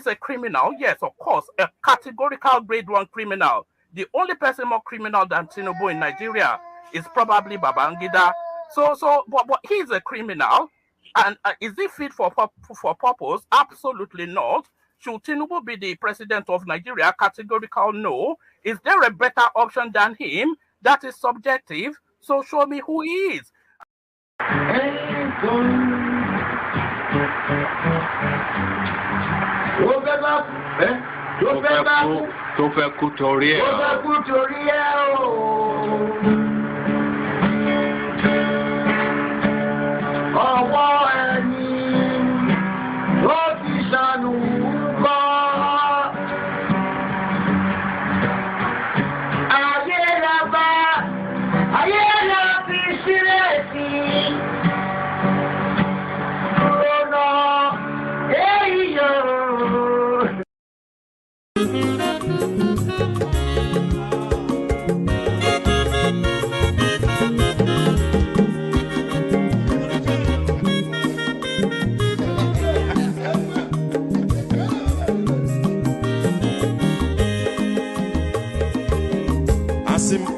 is a criminal, yes, of course, a categorical grade 1 criminal. The only person more criminal than Tinubu in Nigeria is probably Babangida. But he is a criminal, and is he fit for purpose? Absolutely not. Should Tinubu be the president of Nigeria? Categorical no. Is there a better option than him? That is subjective. So show me who he is.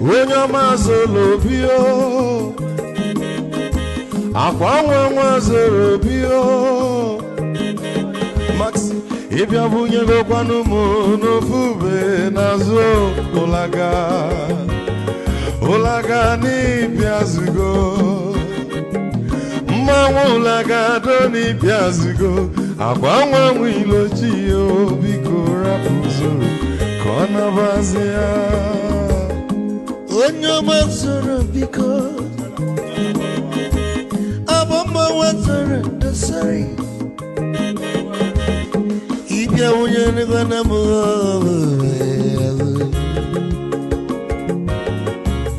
Wenye mazolobio akwa mazolobio Max ibia bunye lokwanu mo no fube nazo olaga ni biazugo mma olaga do ni biazugo akwa ilochi yo biko rapuzo kona bazia Onyo mazoro biko abamba wazoro dasari Ibya unyane gana mo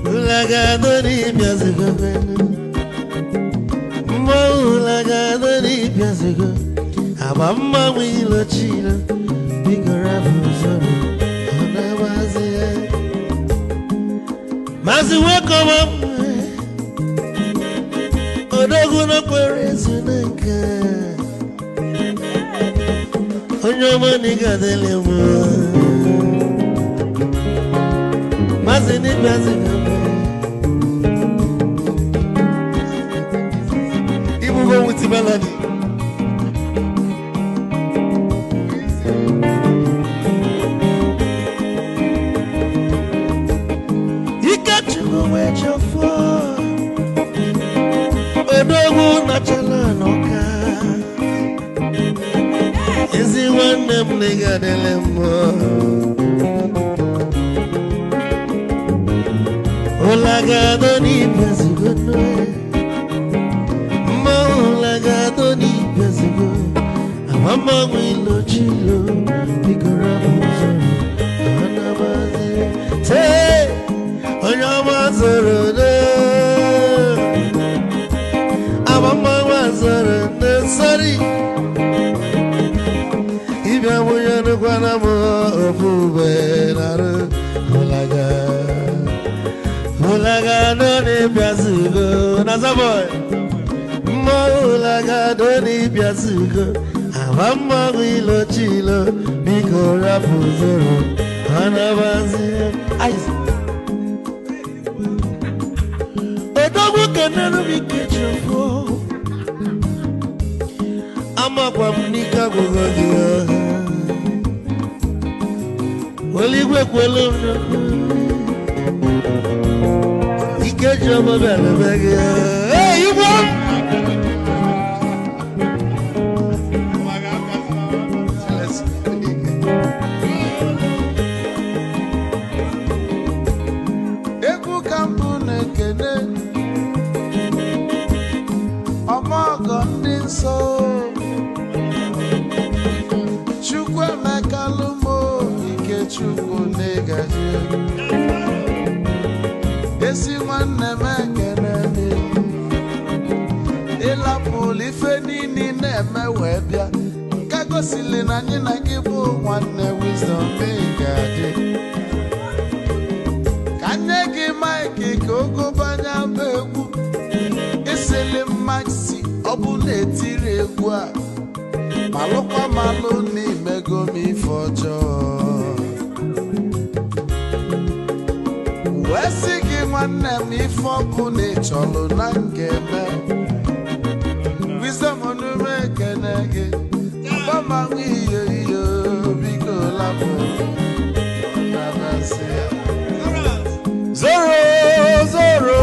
Ulaga ni biazigo Ulaga ni biazigo abamba wilo chila biko rapuzoro ona wazia Mazi weko Odogu no kwerezu neka Onyomo niga dele mo Mazi ni bazi Ibu go with melody Odogu na chala noka Ezi wane mliga delemo Olaga doni bezigo noe Olaga doni bezigo Amama mwilo chilo Bigora muzo Anabazi Te Onyama zoro de Sorry, if I were to go on a fool, Olaga, don't be a Nazaboy, Molaga, don't be a sugar. I'm a willow chilo, Biko Rapuzoro, Anabazi. A dog can never be kitchen for. Ama kwa mnika kugogia Waligwe kwelo Ikejo mabele bege Hey, you won! Eku kampu nekene Omogo ndinso Chukwu negaji Esi nwanne mekene Ila polife nini neme webia Kagosili na nina gibu nwanne wisdom megaji Kanye gi maiki kogo banya begwu Isili maxi obu netiri egwu a Malukwa malu ni mego nwanne m ife ọbụla ị chọrọ na ngeme wisdom onume ekene gị ọgbamanwe iyo iyo biko lapụ nabasị ya zoro zoro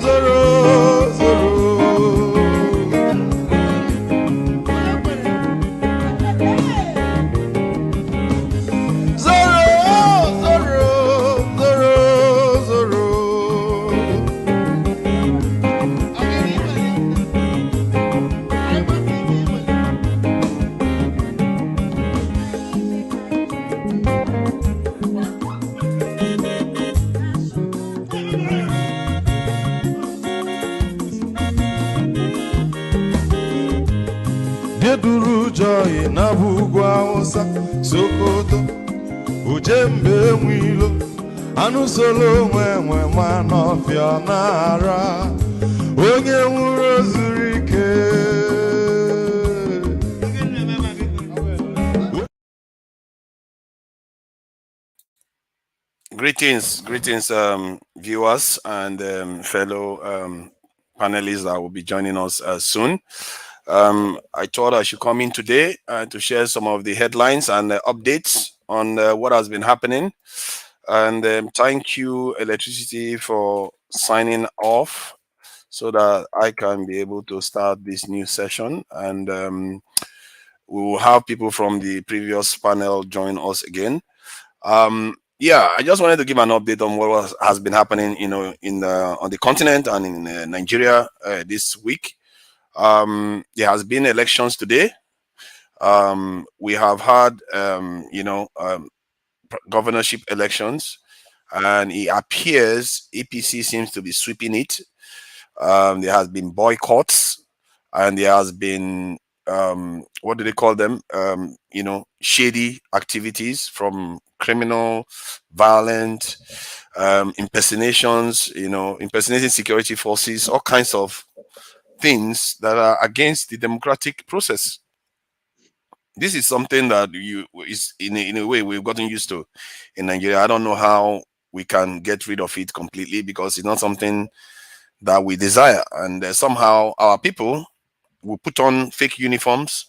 zoro zoro Duru joy na bugwa Hausa Sokoto Ujembe nwilo anụ solo nwe ma n'ọfịa n'ara onye nwụrụ zuru ike. Greetings, viewers and fellow panelists that will be joining us soon. I thought I should come in today to share some of the headlines and updates on what has been happening. And thank you, Electricity, for signing off so that I can be able to start this new session. And we will have people from the previous panel join us again. Yeah, I just wanted to give an update on what has been happening, on the continent and in Nigeria this week. There has been elections today. We have had, governorship elections, and it appears APC seems to be sweeping it. There has been boycotts, and there has been, what do they call them? Shady activities from criminal, violent, impersonations, impersonating security forces, all kinds of things that are against the democratic process. This is something that is in a way we've gotten used to in Nigeria. I don't know how we can get rid of it completely because it's not something that we desire. And somehow our people will put on fake uniforms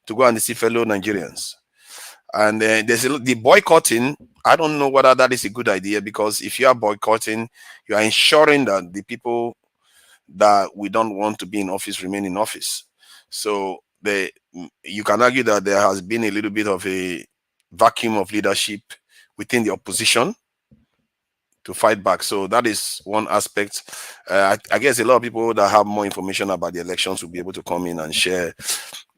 to go and see fellow Nigerians. And there's the boycotting. I don't know whether that is a good idea, because if you are boycotting, you are ensuring that the that we don't want to be in office remain in office. So you can argue that there has been a little bit of a vacuum of leadership within the opposition to fight back. So that is one aspect. I guess a lot of people that have more information about the elections will be able to come in and share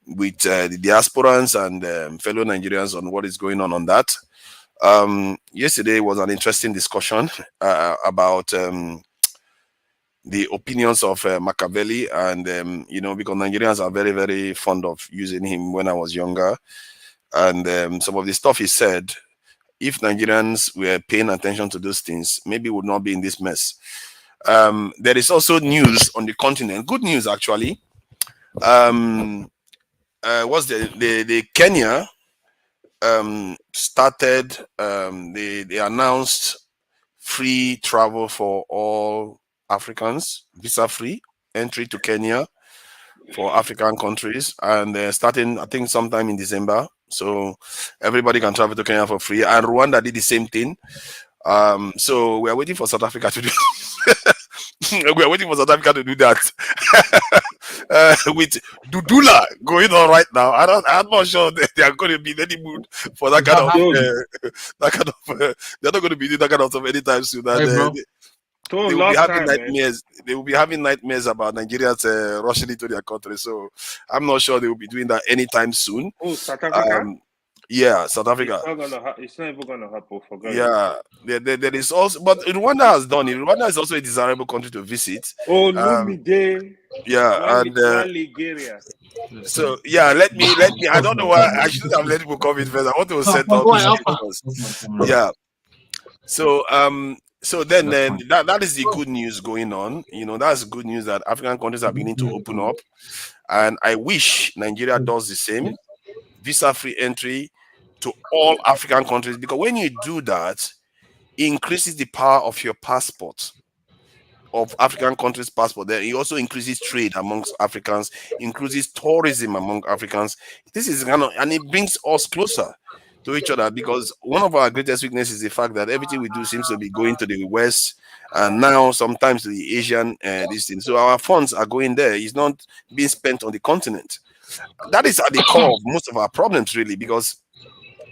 with the diasporans and fellow Nigerians on what is going on that. Yesterday was an interesting discussion about the opinions of Machiavelli, and because Nigerians are very, very fond of using him when I was younger, and some of the stuff he said, if Nigerians were paying attention to those things, maybe we would not be in this mess. There is also news on the continent, good news actually. What's the Kenya started, they announced free travel for all Africans, visa-free entry to Kenya for African countries, and starting I think sometime in December, so everybody can travel to Kenya for free. And Rwanda did the same thing. So we are waiting for South Africa to do. We are waiting for South Africa to do that. With Dudula going on right now, I'm not sure that they are going to be in any mood for that kind of. They're not going to be doing that kind of stuff anytime soon. They will be having nightmares. They will be having nightmares about Nigerians rushing into their country. So I'm not sure they will be doing that anytime soon. Oh, South Africa. Yeah, South Africa. It's not even gonna happen for God. Yeah, there is also, but Rwanda has done it. Rwanda is also a desirable country to visit. Oh, Lumide. Yeah, and Nigeria. So yeah, let me. I don't know why I should have let people come in first. I want to set up this first. Yeah. So then that is the good news going on. That's good news that African countries are beginning to open up, and I wish Nigeria does the same, visa-free entry to all African countries, because when you do that, it increases the power of your passport. of African countries' passport, then it also increases trade amongst Africans, increases tourism among Africans. This is kind of, and it brings us closer to each other, because one of our greatest weaknesses is the fact that everything we do seems to be going to the West, and now sometimes to the Asian this thing. So our funds are going there. It's not being spent on the continent. That is at the core of most of our problems, really, because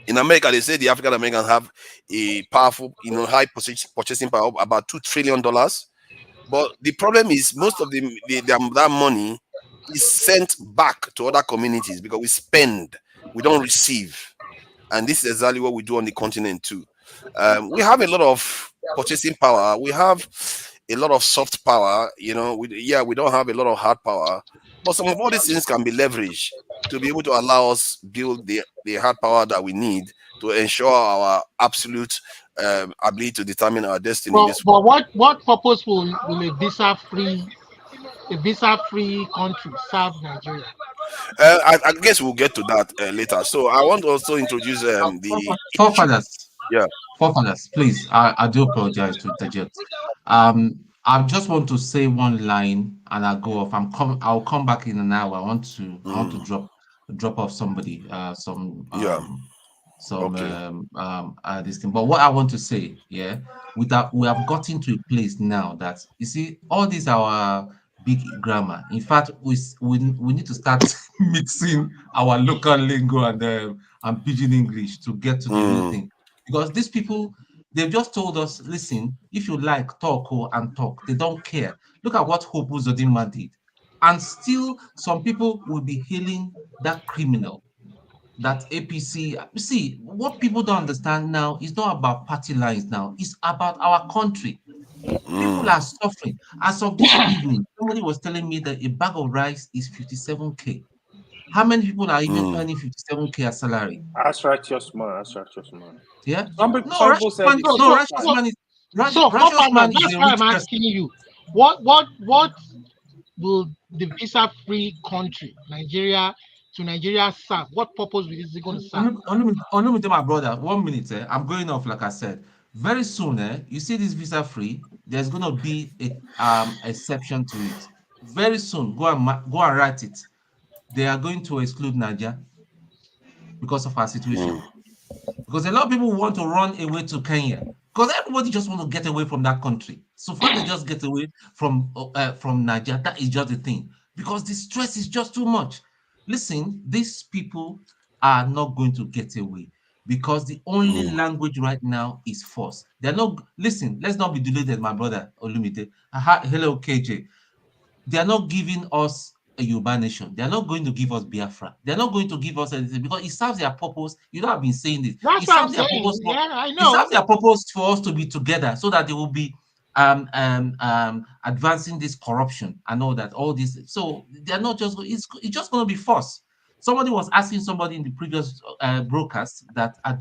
in America, they say the African Americans have a powerful, high purchasing power of about $2 trillion. But the problem is most of that money is sent back to other communities because we spend, we don't receive. And this is exactly what we do on the continent too. We have a lot of purchasing power. We have a lot of soft power. We don't have a lot of hard power. But some of all these things can be leveraged to be able to allow us build the hard power that we need to ensure our absolute ability to determine our destiny. But what purpose will a visa-free country serve Nigeria? I guess we'll get to that later. So I want to also introduce the forefathers. Yeah, forefathers, please. I do apologize to interject. I just want to say one line and I'll go off. I'll come back in an hour. I want to drop off somebody. This thing. But what I want to say, we have gotten to a place now that you see all these our big grammar. In fact, we need to start mixing our local lingo and pidgin English to get to the real thing. Because these people, they've just told us, listen, if you like, talk and talk. They don't care. Look at what Hope Uzodinma did. And still, some people will be hailing that criminal, that APC. See, what people don't understand now is not about party lines now. It's about our country. People are suffering. As of this evening, somebody was telling me that a bag of rice is 57K. How many people are even earning 57K as salary? That's righteous man. Yeah. That's why I'm asking you, what will the visa-free country, Nigeria serve? What purpose is it going to serve? Only my brother, 1 minute. I'm going off, like I said. Very soon, you see this visa-free, there's going to be a exception to it. Very soon, go and write it. They are going to exclude Nigeria because of our situation. Because a lot of people want to run away to Kenya. Because everybody just want to get away from that country. So far, they just get away from Nigeria. That is just the thing. Because the stress is just too much. Listen, these people are not going to get away. Because the only language right now is force. They're not, listen, let's not be deluded, my brother Olumide. Hello, KJ. They are not giving us a Yoruba nation. They are not going to give us Biafra. They are not going to give us anything because it serves their purpose. You know, I've been saying this. That's what I'm saying. I know. It serves their purpose for us to be together so that they will be advancing this corruption and all that, all this. So they're not just, it's just going to be force. Somebody was asking somebody in the previous broadcast that are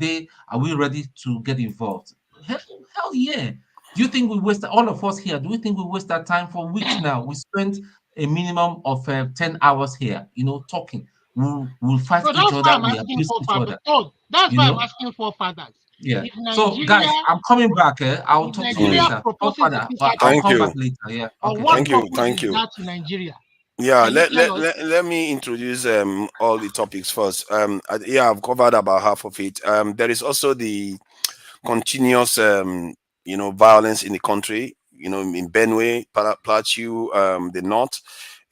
we ready to get involved? Hell yeah. Do you think we waste, all of us here, do we think we waste our time for weeks now? We spent a minimum of 10 hours here, talking. We'll fight each other. We abuse each other. That's why I'm asking for fathers. Yeah. So, guys, I'm coming back. I'll talk to you later. I'll come back later. Yeah. Okay. Thank you. To Nigeria? Yeah, let me introduce all the topics first. I've covered about half of it. There is also the continuous violence in the country, in Benue, Plateau, the north.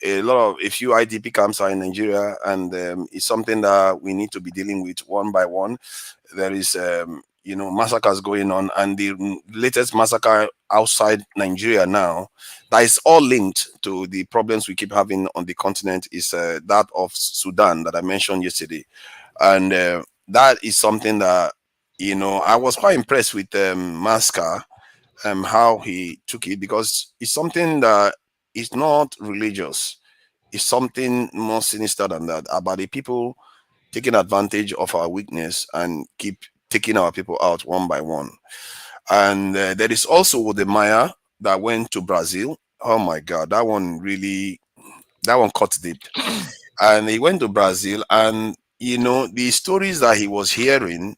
A few IDP camps are in Nigeria, and it's something that we need to be dealing with one by one. There is massacres going on, and the latest massacre outside Nigeria now, that is all linked to the problems we keep having on the continent, is that of Sudan that I mentioned yesterday. And that is something that, I was quite impressed with Masca, how he took it, because it's something that is not religious. It's something more sinister than that, about the people taking advantage of our weakness and keep taking our people out one by one. And there is also the Maya that went to Brazil. Oh my God, that one cut deep. And he went to Brazil, and the stories that he was hearing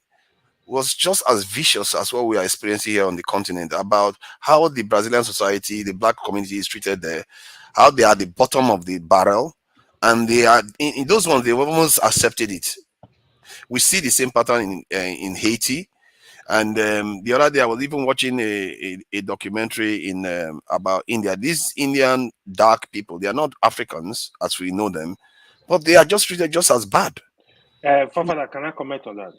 was just as vicious as what we are experiencing here on the continent, about how the Brazilian society, the black community is treated there, how they are at the bottom of the barrel, and they are in those ones, they've almost accepted it. We see the same pattern in Haiti. And the other day, I was even watching a documentary in about India. These Indian dark people, they are not Africans as we know them, but they are just treated just as bad. Fafana, can I comment on that?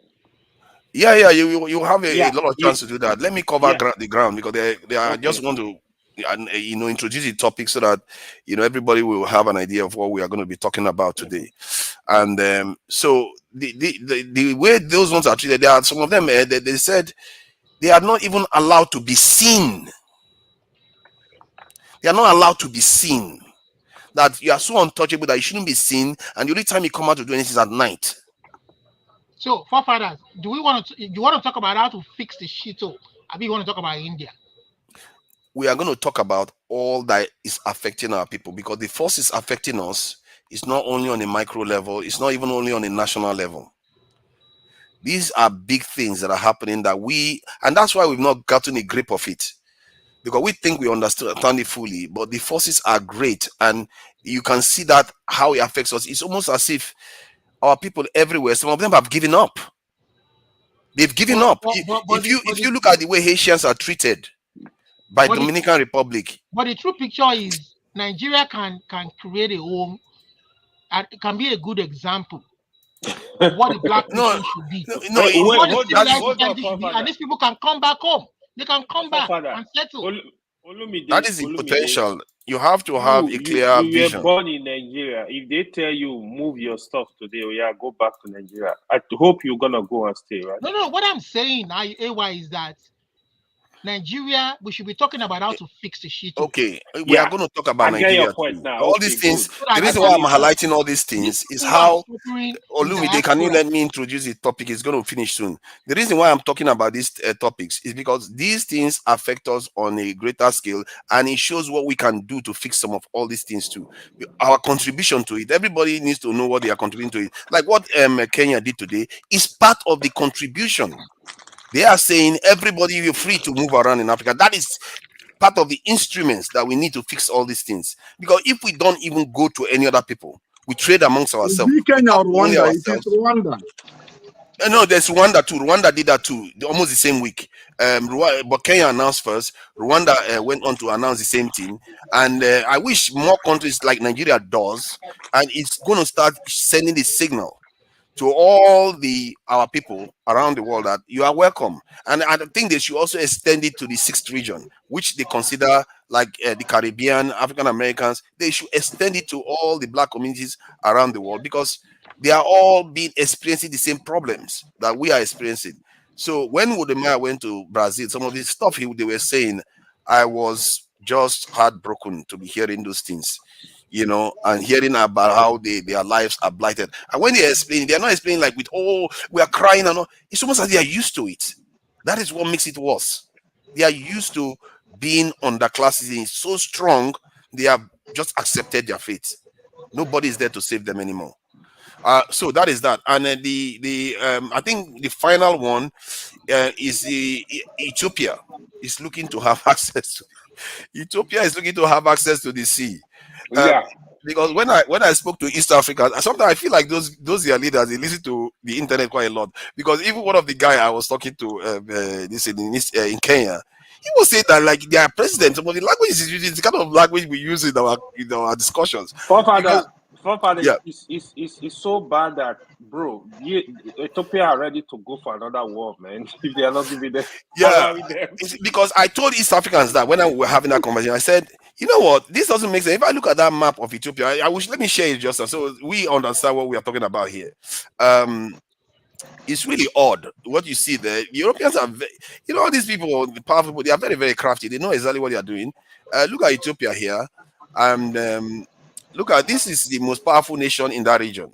Yeah, you have a lot of chance to do that. Let me cover the ground, because they are just want to introduce the topic so that everybody will have an idea of what we are going to be talking about today. And so the way those ones are treated, there are some of them they said they are not even allowed to be seen. They are not allowed to be seen. That you are so untouchable that you shouldn't be seen, and the only time you come out to do anything is at night. So, forefathers, do you want to talk about how to fix the shito? I mean, you want to talk about India? We are going to talk about all that is affecting our people, because the forces affecting us is not only on a micro level, it's not even only on a national level. These are big things that are happening and that's why we've not gotten a grip of it, because we think we understand it fully, but the forces are great, and you can see that how it affects us. It's almost as if our people everywhere, some of them have given up. They've given up. If you look at the way Haitians are treated by Dominican Republic. But the true picture is Nigeria can create a home, and it can be a good example of what the black nation should be. And these people can come back home. They can come back and settle. That is the potential. You have to have a clear vision. You were born in Nigeria. If they tell you move your stuff today, go back to Nigeria, I hope you're gonna go and stay, right? No. What I'm saying, AY, is that Nigeria, we should be talking about how to fix the shit. Okay, we are going to talk about Nigeria. All these things. The reason why I'm highlighting all these things is how Olumide, can you let me introduce the topic? It's going to finish soon. The reason why I'm talking about these topics is because these things affect us on a greater scale, and it shows what we can do to fix some of all these things too. Our contribution to it. Everybody needs to know what they are contributing to it. Like what Kenya did today is part of the contribution. They are saying everybody, you're free to move around in Africa. That is part of the instruments that we need to fix all these things. Because if we don't even go to any other people, we trade amongst ourselves. Kenya or Rwanda? It is Rwanda. No, there's Rwanda too. Rwanda did that too, almost the same week. But Kenya announced first. Rwanda went on to announce the same thing. And I wish more countries like Nigeria does. And it's going to start sending the signal to all our people around the world that you are welcome. And I think they should also extend it to the 6th region, which they consider like the Caribbean, African Americans. They should extend it to all the black communities around the world, because they are all experiencing the same problems that we are experiencing. So when Wodemaya went to Brazil, some of the stuff they were saying, I was just heartbroken to be hearing those things. And hearing about how their lives are blighted. And when they explain, they're not explaining like with, we are crying and all. It's almost like they are used to it. That is what makes it worse. They are used to being underclassed. It's so strong, they have just accepted their fate. Nobody is there to save them anymore. So that is that. And I think the final one is Ethiopia is looking to have access. Ethiopia is looking to have access to the sea. Because when I spoke to East Africa, sometimes I feel like those their leaders, they listen to the internet quite a lot. Because even one of the guy I was talking to in Kenya, he was saying that like their president, some of the language is using the kind of language we use in our discussions. It's so bad that, bro, Ethiopia are ready to go for another war, man. If they are not giving them, because I told East Africans that when we were having that conversation, I said, you know what, this doesn't make sense. If I look at that map of Ethiopia, let me share it just so we understand what we are talking about here. It's really odd what you see there. The Europeans are, all these people, the powerful people, they are very, very crafty. They know exactly what they are doing. Look at Ethiopia here, and look at this is the most powerful nation in that region.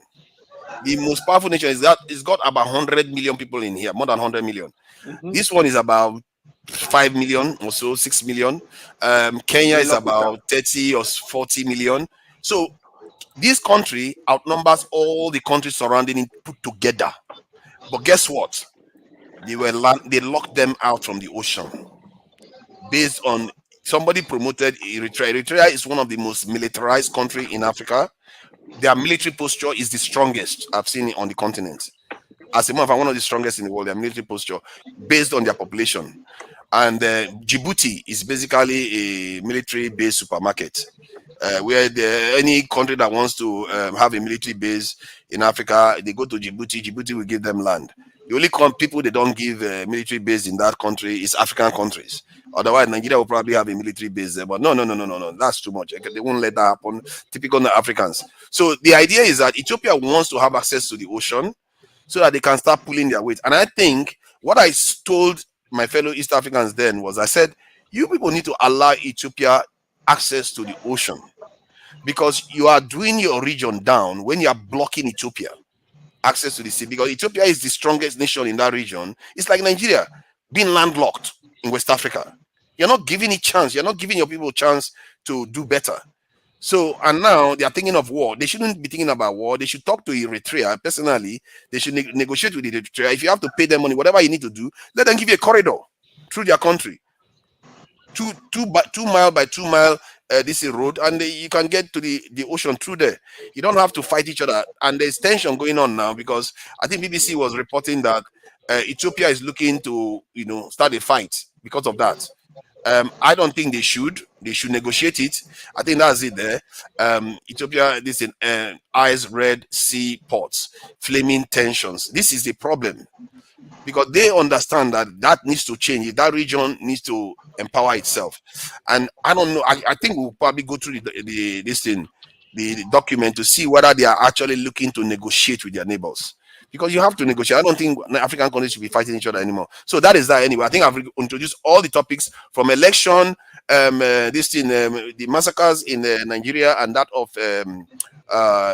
The most powerful nation is that it's got about 100 million people in here, more than 100 million. This one is about 5 million or so, 6 million. Kenya is about 30 or 40 million. So this country outnumbers all the countries surrounding it put together. But guess what? they locked them out from the ocean based on somebody promoted Eritrea. Eritrea is one of the most militarized country in Africa. Their military posture is the strongest I've seen it on the continent. As a matter of fact, one of the strongest in the world, their military posture based on their population. And Djibouti is basically a military-based supermarket, where any country that wants to have a military base in Africa, they go to Djibouti. Djibouti will give them land. The only people they don't give military base in that country is African countries. Otherwise, Nigeria will probably have a military base there. But no. That's too much. They won't let that happen. Typical Africans. So the idea is that Ethiopia wants to have access to the ocean so that they can start pulling their weight. And I think what I told my fellow East Africans then was, I said, you people need to allow Ethiopia access to the ocean, because you are doing your region down when you are blocking Ethiopia access to the sea, because Ethiopia is the strongest nation in that region. It's like Nigeria being landlocked in West Africa. You're not giving it chance. You're not giving your people a chance to do better. So, and now they are thinking of war. They shouldn't be thinking about war. They should talk to Eritrea personally. They should negotiate with Eritrea. If you have to pay them money, whatever you need to do, let them give you a corridor through their country. 2 mile by 2 mile this is road, and you can get to the ocean through there. You don't have to fight each other. And there's tension going on now, because I think BBC was reporting that Ethiopia is looking to start a fight because of that. I don't think they should. They should negotiate it. I think that's it there. Ethiopia, this in eyes red sea ports, flaming tensions. This is the problem, because they understand that needs to change. That region needs to empower itself. And I don't know. I think we'll probably go through the document to see whether they are actually looking to negotiate with their neighbors. Because you have to negotiate. I don't think African countries should be fighting each other anymore. So that is that anyway. I think I've introduced all the topics from election, the massacres in Nigeria, and that of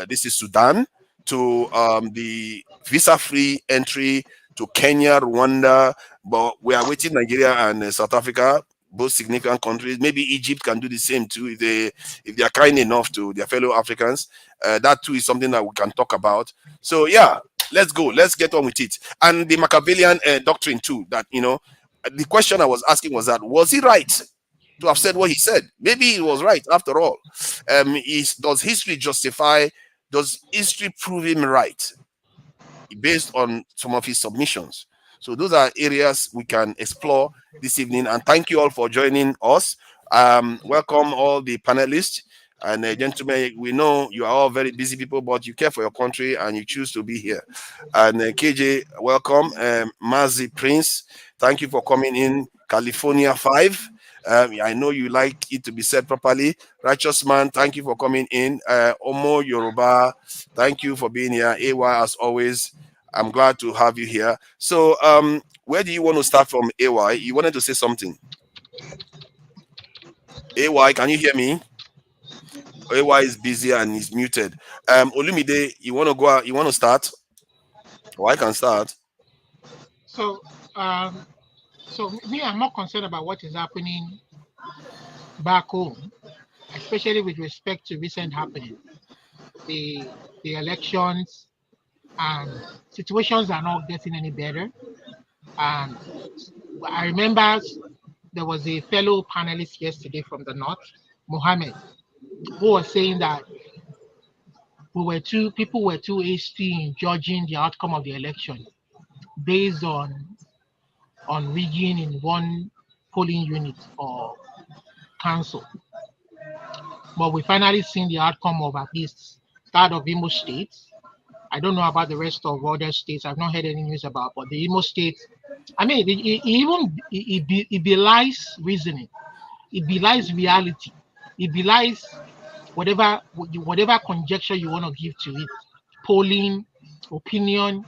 this is Sudan, to the visa-free entry to Kenya, Rwanda. But we are waiting Nigeria and South Africa, both significant countries. Maybe Egypt can do the same too if they are kind enough to their fellow Africans. That too is something that we can talk about. So yeah. Let's go. Let's get on with it. And the Machiavellian doctrine too. That the question I was asking was that, was he right to have said what he said? Maybe he was right after all. Does history justify? Does history prove him right based on some of his submissions? So those are areas we can explore this evening. And thank you all for joining us. Welcome all the panelists. And gentlemen, we know you are all very busy people, but you care for your country and you choose to be here. And KJ, welcome. Mazi Prince, thank you for coming in. California 5. I know you like it to be said properly. Righteous Man, thank you for coming in. Omo Yoruba, thank you for being here. AY, as always, I'm glad to have you here. So, where do you want to start from, AY? You wanted to say something. AY, can you hear me? AY is busy and he's muted. Olumide, you want to go out? You want to start? Or I can start. So, me, I'm not concerned about what is happening back home, especially with respect to recent happenings. The elections and situations are not getting any better. And I remember there was a fellow panelist yesterday from the north, Mohammed, who was saying that people were too hasty in judging the outcome of the election based on rigging in one polling unit or council. But we finally seen the outcome of at least that of Imo State. I don't know about the rest of other states. I've not heard any news about, but the Imo State, I mean, it belies reasoning. It belies reality. It belies whatever conjecture you want to give to it, polling, opinion,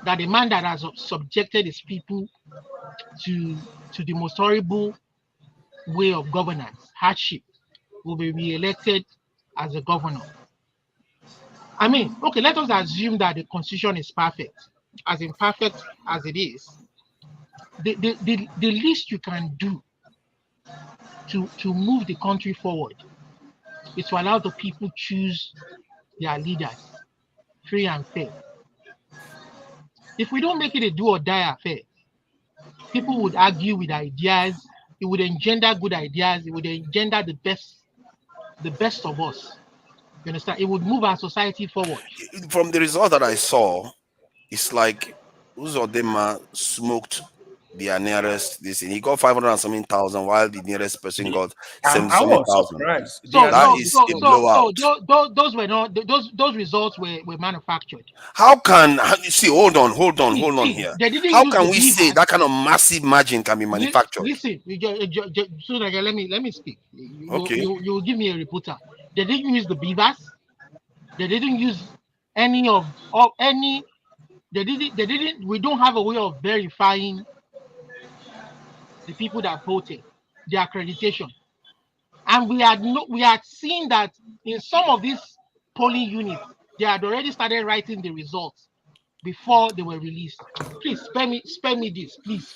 that the man that has subjected his people to the most horrible way of governance, hardship, will be re-elected as a governor. I mean, okay, let us assume that the constitution is perfect, as imperfect as it is. The least you can do to move the country forward is to allow the people choose their leaders free and fair. if we don't make it a do or die affair, people would argue with ideas. It would engender good ideas. It would engender the best of us. You understand? It would move our society forward. From the result that I saw, it's like Uzodema smoked their nearest this thing. He got 500 and something thousand, while the nearest person got I 70 was thousand. surprised. Those were not those results were manufactured. How can you see? Hold on here. How can we say that kind of massive margin can be manufactured? Listen, so let me speak. Okay. You give me a reporter. They didn't use the beavers. They didn't use any. They didn't. We don't have a way of verifying the people that voted, their accreditation, and we had seen that in some of these polling units, they had already started writing the results before they were released. Please spare me this, please.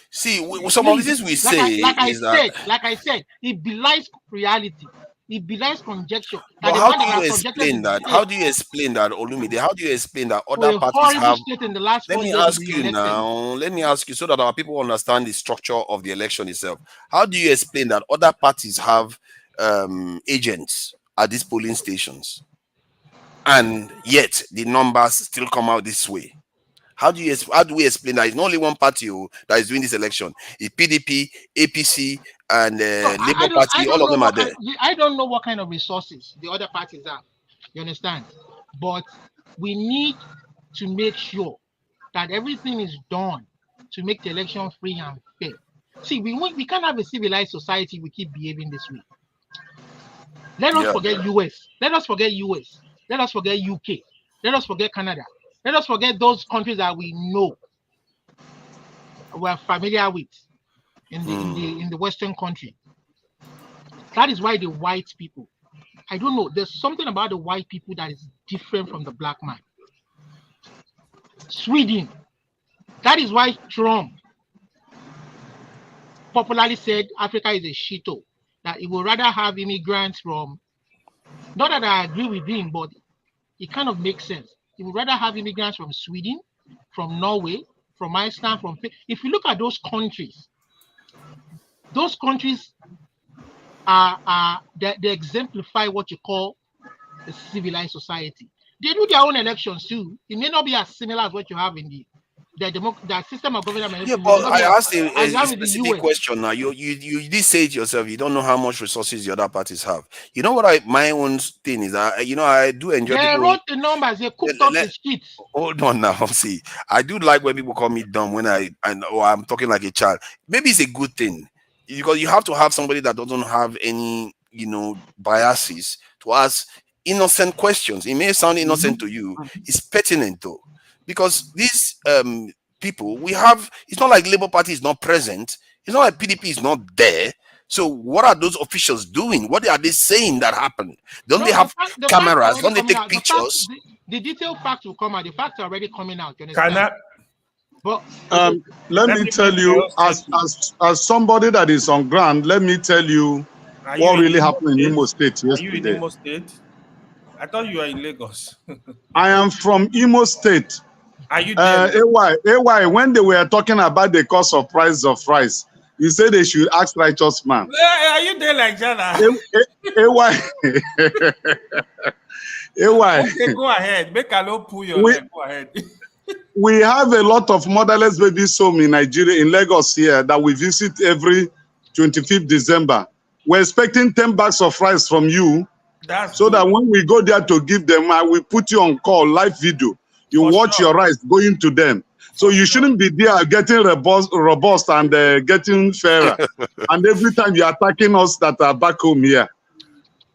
See, some of the things we say like I said, it belies reality. It belies conjecture. But how do you explain that? How do you explain that, Olumide? How do you explain that other parties have? Let me ask you now. Let me ask you so that our people understand the structure of the election itself. How do you explain that other parties have agents at these polling stations, and yet the numbers still come out this way? How do we explain that? It's not only one party that is doing this election. It's PDP, APC, and Labour Party. All of them are there. I don't know what kind of resources the other parties have. You understand? But we need to make sure that everything is done to make the election free and fair. See, we can't have a civilized society. We keep behaving this way. Let us forget US. Let us forget US. Let us forget UK. Let us forget Canada. Let us forget those countries that we know, we're familiar with in the Western country. That is why the white people, I don't know, there's something about the white people that is different from the black man. Sweden, that is why Trump popularly said Africa is a shithole, that he would rather have immigrants from, not that I agree with him, but it kind of makes sense. He would rather have immigrants from Sweden, from Norway, from Iceland, if you look at those countries they exemplify what you call a civilized society. They do their own elections too. It may not be as similar as what you have in the system of government. Yeah, but I asked a specific question now. You did say it yourself. You don't know how much resources the other parties have. You know what my own thing is that I do enjoy. They wrote the numbers. They cooked up the sheets. Hold on now. See, I do like when people call me dumb when I'm talking like a child. Maybe it's a good thing because you have to have somebody that doesn't have any biases to ask innocent questions. It may sound innocent to you. It's pertinent though. Because these people, it's not like Labour Party is not present. It's not like PDP is not there. So what are those officials doing? What are they saying that happened? Don't they have cameras? Don't they take pictures? The detailed facts will come out. The facts are already coming out. You understand? Let me tell you, as somebody that is on ground, let me tell you what really happened in Imo State yesterday. Are you in Imo State? I thought you were in Lagos. I am from Imo State. Are you there? AY, when they were talking about the cost of price of rice, you said they should ask righteous man. Are you there like that? AY. Okay, go ahead. Make a low pull your leg. Go ahead. We have a lot of motherless babies home in Nigeria, in Lagos here, that we visit every 25th December. We're expecting 10 bags of rice from you. So that when we go there to give them, I will put you on call, live video. You watch your rice going to them. So you shouldn't be there getting robust and getting fairer. And every time you're attacking us that are back home here.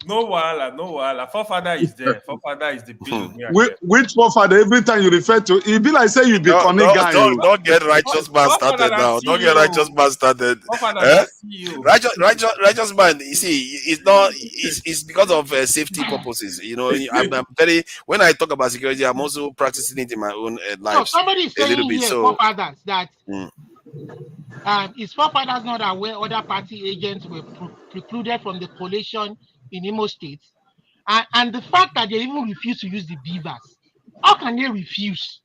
No wala. Forefather is there. Forefather is the billionaire. Which forefather? Every time you refer to, it be like say you be funny guy. Don't get righteous man started now. Don't get righteous man started. Righteous man. You see, it's because of safety purposes. I'm very. When I talk about security, I'm also practicing it in my own life. So somebody is saying here, forefathers, that his forefathers not aware other party agents were precluded from the collation in Imo State, and the fact that they even refuse to use the beavers. How can they refuse?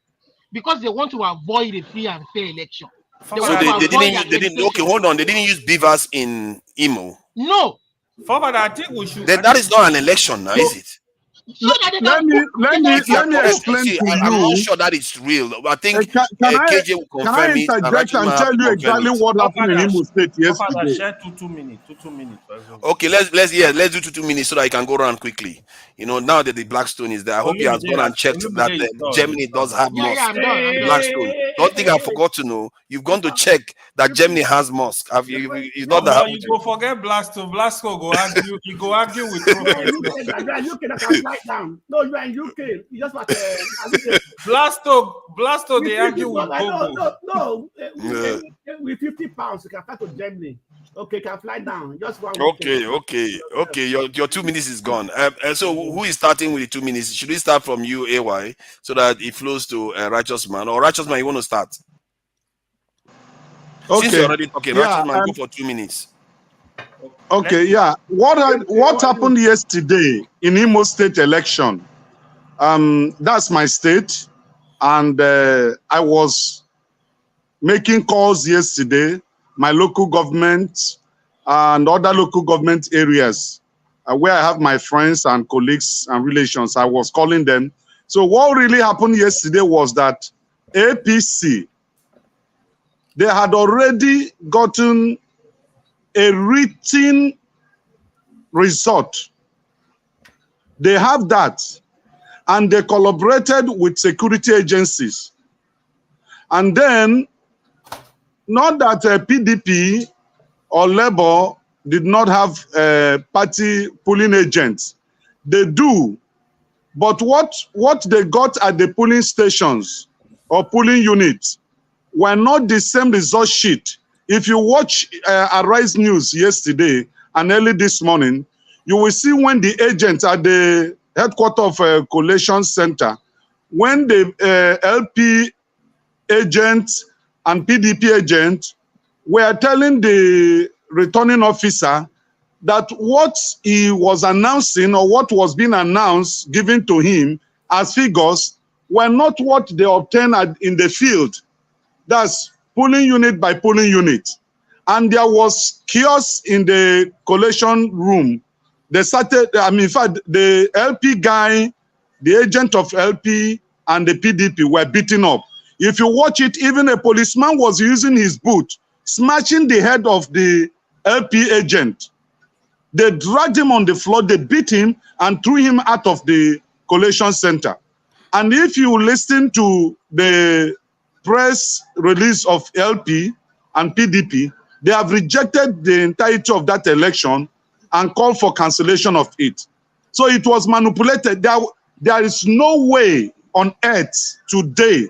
because they want to avoid a free and fair election. So they didn't. Okay, hold on. They didn't use beavers in Imo. No. I think we should. That is not an election, now, is it? Let me explain to you. I'm not sure that it's real. I think can KJ will confirm it. Can I interject and tell you exactly what happened in Imo State yesterday? Share 2 minutes. 2 minutes. Okay, let's do 2 minutes so that I can go around quickly. You know, now that the Blackstone is there, I hope he has gone and checked that Germany does have mosque. Blackstone. Don't think I forgot to know. You've gone to check that Germany has mosque. Have you? It's not that. You go forget Blackstone. Blackstone go argue. You go argue with. Down. No, you are in UK. You just want Blasto, they argue with Google. No. With £50, you can fly to Germany. Okay, you can fly down. Just one. Okay. Your 2 minutes is gone. So who is starting with the 2 minutes? Should we start from you, AY, so that it flows to Righteous Man? Or Righteous Man, you want to start? Okay. Since you're already talking, Righteous Man, go for 2 minutes. Okay, yeah. What happened yesterday in Imo State election? That's my state, and I was making calls yesterday. My local government and other local government areas where I have my friends and colleagues and relations. I was calling them. So what really happened yesterday was that APC, they had already gotten a written result. They have that, and they collaborated with security agencies. And then, not that PDP or Labour did not have party polling agents. They do. But what they got at the polling stations or polling units were not the same result sheet. If you watch Arise News yesterday and early this morning, you will see when the agent at the headquarters of Collation Center, when the LP agent and PDP agent were telling the returning officer that what he was announcing or what was being announced, given to him as figures, were not what they obtained in the field. That's polling unit by polling unit. And there was chaos in the collation room. They started, in fact, the LP guy, the agent of LP and the PDP were beaten up. If you watch it, even a policeman was using his boot, smashing the head of the LP agent. They dragged him on the floor, they beat him and threw him out of the collation center. And if you listen to the press release of LP and PDP, they have rejected the entirety of that election and called for cancellation of it. So it was manipulated. There is no way on earth today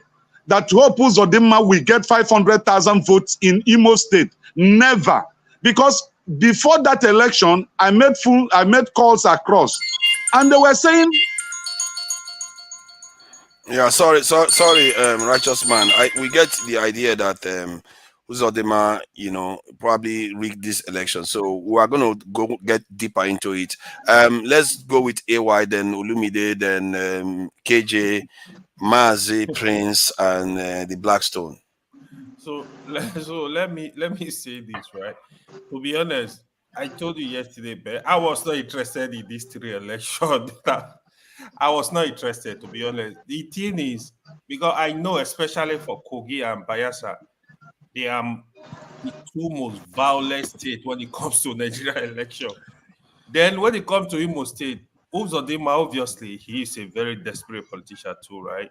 that Hope Uzodimma will get 500,000 votes in Imo State. Never. Because before that election, I made calls across, and they were saying, yeah, sorry, Righteous Man. We get the idea that Uzodimma, probably rigged this election. So we are going to go get deeper into it. Let's go with AY, then Olumide, then KJ, Mazi, Prince, and the Blackstone. So let me say this, right? To be honest, I told you yesterday, but I was not interested in these 3 elections. I was not interested, to be honest. The thing is, because I know, especially for Kogi and Bayelsa, they are the 2 most violent states when it comes to Nigeria election. Then when it comes to Imo State, Uzodimma, obviously, he is a very desperate politician too, right?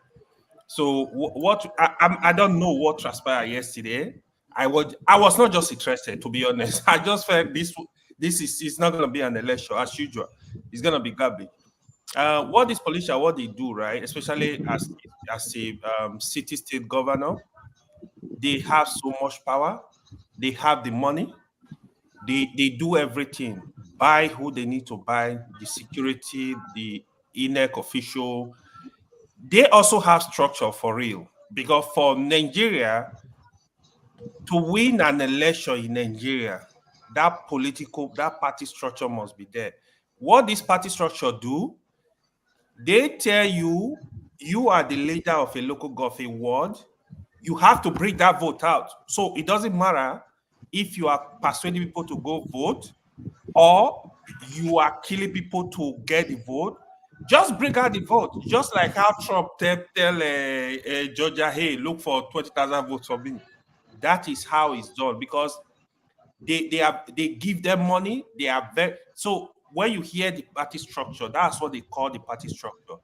So I don't know what transpired yesterday. I was not just interested, to be honest. I just felt this is not going to be an election as usual. It's going to be garbage. What this politician, what they do, right? Especially as a city-state governor, they have so much power. They have the money. They do everything. Buy who they need to buy, the security, the INEC official. They also have structure for real. Because for Nigeria, to win an election in Nigeria, that party structure must be there. What this party structure do, they tell you you are the leader of a local government ward. You have to bring that vote out. So it doesn't matter if you are persuading people to go vote or you are killing people to get the vote. Just bring out the vote. Just like how Trump tell Georgia, hey, look for 20,000 votes for me. That is how it's done because they give them money. They are very so when you hear the party structure, that's what they call the party structure.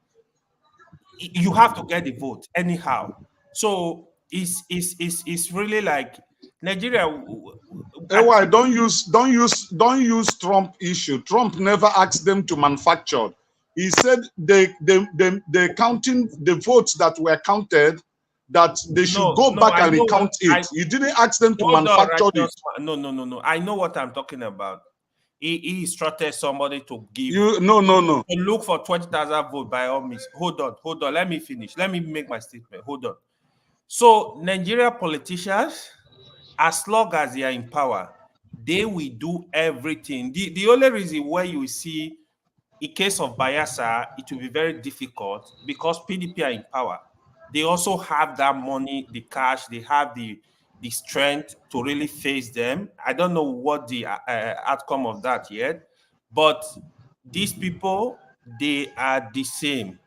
You have to get the vote anyhow. So it's really like Nigeria. Why don't use Trump issue. Trump never asked them to manufacture. He said they counting the votes that were counted, that they should go back and recount it. You didn't ask them to manufacture it. No. I know what I'm talking about. He instructed somebody to give no. To look for 20,000 votes by all means. Hold on. Let me finish. Let me make my statement. Hold on. So Nigeria politicians, as long as they are in power, they will do everything. The only reason why you see in case of Bayelsa, it will be very difficult because PDP are in power. They also have that money, the cash, they have the strength to really face them. I don't know what the outcome of that yet, but these people, they are the same,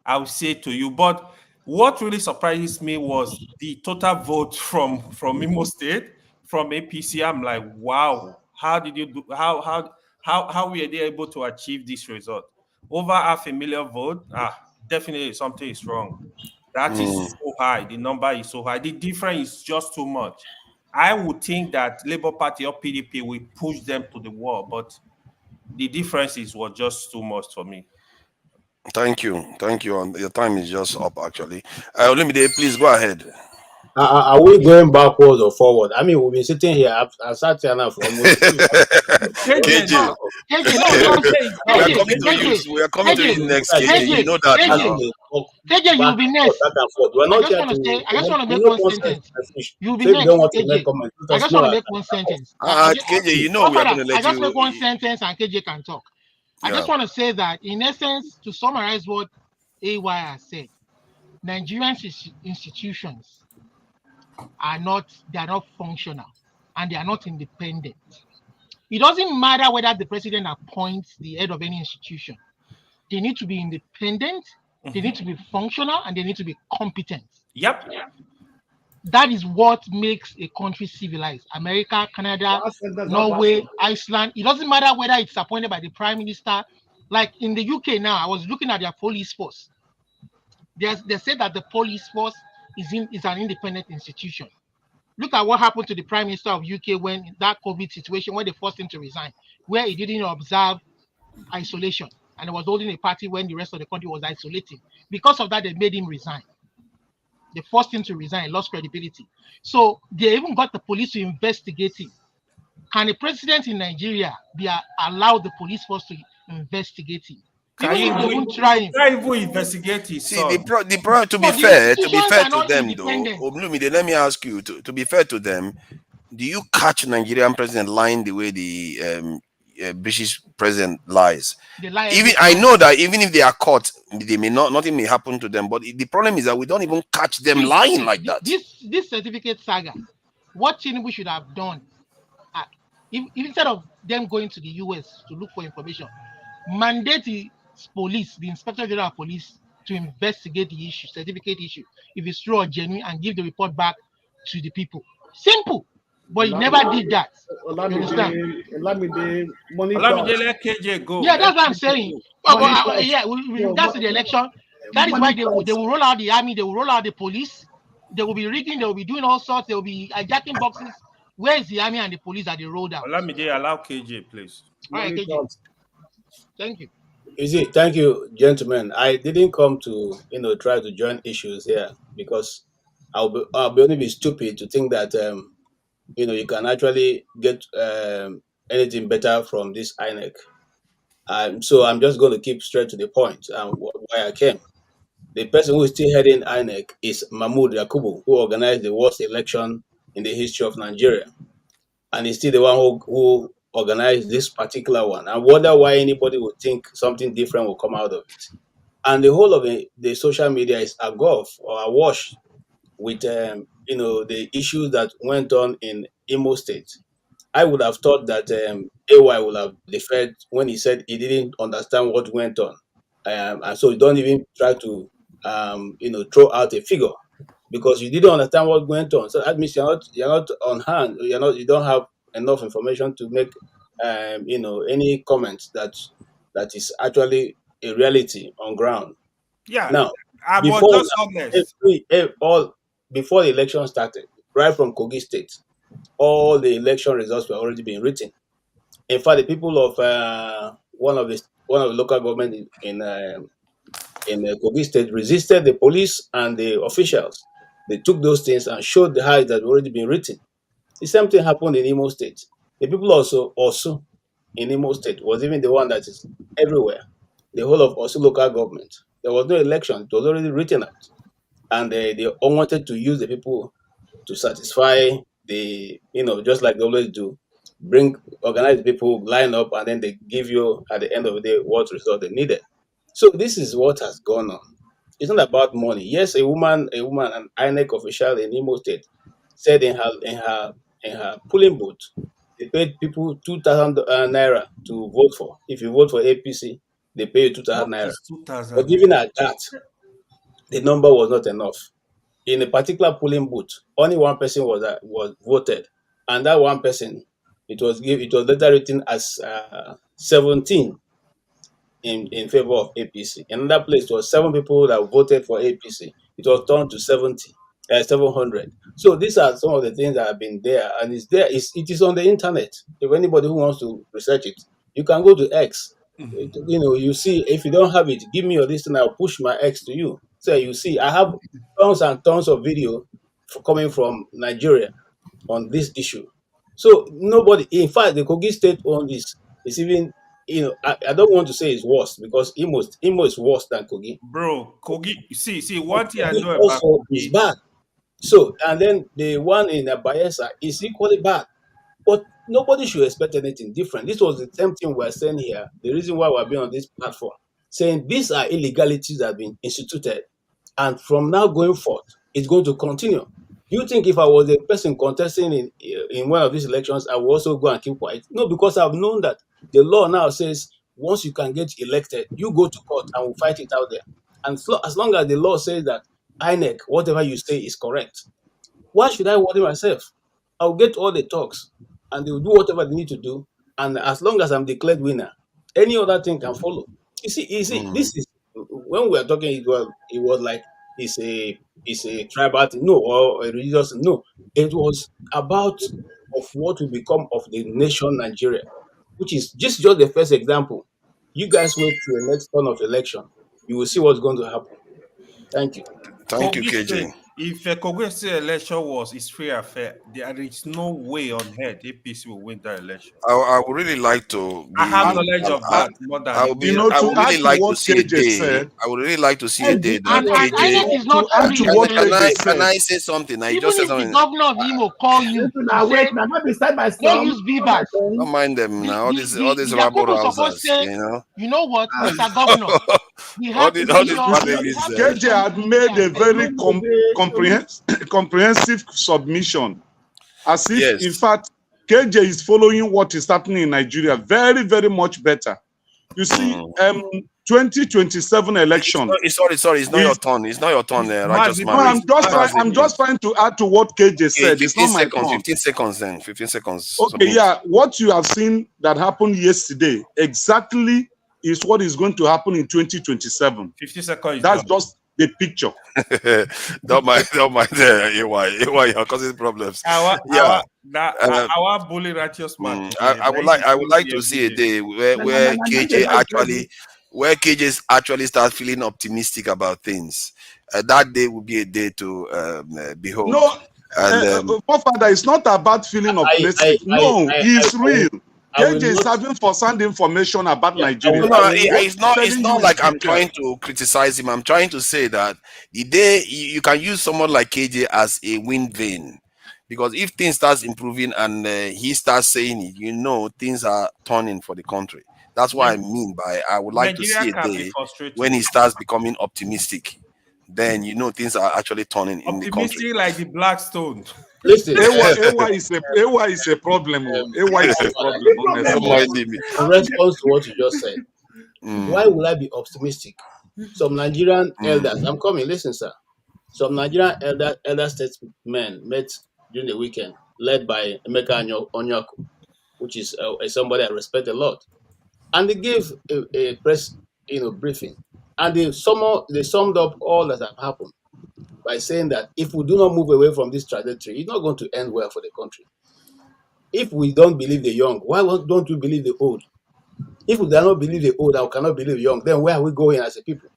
I would say to you. But what really surprises me was the total vote from Imo State, from APC. I'm like, wow, how did you do? How were they able to achieve this result? Over 500,000 votes. Definitely something is wrong. That is so high. The number is so high. The difference is just too much. I would think that Labour Party or PDP will push them to the wall, but the differences were just too much for me. Thank you. And your time is just up, actually. Olamide, please go ahead. Are we going backwards or forward? I mean, we've been sitting here. I sat here now for almost. KJ, we are coming to you next. KJ, you know that. KJ, you'll be next. I just want to make one sentence. You'll be next. I just want to make one sentence. KJ, you know we are going to let you. I just make one sentence and KJ can talk. I just want to say that, in essence, to summarize what AY has said, Nigerian institutions are not functional and they are not independent. It doesn't matter whether the president appoints the head of any institution. They need to be independent, they need to be functional, and they need to be competent. Yep. That is what makes a country civilized. America, Canada, Norway, Iceland. It doesn't matter whether it's appointed by the prime minister. Like in the UK now, I was looking at their police force. They said that the police force is an independent institution. Look at what happened to the prime minister of UK when that COVID situation, when they forced him to resign, where he didn't observe isolation and he was holding a party when the rest of the country was isolating. Because of that, they made him resign. They forced him to resign, lost credibility. So they even got the police to investigate him. Can a president in Nigeria be allowed the police force to investigate him? Can you even investigate it? See, the problem, to be fair to them, though, let me ask you, to be fair to them, do you catch Nigerian president lying the way the British president lies? Even I know that even if they are caught, they may nothing may happen to them. But the problem is that we don't even catch them lying like that. This certificate saga, what Tinubu should have done, instead of them going to the US to look for information, mandate the police, the Inspector General of Police, to investigate the issue, certificate issue, if it's true or genuine, and give the report back to the people. Simple. But he never did that. Olamide, let KJ go. Yeah, that's what I'm saying. With regards to the election, that is why they will roll out the army, they will roll out the police, they will be rigging, they will be doing all sorts, they will be hijacking boxes. Where is the army and the police that they rolled out? Olamide, allow KJ, please. All right, KJ. Thank you. Thank you, gentlemen. I didn't come to try to join issues here because I'll only be stupid to think that you can actually get anything better from this INEC. So I'm just going to keep straight to the point why I came. The person who is still heading INEC is Mahmoud Yakubu, who organized the worst election in the history of Nigeria. And he's still the one who organized this particular one. I wonder why anybody would think something different will come out of it. and the whole of the social media is agog or awash with the issues that went on in Imo State. I would have thought that AY would have deferred when he said he didn't understand what went on, and so don't even try to throw out a figure because you didn't understand what went on. So that means you're not on hand. You don't have enough information to make any comments that is actually a reality on ground. Yeah, Now, I was before just honest. before the election started, right from Kogi State, all the election results were already being written. In fact, the people of one of the local government in Kogi State resisted the police and the officials. They took those things and showed the how it had already been written. The same thing happened in Imo State. The people also in Imo State was even the one that is everywhere. The whole of Osu local government. There was no election. It was already written out. And they all wanted to use the people to satisfy just like they always do, organize people, line up, and then they give you at the end of the day what result they needed. So this is what has gone on. It's not about money. Yes, a woman, an INEC official in Imo State said in her polling booth, they paid people 2,000 naira to vote for. If you vote for APC, they pay you 2,000 naira. But even at that, the number was not enough. In a particular polling booth, only one person was voted, and that one person, it was later written as 17 in favor of APC. In another place, it was 7 people that voted for APC. It was turned to 700. So these are some of the things that have been there, and it's there. It is on the internet. If anybody who wants to research it, you can go to X. You see, if you don't have it, give me your list and I'll push my X to you. So you see, I have tons and tons of video coming from Nigeria on this issue. So nobody, in fact, the Kogi State on this is even, I don't want to say it's worse because Imo is worse than Kogi. Bro, Kogi, see, one thing I Kogi know about also Kogi, is bad. So, and then the one in Bayelsa is equally bad. But nobody should expect anything different. This was the same thing we're saying here. The reason why we're being on this platform, saying these are illegalities that have been instituted. And from now going forth, it's going to continue. Do you think if I was a person contesting in one of these elections, I would also go and keep quiet? No, because I've known that the law now says once you can get elected, you go to court and we'll fight it out there. And so, as long as the law says that INEC, whatever you say is correct, why should I worry myself? I'll get all the talks and they'll do whatever they need to do. And as long as I'm declared winner, any other thing can follow. You see, this is when we are talking, it was like it's a tribal thing, no, or a religious thing. No. It was about of what will become of the nation Nigeria, which is just the first example. You guys wait to the next turn of election, you will see what's going to happen. Thank you. Thank you, Kogi KJ. State, if a Kogi State election is free and fair, there is no way on earth APC will win that election. I would really like to be, I have knowledge of that more than I would You know, I to would add really to like to what see a KJ day. said, I would really like to see a day that And INEC is not to add free. to what can KJ I said, say something? I Even just said if the something. governor of Imo call you, Listen, now say, wait, now not be side by don't storm. use VBAS. Don't mind them now. All these rabble Yakubu supposed rousers, say, you know. you know what, Mr. Governor, we all have these to all make these sure panelists. KJ had made a very comprehensive submission. As if, Yes. in fact, KJ is following what is happening in Nigeria very, very much better. You see, 2027 election. Sorry. It's not your turn. It's not your turn, righteous No, man. I'm just trying to add to what KJ said. It's not my 15 seconds. turn. 15 seconds then. 15 seconds. Okay, Submit. yeah. What you have seen that happened yesterday exactly is what is going to happen in 2027. 50 seconds. That's just the picture. don't mind AY, you're causing problems. Our bully righteous man. I would like to see a day where KJ actually start feeling optimistic about things. That day will be a day to behold. No, and Father, it's not about feeling optimistic. It's real. KJ is having first-hand information about Nigeria. No, it's not like I'm trying to criticize him. I'm trying to say that the day you can use someone like KJ as a wind vane, because if things starts improving and he starts saying it, things are turning for the country. That's what I mean by I would like to see a day when he starts becoming optimistic. Then you know things are actually turning in the country. Optimistic like the Blackstone. Listen, AY is a problem. AY is a problem. Honestly. In response to what you just said, why will I be optimistic? Some Nigerian elders, I'm coming, listen, sir. Some Nigerian elder statesmen met during the weekend, led by Emeka Onyaku, which is somebody I respect a lot. And they gave a press briefing. And they summed up all that have happened by saying that if we do not move away from this trajectory, it's not going to end well for the country. If we don't believe the young, why don't we believe the old? If we do not believe the old and we cannot believe the young, then where are we going as a people?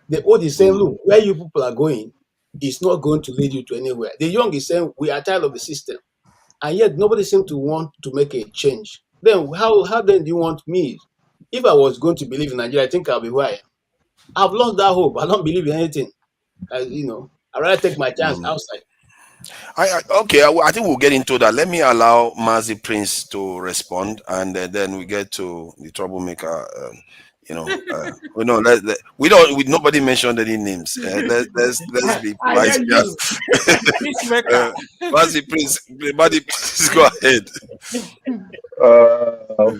The old is saying, look, where you people are going is not going to lead you to anywhere. The young is saying, we are tired of the system. And yet nobody seems to want to make a change. Then how then do you want me? If I was going to believe in Nigeria, I think I'll be where I am. I've lost that hope. I don't believe in anything. I'd rather take my chance outside. I think we'll get into that. Let me allow Mazi Prince to respond, and then we get to the troublemaker. Nobody mentioned any names. Let's be wise. Mazi Prince, please go ahead.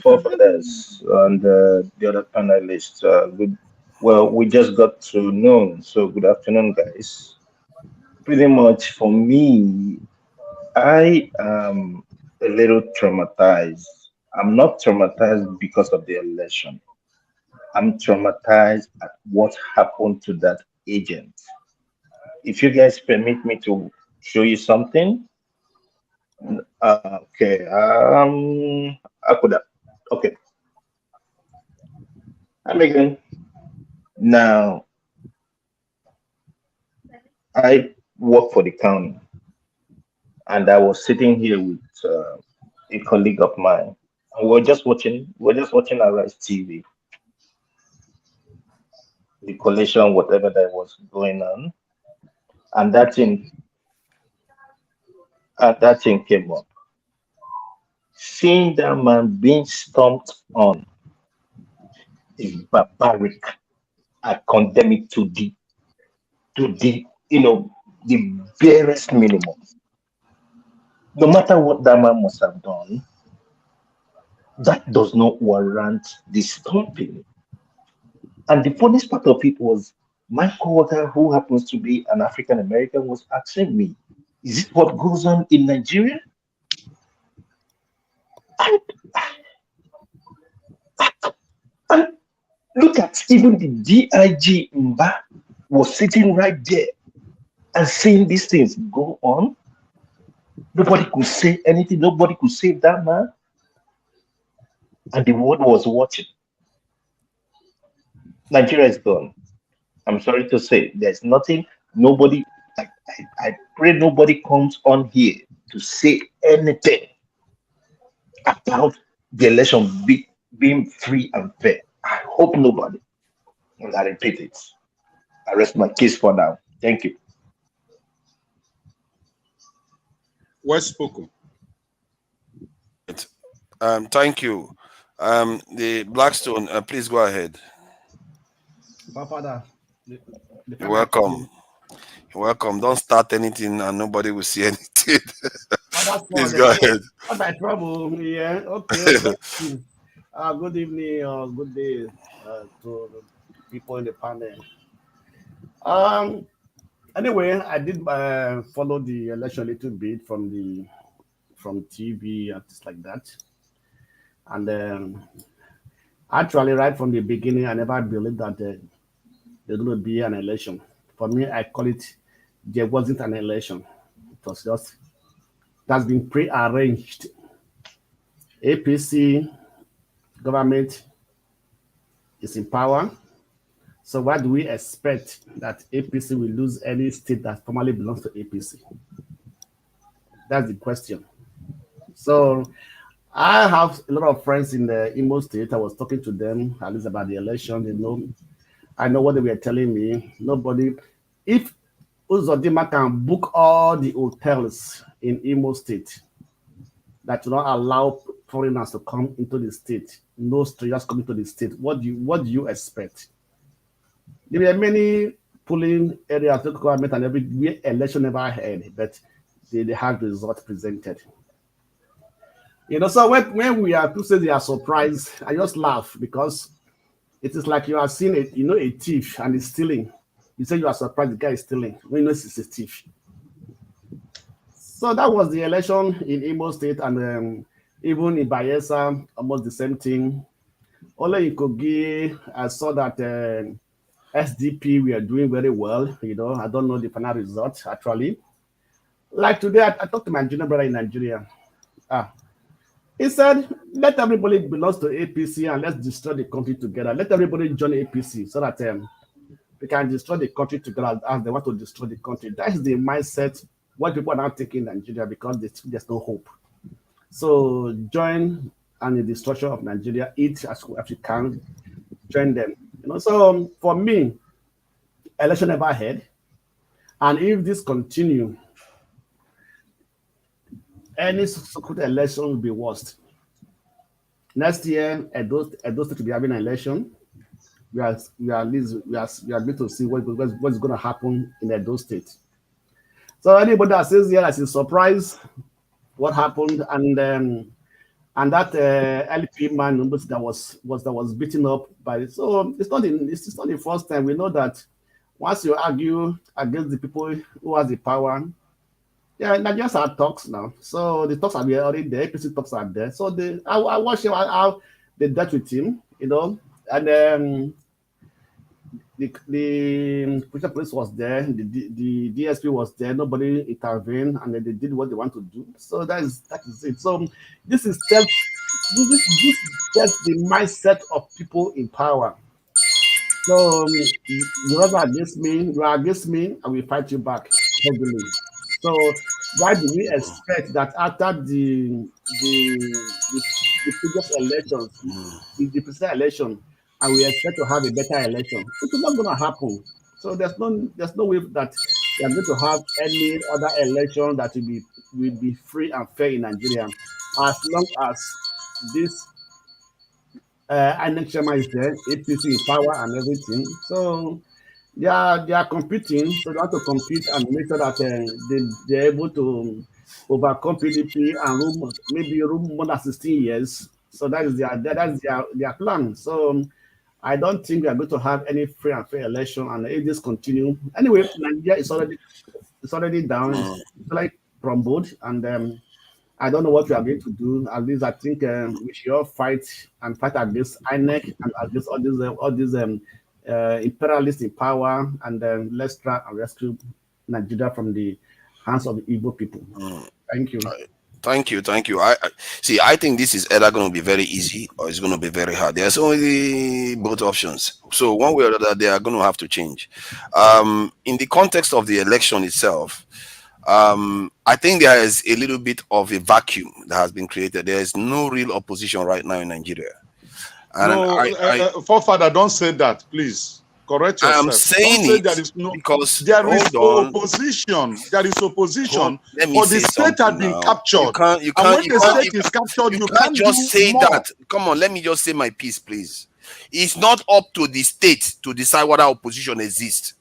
Forefathers and the other panelists. We just got to know. So good afternoon, guys. Pretty much for me, I am a little traumatized. I'm not traumatized because of the election. I'm traumatized at what happened to that agent. If you guys permit me to show you something. Okay. Okay. I'm again. Now, I work for the county, and I was sitting here with a colleague of mine, and we're just watching Arise TV, the collation, whatever that was going on, and that thing came up. Seeing that man being stomped on is barbaric. I condemn it to the barest minimum. No matter what that man must have done, that does not warrant this stomping. And the funniest part of it was my coworker, who happens to be an African American, was asking me, "Is it what goes on in Nigeria?" And look at even the DIG Mba was sitting right there and seeing these things go on. Nobody could say anything. Nobody could save that man. And the world was watching. Nigeria is gone. I'm sorry to say, there's nothing. Nobody. I pray nobody comes on here to say anything about the election being free and fair. I hope nobody. And I repeat it. I rest my case for now. Thank you. Well spoken. Thank you. The Blackstone, please go ahead. Father, You're welcome. You're welcome. Don't start anything and nobody will see anything. Please go ahead. What's my trouble? Yeah, okay. Good evening or good day to the people in the panel. Anyway, I did follow the election a little bit from TV and things like that. And actually, right from the beginning, I never believed that there's going to be an election. For me, I call it, there wasn't an election. It was just, that's been pre-arranged. APC government is in power. So why do we expect that APC will lose any state that formerly belongs to APC? That's the question. So I have a lot of friends in the Imo State. I was talking to them at least about the election. They know, I know what they were telling me. Nobody, if Uzodimma can book all the hotels in Imo State that do not allow foreigners to come into the state, no strangers coming to the state, what do you expect? There were many polling areas, local government, and every election never had, but they had results presented. So when we are to say they are surprised, I just laugh because it is like you are seeing a thief and he's stealing. You say you are surprised the guy is stealing. We know it's a thief. So that was the election in Imo State, and even in Bayelsa, almost the same thing. Only in Kogi, I saw that SDP we are doing very well. I don't know the final result actually. Like today, I talked to my junior brother in Nigeria. He said, let everybody belong to APC and let's destroy the country together. Let everybody join APC so that we can destroy the country together as they want to destroy the country. That is the mindset what people are now taking in Nigeria because there's no hope. So join and the destruction of Nigeria, eat as you can, join them. So for me, election never had. And if this continue, any so-called election will be worst. Next year, Edo State will be having an election. We are going to see what's going to happen in Edo State. So anybody that says here that is surprised what happened, and that LP man that was beaten up by, so it's not the first time. We know that once you argue against the people who has the power, yeah, Nigerians are talks now. So the talks are already there. APC talks are there. So I watched how they dealt with him, and the police was there, the DSP was there. Nobody intervened, and they did what they want to do. So that is it. So this is just the mindset of people in power. So you are against me, I will fight you back heavily. So why do we expect that after the previous elections, the presidential election, and we expect to have a better election? It's not going to happen. So there's no way that we are going to have any other election that will be free and fair in Nigeria, as long as this INEC chairman is there, APC in power and everything. So they are competing, so they have to compete and make sure that they're able to overcome PDP and maybe more than 16 years. So that is their plan. So I don't think we are going to have any free and fair election, and if this continue, anyway, Nigeria is already down. It's like crumbled, and I don't know what we are going to do. At least I think we should all fight against INEC and against all these imperialists in power, and let's try and rescue Nigeria from the hands of the evil people. Thank you. Thank you. I think this is either going to be very easy or it's going to be very hard. There's only both options. So one way or the other, they are going to have to change. In the context of the election itself, I think there is a little bit of a vacuum that has been created. There is no real opposition right now in Nigeria. And forefather, don't say that, please. Correct yourself. I'm saying there is no, because there is opposition. There is opposition. But the state has been captured. And when the state is captured, you can't just say that. Come on, let me just say my piece, please. It's not up to the state to decide whether opposition exists.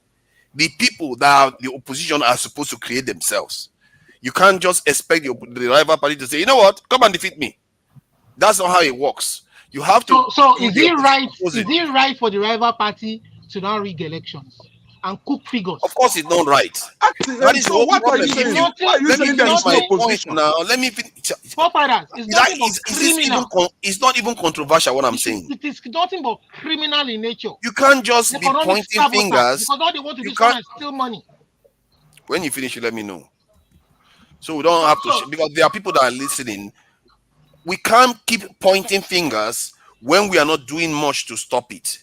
The people that are the opposition are supposed to create themselves. You can't just expect the rival party to say, you know what, come and defeat me. That's not how it works. You have to. So is it right? Is it right for the rival party to now rig elections and cook figures? Of course, it's not right. That is so what are you saying? Why are you saying there is no opposition? Now, let me finish. It's not even controversial what I'm saying. It is nothing but criminal in nature. You can't just be pointing fingers. Because all they want to do is steal money. When you finish, you let me know. So we don't have to, because there are people that are listening. We can't keep pointing fingers when we are not doing much to stop it.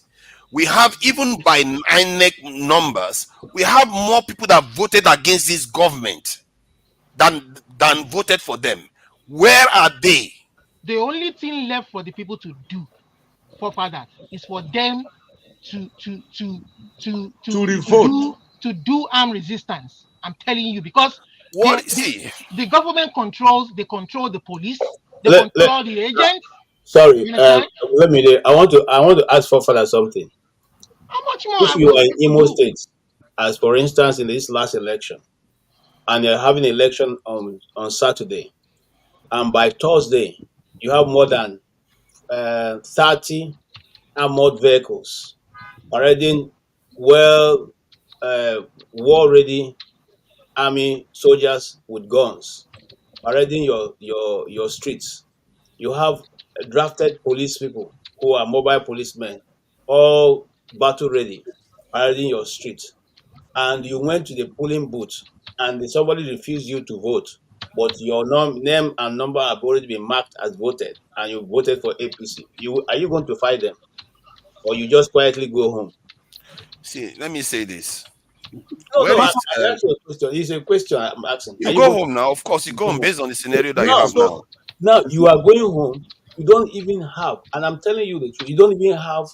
We have, even by INEC numbers, we have more people that voted against this government than voted for them. Where are they? The only thing left for the people to do, forefathers, is for them to revolt, to do armed resistance. I'm telling you, because the government controls the police, They control the agents. Sorry, let me. I want to ask for further something. How much more? If you are in Imo State, as for instance in this last election, and you're having election on Saturday, and by Thursday you have more than 30 armored vehicles parading war ready army soldiers with guns parading your streets. You have drafted police people who are mobile policemen, all battle ready, parading your street. And you went to the polling booth and somebody refused you to vote, but your name and number have already been marked as voted, and you voted for APC. Are you going to fight them, or you just quietly go home? See, let me say this. No, I asked you a question. It's a question I'm asking. You go home now. Of course, you go home based on the scenario that you have now. Now you are going home. You don't even have, and I'm telling you the truth. You don't even have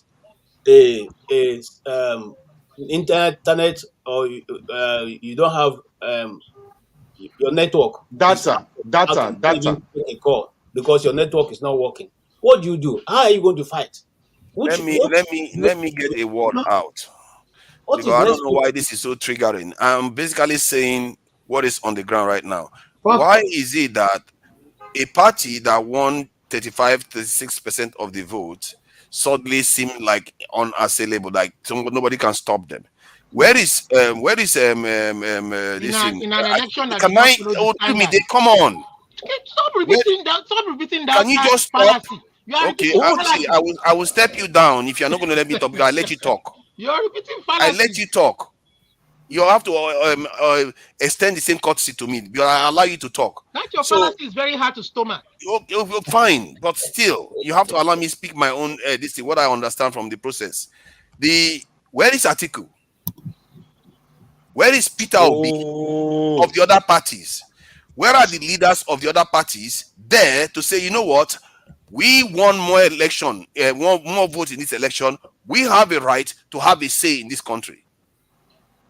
a internet, or you don't have your network. Data. Take a call because your network is not working. What do? How are you going to fight? Let me get a word out. Because I don't know why this is so triggering. I'm basically saying what is on the ground right now. Why is it that a party that won 35-36% of the vote suddenly seem like unassailable, like nobody can stop them? Where is this in an election that come on. Stop repeating that. Stop repeating that. Can you just stop? Okay, actually, I will step you down if you're not going to let me talk. I'll let you talk. You're repeating fallacy. I let you talk. You have to extend the same courtesy to me. I allow you to talk. That your fallacy is very hard to stomach. You're fine, but still, you have to allow me speak my own. This is what I understand from the process. Where is Atiku? Where is Peter Obi of the other parties? Where are the leaders of the other parties there to say, you know what? We won more election, more votes in this election. We have a right to have a say in this country.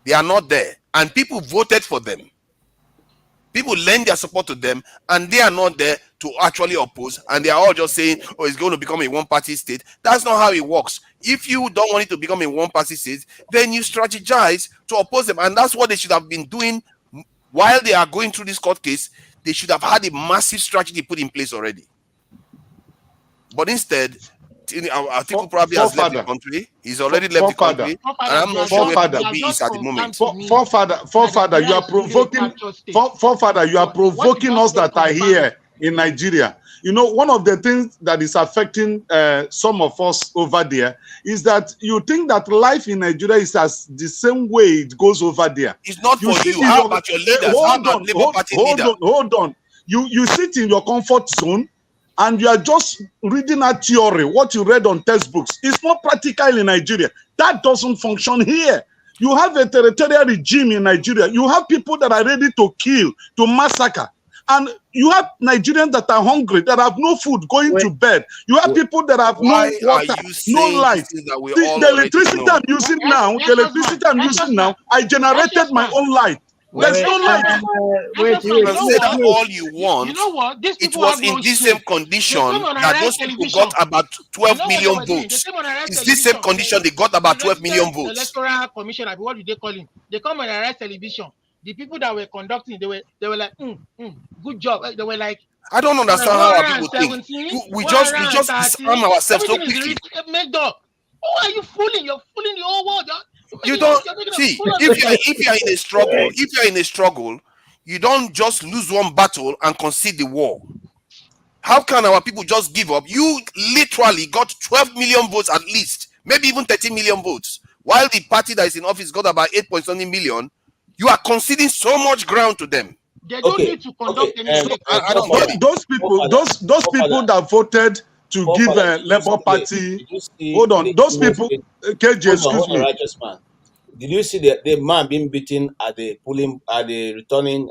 They are not there, and people voted for them. People lend their support to them, and they are not there to actually oppose. And they are all just saying, "Oh, it's going to become a one-party state." That's not how it works. If you don't want it to become a one-party state, then you strategize to oppose them, and that's what they should have been doing while they are going through this court case. They should have had a massive strategy put in place already. But instead, Atiku probably has left the country. He's already left the country. And I'm not sure where he is at the moment. Forefather, you are provoking. Forefather, you are provoking us that are here in Nigeria. You know, one of the things that is affecting some of us over there is that you think that life in Nigeria is as the same way it goes over there. It's not for you. How about your leaders? Hold on. You sit in your comfort zone, and you are just reading a theory, what you read on textbooks. It's not practical in Nigeria. That doesn't function here. You have a territorial regime in Nigeria. You have people that are ready to kill, to massacre. And you have Nigerians that are hungry, that have no food, going to bed. You have people that have no water, no light. The electricity I'm using now, I generated my own light. There's no light. You can say that all you want. You know what? It was in this same condition that those people got about 12 million votes. It's this same condition they got about 12 million votes. Electoral Commission, what do they call him? They come on direct television. The people that were conducting, they were like, good job. They were like, I don't understand how our people think. We just disarm ourselves so quickly. Oh, are you fooling? You're fooling the whole world. You don't see if you're in a struggle, you don't just lose one battle and concede the war. How can our people just give up? You literally got 12 million votes at least, maybe even 13 million votes, while the party that is in office got about 8.something million. You are conceding so much ground to them. They don't need to conduct any. I don't get it. Those people that voted to give a Labour Party. Hold on, those people. KJ, excuse me. Righteous man. Did you see the man being beaten at the returning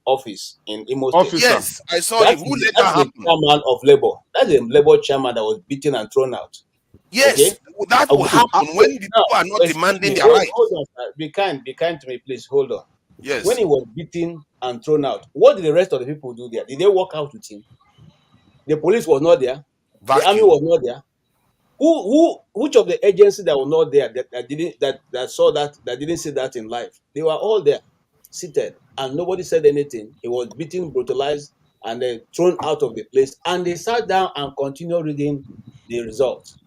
office in Imo State? Yes, I saw him. Who let that happen? The chairman of Labour. That's the Labour chairman that was beaten and thrown out. Yes, okay? That will happen when the people are not demanding their rights. Hold on, sir. Be kind to me, please. Hold on. Yes. When he was beaten and thrown out, what did the rest of the people do there? Did they walk out with him? The police was not there. Vacuum. The army was not there. Which of the agencies that were not there that saw that didn't see that in life? They were all there, seated, and nobody said anything. He was beaten, brutalized, and then thrown out of the place. And they sat down and continued reading the results.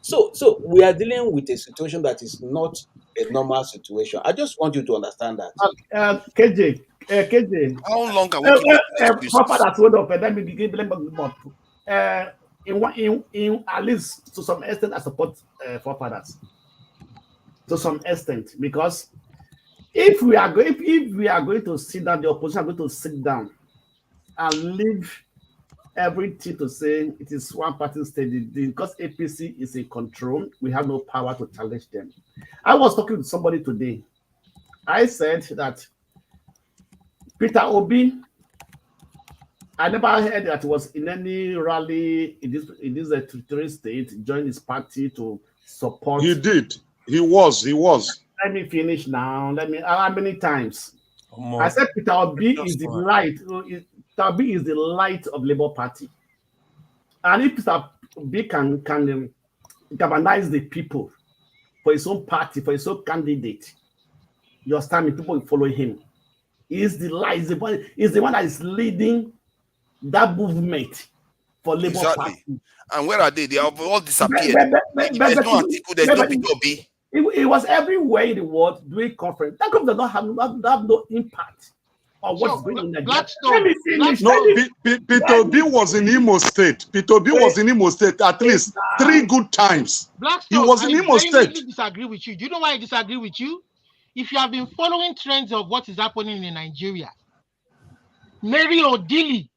So we are dealing with a situation that is not a normal situation. I just want you to understand that. KJ. How long can we keep let me begin. In at least to some extent, I support forefathers. To some extent, because if we are going to sit down, the opposition are going to sit down and leave everything to say it is one party state. Because APC is in control, we have no power to challenge them. I was talking to somebody today. I said that Peter Obi, I never heard that he was in any rally in this territory state, joined his party to support. He did. He was. Let me finish now. How many times? I said Peter Obi is the light. Peter Obi is the light of Labour Party. And if Peter Obi can galvanize the people for his own party, for his own candidate, you understand, people will follow him. He is the light. He's the one that is leading that movement for Labour Party. And where are they? They have all disappeared. There's no article, there's no Peter Obi. It was everywhere in the world doing conference. That conference does not have no impact on what's going on in Nigeria. Let me finish. No, Peter Obi was in Imo State. Peter Obi was in Imo State at least 3 good times. Blackstone, he was in Imo State. I disagree with you. Do you know why I disagree with you? If you have been following trends of what is happening in Nigeria, Mary Odili,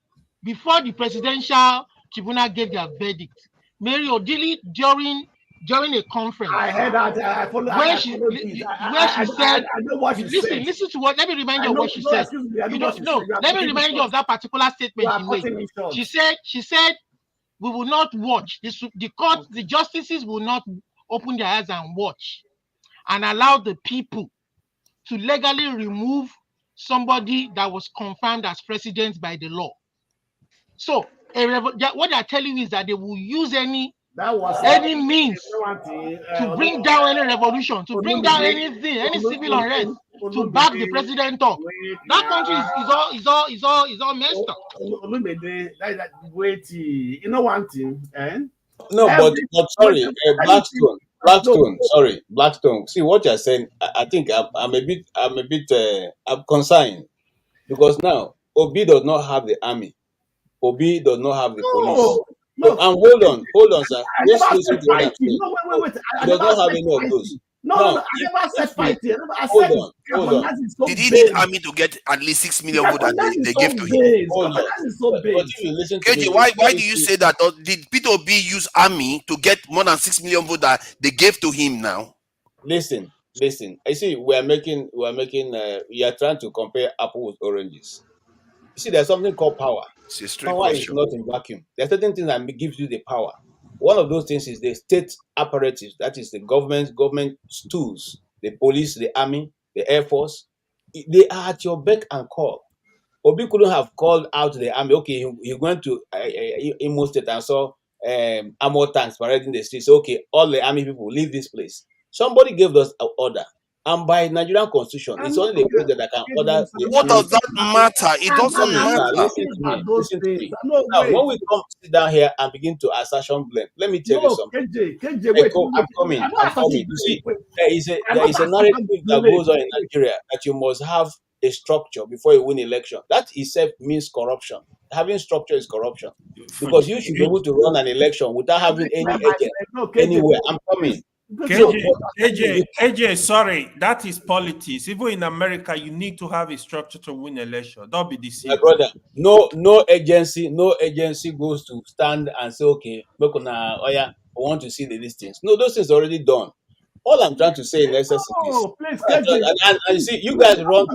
before the presidential tribunal gave their verdict, Mary Odili during a conference, I heard that. I she said, listen to what. Let me remind you of what she said. You don't know. Let me remind you of that particular statement she made. She said, we will not watch. The justices will not open their eyes and watch, and allow the people to legally remove somebody that was confirmed as president by the law. So what they are telling you is that they will use any means to bring down any revolution, to bring down anything, any civil unrest, to back the president up. That country is all messed up. Wait, you know one thing, eh? No, but sorry, Blackstone. See what you're saying. I think I'm a bit concerned, because now Obi does not have the army. Obi does not have the police. No, and hold on, sir. Just listen to what I'm saying. Wait. He does not have any of those. No, I never said fighting. Hold on. Did he need army to get at least 6 million votes that they gave to him? Hold on. KJ, why do you say that? Or did Peter Obi use army to get more than 6 million votes that they gave to him now? Listen. I see we are trying to compare apple with oranges. You see, there's something called power. Power is not in vacuum. There's certain things that gives you the power. One of those things is the state apparatus, that is the government tools, the police, the army, the air force. They are at your beck and call. Obi couldn't have called out the army. Okay, he went to Imo State and saw armored tanks parading the streets. Okay, all the army people leave this place. Somebody gave us an order. And by Nigerian constitution, it's only the president that can order. What does that matter? It doesn't matter. Listen to me. Now, when we come sit down here and begin to assertion blame, let me tell you something. I'm coming. You see, there is a narrative that goes on in Nigeria that you must have a structure before you win election. That itself means corruption. Having structure is corruption, because you should be able to run an election without having any agent anywhere. I'm coming. KJ, sorry, that is politics. Even in America, you need to have a structure to win election. Don't be deceived. My brother, no agency goes to stand and say, okay, I want to see these things. No, those things are already done. All I'm trying to say in essence is and see, you guys run.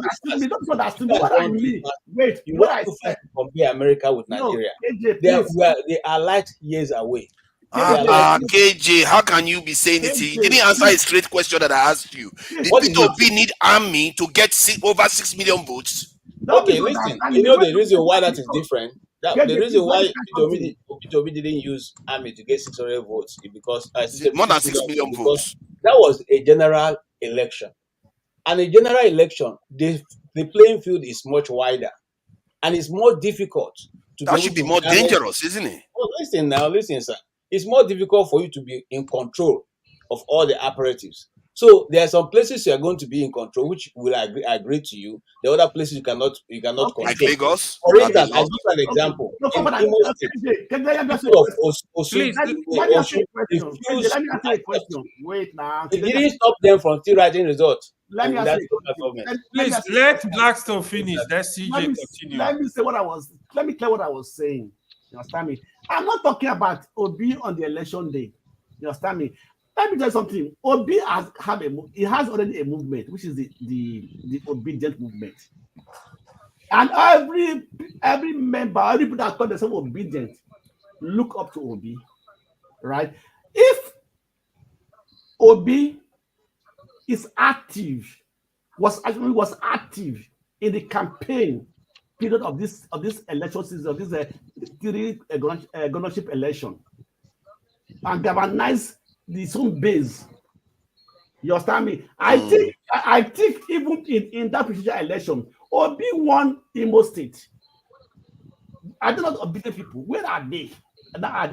Wait, you want to compare America with Nigeria? They are light years away. KJ, how can you be saying it? You didn't answer a straight question that I asked you. Did Peter Obi need army to get over 6 million votes? Okay, listen. You know the reason why that is different? The reason why Obi didn't use army to get 600 votes is because more than 6 million votes. That was a general election, and a general election, the playing field is much wider, and it's more difficult to. That should be more dangerous, isn't it? Oh, listen, sir. It's more difficult for you to be in control of all the operatives. So there are some places you are going to be in control, which will agree to you. The other places you cannot control. Like Lagos. For instance, I'll give you an example. Wait now. It didn't stop them from still writing results. Let Blackstone finish. Let's CJ continue. Let me clear what I was saying. You understand me? I'm not talking about Obi on the election day. You understand me? Let me tell you something. Obi has already a movement, which is the obedient movement. And every member, every people that call themselves obedient, look up to Obi. Right? If Obi is was active in the campaign period of this election season, of this governorship election, and galvanize the home base. You understand me? I think even in that presidential election, Obi won Imo State. I don't know obedient people. Where are they? At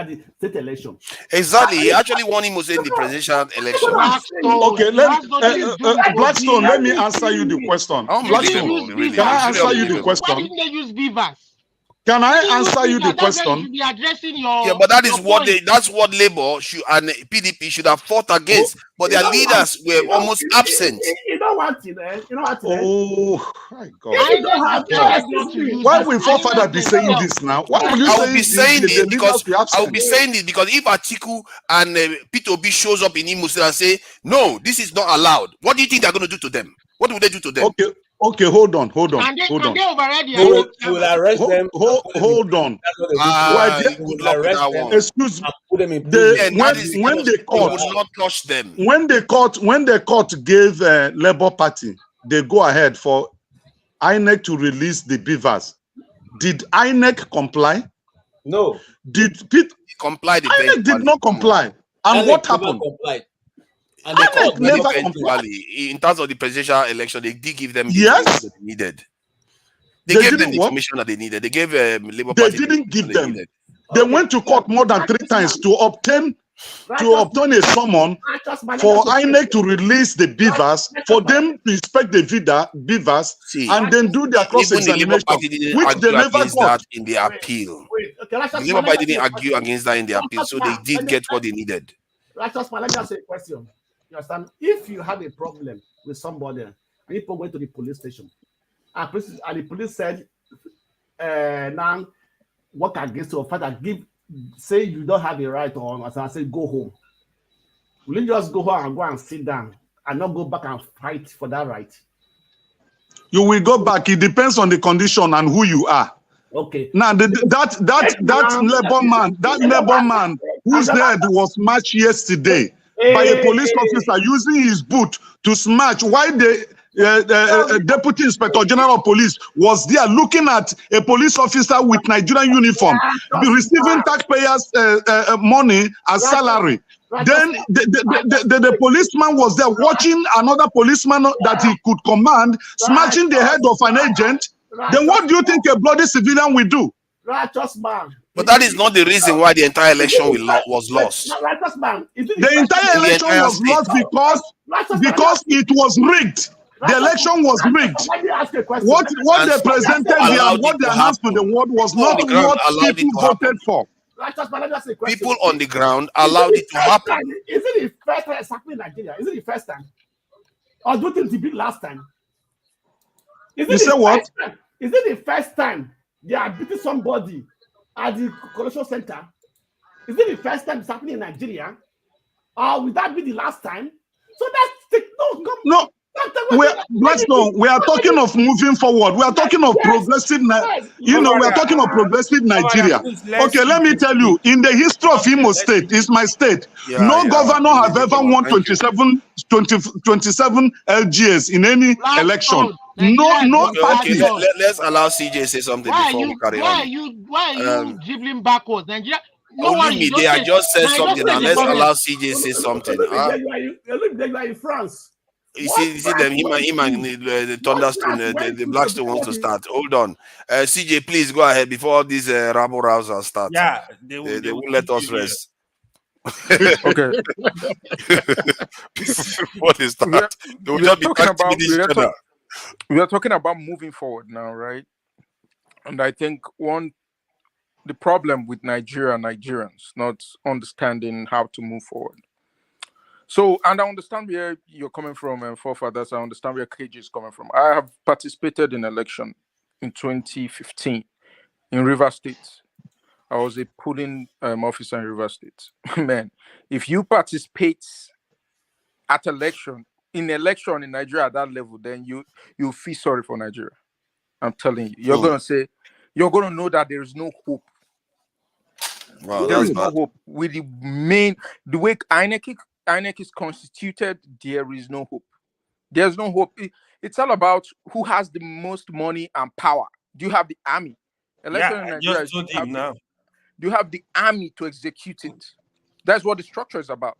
the state election. Exactly. He actually won Imo State in the presidential election. Okay, Blackstone, let me answer you the question. Blackstone, can I answer you the question? Why didn't they use beavers? Can I answer you the question? Yeah, but that is that's what Labour and PDP should have fought against. But their leaders were almost absent. You know what? Oh my God! Why will forefather be saying this now? Why will you I will be saying it because if Atiku and Peter Obi shows up in Imo State and say no, this is not allowed, what do you think they're going to do to them? What will they do to them? Okay, hold on. They already will arrest them. Hold on. Excuse me. When the court will not touch them. When the court gave Labour Party, they go ahead for INEC to release the beavers. Did INEC comply? No. Did Pete comply? INEC did not comply. And what happened? And the court never complied. In terms of the presidential election, they did give them the yes that they needed. They gave them the information that they needed. They gave Labour Party. They didn't give them. They went to court more than 3 times to obtain a summon for INEC to release the beavers, for them to inspect the beavers, and then do their cross-examination, which they never got in the appeal. The Labour Party didn't argue against that in the appeal, so they did get what they needed. Let me ask you a question. You understand? If you have a problem with somebody, and people went to the police station, and the police said, now work against your father, say you don't have a right on, I say go home. Will you just go home and sit down and not go back and fight for that right? You will go back. It depends on the condition and who you are. Okay. Now that Labour man whose head was smashed yesterday by a police officer using his boot to smash, while the Deputy Inspector General of Police was there looking at a police officer with Nigerian uniform receiving taxpayers' money as salary. Then the policeman was there watching another policeman that he could command smashing the head of an agent. Then what do you think a bloody civilian will do? Righteous man. But that is not the reason why the entire election was lost. Righteous man. The entire election was lost because it was rigged. The election was rigged. Let me ask you a question. What they presented here and what they announced to the world was not what people voted for. Righteous man, let me ask you a question. People on the ground allowed it to happen. Is it the first time it's happening in Nigeria? Is it the first time? Or do you think it be last time? You say what? Is it the first time they are beating somebody at the collection center? Is it the first time it's happening in Nigeria? Or will that be the last time? So that's Blackstone, we are talking of moving forward. We are talking of progressive, we are talking of progressive Nigeria. Okay, let me tell you, in the history of Imo State, it's my state, no governor have ever won 27 LGS in any election. No party. Let's allow CJ say something before we carry on. Why are you dribbling backwards? Nigeria. No worry, they had just said something. Now let's allow CJ say something. In France. You see them, him and the Thunderstone, the Blackstone wants to start. Hold on. CJ, please go ahead before these rabble rousers start. Yeah, they won't let us rest. Okay. What is that? We are talking about moving forward now, right? And I think the problem with Nigerians not understanding how to move forward. So, and I understand where you're coming from, forefathers. I understand where KG is coming from. I have participated in election in 2015 in Rivers State. I was a polling officer in Rivers State. Man, if you participate at election in Nigeria at that level, then you feel sorry for Nigeria. I'm telling you. You're gonna know that there is no hope. Wow, there is no hope. With the way INEC is constituted, there is no hope. There's no hope. It's all about who has the most money and power. Do you have the army? Election in Nigeria, do you have the army to execute it? That's what the structure is about.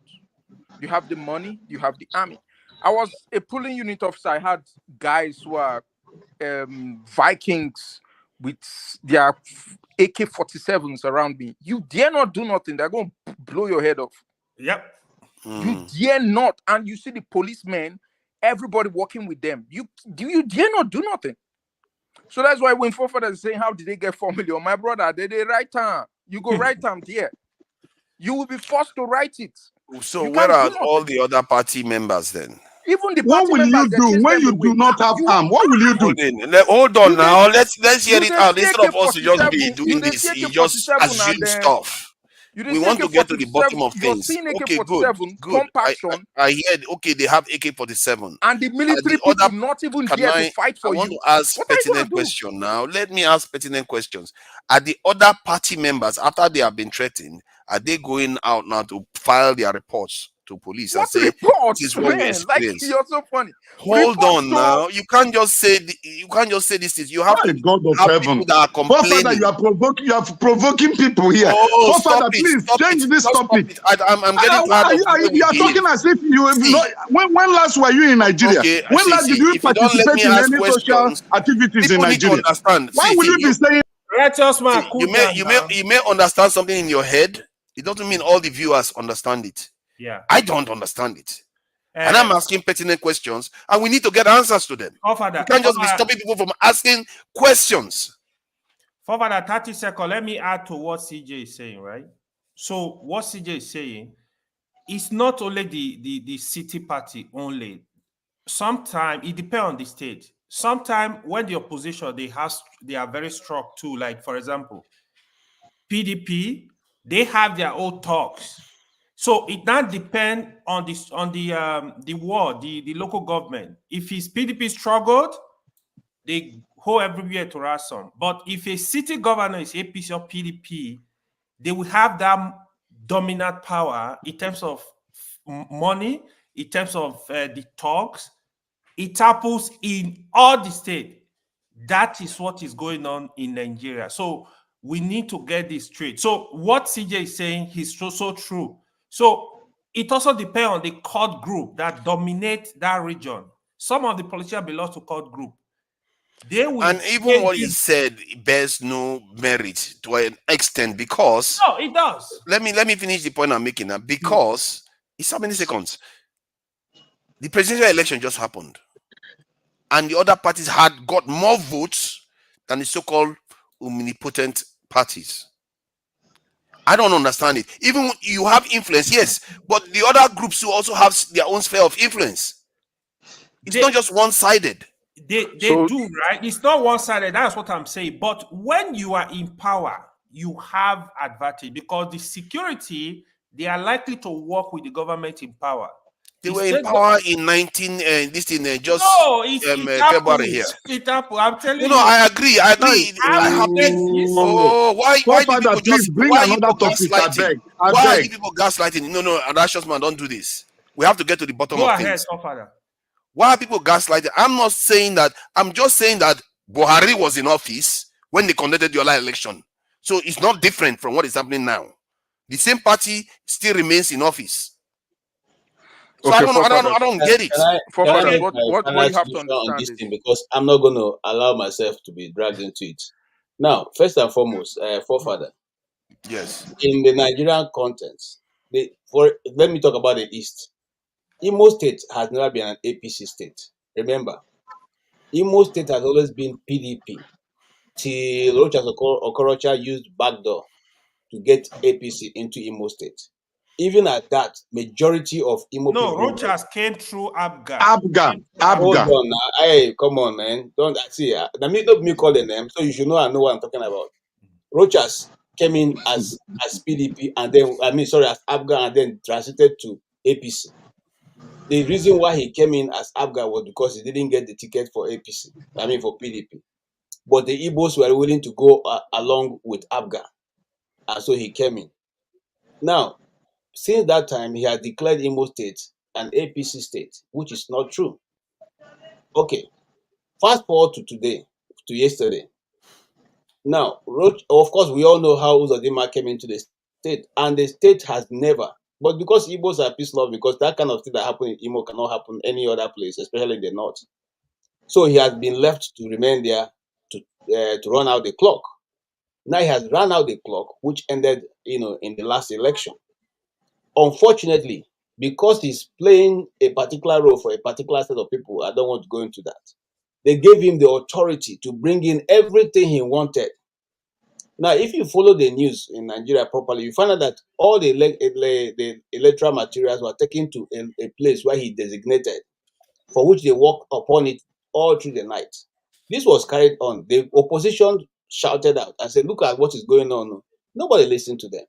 You have the money, you have the army. I was a polling unit officer. I had guys who are Vikings with their AK-47s around me. You dare not do nothing. They're going to blow your head off. Yep. You dare not. And you see the policemen, everybody working with them. You dare not do nothing. So that's why when forefathers is saying, how did they get 4 million? My brother, they write time. You go write time there. You will be forced to write it. So where are all the other party members then? Even the what will you do when you do not have arm? What will you do? Hold on now. Let's hear it out. Instead of us to just be doing this, you just assume stuff. We want to get to the bottom of things. Okay, good. I heard, okay, they have AK-47. And the military people not even there to fight for you. I want to ask pertinent question now. Let me ask pertinent questions. Are the other party members, after they have been threatened, are they going out now to file their reports to police and say reports, this is what we experienced? Like, you're so funny. Hold on now. You can't just say these things. You have to have people that are complaining. You are provoking people here. Oh, stop please it, change this topic. I'm getting tired of you are talking as if you when last were you in Nigeria? Okay, when last did you participate in any social activities in Nigeria? Why will you be saying you may understand something in your head? It doesn't mean all the viewers understand it. Yeah, I don't understand it. And I'm asking pertinent questions, and we need to get answers to them. You can't just be stopping people from asking questions. For that 30 seconds, let me add to what CJ is saying, right? So what CJ is saying, it's not only the city party only. Sometimes it depends on the state. Sometimes when the opposition, they are very strong too. Like, for example, PDP, they have their own talks. So it now depends on the ward, the local government. If his PDP struggled, they go everywhere to ransom. But if a city governor is APC or PDP, they will have that dominant power in terms of money, in terms of the talks. It happens in all the states. That is what is going on in Nigeria. So we need to get this straight. So what CJ is saying is so true. So it also depends on the court group that dominate that region. Some of the politicians belong to court group. They will, and even what he said bears no merit to an extent because no, it does. Let me finish the point I'm making now. Because it's how many seconds? The presidential election just happened, and the other parties got more votes than the so-called omnipotent parties. I don't understand it. Even you have influence, yes, but the other groups who also have their own sphere of influence. It's not just one-sided. They do, right? It's not one-sided. That's what I'm saying. But when you are in power, you have advantage because the security, they are likely to work with the government in power. They were in power in 19 just No, it February here. It happened. I'm telling you. No, I agree. I agree. Why do people just why you people gaslighting? Why are you people gaslighting? No, righteous man, don't do this. We have to get to the bottom of things. Father. Why are people gaslighting? I'm not saying that. I'm just saying that Buhari was in office when they conducted the election. So it's not different from what is happening now. The same party still remains in office. So okay, I don't get it. What you have to understand this thing, because I'm not going to allow myself to be dragged into it. Now, first and foremost, forefather. Yes. In the Nigerian context, let me talk about the East. Imo State has never been an APC state. Remember, Imo State has always been PDP till Rochas Okorocha used backdoor to get APC into Imo State. Even at that, majority of Imo people. No, Rochas came through Abga. Hold on now. Hey, come on, man. Don't see. Let me call the name, so you should know I know what I'm talking about. Rochas came in as PDP, and then as Abga, and then transited to APC. The reason why he came in as Abga was because he didn't get the ticket for APC. For PDP. But the Igbos were willing to go along with Abga, and so he came in. Now, since that time, he had declared Imo State an APC state, which is not true. Okay, fast forward to yesterday. Now, of course, we all know how Uzodinma came into the state, and the state has never. But because Igbos are peace love, because that kind of thing that happened in Imo cannot happen any other place, especially in the north. So he has been left to remain there to run out the clock. Now he has run out the clock, which ended, in the last election. Unfortunately, because he's playing a particular role for a particular set of people, I don't want to go into that. They gave him the authority to bring in everything he wanted. Now, if you follow the news in Nigeria properly, you find out that all the electoral materials were taken to a place where he designated, for which they worked upon it all through the night. This was carried on. The opposition shouted out and said, look at what is going on. Nobody listened to them.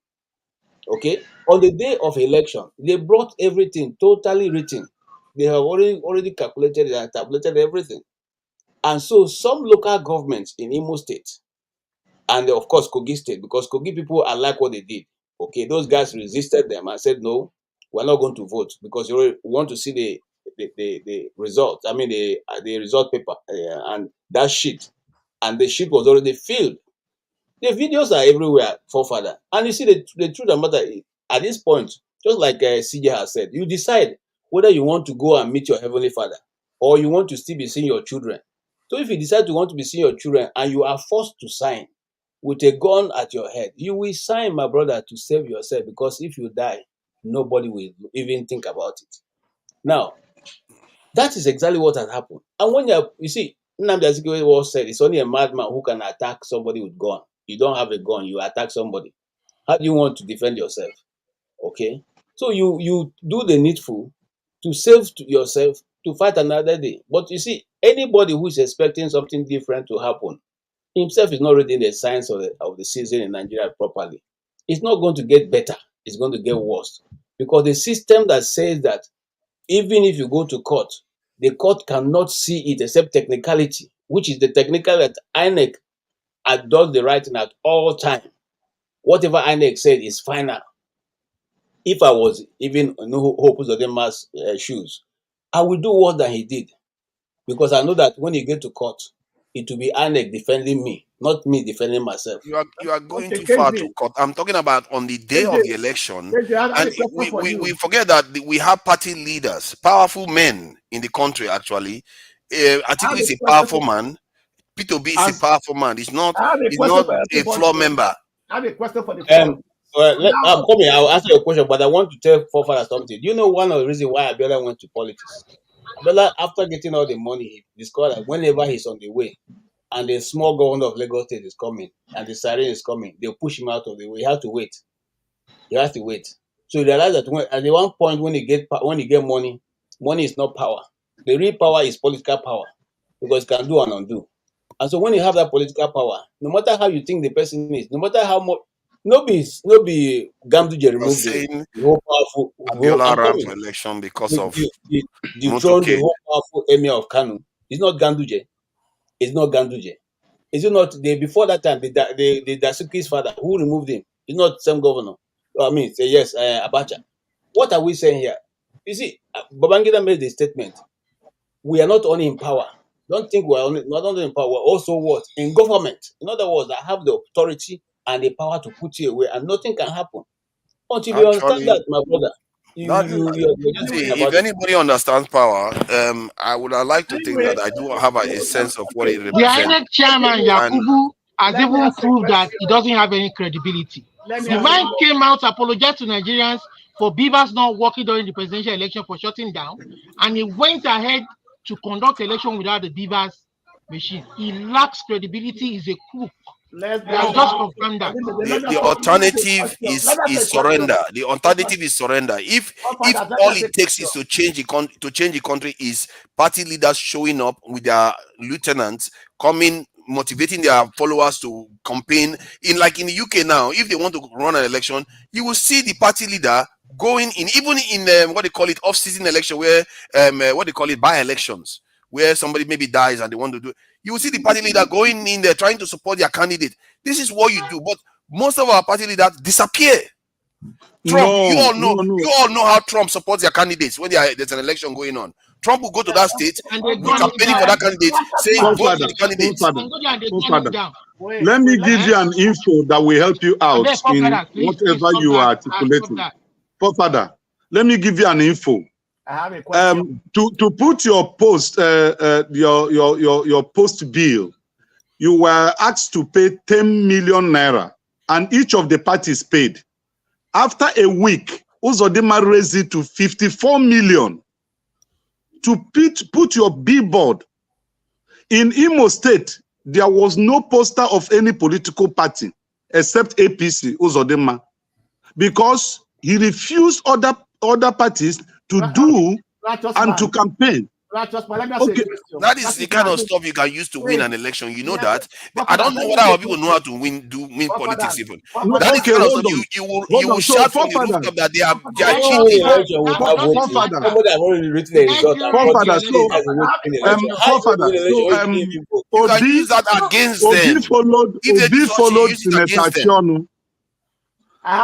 Okay? On the day of election, they brought everything totally written. They have already calculated and tabulated everything. And so some local governments in Imo State, and of course Kogi State, because Kogi people are like what they did. Okay, those guys resisted them and said, no, we're not going to vote because we want to see the result. The result paper and that sheet. And the sheet was already filled. The videos are everywhere, forefather. And you see, the truth of the matter is, at this point, just like CJ has said, you decide whether you want to go and meet your Heavenly Father or you want to still be seeing your children. So if you decide to want to be seeing your children and you are forced to sign with a gun at your head, you will sign, my brother, to save yourself, because if you die, nobody will even think about it. Now, that is exactly what has happened. And when you see, Nnamdi Azikiwe was said, it's only a madman who can attack somebody with gun. You don't have a gun, you attack somebody. How do you want to defend yourself? Okay? So you do the needful to save yourself to fight another day. But you see, anybody who is expecting something different to happen, himself is not reading the signs of the season in Nigeria properly. It's not going to get better. It's going to get worse. Because the system that says that even if you go to court, the court cannot see it except technicality, which is the technical that INEC does the right thing at all time. Whatever INEC said is final. If I was even in Hope Uzodinma's shoes, I would do worse than he did. Because I know that when you get to court, it will be INEC defending me, not me defending myself. You are going too far to court. I'm talking about on the day of the election. And we forget that we have party leaders, powerful men in the country, actually. Atiku is a powerful man. P2B is a powerful man. He's not a floor member. I have a question for the floor. Come here, I'll answer your question, but I want to tell forefather something. Do you know one of the reasons why Abiola went to politics? Abiola, after getting all the money, he discovered that whenever he's on the way and the small governor of Lagos State is coming and the siren is coming, they'll push him out of the way. He has to wait. So he realized that at the one point when he get money, money is not power. The real power is political power, because it can do and undo. And so when you have that political power, no matter how you think the person is, no matter how much No be Ganduje removed saying the whole powerful. Abiola I'm ran coming. for election because of The throne, the motorcade. whole powerful emir of Kanu. It's not Ganduje. It's not Ganduje. Is it not before that time the Dasuki's father who removed him? It's not the same governor. I mean, say yes, Abacha. What are we saying here? You see, Babangida made a statement. We are not only in power. Don't think we are not only in power. We're also what in government. In other words, I have the authority and the power to put you away, and nothing can happen until you understand Actually, that, my brother. You're just see, thinking if about it. anybody understands power, I would like to think that I do have a sense of what it The represents. INEC chairman And Yakubu has even proved that he doesn't have any credibility. The man came out, apologized to Nigerians for Beavers not working during the presidential election for shutting down, and he went ahead to conduct election without the Beavers machine. He lacks credibility. He's a crook. We have just confirmed that. the alternative is surrender. The alternative is surrender. If all it takes is to change the country is party leaders showing up with their lieutenants coming, motivating their followers to campaign in the UK now. If they want to run an election, you will see the party leader going in, even in what they call it off-season election, where what they call it by-elections, where somebody maybe dies and they want to do. You will see the party leader going in there trying to support their candidate. This is what you do. But most of our party leaders disappear. Trump, you all know how Trump supports their candidates when there's an election going on. Trump will go to that state, be campaigning for that candidate, saying vote for the candidate. Let me give you an info that will help you out in whatever you are articulating. Father, let me give you an info. I have a question. To put your post your post bill, you were asked to pay 10 million naira, and each of the parties paid. After a week, Uzodimma raised it to 54 million to put your billboard. In Imo State, there was no poster of any political party except APC, Uzodimma, because he refused other parties to do and to campaign. Okay, that is the kind of stuff you can use to win an election. You know that. I don't know whether our people know how to win politics even. That is the kind of stuff you will shout from the rooftop that they are cheating. You can use that against them. Obi followed Senator Chionu.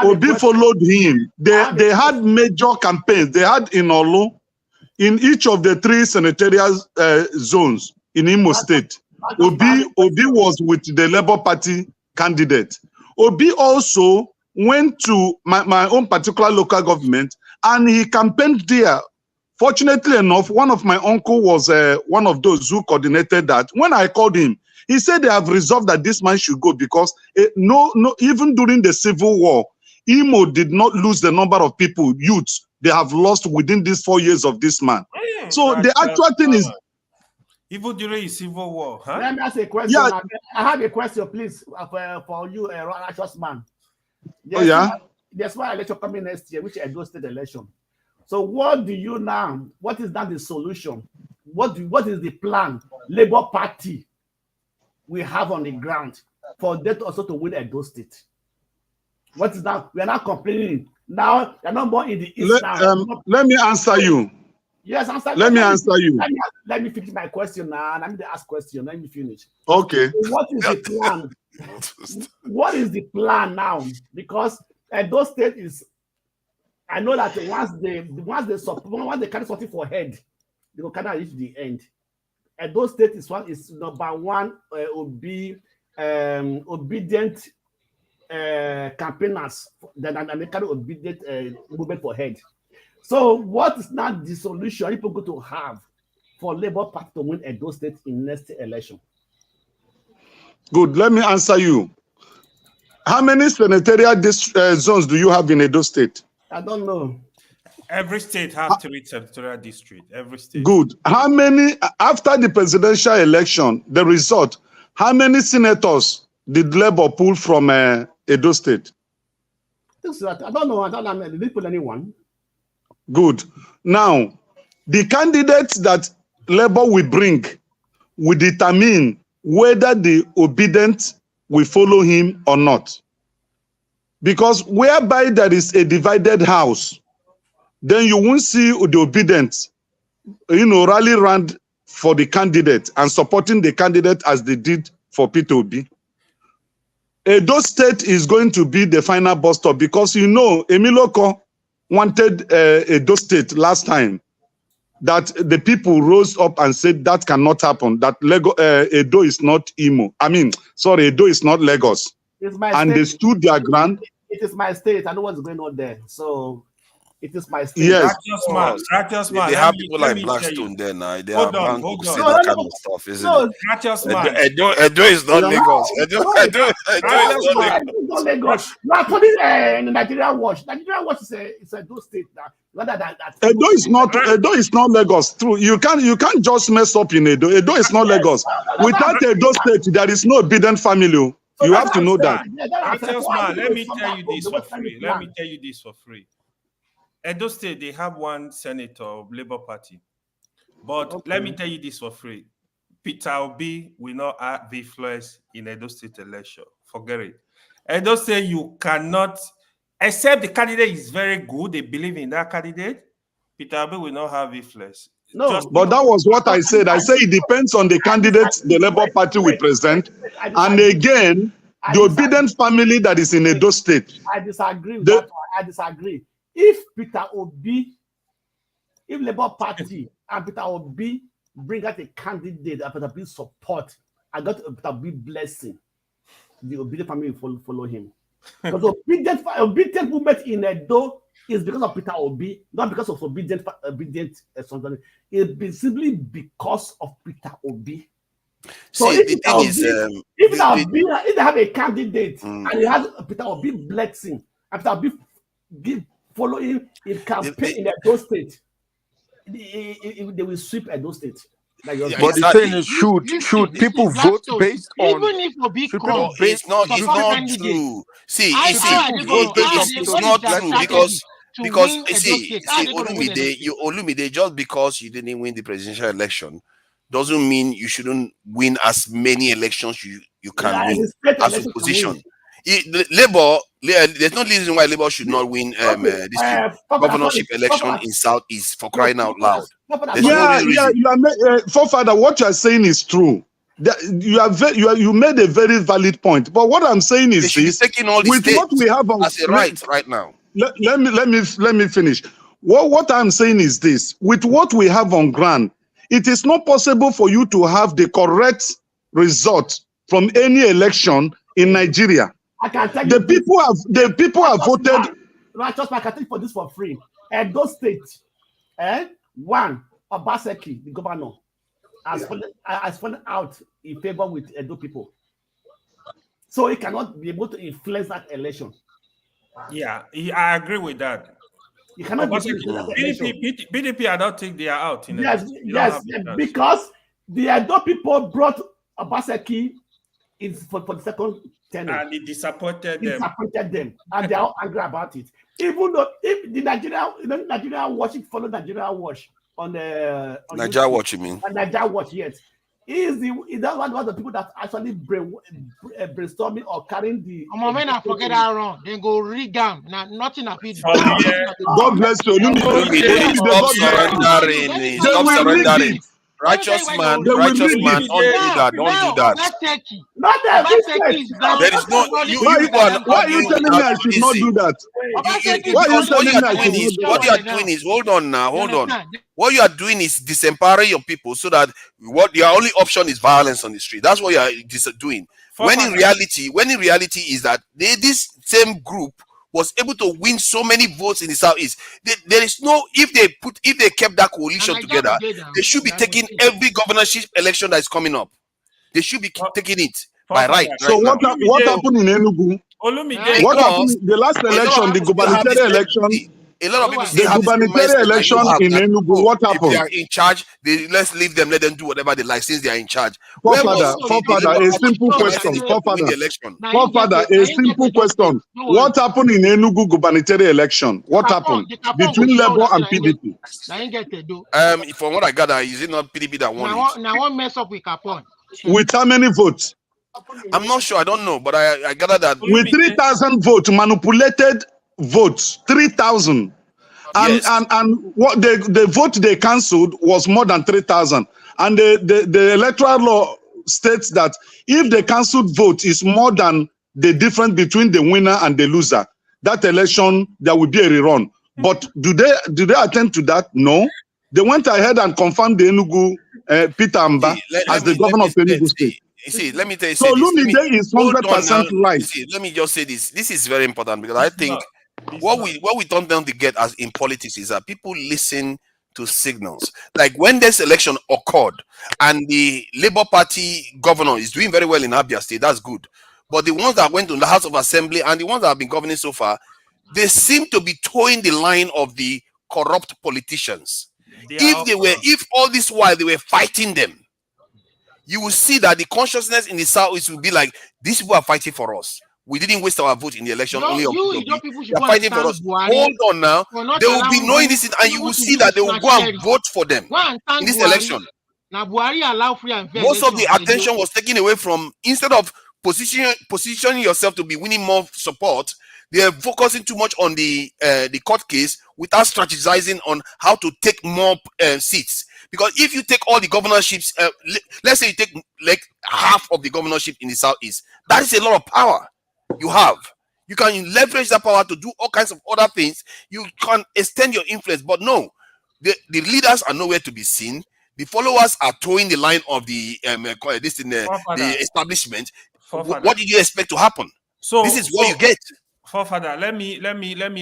Obi followed him. They had major campaigns. They had in Olu, in each of the 3 senatorial zones in Imo State. Obi was with the Labour Party candidate. Obi also went to my own particular local government and he campaigned there. Fortunately enough, one of my uncle was one of those who coordinated that. When I called him, he said they have resolved that this man should go because even during the civil war, Imo did not lose the number of people, youths, they have lost within these 4 years of this man. So the actual thing is, even during the civil war, huh? Let me ask a question. Yeah. I have a question, please, for you, a righteous man. There's one election coming next year, which is Edo State election. So what do you now? What is that the solution? What is the plan? Labour Party we have on the ground for that also to win Edo State. What is that? We are not complaining. Now you're not more in the east now. Let me answer you. Yes, answer. Let me answer you. Let me finish my question now. Let me ask question. Let me finish. Okay. So what is the plan? What is the plan now? Because Edo State is, I know that once they carry something for head, they will kind of reach the end. Edo State is number one obedient campaigners and they carry obedient movement for head. So what is not the solution people going to have for Labour Party to win Edo State in next election? Good. Let me answer you. How many senatorial zones do you have in Edo State? I don't know. Every state has 3 senatorial districts. Every state. Good. How many, after the presidential election, the result, how many senators did Labour pull from Edo State? I don't know. They didn't pull anyone. Good. Now, the candidates that Labour will bring will determine whether the obedient will follow him or not. Because whereby there is a divided house, then you won't see the obedient, rally around for the candidate and supporting the candidate as they did for Peter Obi. Edo State is going to be the final bus stop because Emiloko wanted Edo State last time, that the people rose up and said that cannot happen, that Edo is not Edo is not Lagos. It's my and state. they stood their ground. It is my state. I know what's going on there. So it is my state. Yes. They have people like Blackstone there now. They have bank who say that kind of stuff, isn't it? Edo is not Lagos. Edo is not Lagos. You are putting Nigerian Watch. Nigerian Watch is a Edo state now. Edo is not Lagos. True. You can't just mess up in Edo. Edo is not Lagos. Without Edo state, there is no obedient family. So you have to know that. Let me tell you this for free. Edo State, they have one senator of Labour Party. But let me tell you this for free. Peter Obi will not have influence in Edo State election. Forget it. Edo State, you cannot, except the candidate is very good, they believe in that candidate, Peter Obi will not have influence. No, but that was what I said. I say it depends on the candidates the Labour Party will present. And again, the obedient family that is in Edo State. I disagree with that one. I disagree. If Labour Party and Peter Obi bring out a candidate that Peter Obi support, I got Peter Obi blessing, the obedient family will follow him. Because obedient movement in Edo is because of Peter Obi, not because of obedient something. It's simply because of Peter Obi. So see, the thing is, if they have a candidate and he has Peter Obi blessing, and Peter Obi follow him in campaign in Edo State, they will sweep Edo State. But the thing is, should people vote based on? Even if Obi comes, it's not true. See, it's not true because Olumide, just because you didn't win the presidential election doesn't mean you shouldn't win as many elections you can win as opposition. Labour, there's no reason why Labour should not win this governorship election in Southeast, for crying out loud. Forefather, what you are saying is true. You made a very valid point. But what I'm saying is this: taking all with what we have on as a right now. Let me finish. What I'm saying is this: with what we have on ground, it is not possible for you to have the correct result from any election in Nigeria. I can tell you the people have voted. Righteous, I can tell you for this for free. Edo State, one, Obaseki, the governor, has fallen out in favor with Edo people. So he cannot be able to influence that election. Yeah, I agree with that. You cannot BDP, I don't think they are out. Yes, because the Edo people brought Obaseki for the second tenure. And it disappointed them. And they are all angry about it. Even though if the Nigeria Watch, it follow Nigeria Watch on Nigeria Watch, you mean? On Nigeria Watch, yes. Is that one of the people that actually brainstorming or carrying the. When I forget that wrong, then go read them. Now nothing appears. God bless you. Stop surrendering. Righteous man, don't do that. Don't do that. There is no. Why are you telling me I should not do that? What you are doing is hold on. What you are doing is disempowering your people so that what your only option is violence on the street. That's what you are doing. When in reality is that this same group was able to win so many votes in the Southeast. There is no, if they kept that coalition together, they should be taking every governorship election that is coming up. They should be taking it by right. So what happened in Enugu? What happened the last election, the gubernatorial election? A lot of people the gubernatorial election in Enugu. What happened? If they are in charge, let's leave them. Let them do whatever they like since they are in charge. Forefather, a simple question. Forefather, a simple question. What happened in Enugu gubernatorial election? What happened between Labour and PDP? From what I gather, is it not PDP that won it? Now, I won't mess up with Capone. With how many votes? I'm not sure. I don't know, but I gather that with 3,000 votes, manipulated votes, 3,000. Yes. And what the vote they cancelled was more than 3,000. And the electoral law states that if the cancelled vote is more than the difference between the winner and the loser, that election there will be a rerun. But do they attend to that? No. They went ahead and confirmed the Enugu Peter Amba as the governor of Enugu State. See, let me tell you. So Lumide is 100% right. See, let me just say this. This is very important because I think what we don't tend to get as in politics is that people listen to signals. Like when this election occurred and the Labour Party governor is doing very well in Abia State, that's good. But the ones that went to the House of Assembly and the ones that have been governing so far, they seem to be towing the line of the corrupt politicians. If all this while they were fighting them, you will see that the consciousness in the South will be like, these people are fighting for us. We didn't waste our vote in the election. They're fighting for us. Hold on now. They will be knowing this, and you will see that they will go and vote for them in this election. Most of the attention was taken away from, instead of positioning yourself to be winning more support, they are focusing too much on the court case without strategizing on how to take more seats. Because if you take all the governorships, let's say you take like half of the governorship in the Southeast, that is a lot of power you have. You can leverage that power to do all kinds of other things. You can extend your influence, but no, the leaders are nowhere to be seen. The followers are towing the line of the establishment. What did you expect to happen? So this is what you get. Forefather, let me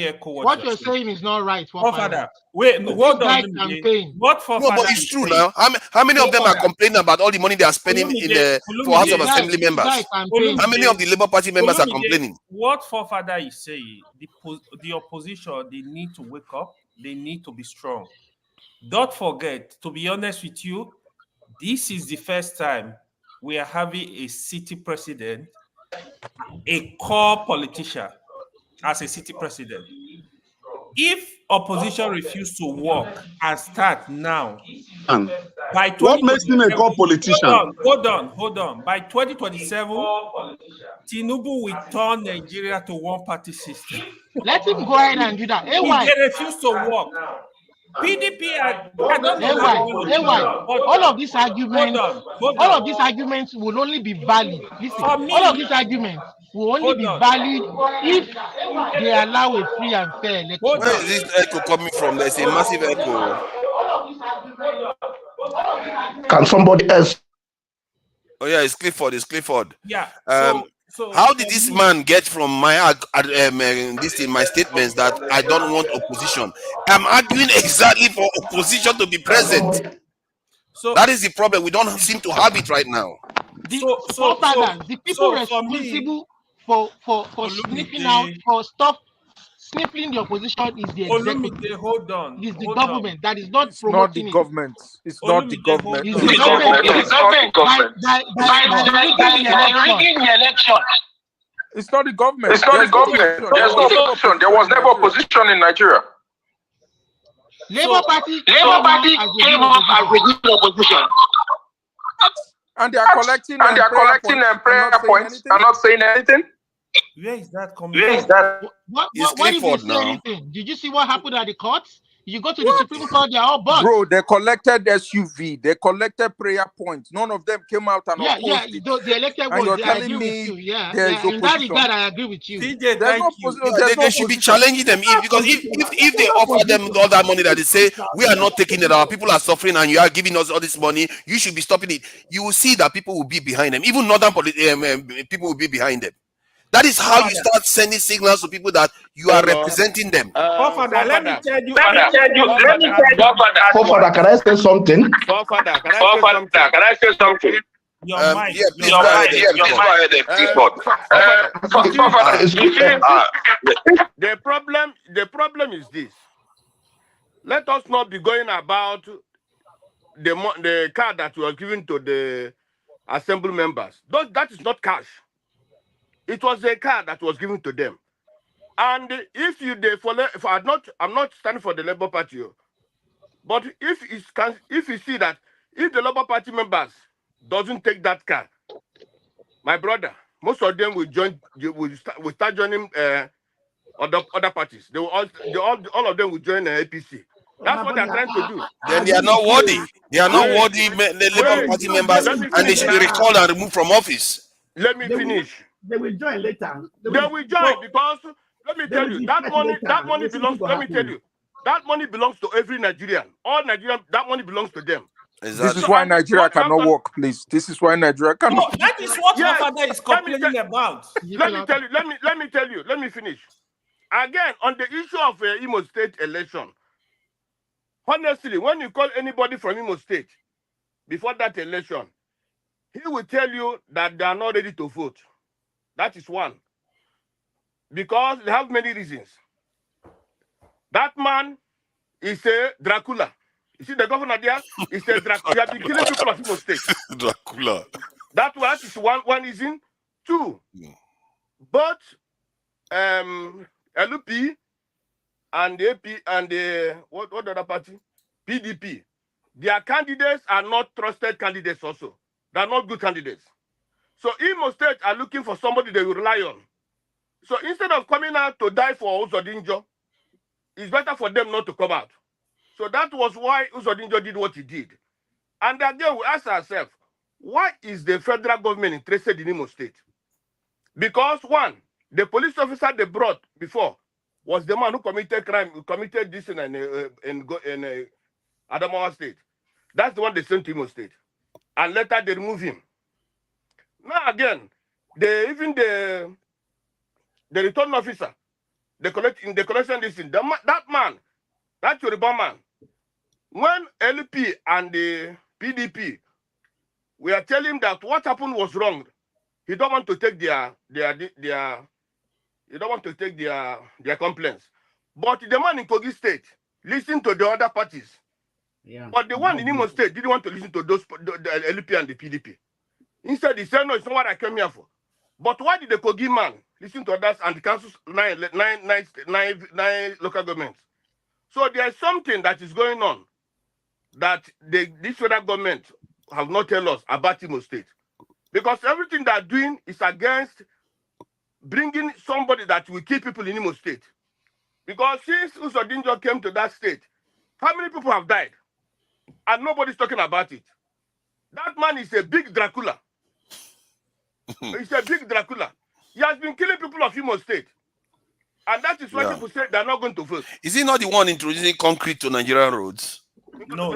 echo what you're saying is not right. Forefather, wait, what on? What Forefather? No, but it's true now. How many of them are complaining about all the money they are spending for House of Assembly members? How many of the Labour Party members are complaining? What Forefather is saying, the opposition, they need to wake up. They need to be strong. Don't forget, to be honest with you, this is the first time we are having a city president, a core politician, as a city president. If opposition refuses to work and start now, by what makes him a core politician? Hold on. By 2027, Tinubu will turn Nigeria to one-party system. Let him go ahead and do that. If they refuse to work, PDP, I don't know. All of these arguments will only be valid. Listen, all of these arguments will only be valid if they allow a free and fair election. Where is this echo coming from? There's a massive echo. Can somebody else? Oh yeah, it's Clifford. Yeah. So how did this man get from my my statements that I don't want opposition? I'm arguing exactly for opposition to be present. So that is the problem. We don't seem to have it right now. The people responsible for sniffing out, for sniffing the opposition is the executive. Hold on. It's the government that is not It's promoting not the government. It's not the government. It's the government. By rigging the election. It's not the government. It's not the government. There's no opposition. There was never opposition in Nigeria. Labour Party came up as a good opposition. And they are collecting prayer points and not saying anything. Where is that coming from? What if you say anything? Did you see what happened at the courts? You go to the Supreme Court, they're all bugged. Bro, they collected SUV, they collected prayer points. None of them came out and opposed it. The elected ones, you're telling me in that regard, I agree with you. They should be challenging them because if they offer them all that money that they say we are not taking it, our people are suffering, and you are giving us all this money, you should be stopping it. You will see that people will be behind them. Even northern people will be behind them. That is how you start sending signals to people that you are representing them. Let me tell you. Forefather, can I say something? Forefather, can I say something? Your mic. The problem is this. Let us not be going about the card that was given to the assembly members. That is not cash. It was a card that was given to them, and if I'm not standing for the Labour Party, but if you see that if the Labour Party members doesn't take that card, my brother, most of them will join. Will start joining other parties. They will all of them will join the APC. That's what they're trying to do. Then they are not worthy. They are not worthy Labour Party members, and they should be recalled and removed from office. Let me finish. They will join later. They will join because let me tell you that money belongs. Let me tell you that money belongs to every Nigerian. All Nigerian, that money belongs to them. Exactly. This is why Nigeria cannot work, please. This is why Nigeria cannot. No, that is what my father is complaining about. Let me tell you. Let me tell you. Let me finish. Again, on the issue of Imo State election, honestly, when you call anybody from Imo State before that election, he will tell you that they are not ready to vote. That is one. Because they have many reasons. That man is a Dracula. You see the governor there? He's a Dracula. He has been killing people of Imo State. Dracula. That is one reason. Two, both LP and the AP and the what other party? PDP. Their candidates are not trusted candidates also. They are not good candidates. So Imo State are looking for somebody they will rely on. So instead of coming out to die for Uzodinjo, it's better for them not to come out. So that was why Uzodinjo did what he did. And again, we ask ourselves, why is the federal government interested in Imo State? Because one, the police officer they brought before was the man who committed crime, who committed this in Adamawa State. That's the one they sent to Imo State. And later they remove him. Now again, the return officer, the collection this thing, that man, that Yoruba man, when LP and the PDP we are telling him that what happened was wrong, he don't want to take their complaints. But the man in Kogi State listened to the other parties. Yeah. But the one in Imo State didn't want to listen to the LP and the PDP. Instead, he said, no, it's not what I came here for. But why did the Kogi man listen to others and the council's nine local governments? So there's something that is going on that this federal government have not told us about Imo State. Because everything they're doing is against bringing somebody that will kill people in Imo State. Because since Uzodinjo came to that state, how many people have died? And nobody's talking about it. That man is a big Dracula. He's a big Dracula. He has been killing people of Imo State. And that is why people say they're not going to vote. Is he not the one introducing concrete to Nigerian roads? No.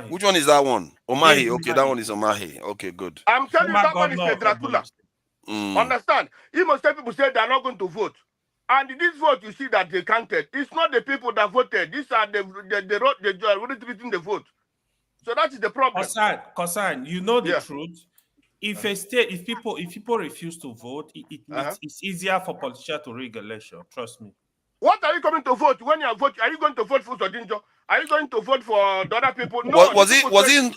Which one is that one? Omahi. Okay, that one is Omahi. Okay, good. I'm telling you, that one is a Dracula. Understand? Imo State people say they're not going to vote. And this vote, you see that they counted. It's not the people that voted. These are the reading the vote. So that is the problem. Kosan, you know the truth. If a state, if people refuse to vote, it's easier for politicians to rig election. Trust me. What are you coming to vote when you are voting? Are you going to vote for Uzodinjo? Are you going to vote for the other people? No. Was it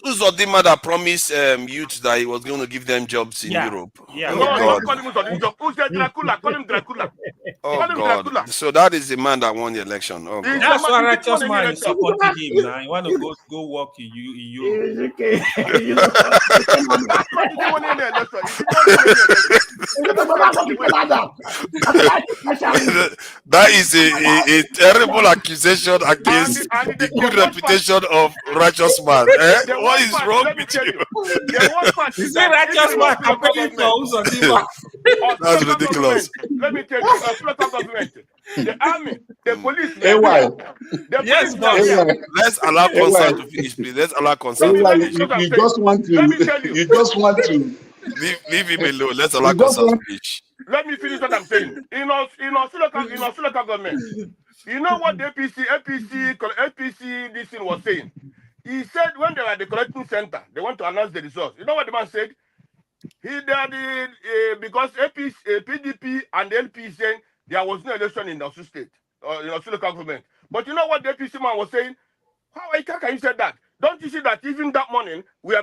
Uzodinma that promised youth that he was going to give them jobs in Europe? Yeah. No, don't call him Uzodinjo. Who's Dracula? Call him Dracula. Oh, God. Dracula. So that is the man that won the election. Oh, God. That's why righteous man is supporting him now. You want to go work in Europe. That is a terrible accusation against the good reputation of righteous man. What is wrong with you? You say righteous man campaigning for Uzodinma. That's ridiculous. Let me tell you, local government, the army, the police. Yes, let's allow Concern to finish, please. Let's allow Concern to finish. You just want to. Leave him alone. Let's allow Concern to finish. Let me finish what I'm saying. In our local government, you know what the APC, this thing was saying? He said when they were at the collecting center, they want to announce the results. You know what the man said? Because PDP and the LP saying there was no election in Osun State or in Osun local government. But you know what the APC man was saying? How can you say that? Don't you see that even that morning we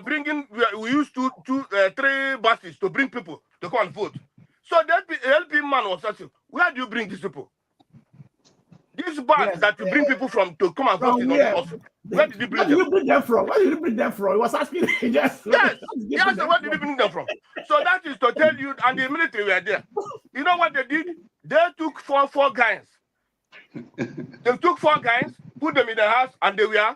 used 3 buses to bring people to come and vote? So the LP man was asking, where do you bring these people? These bus that you bring people from to come and vote in Osun. Where did you bring them? Where did you bring them from? Where did you bring them from? He was asking. Yes. Yes, where did they bring them from? So that is to tell you, and the military were there. You know what they did? They took four guys. They took 4 guys, put them in the house, and they were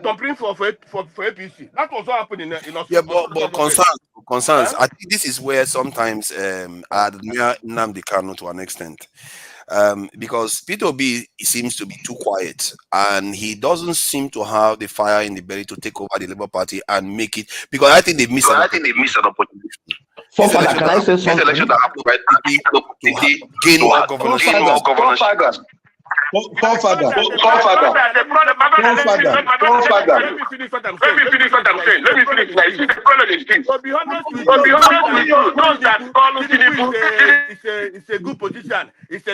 tampering for APC. That was what happened in Australia. Yeah, but concerns. I think this is where sometimes I admire Nnamdi Kanu to an extent. Because Peter B seems to be too quiet, and he doesn't seem to have the fire in the belly to take over the Labour Party and make it. Because I think they missed an opportunity. Forefather, can I say something? This election that happened to gain more governorship. Forefather. Let me finish what I'm saying. To be honest with you, those that call it's a good position. It's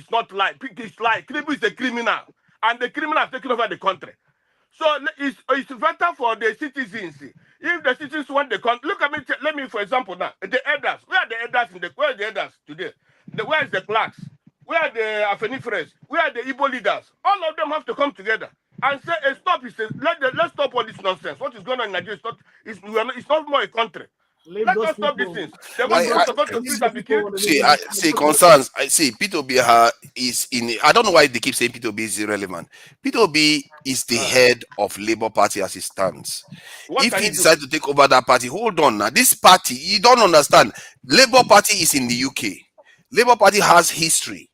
not like it's like Tinubu is a criminal, and the criminal has taken over the country. So it's better for the citizens. If the citizens want the country, look at me. Let me, for example, now the elders. Where are the elders where are the elders today? Where is the clerks? Where are the Afenifres? Where are the Igbo leaders? All of them have to come together and say, stop. Let's stop all this nonsense. What is going on in Nigeria? It's not more a country. Let us stop these things. See, concerns. I see Peter B is in. I don't know why they keep saying Peter B is irrelevant. Peter B is the head of Labour Party as it stands. If he decides to take over that party, hold on now. This party, you don't understand. Labour Party is in the UK. Labour Party has history.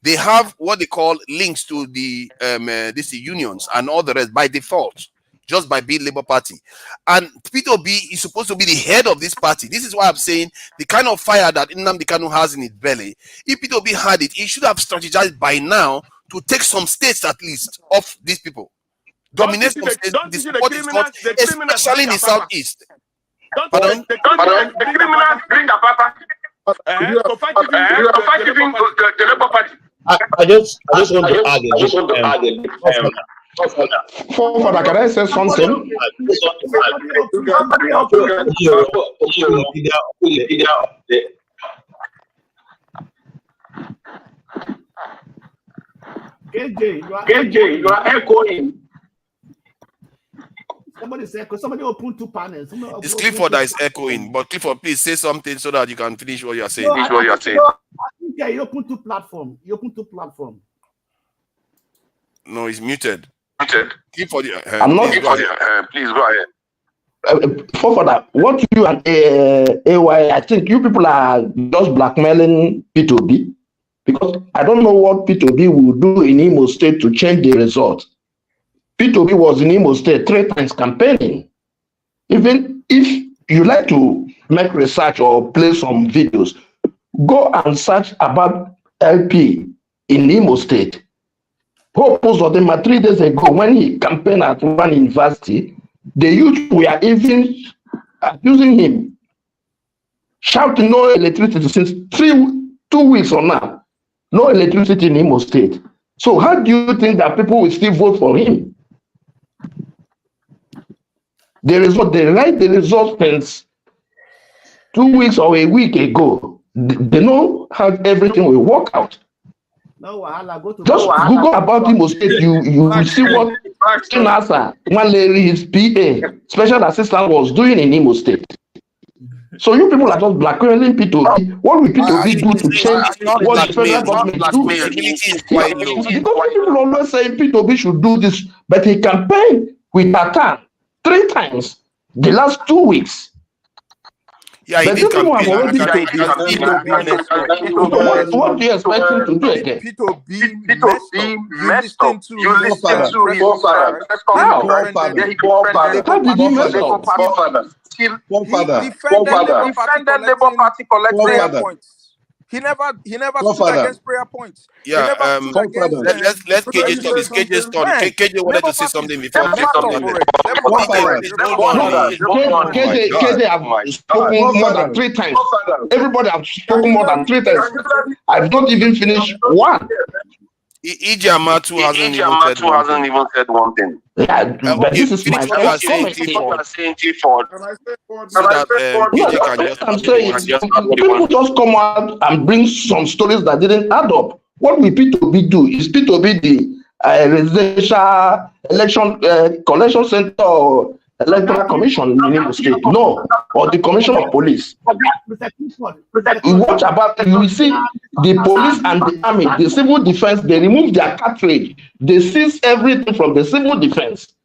They have what they call links to the unions and all the rest by default, just by being Labour Party. And Peter B is supposed to be the head of this party. This is why I'm saying the kind of fire that Nnamdi Kanu has in his belly, if Peter B had it, he should have strategized by now to take some states at least off these people. Dominate some states, especially in the southeast. Pardon? The criminals bring the papa. To fight the Labour Party. I just want to add Forefather, can I say something? KJ, you are echoing. Somebody open 2 panels. It's Clifford that is echoing, but Clifford, please say something so that you can finish what you are saying. Yeah, you open 2 platforms. No, he's muted. Clifford, I'm not. Please go ahead. Forefather, what you and AY, I think you people are just blackmailing P2B, because I don't know what P2B will do in Imo State to change the result. P2B was in Imo State 3 times campaigning. Even if you like to make research or play some videos, go and search about LP in Imo State. Hope of them 3 days ago when he campaigned at one university, the youth were even accusing him, shouting no electricity since 2 weeks or now. No electricity in Imo State. So how do you think that people will still vote for him? They write the result since 2 weeks or a week ago. They know how everything will work out. No, go to just Google about Imo State. You see what Kinasa, one lady, his PA, special assistant, was doing in Imo State. So you people are just blackmailing P2B. What will P2B do to change what the federal government do? Because people always say P2B should do this, but he campaigned with Tata 3 times the last 2 weeks. Yeah, he did campaign. What do you expect him to do again? P2B messed up. You listen to his how did he mess up? He defended Labour Party collect prayer points. He never stood against prayer points. Yeah, let's KJ talk. It's KJ's turn. KJ wanted to say something before. KJ have spoken more than 3 times. Everybody have spoken more than 3 times. I've not even finished one. EJ Amatu hasn't even said one thing. Yeah, but this is my first comment. I'm saying people just come out and bring some stories that didn't add up. What will P2B do? Is P2B the residential election collection center or Electoral Commission in Imo State? No, or the Commission of Police. What about, you see, the police and the army, the civil defense, they remove their cartridge. They seize everything from the civil defense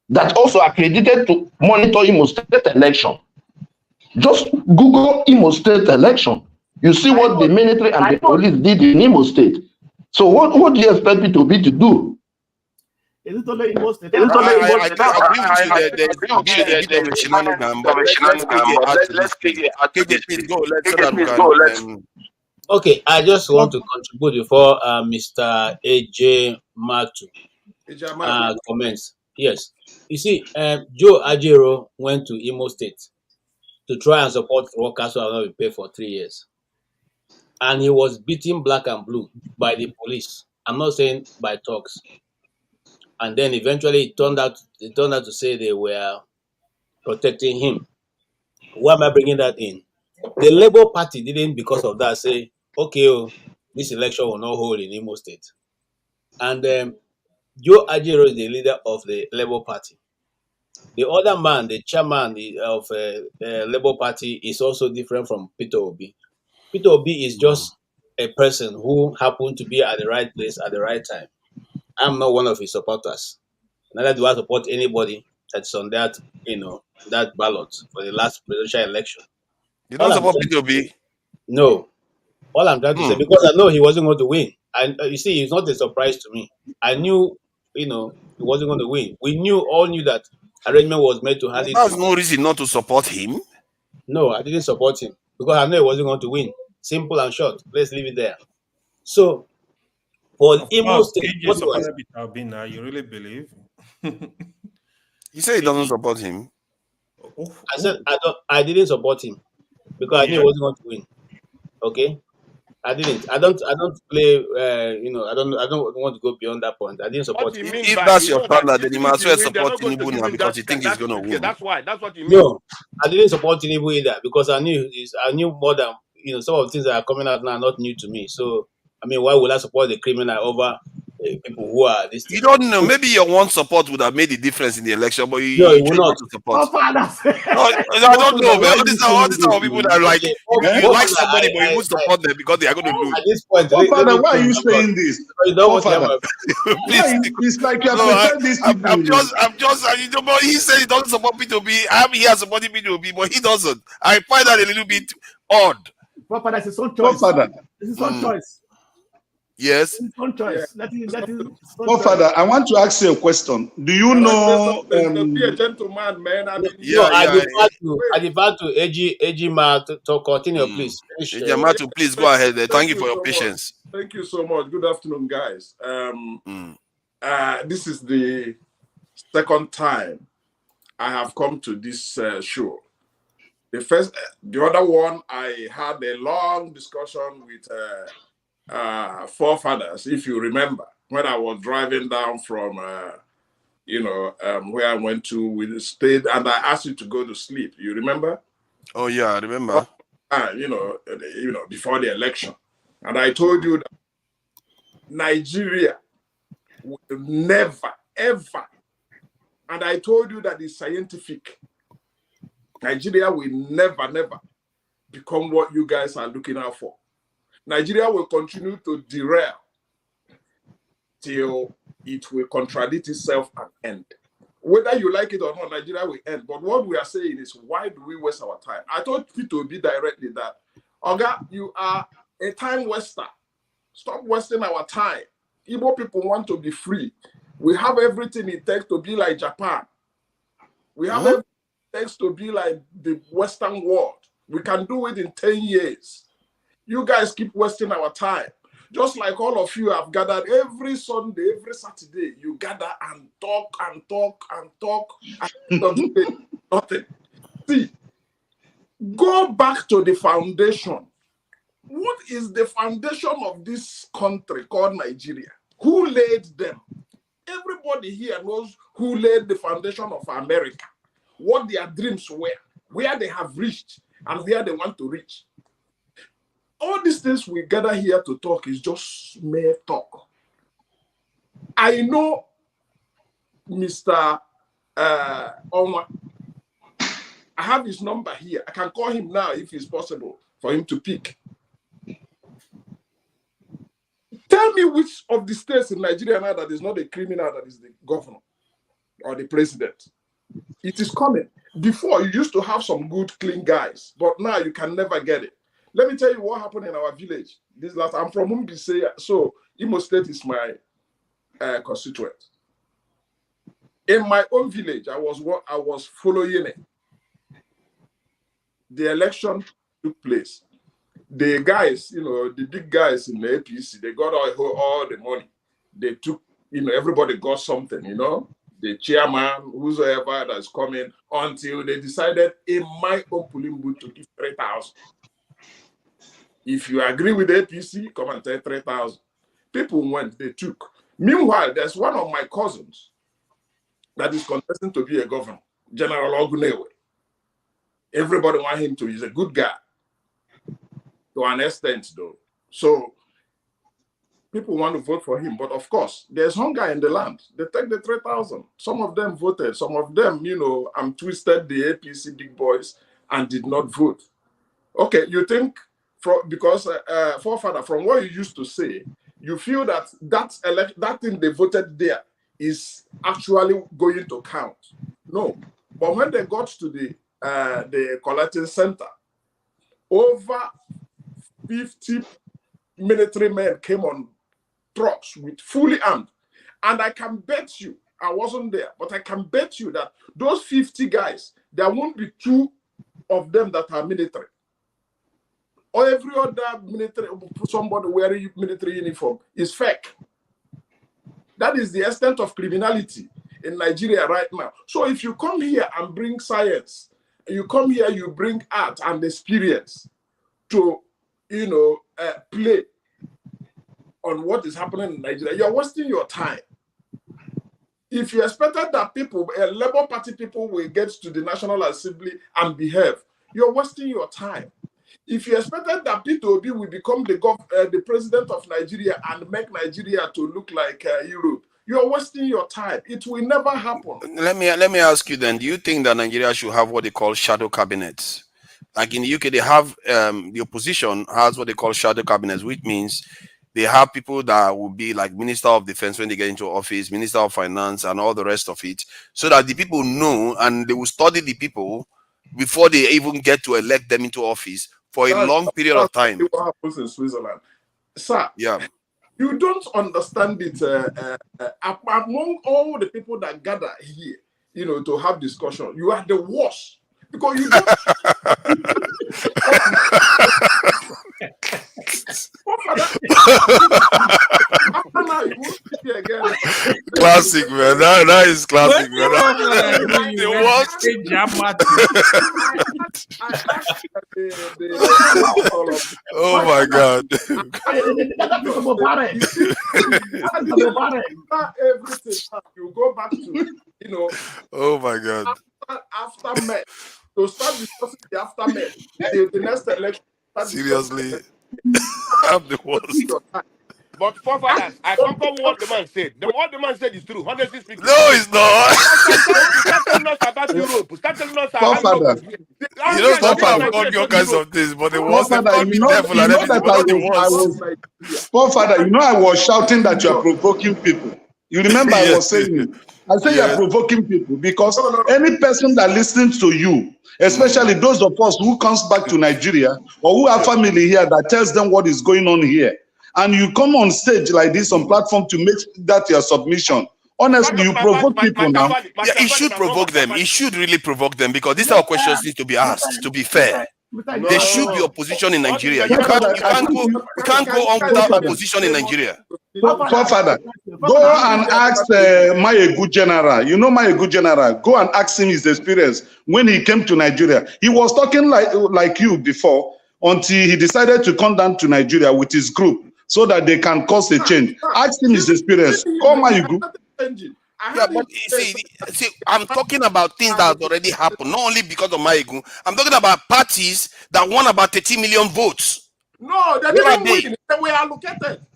that also accredited to monitor Imo State election. Just Google Imo State election. You see what the military and the police did in Imo State. So what do you expect it to be to do? Is it only Imo State? I agree with you. There's a bit of a shenanigan, but let's take it out. Please go. Let's so that we can. Okay, I just want to contribute before Mr. AJ Matu comments. Yes, you see, Joe Ajero went to Imo State to try and support workers who have not been paid for 3 years, and he was beaten black and blue by the police. I'm not saying by talks. And then eventually it turned out to say they were protecting him. Why am I bringing that in? The Labour Party didn't, because of that, say, okay, this election will not hold in Imo State. And Joe Ajero is the leader of the Labour Party. The other man, the chairman of Labour Party, is also different from Peter Obi. Peter Obi is just a person who happened to be at the right place at the right time. I'm not one of his supporters. Neither do I support anybody that's on that, that ballot for the last presidential election. You don't support P2B? No. All I'm trying to say, because I know he wasn't going to win. And you see, it's not a surprise to me. I knew, he wasn't going to win. We all knew that arrangement was made to hand it. That's no reason not to support him. No, I didn't support him because I know he wasn't going to win. Simple and short. Let's leave it there. So, for Imo State, you really believe? You say he doesn't support him. I said I didn't support him because I knew he wasn't going to win. Okay, I didn't. I don't play. I don't want to go beyond that point. I didn't support him. If that's your partner, then you might as well support Tinubu now because you think he's going to win. That's what you mean. No, I didn't support Tinubu either because I knew more than some of the things that are coming out now are not new to me. So I mean, why would I support the criminal over people who are this? You don't know. Maybe your one support would have made a difference in the election, but you will not to support. I don't know, man. All these are people that are like, you like somebody, but you won't support them because they are going to lose. At this point, Father, why are you saying this? Please, it's like you have these people. I'm just, but he said he doesn't support P2B. I am here supporting P2B, but he doesn't. I find that a little bit odd. Father, it's his own choice. Father, this is own choice. Yes. It's own choice. Father, I want to ask you a question. Do you know? Be a gentleman, man. I mean, I defer to Ejima to continue, please. Ejima, please go ahead. Thank you for your patience. Thank you so much. Good afternoon, guys. This is the second time I have come to this show. The other one, I had a long discussion with forefathers, if you remember, when I was driving down from, where I went to, we stayed, and I asked you to go to sleep. You remember? Oh yeah, I remember. Before the election, and I told you that Nigeria will never, ever, and I told you that it's scientific. Nigeria will never, never become what you guys are looking out for. Nigeria will continue to derail till it will contradict itself and end. Whether you like it or not, Nigeria will end. But what we are saying is, why do we waste our time? I told P2B directly that, Oga, you are a time waster. Stop wasting our time. Igbo people want to be free. We have everything it takes to be like Japan. We have everything it takes to be like the Western world. We can do it in 10 years. You guys keep wasting our time. Just like all of you have gathered every Sunday, every Saturday, you gather and talk and talk and talk. And nothing. See, go back to the foundation. What is the foundation of this country called Nigeria? Who laid them? Everybody here knows who laid the foundation of America, what their dreams were, where they have reached, and where they want to reach. All these things we gather here to talk is just mere talk. I know Mr. Onwa. I have his number here. I can call him now if it's possible for him to pick. Tell me which of the states in Nigeria now that is not a criminal that is the governor or the president. It is coming. Before, you used to have some good, clean guys, but now you can never get it. Let me tell you what happened in our village. I'm from Umbise, so Imo State is my constituent. In my own village, I was following it. The election took place. The guys, the big guys in the APC, they got all the money. They took, everybody got something, the chairman, whosoever that's coming, until they decided in my own polling booth to give 3,000. If you agree with the APC, come and take 3,000. People went, they took. Meanwhile, there's one of my cousins that is contesting to be a governor, General Ogunewe. Everybody want him to. He's a good guy. To an extent, though. So people want to vote for him. But of course, there's hunger in the land. They take the 3,000. Some of them voted. Some of them, I'm twisted the APC big boys and did not vote. Okay, you think, because forefather, from what you used to say, you feel that thing they voted there is actually going to count. No. But when they got to the collecting center, over 50 military men came on trucks with fully armed. And I can bet you, I wasn't there, but I can bet you that those 50 guys, there won't be 2 of them that are military. Or every other military, somebody wearing military uniform is fake. That is the extent of criminality in Nigeria right now. So if you come here and bring science, you come here, you bring art and experience to, play on what is happening in Nigeria, you're wasting your time. If you expected that Labour Party people will get to the National Assembly and behave, you're wasting your time. If you expected that P2B will become the president of Nigeria and make Nigeria to look like Europe, you're wasting your time. It will never happen. Let me ask you then, do you think that Nigeria should have what they call shadow cabinets? Like in the UK, they have the opposition has what they call shadow cabinets, which means they have people that will be like Minister of Defense when they get into office, Minister of Finance, and all the rest of it, so that the people know and they will study the people before they even get to elect them into office for a long period of time. What happens in Switzerland, sir? Yeah. You don't understand it. Among all the people that gather here, to have discussion, you are the worst because you don't. Classic, man. That is classic, man. The worst. Oh my God. Everything you go back to, Oh my God. After May, to start discussing the aftermath, the next election. Seriously, I'm the worst. But forefathers, I confirm what the man said. What the man said is true. Honestly speaking. No, it's not. Start telling us about Europe. Start telling us about Europe. You know, stop about all kinds of things, but the worst they call me devil and everything, but the worst. Father, I was shouting that you are provoking people. You remember I was saying it. I say you are provoking people because any person that listens to you, especially those of us who comes back to Nigeria or who have family here that tells them what is going on here, and you come on stage like this on platform to make that your submission. Honestly, you provoke people now. Yeah, it should provoke them. It should really provoke them because these are questions need to be asked. To be fair, there should be opposition in Nigeria. You can't go on without opposition in Nigeria. Father, go and ask my good general. You know my good general. Go and ask him his experience when he came to Nigeria. He was talking like you before until he decided to come down to Nigeria with his group so that they can cause a change. Ask him his experience. Come on, you go. Yeah, but see, I'm talking about things that have already happened, not only because of Maigu. I'm talking about parties that won about 30 million votes. No, they didn't win. They were allocated.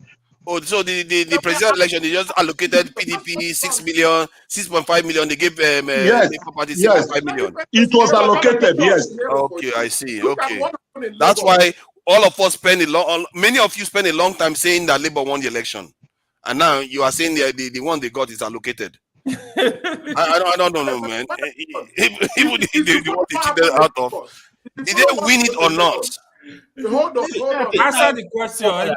Oh, so the presidential election, they just allocated PDP 6 million, 6.5 million. They gave Yes, Labour Party yes. 6.5 million. It was allocated, yes. Okay, I see. Look at Okay, what happened in that's Lagos. why all of us spend many of you spend a long time saying that Labour won the election, and now you are saying the one they got is allocated. I don't know, man. Even the one they cheated out of, did they win it or not? Hold on. Answer the question. I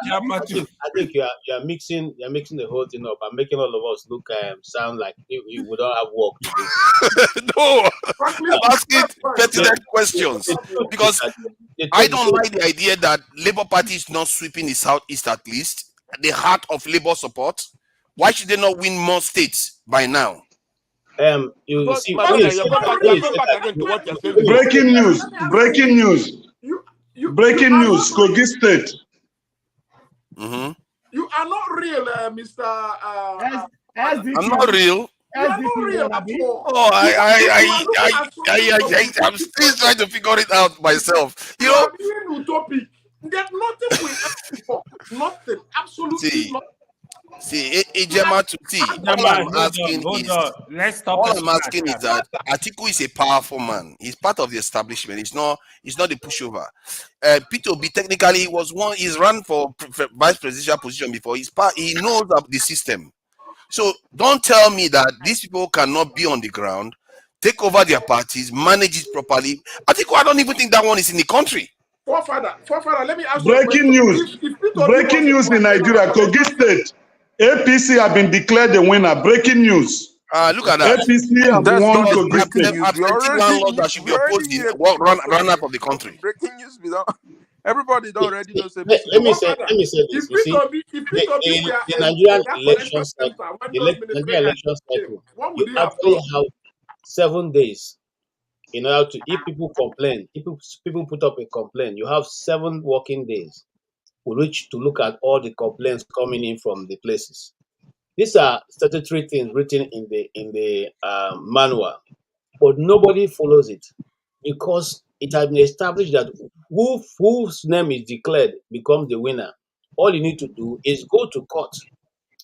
think you are mixing the whole thing up and making all of us look sound like we don't have work to do. No, I'm asking pertinent questions because I don't like the idea that Labour Party is not sweeping the Southeast, at least the heart of Labour support. Why should they not win more states by now? You see, breaking news. Breaking news, Kogi State. You are not real, Mr. I'm not real. You are not real at all. Oh, I'm still trying to figure it out myself. You know, being utopic. There's nothing we ask for. Nothing. Absolutely nothing. See, Ejema to see. All I'm asking is that Atiku is a powerful man. He's part of the establishment. He's not the pushover. P2B technically was one. He's run for vice presidential position before. He knows of the system. So don't tell me that these people cannot be on the ground, take over their parties, manage it properly. Atiku, I don't even think that one is in the country. Forefather, let me ask breaking news. Breaking news in Nigeria, Kogi State. APC have been declared the winner. Breaking news. Look at that. APC have won Kogi State. Absentee landlords that should be opposed run out of the country. Breaking news, everybody already knows. Let me say this. You see, the Nigerian election cycle, you actually have 7 days in order to, if people complain, people put up a complaint, you have 7 working days with which to look at all the complaints coming in from the places. These are statutory things written in the manual, but nobody follows it because it has been established that whose name is declared becomes the winner. All you need to do is go to court.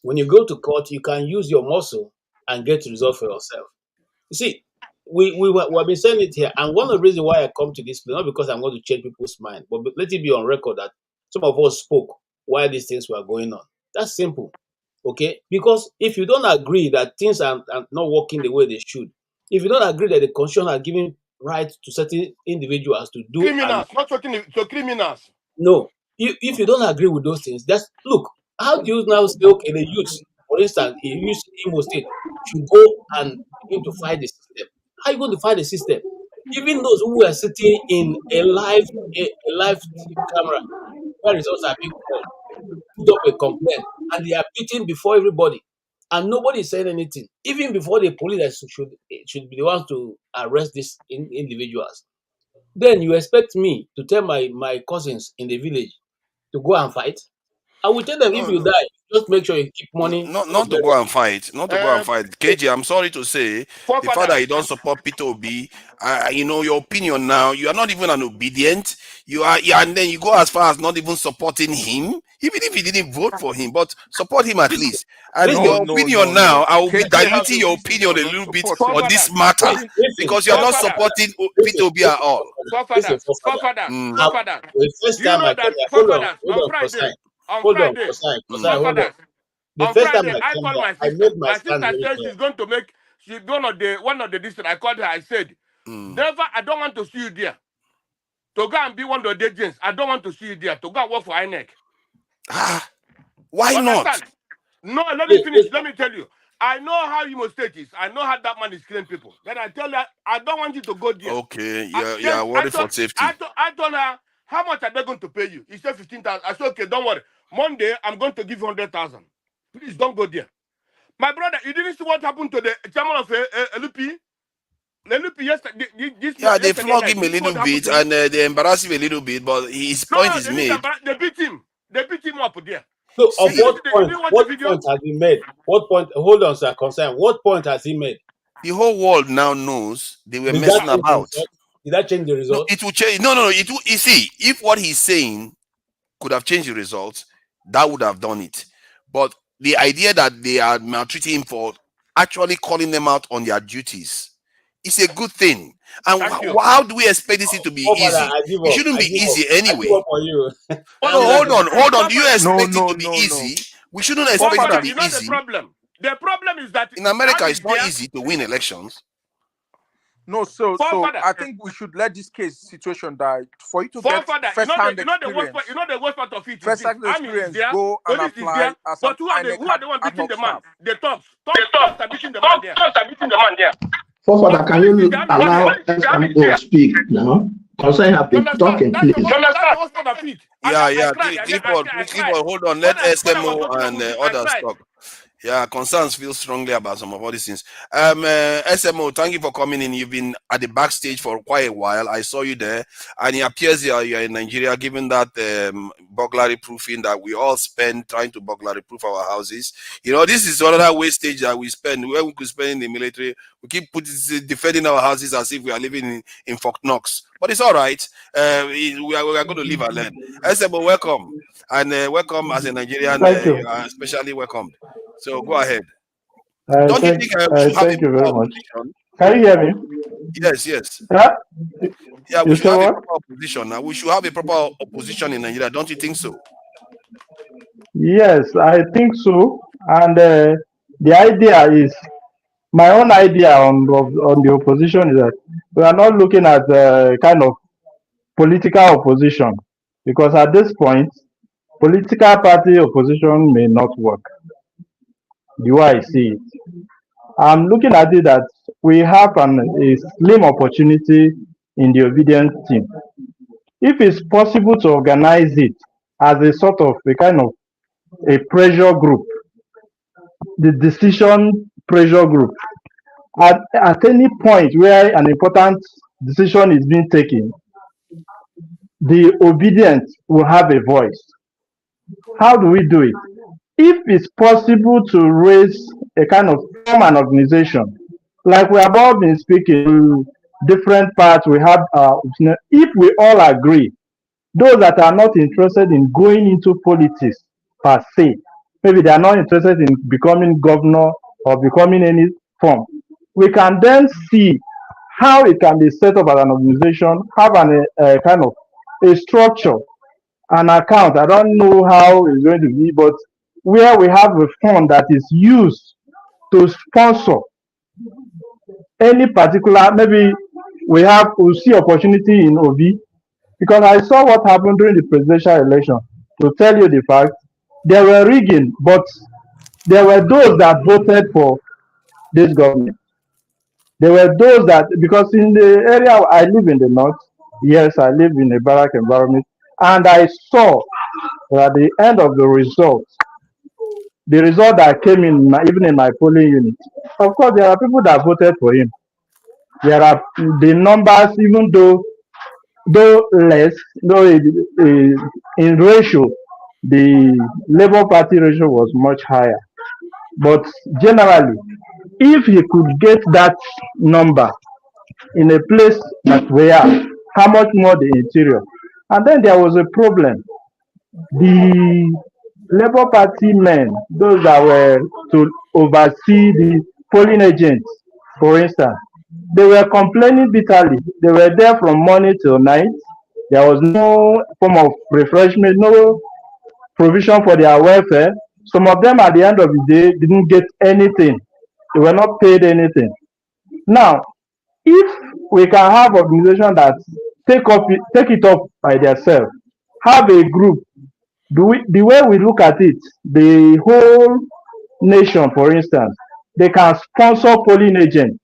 When you go to court, you can use your muscle and get results for yourself. You see, we have been saying it here, and one of the reasons why I come to this place, not because I'm going to change people's mind, but let it be on record that some of us spoke while these things were going on. That's simple, okay? Because if you don't agree that things are not working the way they should, if you don't agree that the Constitution has given right to certain individuals to do criminals, not talking to criminals. No, if you don't agree with those things, look. How do you now say, okay, the youth, for instance, in Imo State, should go and begin to fight the system? How are you going to fight the system? Even those who are sitting in a live camera, where results are being called, put up a complaint, and they are beaten before everybody, and nobody is saying anything. Even before the police should be the ones to arrest these individuals. Then you expect me to tell my cousins in the village to go and fight? I will tell them, if you die, just make sure you keep money. Not to go and fight. Not to go and fight. KJ, I'm sorry to say, the fact that you don't support P2B, your opinion now, you are not even an obedient. And then you go as far as not even supporting him, even if you didn't vote for him, but support him at least. And your opinion now, I will be diluting your opinion a little bit on this matter because you are not supporting P2B at all. Hold on. The first time I called my sister. My sister said she's going to make. She's one of the district. I called her. I said, "Never. I don't want to see you there. To go and be one of the agents. I don't want to see you there. To go and work for INEC." Why not? No, let me finish. Let me tell you. I know how Imo State is. I know how that man is killing people. Then I tell her, I don't want you to go there. Okay, you're worried for safety. I told her, how much are they going to pay you? He said 15,000. I said, okay, don't worry. Monday, I'm going to give you 100,000. Please don't go there. My brother, you didn't see what happened to the chairman of LUP? LUP yesterday. They flog him a little bit and they embarrass him a little bit, but his point is made. They beat him. They beat him up there. So, of what point has he made? What point? Hold on, sir. Concern. What point has he made? The whole world now knows they were messing about. Did that change the result? No, it will change. No. It will. You see, if what he's saying could have changed the results, that would have done it. But the idea that they are maltreating him for actually calling them out on their duties is a good thing. And how do we expect this to be easy? It shouldn't be easy anyway. Hold on. Do you expect it to be easy? We shouldn't expect it to be easy. The problem is that in America, it's not easy to win elections. No, so I think we should let this situation die for you to get first-hand experience. You know the worst part of it. First-hand experience, go and apply as but who are the one beating the man? The tops are beating the man there. Forefather, can you allow SMO to speak now? Concern have been talking, please. Keep on, hold on. Let SMO and others talk. Yeah, concerns feel strongly about some of all these things. SMO, thank you for coming in. You've been at the backstage for quite a while. I saw you there, and it appears you're in Nigeria, given that burglary proofing that we all spend trying to burglary proof our houses. You know, this is another wastage that we spend. Where we could spend in the military, we keep defending our houses as if we are living in Fort Knox. But it's all right. We are going to live and learn. SMO, welcome. And welcome as a Nigerian, especially welcomed. So go ahead. Don't you think thank you very much. Can you hear me? Yes. Yeah, we should have a proper opposition now. We should have a proper opposition in Nigeria. Don't you think so? Yes, I think so. And the idea is, my own idea on the opposition is that we are not looking at kind of political opposition, because at this point, political party opposition may not work. The way I see it, I'm looking at it that we have a slim opportunity in the obedience team. If it's possible to organize it as a sort of a kind of a pressure group, the decision pressure group, at any point where an important decision is being taken, the obedient will have a voice. How do we do it? If it's possible to raise a kind of form an organization, like we have all been speaking to different parts, we have, if we all agree, those that are not interested in going into politics per se, maybe they are not interested in becoming governor or becoming any form, we can then see how it can be set up as an organization, have a kind of a structure, an account. I don't know how it's going to be, but where we have a fund that is used to sponsor any particular, maybe we'll see opportunity in OB, because I saw what happened during the presidential election. To tell you the fact, there were rigging, but there were those that voted for this government. There were those that, because in the area I live in the north, yes, I live in a barrack environment, and I saw that at the end of the result that came in, even in my polling unit, of course, there are people that voted for him. There are the numbers, even though less, though in ratio, the Labour Party ratio was much higher. But generally, if he could get that number in a place that we are, how much more the interior? And then there was a problem. The Labour Party men, those that were to oversee the polling agents, for instance, they were complaining bitterly. They were there from morning till night. There was no form of refreshment, no provision for their welfare. Some of them at the end of the day didn't get anything. They were not paid anything. Now, if we can have organizations that take it up by themselves, have a group, the way we look at it, the whole nation, for instance, they can sponsor polling agents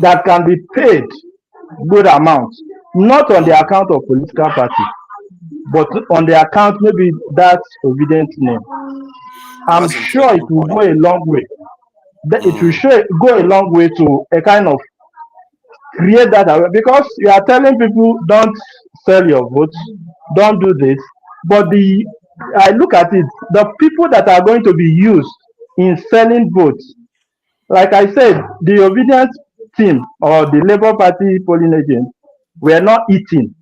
that can be paid good amounts, not on the account of political party, but on the account maybe that obedient name. I'm sure it will go a long way. It will go a long way to a kind of create that, because you are telling people don't sell your votes, don't do this. But I look at it, the people that are going to be used in selling votes, like I said, the obedient team or the Labour Party polling agents were not eating.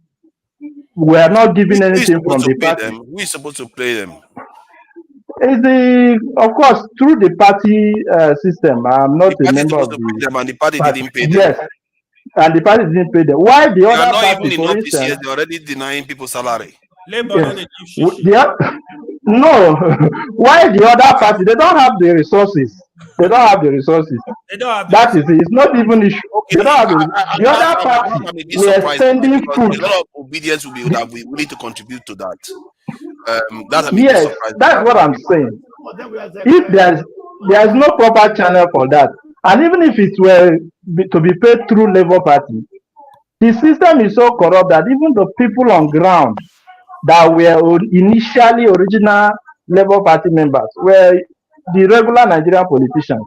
We are not giving anything from the party. We're supposed to play them. Is the of course through the party system. I'm not The a party member supposed of to the pay them, and the party party. didn't pay them. Yes, and the party didn't pay them. Why the They are other not party, even in for office instance? yet. They're already denying people salary. Labor no Yes. dey give shishi. No. Why the other party? They don't have the resources. They don't have the resources. They don't have the That is it. It's not even issue. Okay, They don't have the other party. I'm a bit We are surprised sending because food. a lot of obedience will be that we need to contribute to that. That I'm a bit Yes, surprised. that's what I'm saying. If there's no proper channel for that, and even if it were to be paid through Labour Party, the system is so corrupt that even the people on ground that were initially original Labour Party members were the regular Nigerian politicians.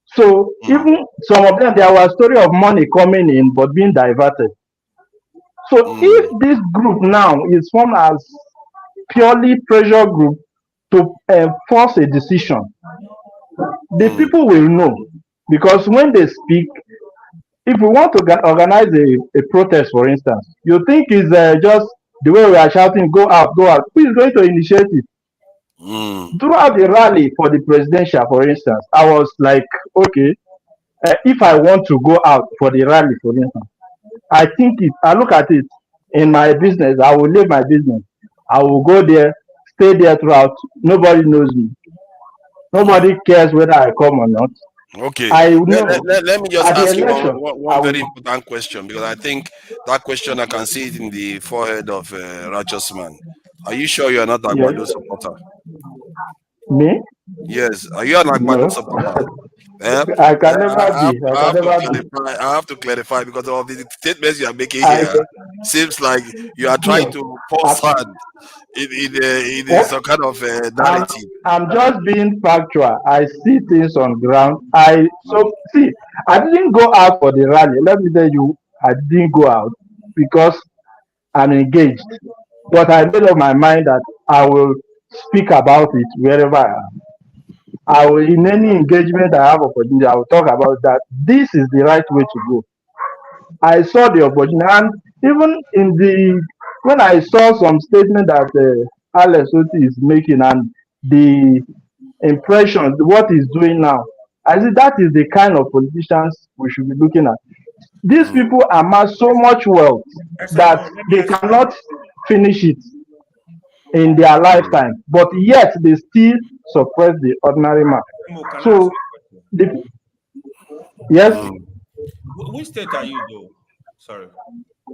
So even some of them, there was a story of money coming in but being diverted. So if this group now is formed as purely pressure group to enforce a decision, the people will know, because when they speak, if we want to organize a protest, for instance, you think it's just the way we are shouting, go out, go out. Who is going to initiate it? Throughout the rally for the presidential, for instance, I was like, okay, if I want to go out for the rally, for instance, I look at it in my business, I will leave my business. I will go there, stay there throughout. Nobody knows me. Nobody cares whether I come or not. Okay. I know. Let me just At the ask you election, one very important question, because I think that question, I can see it in the forehead of a righteous man. Are you sure you are not a Agbado supporter? Me? Yes. Are you an Agbado supporter? I can never be. I have to clarify because of the statements you are making here. Seems like you are trying to pour sand in some kind of narrative. I'm just being factual. I see things on ground. I didn't go out for the rally. Let me tell you, I didn't go out because I'm engaged. But I made up my mind that I will speak about it wherever I am. I will, in any engagement I have opportunity, I will talk about that. This is the right way to go. I saw the opportunity, and even when I saw some statement that Alex Oti is making and the impression, what he's doing now, I see that is the kind of politicians we should be looking at. These people amass so much wealth that they cannot finish it in their lifetime, but yet they still suppress the ordinary man. So, yes. Which state are you though? Sorry.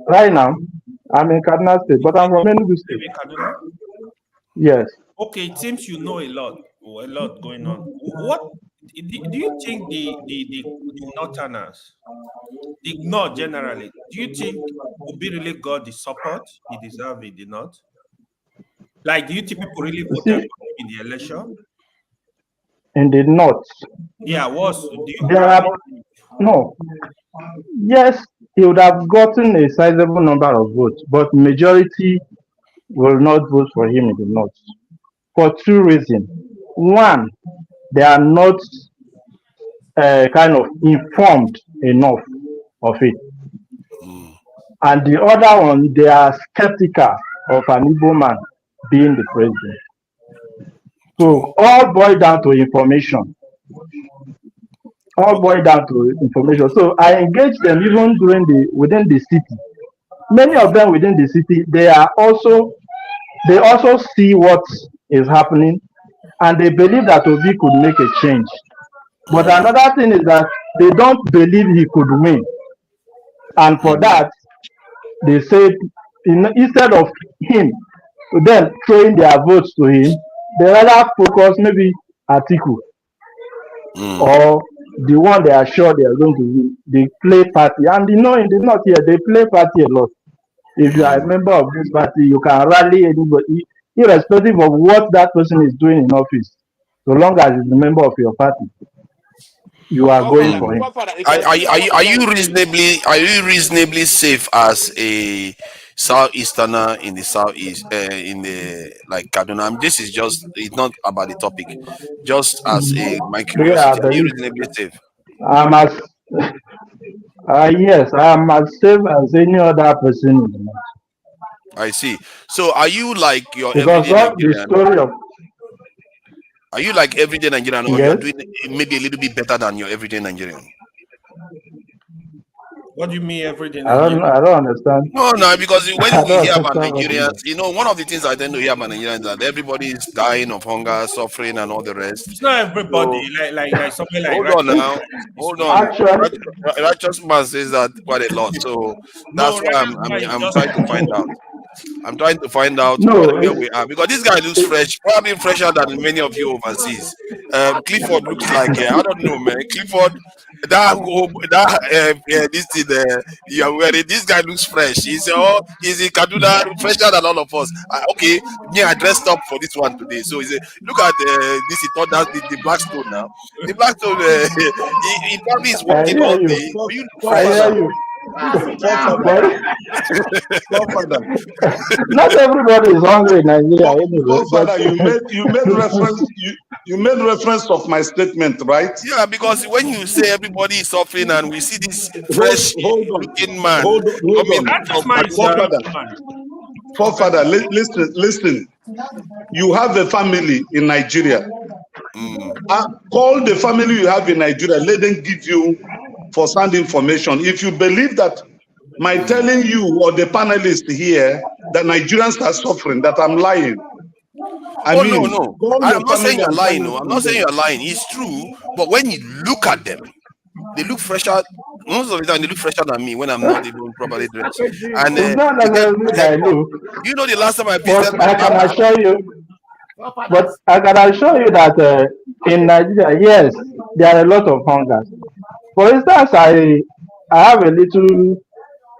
Right now, I'm in Kaduna State, but I'm from Enugu State. Kaduna? Yes. Okay, it seems you know a lot going on. What do you think the Northerners, the North generally, do you think Obi really got the support he deserved in the North? Like, do you think people really voted for him in the election? In the North? Yeah, no. Yes, he would have gotten a sizable number of votes, but majority will not vote for him in the North for two reasons. One, they are not kind of informed enough of it. And the other one, they are skeptical of an Igbo man being the president. So all boil down to information. So I engage them even within the city. Many of them within the city, they also see what is happening, and they believe that Obi could make a change. But another thing is that they don't believe he could win. And for that, they said instead of him then throwing their votes to him, they rather focus maybe Atiku or the one they are sure they are going to win. They play party, and in the North here, they play party a lot. If you are a member of this party, you can rally anybody, irrespective of what that person is doing in office. So long as he's a member of your party, you are going for him. Are you reasonably safe as a southeasterner in the southeast, in the like Kaduna? This is it's not about the topic. Just as my curiosity, are you reasonably safe? I'm as yes, I'm as safe as any other person in the North. I see. So are you like your because everyday Nigerian? Are you like everyday Nigerian, or you're Yes. doing maybe a little bit better than your everyday Nigerian? What do you mean everything? I don't understand. No, because when I we don't hear about understand what you Nigerians, one of the things I tend to hear about Nigerians is that everybody is dying of hunger, suffering, and all the rest. It's not everybody. So, Like something like hold right on now. Hold on. Actually, Righteous man says that quite a lot. So that's no, why right, I'm just trying to find out. I'm trying to find out no, where we are, because this guy looks fresh, probably fresher than many of you overseas. Clifford looks like I don't know, man. Clifford, this thing you are wearing. This guy looks fresh. He's in Kaduna, fresher than all of us. Okay, me, I dressed up for this one today. So look at this. He thought that the Blackstone now. The Blackstone, he probably is I working hear all you. day. But you look I fresh. hear you. Forefather, Not everybody is hungry in Nigeria anyway. Forefather, you made reference of my statement, right? Yeah, because when you say everybody is suffering and we see this fresh Hold on, looking man hold coming on. that from is my Kaduna. Forefather, listen. You have a family in Nigeria. Call the family you have in Nigeria. Let them give you for sound information. If you believe that my telling you or the panelists here that Nigerians are suffering, that I'm lying. No. Call I'm your not saying family you're and lying. find No, it I'm from not saying them. you're lying. It's true. But when you look at them, they look fresher. Most of the time, they look fresher than me when I'm not even properly dressed. And it's not they get necessarily good by haircut. look, You know, the last time I visited but my I can barber. assure you. But I can assure you that in Nigeria, yes, there are a lot of hungers. For instance, I have a little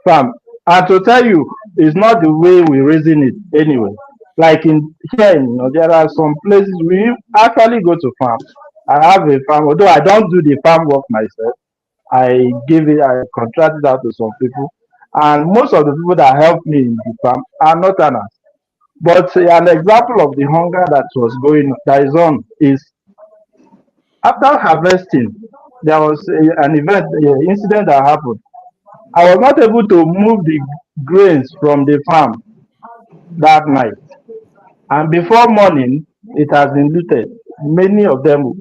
farm, and to tell you, it's not the way we raising it anyway. Like in here, there are some places we actually go to farm. I have a farm, although I don't do the farm work myself. I contract it out to some people, and most of the people that help me in the farm are northerners. But an example of the hunger that is on is after harvesting, there was an incident that happened. I was not able to move the grains from the farm that night. And before morning, it has been looted. Many of them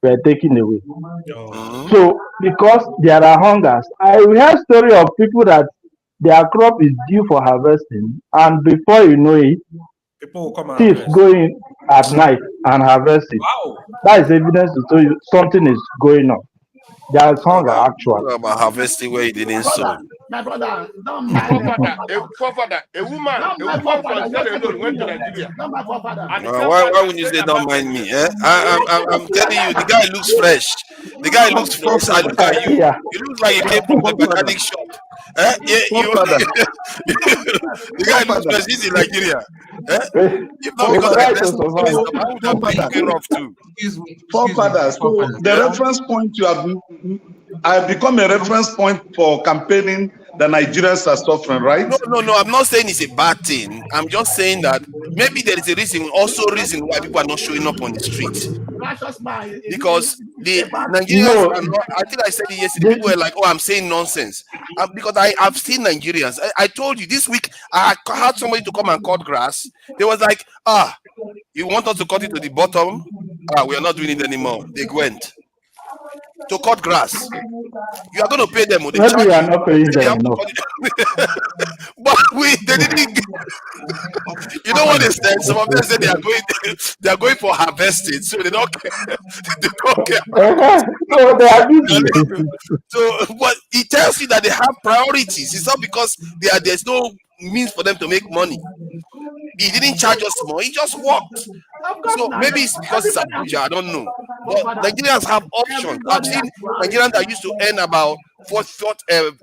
were taken away. So, because there are hungers, I heard story of people that their crop is due for harvesting, and before you know it, people will come and thieves harvest. go in at night and harvest it. Wow. That is evidence to tell you something is going on. There is hunger actually. About harvesting where you didn't sow. My brother, don't mind them. Forefather, a woman from Sierra Leone went to Nigeria. Don't mind forefather. And he Why came back would and you said say don't about mind me? Nigeria. I'm telling you, the guy looks fresh. The guy looks fresh. I look at you. Yeah. You look like you came from the mechanic shop. The guy looks fresh. He's in Nigeria. If not because I dressed up for this stuff, I would have been looking rough too. Forefather, so the reference point I have become a reference point for campaigning the Nigerians are suffering, right? No. I'm not saying it's a bad thing. I'm just saying that maybe there is a reason why people are not showing up on the street. Because the Nigerians are not. I think I said it yesterday. People were like, "Oh, I'm saying nonsense," because I've seen Nigerians. I told you this week. I had somebody to come and cut grass. They was like, you want us to cut it to the bottom? We are not doing it anymore. They went to cut grass. You are going to pay them. They Maybe charge you are you. not paying They them have to enough. cut it. But they didn't. You know what they said? Some of them said they are going for harvesting, so they don't care. They don't care. So they are busy. So, but it tells you that they have priorities. It's not because there's no means for them to make money. He didn't charge us more. He just walked. So maybe it's because it's Abuja. I don't know. But Nigerians have options. I've seen Nigerians that used to earn about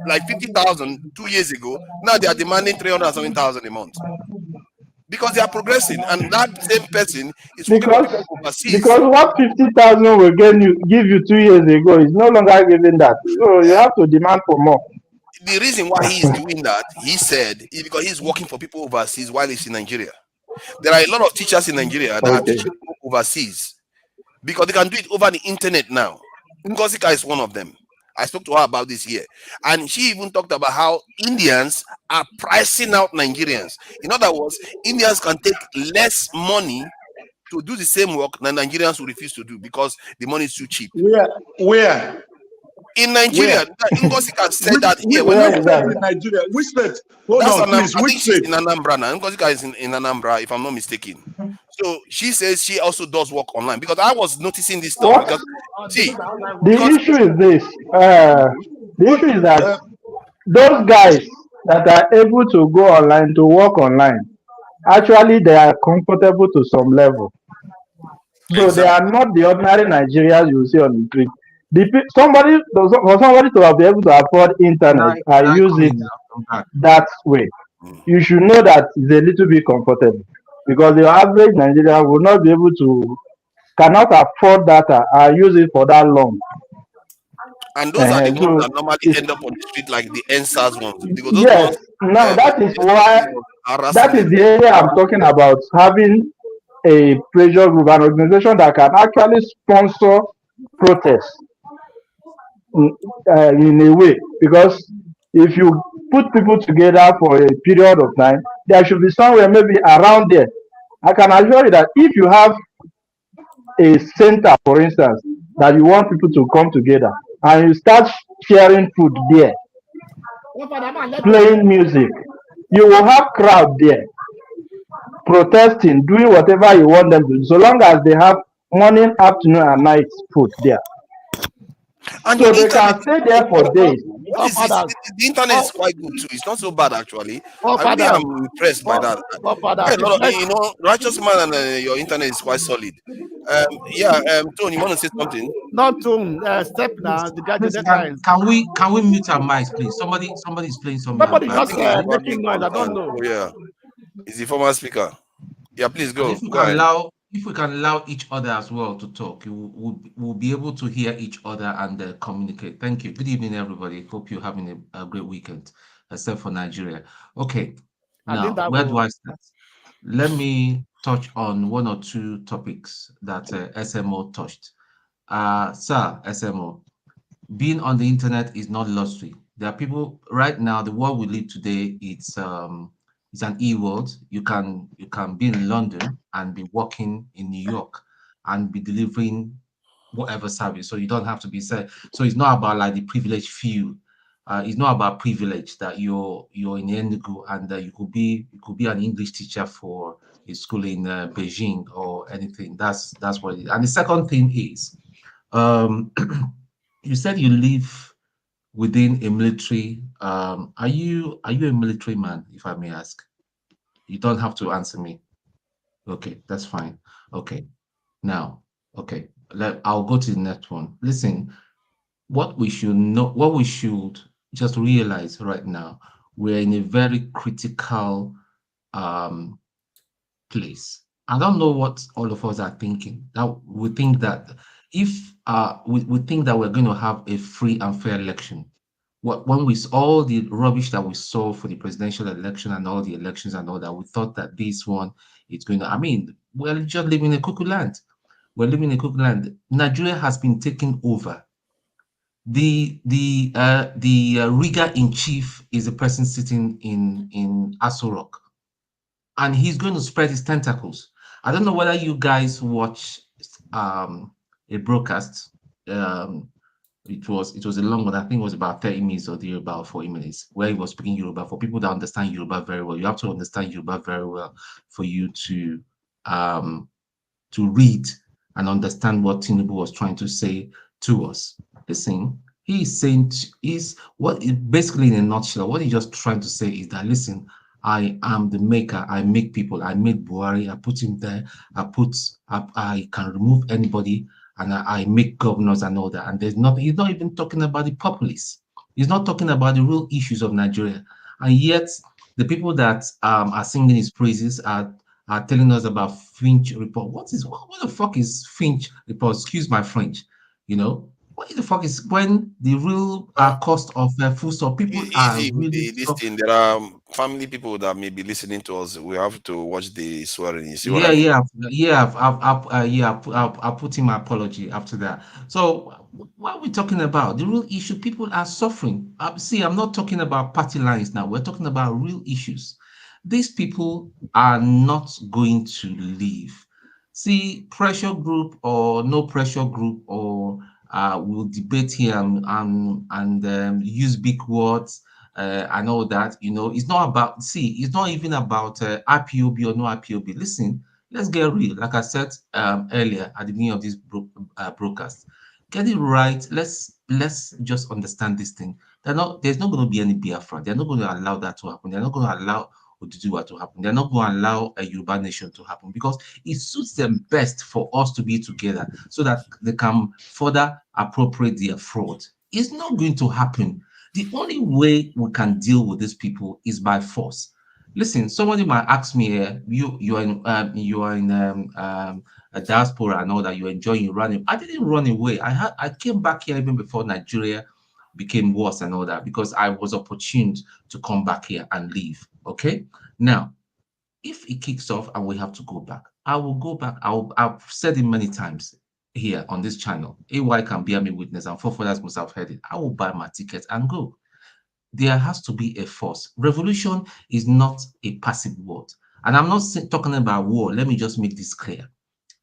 like 50,000 2 years ago. Now they are demanding 300,000 a month because they are progressing, and that same person is working for people overseas. Because what 50,000 will give you 2 years ago is no longer giving that. So you have to demand for more. The reason why he is doing that, he said, is because he's working for people overseas while he's in Nigeria. There are a lot of teachers in Nigeria that are teaching people overseas because they can do it over the internet now. Ngosika is one of them. I spoke to her about this here. And she even talked about how Indians are pricing out Nigerians. In other words, Indians can take less money to do the same work that Nigerians will refuse to do because the money is too cheap. Where? In Nigeria, Ngozi can say that here. Which state in Nigeria? Which state? Hold on, please. I Which think she's state? in Anambra now. Ngozi is in Anambra, if I'm not mistaken. So she says she also does work online because I was noticing this stuff. What? Because see, The issue is this. The issue is that those guys that are able to go online to work online, actually they are comfortable to some level. So they are not the ordinary Nigerians you see on the street. For somebody to be able to afford internet and use it that way, you should know that it's a little bit comfortable because the average Nigerian will not be able to, cannot afford data and use it for that long. And those are the ones that normally end up on the street, like the NSAS ones. Because those yes, ones, now that is why, that is the area I'm talking about, having a pressure group, an organization that can actually sponsor protests in a way. Because if you put people together for a period of time, there should be somewhere maybe around there. I can assure you that if you have a center, for instance, that you want people to come together and you start sharing food there, playing music, you will have crowd there protesting, doing whatever you want them to do, so long as they have morning, afternoon, and night food there. And so they can stay there for days. What is this? The internet is quite good too. It's not so bad actually. I really am impressed by that. You know, righteous man and your internet is quite solid. Tony, you want to say something? Not to step now. The guy, can we mute our mics, please? Somebody is playing something. Somebody just making noise. I don't know. Oh yeah, is the former speaker? Yeah, please go. If we can allow each other as well to talk, we'll be able to hear each other and communicate. Thank you. Good evening, everybody. Hope you're having a great weekend, except for Nigeria. Okay, now where do I start? Let me touch on one or two topics that SMO touched. Sir, SMO, being on the internet is not luxury. There are people right now, the world we live today, it's an e-world. You can be in London and be working in New York and be delivering whatever service. So you don't have to be said. So it's not about like the privileged few. It's not about privilege that you're in Enugu and you could be an English teacher for a school in Beijing or anything. That's what it is. And the second thing is, you said you live within a military. Are you a military man, if I may ask? You don't have to answer me. Okay, that's fine. Okay, now, okay, I'll go to the next one. Listen, what we should just realize right now, we're in a very critical place. I don't know what all of us are thinking. That we think that if we think that we're going to have a free and fair election. When we saw all the rubbish that we saw for the presidential election and all the elections and all that, we thought that this one is going to, I mean, we're just living in a cuckoo land. We're living in a cuckoo land. Nigeria has been taken over. The rigger in chief is a person sitting in Aso Rock, and he's going to spread his tentacles. I don't know whether you guys watch a broadcast. It was a long one. I think it was about 30 minutes or about 40 minutes, where he was speaking Yoruba. For people that understand Yoruba very well, you have to understand Yoruba very well for you to read and understand what Tinubu was trying to say to us. Listen, basically in a nutshell, what he's just trying to say is that, listen, I am the maker. I make people. I made Buhari. I put him there. I can remove anybody. And I make governors and all that. And there's nothing, he's not even talking about the populace. He's not talking about the real issues of Nigeria. And yet, the people that are singing his praises are telling us about Finch report. What the fuck is Finch report? Excuse my French. You know, what the fuck is when the real cost of food store people are really this thing. There are family people that may be listening to us. We have to watch the swearing. You see what I mean? I'll put in my apology after that. So what are we talking about? The real issue, people are suffering. See, I'm not talking about party lines now. We're talking about real issues. These people are not going to leave. See, pressure group or no pressure group, or we'll debate here and use big words and all that. You know, it's not about. See, it's not even about IPOB or no IPOB. Listen, let's get real. Like I said earlier at the beginning of this broadcast, get it right. Let's just understand this thing. There's not going to be any Biafra. They're not going to allow that to happen. They're not going to allow Oduduwa to happen. They're not going to allow a Yoruba nation to happen because it suits them best for us to be together so that they can further appropriate their fraud. It's not going to happen. The only way we can deal with these people is by force. Listen, somebody might ask me, you are in a diaspora and all that. You're enjoying running. I didn't run away. I came back here even before Nigeria became worse and all that because I was opportuned to come back here and leave. Okay. Now, if it kicks off and we have to go back, I will go back. I've said it many times here on this channel. AY can bear me witness, and forefathers must have heard it. I will buy my ticket and go. There has to be a force. Revolution is not a passive word. And I'm not talking about war. Let me just make this clear.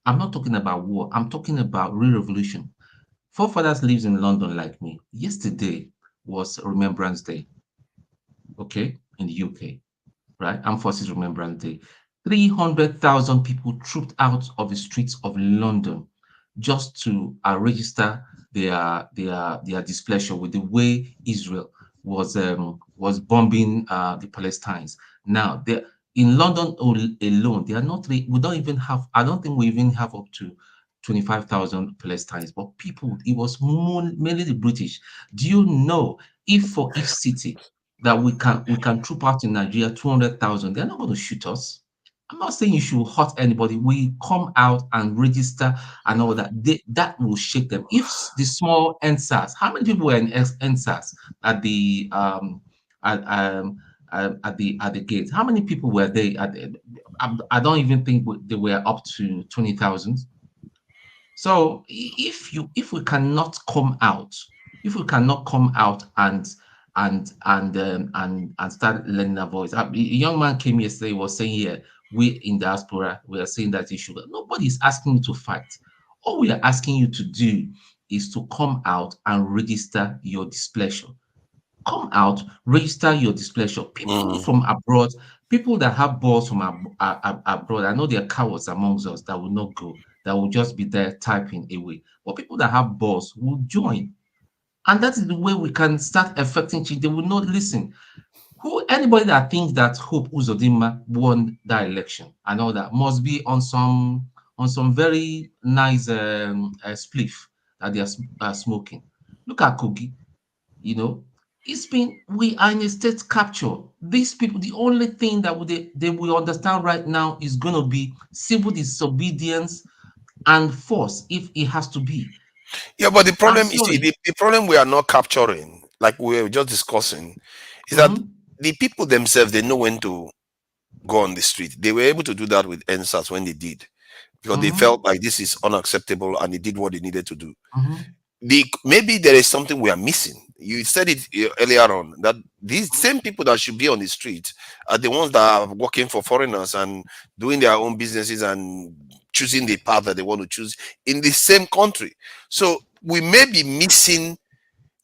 I'm not talking about war. I'm talking about real revolution. Forefathers lives in London like me. Yesterday was Remembrance Day, okay, in the UK, right? Armed Forces Remembrance Day. 300,000 people trooped out of the streets of London just to register their displeasure with the way Israel was bombing the Palestinians. Now, in London alone, they are not. We don't even have. I don't think we even have up to 25,000 Palestinians, but people. It was mainly the British. Do you know if for each city that we can troop out in Nigeria 200,000, they're not going to shoot us. I'm not saying you should hurt anybody. We come out and register and all that. That will shake them. If the small NSAS, how many people were in NSAS at the gate? How many people were they at I don't even think they were up to 20,000. So if we cannot come out, and start lending a voice. A young man came yesterday, was saying here, we in diaspora, we are saying that issue. Nobody is asking you to fight. All we are asking you to do is to come out and register your displeasure. Come out, register your displeasure. People from abroad, people that have balls from abroad, I know there are cowards amongst us that will not go, that will just be there typing away. But people that have balls will join. And that is the way we can start affecting change. They will not listen. Anybody that thinks that Hope Uzodinma won that election and all that must be on some very nice spliff that they are smoking. Look at Kogi. You know, we are in a state capture. These people, the only thing that they will understand right now is going to be civil disobedience and force if it has to be. Yeah, but the problem is, the problem we are not capturing, like we were just discussing, is that the people themselves, they know when to go on the street. They were able to do that with NSAS when they did, because they felt like this is unacceptable and they did what they needed to do. Maybe there is something we are missing. You said it earlier on that these same people that should be on the street are the ones that are working for foreigners and doing their own businesses and choosing the path that they want to choose in the same country. So we may be missing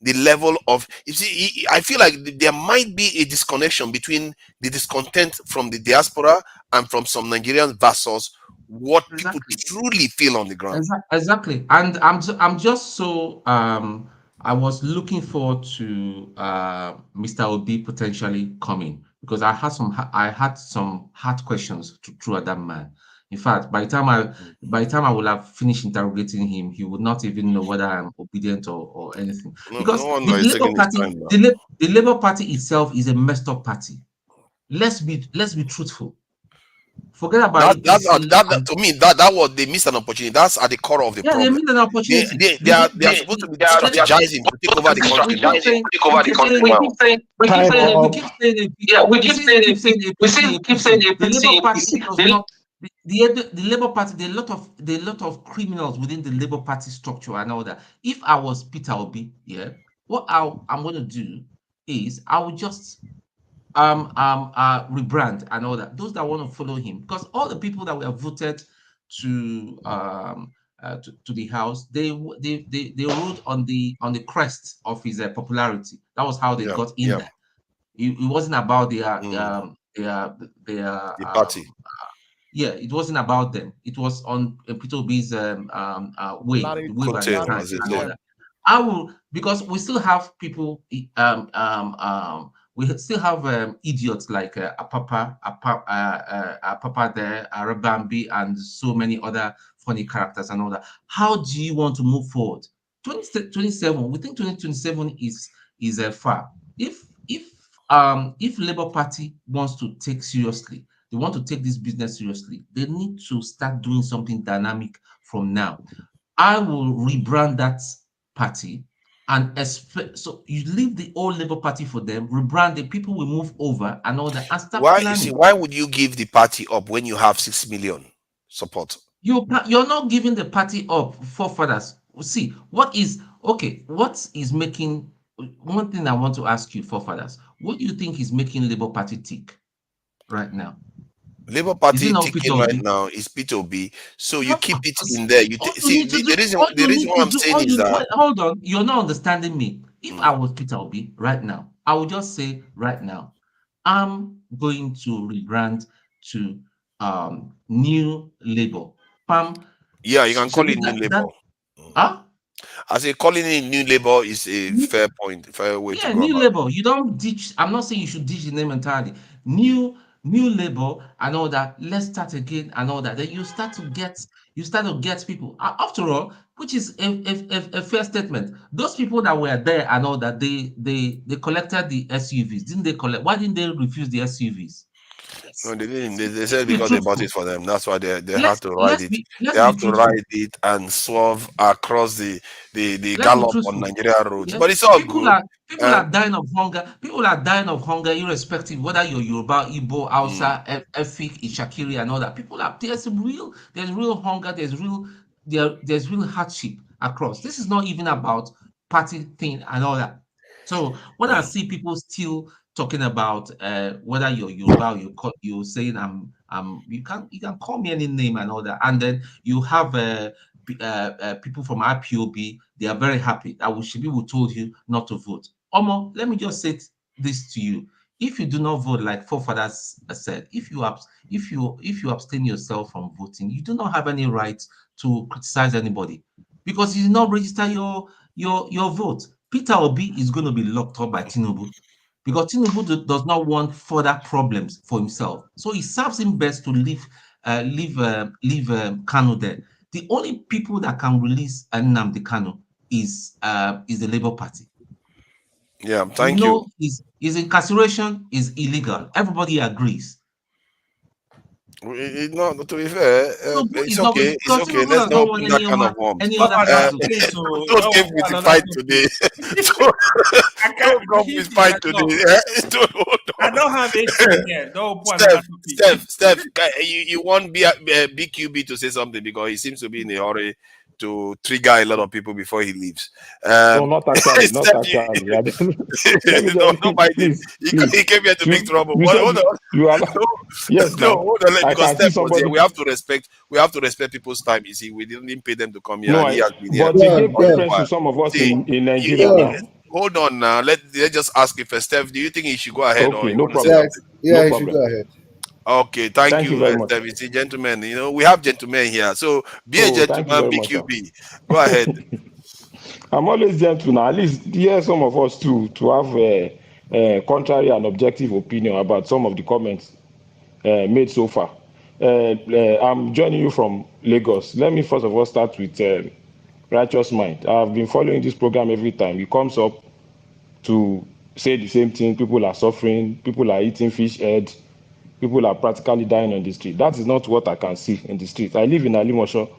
the level of, you see, I feel like there might be a disconnection between the discontent from the diaspora and from some Nigerians versus what people truly feel on the ground. Exactly. And I'm just so I was looking forward to Mr. Obi potentially coming, because I had some hard questions to throw at that man. In fact, by the time I will have finished interrogating him, he would not even know whether I'm obedient or anything. Because the Labour Party itself is a messed up party. Let's be truthful. Forget about that. To me, that was, they missed an opportunity. That's at the core of the problem. They missed an opportunity. They are supposed to be strategizing to take over the country. We keep saying the Labour Party, there are a lot of criminals within the Labour Party structure and all that. If I was Peter Obi, what I'm going to do is I will just rebrand and all that. Those that want to follow him, because all the people that were voted to the house, they rode on the crest of his popularity. That was how they got in there. It wasn't about their party. Yeah, it wasn't about them. It was on Peter Obi's way, the way by the time and all that. Because we still have people, we still have idiots like Apapa there, Arabambi, and so many other funny characters and all that. How do you want to move forward? 2027, we think 2027 is far. If Labour Party wants to take seriously, they want to take this business seriously, they need to start doing something dynamic from now. I will rebrand that party and expect, so you leave the old Labour Party for them, rebrand the people will move over and all that and start planning. Why would you give the party up when you have 6 million support? You're not giving the party up, forefathers. See, what is making, one thing I want to ask you, forefathers, what do you think is making Labour Party tick right now? Labour Party ticking right now is P2B, so you keep it in there. The reason why I'm saying is that, hold on, you're not understanding me. If I was Peter Obi right now, I would just say right now, I'm going to rebrand to New Labour. Yeah, you can call it New Labour. Huh? I say calling it New Labour is a fair way to go. New Labour. You don't ditch. I'm not saying you should ditch the name entirely. New Labour and all that. Let's start again and all that. Then you start to get people. After all, which is a fair statement. Those people that were there and all that, they collected the SUVs, didn't they collect? Why didn't they refuse the SUVs? No, they didn't. They said because they bought it for them. That's why they have to ride it. They have to ride it and swerve across the gallop on Nigeria roads. But it's all good. People are dying of hunger. People are dying of hunger, irrespective whether you're Yoruba, Igbo, Hausa, Efik, Ishakiri, and all that. There's real hunger. There's real hardship across. This is not even about party thing and all that. So when I see people still talking about whether you're Yoruba, you're saying you can call me any name and all that, and then you have people from IPOB, they are very happy that we told you not to vote. Omo, let me just say this to you: if you do not vote, like forefathers said, if you abstain yourself from voting, you do not have any right to criticize anybody because you did not register your vote. Peter Obi is going to be locked up by Tinubu, because Tinubu does not want further problems for himself. So it serves him best to leave Kanu there. The only people that can release Nnamdi Kanu is the Labour Party. Yeah, thank you. His incarceration is illegal. Everybody agrees. No, to be fair, it's okay. It's okay. Let's not open that kind of worms. Don't give me the fight today. Don't come with fight today. I don't have it here. Steph, you want BQB to say something because he seems to be in a hurry to trigger a lot of people before he leaves. No, not actually. Not actually. No, he came here to make trouble. Hold on. Yes, no, hold on. Because Steph was here. We have to respect people's time. You see, we didn't pay them to come here. No, and he has been here. But he gave preference to some of us in Nigeria. Hold on now. Let's just ask if Steph, do you think he should go ahead? Okay, or no problem. Yeah, he should go ahead. Okay, thank you very much. See, gentlemen, we have gentlemen here, so be a gentleman, BQB. Go ahead. I'm always gentle now. At least hear some of us to have a contrary and objective opinion about some of the comments made so far. I'm joining you from Lagos. Let me first of all start with Righteous Mind. I've been following this program every time. He comes up to say the same thing. People are suffering. People are eating fish head. People are practically dying on the street. That is not what I can see in the street. I live in Alimosho,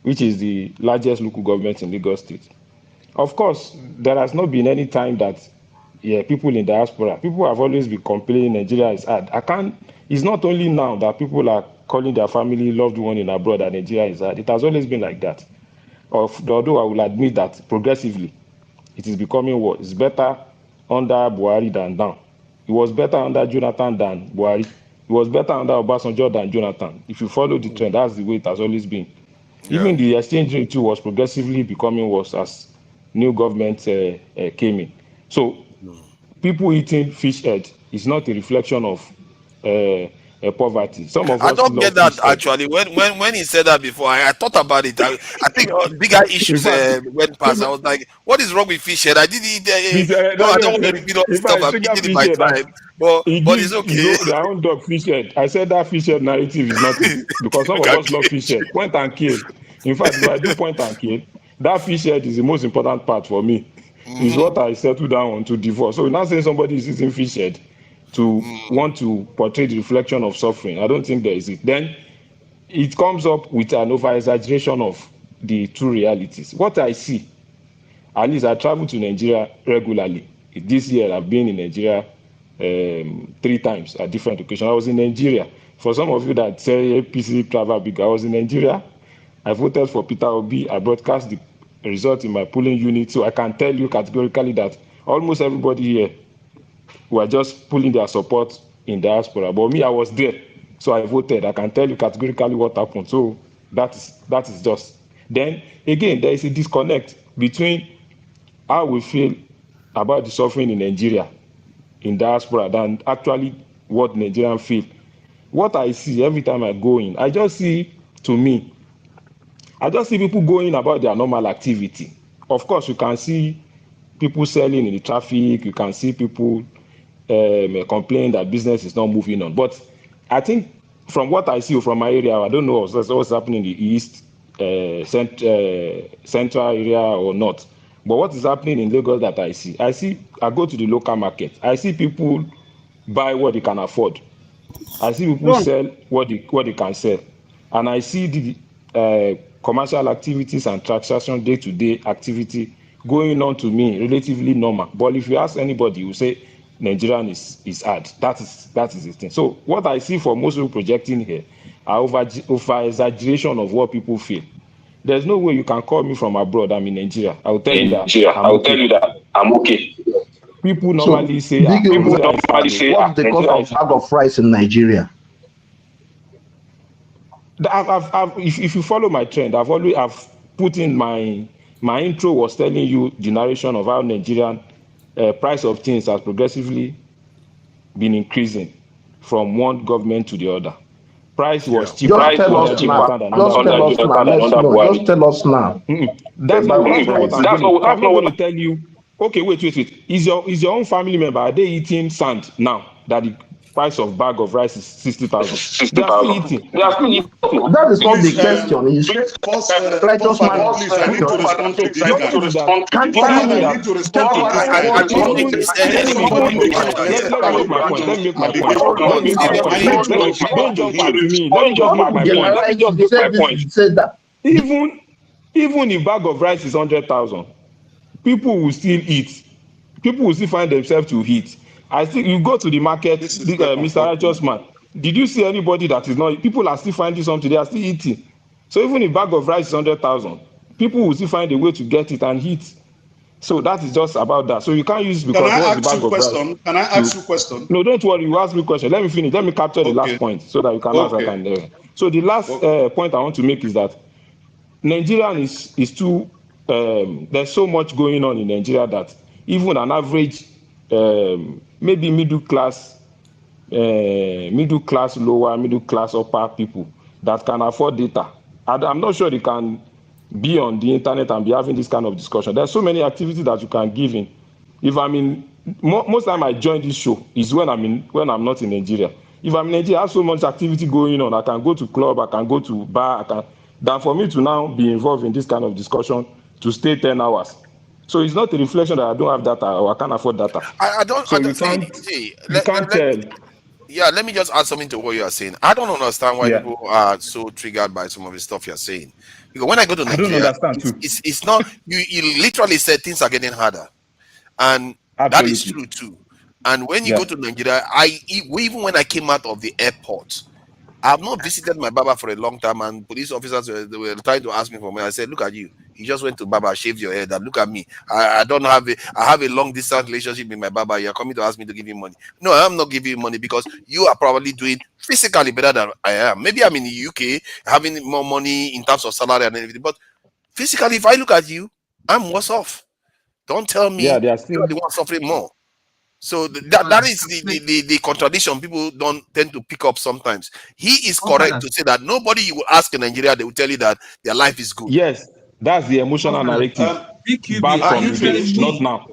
which is the largest local government in Lagos State. Of course, there has not been any time that people in diaspora, people have always been complaining Nigeria is hard. It's not only now that people are calling their family loved one in abroad that Nigeria is hard. It has always been like that. Although I will admit that progressively, it is becoming worse. It's better under Buhari than now. It was better under Jonathan than Buhari. It was better under Obasanjo than Jonathan. If you follow the trend, that's the way it has always been. Even the exchange rate too was progressively becoming worse as new government came in. So people eating fish head is not a reflection of poverty. Some of I us don't get love that fish head. actually. When he said that before, I thought about it. I think bigger issues went past. I was like, what is wrong with fish head? I did it. No, I don't want to repeat all the If stuff I I've trigger eaten in fish my head, time. But it's his okay. their own dog fish head. I said that fish head narrative is not it because some of us love fish head. Point and kill. In fact, if I do point and kill, that fish head is the most important part for me. Is what I settle down on to divorce. So now saying somebody is eating fish head to want to portray the reflection of suffering, I don't think there is it. Then it comes up with an over-exaggeration of the true realities. What I see, at least I travel to Nigeria regularly. This year I've been in Nigeria 3 times at different occasions. I was in Nigeria. For some of you that say APC travel big, I was in Nigeria. I voted for Peter Obi. I broadcast the result in my polling unit, so I can tell you categorically that almost everybody here were just pulling their support in diaspora. But me, I was there, so I voted. I can tell you categorically what happened. So that is just. Then again, there is a disconnect between how we feel about the suffering in Nigeria, in diaspora, than actually what Nigerians feel. What I see every time I go in, I just see people going about their normal activity. Of course, you can see people selling in the traffic. You can see people complain that business is not moving on. But I think from what I see from my area, I don't know what's happening in the east, central area or not. But what is happening in Lagos that I go to the local market. I see people buy what they can afford. I see people sell what they can sell. And I see the commercial activities and transaction day-to-day activity going on to me relatively normal. But if you ask anybody, you say Nigerian is hard. That is the thing. So what I see for most people projecting here are over exaggeration of what people feel. There's no way you can call me from abroad. I'm in Nigeria. I will tell you that I'm okay. People normally say, Nigeria is hard. What's the cost of bag of rice in Nigeria? If you follow my trend, I've put in my intro was telling you the narration of how Nigerian price of things has progressively been increasing from one government to the other. Price was cheaper. Just tell us now. Just tell us now. That's not what I'm not going to tell you. Okay, wait. Is your own family member, are they eating sand now that the price of bag of rice is 60,000? They are still eating. That is not the question. Let us I need to respond to this guy. Let me make my point. Don't jump back to me. Let me just make my point. Even if bag of rice is 100,000, people will still eat. People will still find themselves to eat. I think you go to the market, Mr. Righteous Man. Did you see anybody that is not? People are still finding something. They are still eating. So even if bag of rice is 100,000, people will still find a way to get it and eat. So that is just about that. So you can't use because Can I ask you a question? No, don't worry. You ask me a question. Let me finish. Let me capture the last point so that you can ask. So the last point I want to make is that Nigeria is too. There's so much going on in Nigeria that even an average, maybe middle class, lower, middle class, upper people that can afford data, I'm not sure they can be on the internet and be having this kind of discussion. There's so many activities that you can give in. If I'm in, most time I join this show is when I'm not in Nigeria. If I'm in Nigeria, I have so much activity going on. I can go to club, I can go to bar, than for me to now be involved in this kind of discussion to stay 10 hours. So it's not a reflection that I don't have data or I can't afford data. I don't tell. Yeah, let me just add something to what you are saying. I don't understand why people are so triggered by some of the stuff you're saying. Because when I go to Nigeria, it's not, you literally said things are getting harder. And that is true too. And when you go to Nigeria, even when I came out of the airport, I have not visited my barber for a long time, and police officers were trying to ask me for money. I said, look at you. You just went to barber, shaved your head, and look at me. I don't have I have a long distance relationship with my barber. You're coming to ask me to give you money. No, I'm not giving you money because you are probably doing physically better than I am. Maybe I'm in the UK having more money in terms of salary and everything, but physically, if I look at you, I'm worse off. Don't tell me Yeah, they are still. you're the one suffering more. So that is the contradiction people don't tend to pick up sometimes. He is correct to say that nobody you will ask in Nigeria, they will tell you that their life is good. Yes, that's the emotional narrative. BQB, Back from the day, not now.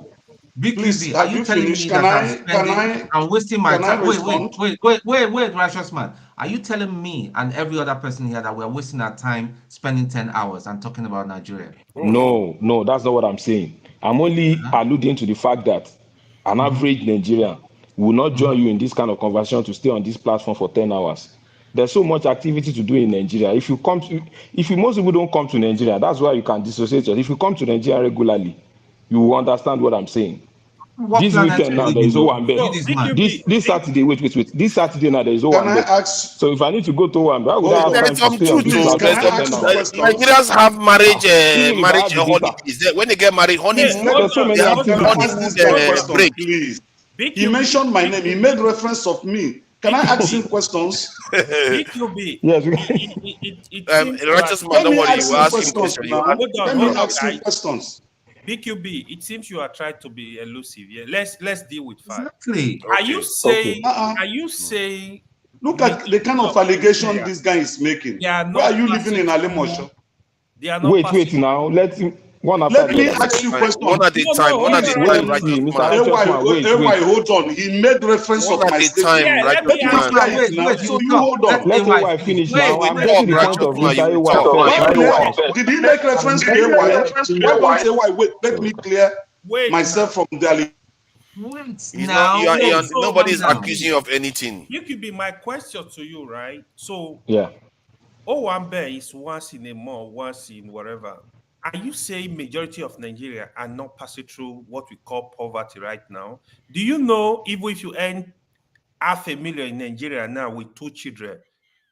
BQB, are you telling me that I'm wasting my time? Wait, righteous man. Are you telling me and every other person here that we're wasting our time spending 10 hours and talking about Nigeria? No, that's not what I'm saying. I'm only alluding to the fact that an average Nigerian will not join you in this kind of conversation to stay on this platform for 10 hours. There's so much activity to do in Nigeria. If most people don't come to Nigeria, that's why you can dissociate yourself. If you come to Nigeria regularly, you will understand what I'm saying. This weekend now, there is Owambe. This Saturday, wait. This Saturday now, there is Owambe. So if I need to go to Owambe, I would have time to stay on this platform. Nigerians have marriage holidays. When they get married, There's so many break. Please. He mentioned my name. He made reference of me. Can I ask him questions? BQB. Yes. Righteous man, don't worry. You ask him questions. Let me ask him questions. BQB, it seems you are trying to be elusive. Yeah, let's deal with facts. Exactly. Are you saying? Are you saying? Look at the kind of allegation this guy is making. Where are you living in Alimosho? Wait now. Let me ask you questions. One at a time. Hold on. He made reference of my statement. Let AY finish now. I'm getting the point of Mr. AY. Did he make reference to AY? Why won't AY wait? Let me clear myself from the nobody is accusing you of anything. You could be my question to you, right? So yeah. Owambe is once in a month, once in whatever. Are you saying majority of Nigeria are not passing through what we call poverty right now? Do you know even if you earn $500,000 in Nigeria now with 2 children,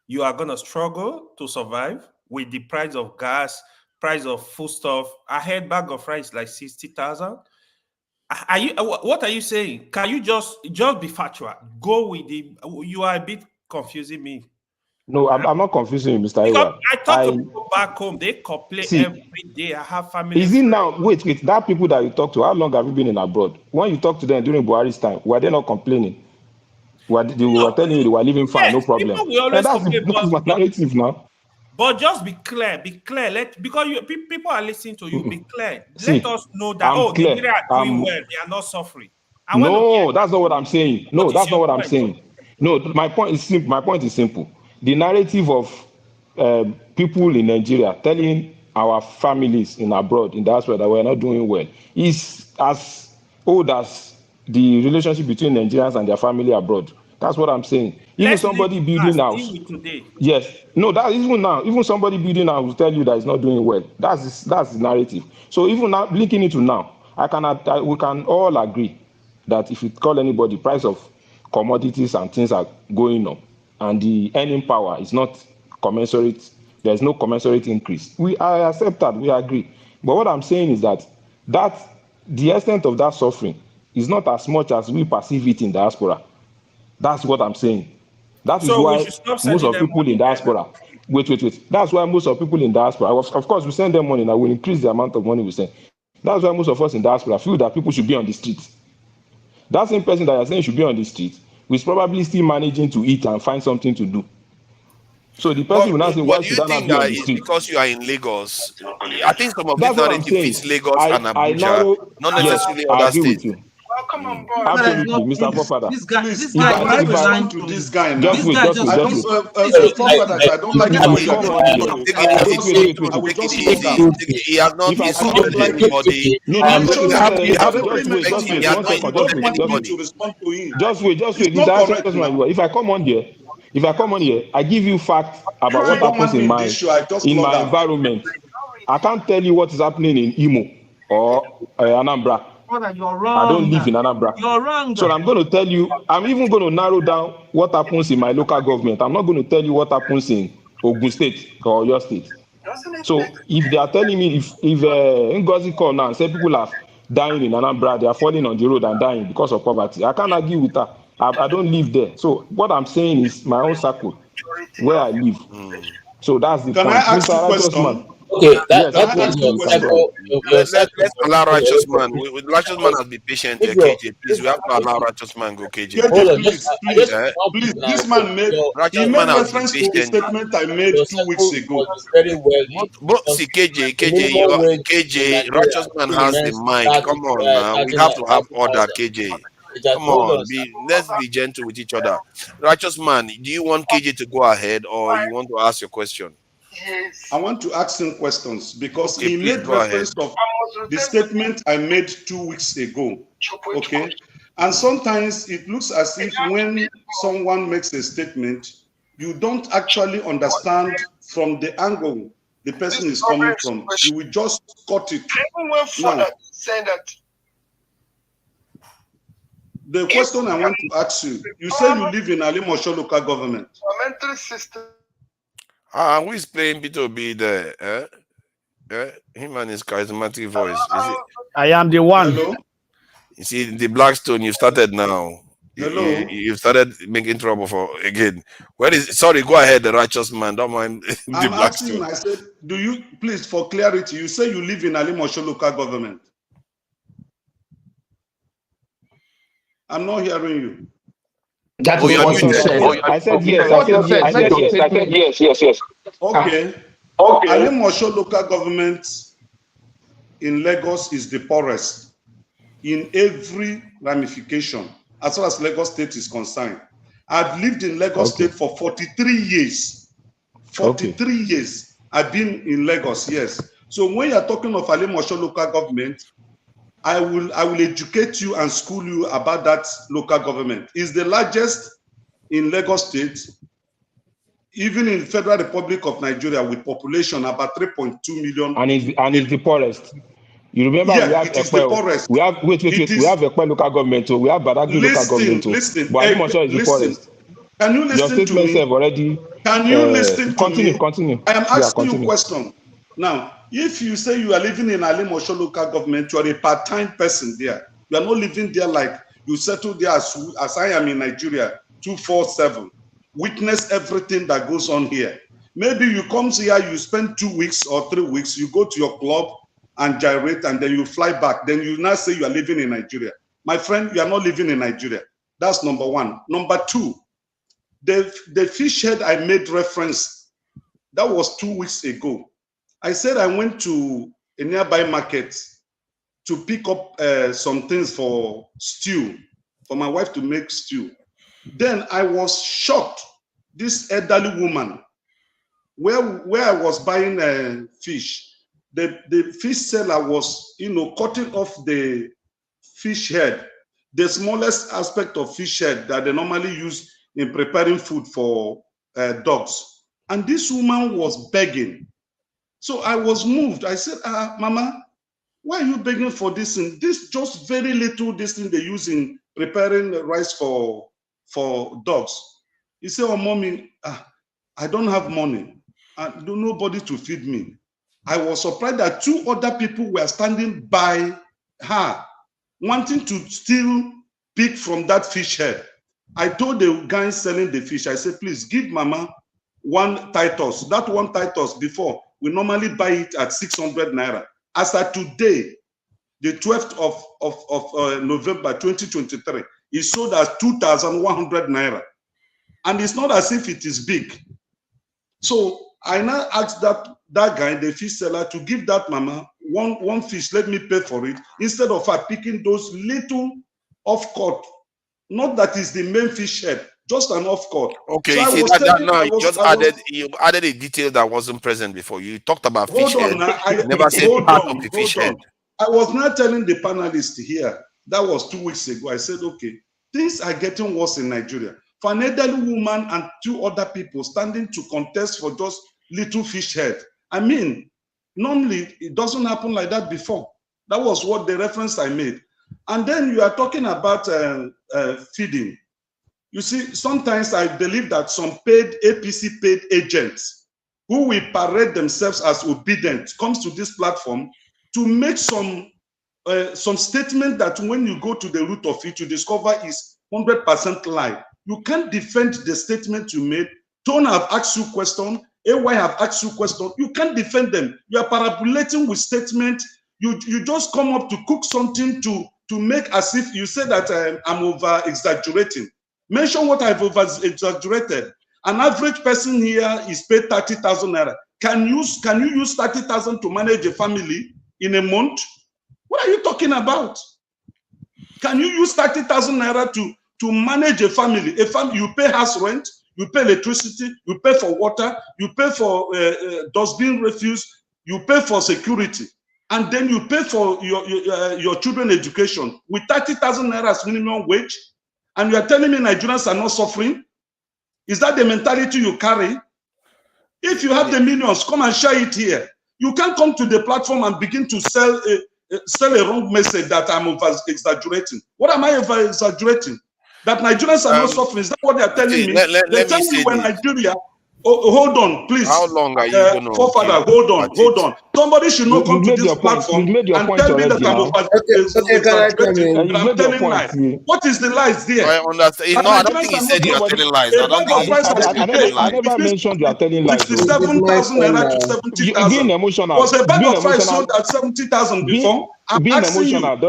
you are gonna struggle to survive with the price of gas, price of foodstuff? A head bag of rice like 60,000. Are you? What are you saying? Can you just be factual? Go with the. You are a bit confusing me. No, I'm not confusing you, Mr. Ewa. I talk to people back home. They complain every day. I have family. Is it now? Wait. That people that you talk to, how long have you been in abroad? When you talk to them during Buhari's time, were they not complaining? They were telling you they were living fine, no problem. And that's my narrative now. But just be clear. Because people are listening to you. Be clear. Let us know that Nigeria are doing well. They are not suffering. No, that's not what I'm saying. No, that's not what I'm saying. No, my point is simple. The narrative of people in Nigeria telling our families in abroad, in diaspora, that we're not doing well is as old as the relationship between Nigerians and their family abroad. That's what I'm saying. Even somebody building house. Yes. No, that even now, even somebody building house will tell you that it's not doing well. That's the narrative. So even now, linking it to now, we can all agree that if you call anybody, price of commodities and things are going up, and the earning power is not commensurate, there's no commensurate increase. I accept that, we agree. But what I'm saying is that the extent of that suffering is not as much as we perceive it in diaspora. That's what I'm saying. That is why most of people in diaspora, wait. That's why most of people in diaspora, of course, we send them money, now we increase the amount of money we send. That's why most of us in diaspora feel that people should be on the street. That same person that you're saying should be on the street is probably still managing to eat and find something to do. So the person will not say, why should I not be on the street? Because you are in Lagos, I think some of this narrative is Lagos and Abuja, not necessarily other states. Welcome on board. Absolutely, Mr. Forefather. This guy to this guy now. Just wait. I don't like He has not insulted anybody. Just wait. If I come on here, I give you facts about what happens in my environment. I can't tell you what is happening in Imo or Anambra. You're wrong. I don't live in Anambra. You're wrong. So I'm going to tell you, I'm even going to narrow down what happens in my local government. I'm not going to tell you what happens in Ogun State or your state. So if they are telling me if Ngozi call now and say people are dying in Anambra, they are falling on the road and dying because of poverty, I can't argue with her. I don't live there. So what I'm saying is my own circle where I live. So that's the Can point. I ask Mr. you a Righteous question? Man. Okay, Yes, that Can I means ask you a your question? Let's allow Righteous Man. With Righteous Man has been patient, if your KJ. Please, we have to allow Righteous Man go, KJ. hold KJ, on, just please, I just Eh? please. now. This man Righteous made Man has been reference to the patient. statement I made your 2 weeks circle ago. must be very wealthy But see, because KJ, the KJ, you minimum are, wage in KJ, Nigeria Righteous Man still has the remains mic. Come on now. We have to have order, 30,000. KJ. Come Hold on. on, sir. Let's be gentle with each other. Righteous Man, do you want KJ to go ahead or you want to ask your question? I want to ask him questions because Okay, he please made go ahead. reference of the statement I made 2 weeks ago. Okay. And sometimes it looks as if when someone makes a statement, you don't actually understand from the angle the person is coming from. You will just cut it. Now, the question I want to ask you, you say you live in Alimosho local government. Who is playing B2B there? Him and his charismatic voice. Is it? I am the one. Hello? You see, the Blackstone, you've started now. Hello? You've started making trouble for again. Where is? Sorry, go ahead, the Righteous Man. Don't mind the I'm asking, Blackstone. I said, do you, please, for clarity, you say you live in Alimosho local government. I'm not hearing you. That is what he said. I said yes. What you said. I said yes. Okay. Alimosho local government in Lagos is the poorest in every ramification as far as Lagos State is concerned. I've lived in Lagos State for 43 years. 43 years I've been in Lagos, yes. So when you're talking of Alimosho local government, I will educate you and school you about that local government. It's the largest in Lagos State, even in Federal Republic of Nigeria, with population about 3.2 million. And it's the poorest. You remember we have it is the poorest. We have we have Ekpe local government, so we have Badagry local government. Listen, but Alimosho is the poorest. Can you listen to me? Already. Can you listen to me? Continue. I am asking you a question. Now, if you say you are living in Alimosho local government, you are a part-time person there. You are not living there like you settle there as I am in Nigeria, 247. Witness everything that goes on here. Maybe you come here, you spend 2 weeks or 3 weeks, you go to your club and gyrate, and then you fly back. Then you now say you are living in Nigeria. My friend, you are not living in Nigeria. That's number one. Number two, the fish head I made reference, that was 2 weeks ago. I said I went to a nearby market to pick up some things for stew, for my wife to make stew. Then I was shocked. This elderly woman, where I was buying fish, the fish seller was, cutting off the fish head, the smallest aspect of fish head that they normally use in preparing food for dogs. And this woman was begging. So I was moved. I said, Mama, why are you begging for this thing? This just very little, this thing they use in preparing rice for dogs. He said, oh, Mommy, I don't have money. Nobody to feed me. I was surprised that 2 other people were standing by her, wanting to still pick from that fish head. I told the guy selling the fish, I said, please give Mama 1 Titus. That 1 Titus before, we normally buy it at 600 naira. As of today, the 12th of November 2023, it sold at 2,100 naira. And it's not as if it is big. So I now asked that guy, the fish seller, to give that mama one fish, let me pay for it, instead of her picking those little off-cut. Not that is the main fish head, just an off-cut. Okay, so you added a detail that wasn't present before. You talked about fish head. Never said part of the fish head. I was not telling the panelists here, that was 2 weeks ago. I said, okay, things are getting worse in Nigeria. For an elderly woman and 2 other people standing to contest for just little fish head. I mean, normally it doesn't happen like that before. That was what the reference I made. And then you are talking about feeding. You see, sometimes I believe that some APC paid agents who will parade themselves as obedient comes to this platform to make some statement that when you go to the root of it, you discover is 100% lie. You can't defend the statement you made. Tone have asked you question. AY have asked you question. You can't defend them. You are parabolating with statement. You just come up to cook something to make as if you say that I'm over exaggerating. Mention what I've over exaggerated. An average person here is paid 30,000 naira. Can you use 30,000 to manage a family in a month? What are you talking about? Can you use 30,000 naira to manage a family? A family, you pay house rent, you pay electricity, you pay for water, you pay for dustbin refuse, you pay for security, and then you pay for your children education with 30,000 naira as minimum wage, and you are telling me Nigerians are not suffering? Is that the mentality you carry? If you have the millions, come and share it here. You can't come to the platform and begin to sell a wrong message that I'm over-exaggerating. What am I over-exaggerating? That Nigerians are not suffering. Is that what they are telling me? They're telling me when Nigeria... Oh, hold on, please. How long are you going to... Forefather, hold on. Somebody should not come to this platform and tell me that I'm over-exaggerating. I'm telling lies. What is the lies there? I understand. No, I don't think he said you are telling lies. I never mentioned you are telling lies. 67,000 naira to 70,000. Emotional. Was a bag of rice sold at 70,000 before? Being emotional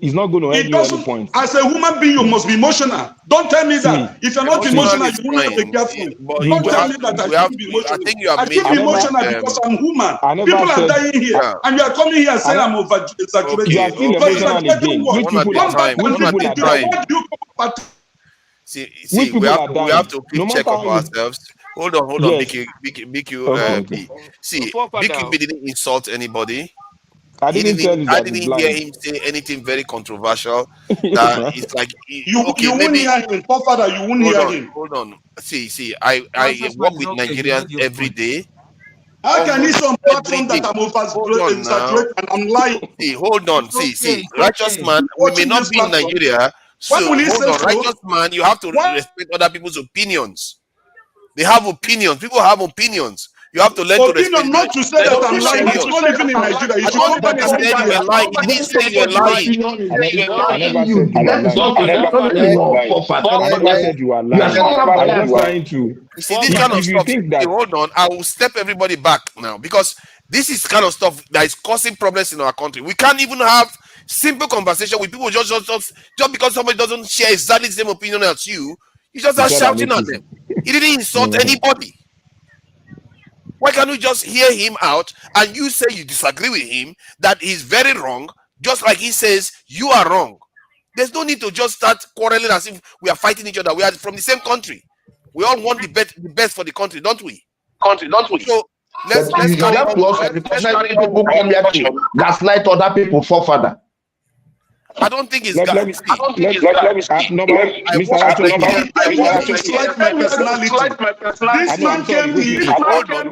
is not going to end you any point. As a human being, you must be emotional. Don't tell me that. If you're not emotional, you will not be careful. Don't tell me that I should be emotional. I should be emotional because I'm human. People are dying here, and you are coming here and saying I'm over-exaggerating. You are still emotional again. Which people are dying? See, we have to keep check of ourselves. Hold on, BQ. See, BQ didn't insult anybody. I didn't hear him say anything very controversial. That it's like you won't hear him, Father. You won't hear him. Hold on. See, I work with Nigerians every day. How can he some platform that I'm over-exaggerating and I'm lying? See, hold on. See, righteous man. We may not be in Nigeria. So hold on, righteous man. You have to respect other people's opinions. They have opinions. People have opinions. You have to learn to respect. Not to say that I'm lying. It's not even in Nigeria. You should come back and say you're lying. He didn't say you're lying. I never said you are lying. I'm just trying to. See, this kind of stuff. Hold on, I will step everybody back now because this is kind of stuff that is causing problems in our country. We can't even have simple conversation with people just because somebody doesn't share exactly the same opinion as you. You just are shouting at them. He didn't insult anybody. Why can't we just hear him out and you say you disagree with him, that he's very wrong, just like he says you are wrong? There's no need to just start quarreling as if we are fighting each other. We are from the same country. We all want the best for the country, don't we? So let's people come here to gaslight other people, Forefather. I don't think it's let me This man came here. Hold on.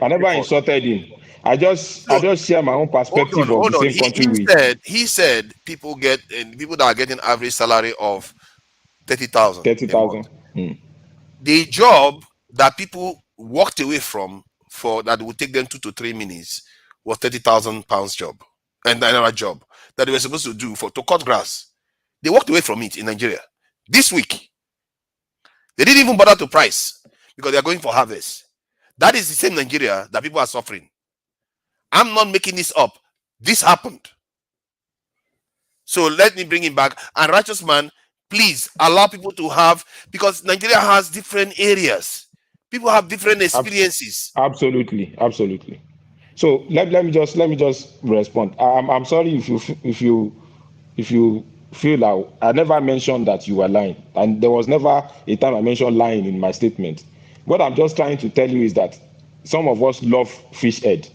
I never insulted him. I just share my own perspective of the same country. He said people that are getting average salary of 30,000. 30,000. The job that people walked away from for that would take them 2 to 3 minutes was 30,000 pounds job, and another job that they were supposed to do to cut grass. They walked away from it in Nigeria this week. They didn't even bother to price because they are going for harvest. That is the same Nigeria that people are suffering. I'm not making this up. This happened. So let me bring him back. And righteous man, please allow people to have, because Nigeria has different areas. People have different experiences. Absolutely. So let me just respond. I'm sorry if you feel that I never mentioned that you were lying, and there was never a time I mentioned lying in my statement. What I'm just trying to tell you is that some of us love fish head.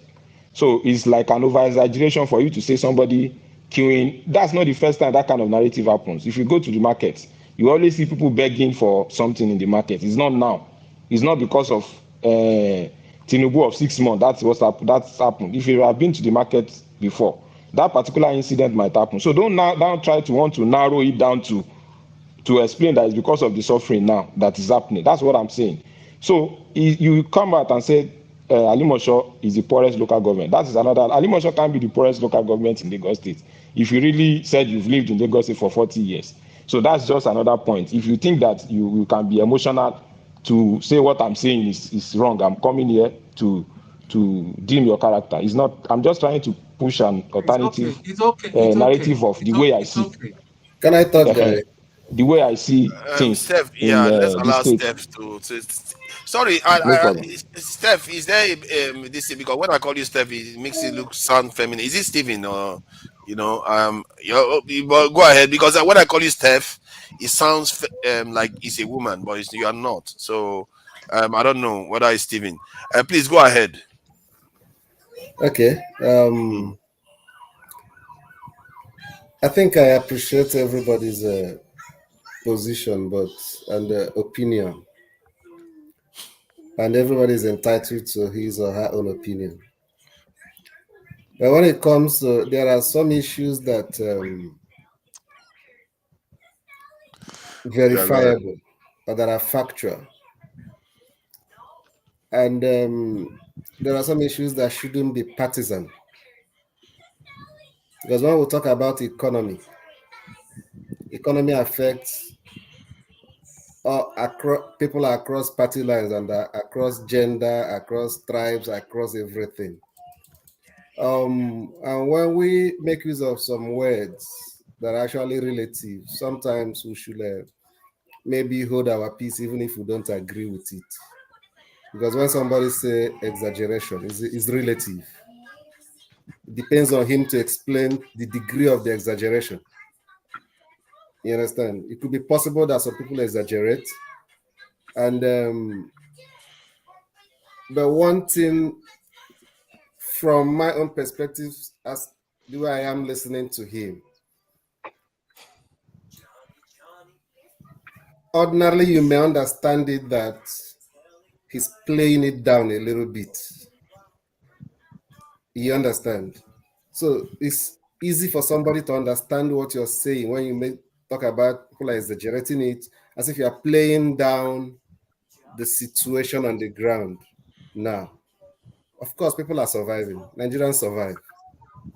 So it's like an over-exaggeration for you to say somebody queuing. That's not the first time that kind of narrative happens. If you go to the market, you always see people begging for something in the market. It's not now. It's not because of Tinubu of 6 months. That's happened. If you have been to the market before, that particular incident might happen. So don't now try to want to narrow it down to explain that it's because of the suffering now that is happening. That's what I'm saying. So you come out and say Alimosho is the poorest local government. That is another. Alimosho can't be the poorest local government in Lagos State if you really said you've lived in Lagos State for 40 years. So that's just another point. If you think that you can be emotional to say what I'm saying is wrong, I'm coming here to deem your character. It's not. I'm just trying to push an alternative narrative of the way I see. Can I talk, guy? The way I see things Steph, in let's the allow state. Steph to sorry, No problem. Steph, is there this thing? Because when I call you Steph, it makes it sound feminine. Is it Steven or go ahead, because when I call you Steph, it sounds like it's a woman, but you are not. So I don't know whether it's Steven. Please go ahead. Okay. I think I appreciate everybody's position, and opinion, and everybody is entitled to his or her own opinion. But when it comes to, there are some issues that verifiable or that are factual, and there are some issues that shouldn't be partisan. Because when we talk about economy affects people across party lines and across gender, across tribes, across everything. And when we make use of some words that are actually relative, sometimes we should maybe hold our peace even if we don't agree with it. Because when somebody say exaggeration, is relative. It depends on him to explain the degree of the exaggeration. You understand? It could be possible that some people exaggerate. And but one thing from my own perspective, as the way I am listening to him, ordinarily you may understand it that he's playing it down a little bit. You understand? So it's easy for somebody to understand what you're saying when you talk about people are exaggerating it, as if you are playing down the situation on the ground. Now, of course, people are surviving. Nigerians survive.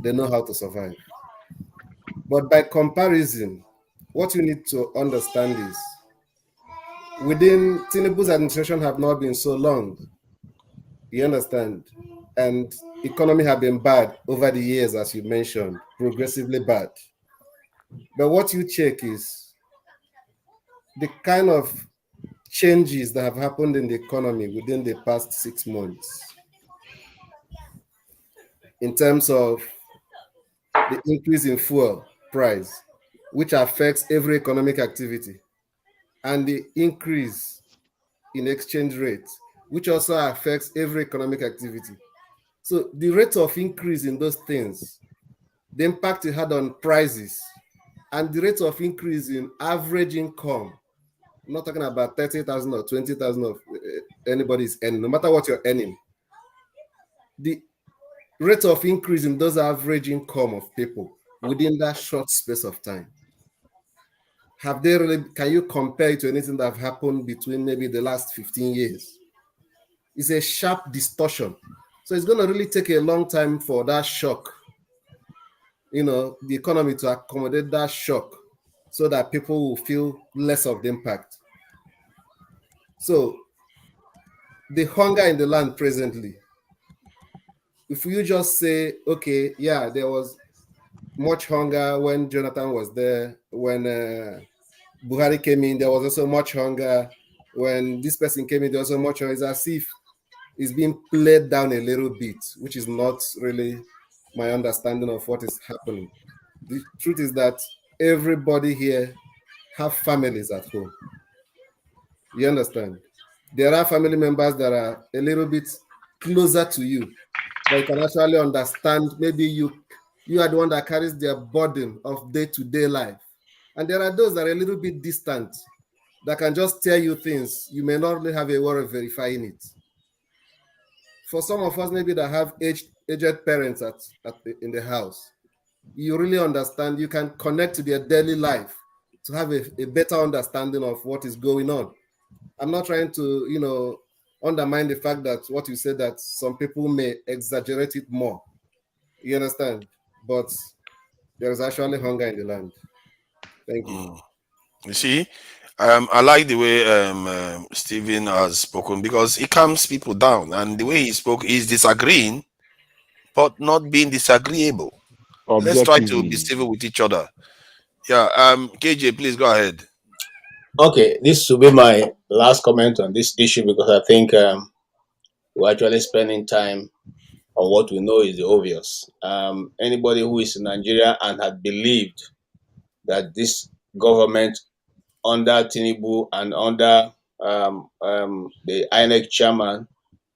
They know how to survive. But by comparison, what you need to understand is within Tinubu's administration have not been so long. You understand? And economy have been bad over the years, as you mentioned, progressively bad. But what you check is the kind of changes that have happened in the economy within the past 6 months in terms of the increase in fuel price, which affects every economic activity, and the increase in exchange rate, which also affects every economic activity. So the rate of increase in those things, the impact it had on prices, and the rate of increase in average income, I'm not talking about 30,000 or 20,000 of anybody's earning, no matter what you're earning, the rate of increase in those average income of people within that short space of time. Have they really, can you compare it to anything that have happened between maybe the last 15 years? It's a sharp distortion. So it's going to really take a long time for that shock, the economy to accommodate that shock so that people will feel less of the impact. So the hunger in the land presently, if you just say, okay, yeah, there was much hunger when Jonathan was there, when Buhari came in, there was also much hunger. When this person came in, there was also much hunger. It's as if it's being played down a little bit, which is not really my understanding of what is happening. The truth is that everybody here have families at home. You understand? There are family members that are a little bit closer to you, that you can actually understand. Maybe you are the one that carries their burden of day-to-day life. And there are those that are a little bit distant, that can just tell you things. You may not really have a way of verifying it. for some of us maybe that have aged parents in the house, you really understand, you can connect to their daily life to have a better understanding of what is going on. I'm not trying to, undermine the fact that what you said, that some people may exaggerate it more. You understand? But there is actually hunger in the land. Thank you. You see, I like the way Stephen has spoken, because he calms people down, and the way he spoke, he's disagreeing, but not being disagreeable. Let's try to be civil with each other. Yeah, KJ, please go ahead. Okay, this will be my last comment on this issue, because I think we're actually spending time on what we know is the obvious. Anybody who is in Nigeria and had believed that this government under Tinubu and under the INEC chairman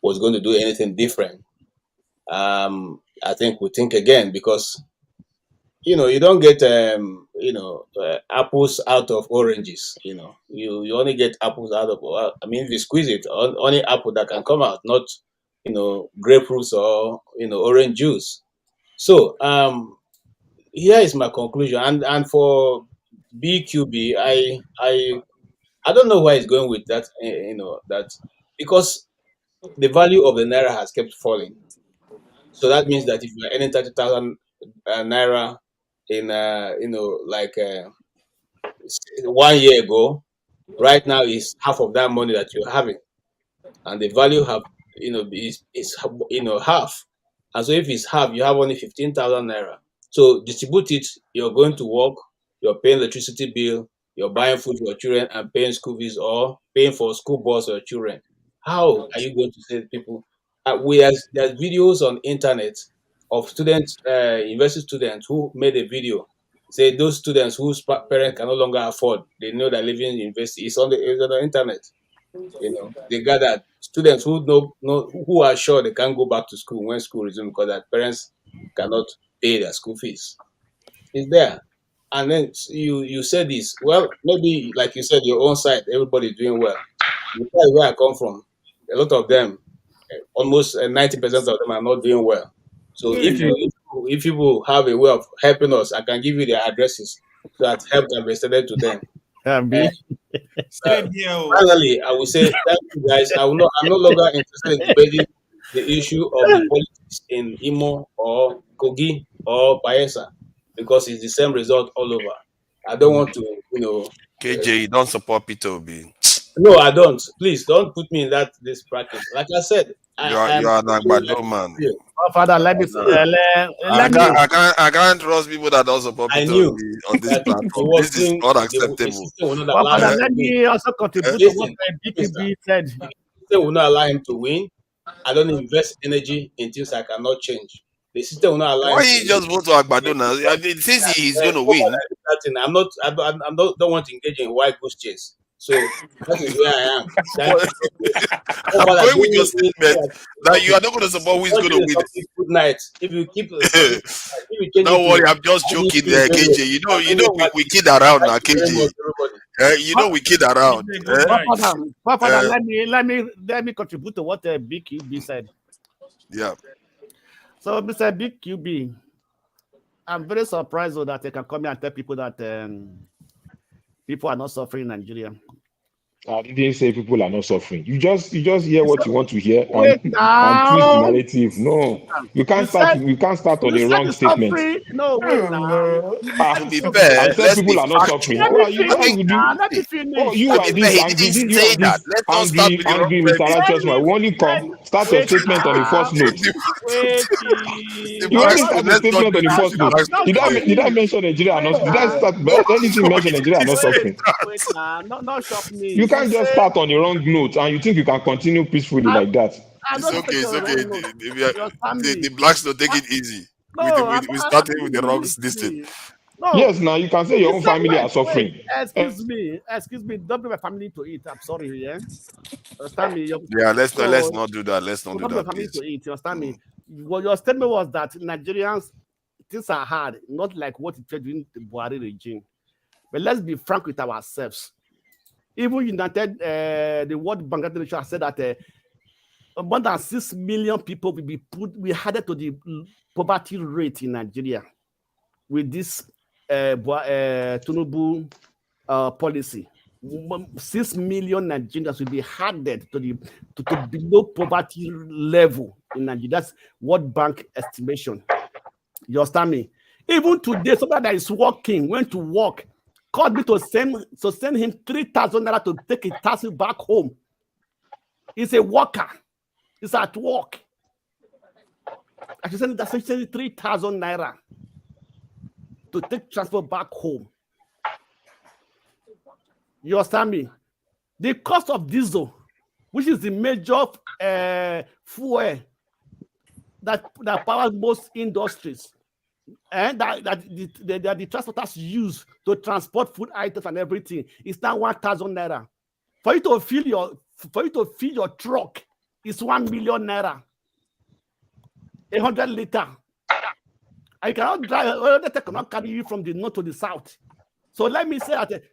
was going to do anything different, I think we think again, because you don't get apples out of oranges. You only get apples out of, if you squeeze it, only apple that can come out, not grapefruits or orange juice. So here is my conclusion, and for BQB, I don't know why he's going with that. That because the value of the naira has kept falling. So that means that if you're earning 30,000 naira in like 1 year ago, right now is half of that money that you're having, and the value have is half. And so if it's half, you have only 15,000 naira. So distribute it. You're going to work. You're paying electricity bill. You're buying food for your children and paying school fees or paying for school bus for your children. How are you going to say to people? There's videos on internet of students, university students who made a video. Say those students whose parents can no longer afford, they know that living in university is on the internet. They gather students who who are sure they can't go back to school when school resumes because their parents cannot pay their school fees. It's there. And then you said this. Well, maybe like you said, your own side, everybody's doing well. The side where I come from, a lot of them, almost 90% of them are not doing well. So if people have a way of helping us, I can give you their addresses so that help can be extended to them. Finally, I will say thank you guys. I'm no longer interested in debating the issue of the politics in Imo or Kogi or Bayelsa, because it's the same result all over. I don't want to, KJ, you don't support Peter Obi. No, I don't. Please don't put me in this bracket. Like I said, you are an Agbado man. Oh, Father, let me I can't trust people that don't support Peter Obi on this platform. This is unacceptable. Oh, Father, let me also contribute to what BQB said. The system will not allow him to win. I don't invest energy in things I cannot change. The system will not allow him. Why he just vote to Agbado now? I mean, since he's going to win. I don't want to engage in wild goose chase. So that is where I am. I'm going with your statement that you are not going to support who is going to win. Good night. If you keep, don't worry, I'm just joking there, KJ. You know, we kid around now, KJ. We kid around. Father, let me contribute to what BQB said. Yeah. So, Mr. BQB, I'm very surprised that they can come here and tell people that people are not suffering in Nigeria. I didn't say people are not suffering. You just hear what you want to hear and twist the narrative. No, you can't start on the wrong statement. No, wait now. To be fair, let's people are not suffering. Let me finish. Oh, you are this angry. You are this angry, Mr. Righteous Man. We only come start your statement on the first note. You only start the statement on the first note. Did I mention Nigeria? Did I start anything mention Nigeria not suffering? Wait now, not shock me. You can't just start on the wrong note and you think you can continue peacefully like that. It's okay. The blacks don't take it easy. We started with the wrong distance. No. Yes, now you can say your own family are suffering. Excuse me. Don't bring my family to it. I'm sorry, yeah. Understand me? Let's not do that. Let's not do that. Family to it. You understand me? Well, your statement was that Nigerians things are hard, not like what it was during the Buhari regime. But let's be frank with ourselves. Even United, the World Bank has said that more than 6 million people will be added to the poverty rate in Nigeria with this Tinubu policy. 6 million Nigerians will be added to below poverty level in Nigeria. That's World Bank estimation. You understand me? Even today, somebody that is working, went to work, called me to send him 3,000 naira to take a taxi back home. He's a worker. He's at work. I should send 3,000 naira to take transport back home. You understand me? The cost of diesel, which is the major fuel that powers most industries, and that the transporters use to transport food items and everything, is now 1,000 naira. For you to fill your truck, it's 1 million naira. 100 liter. I cannot drive. They cannot carry you from the north to the south. So let me say that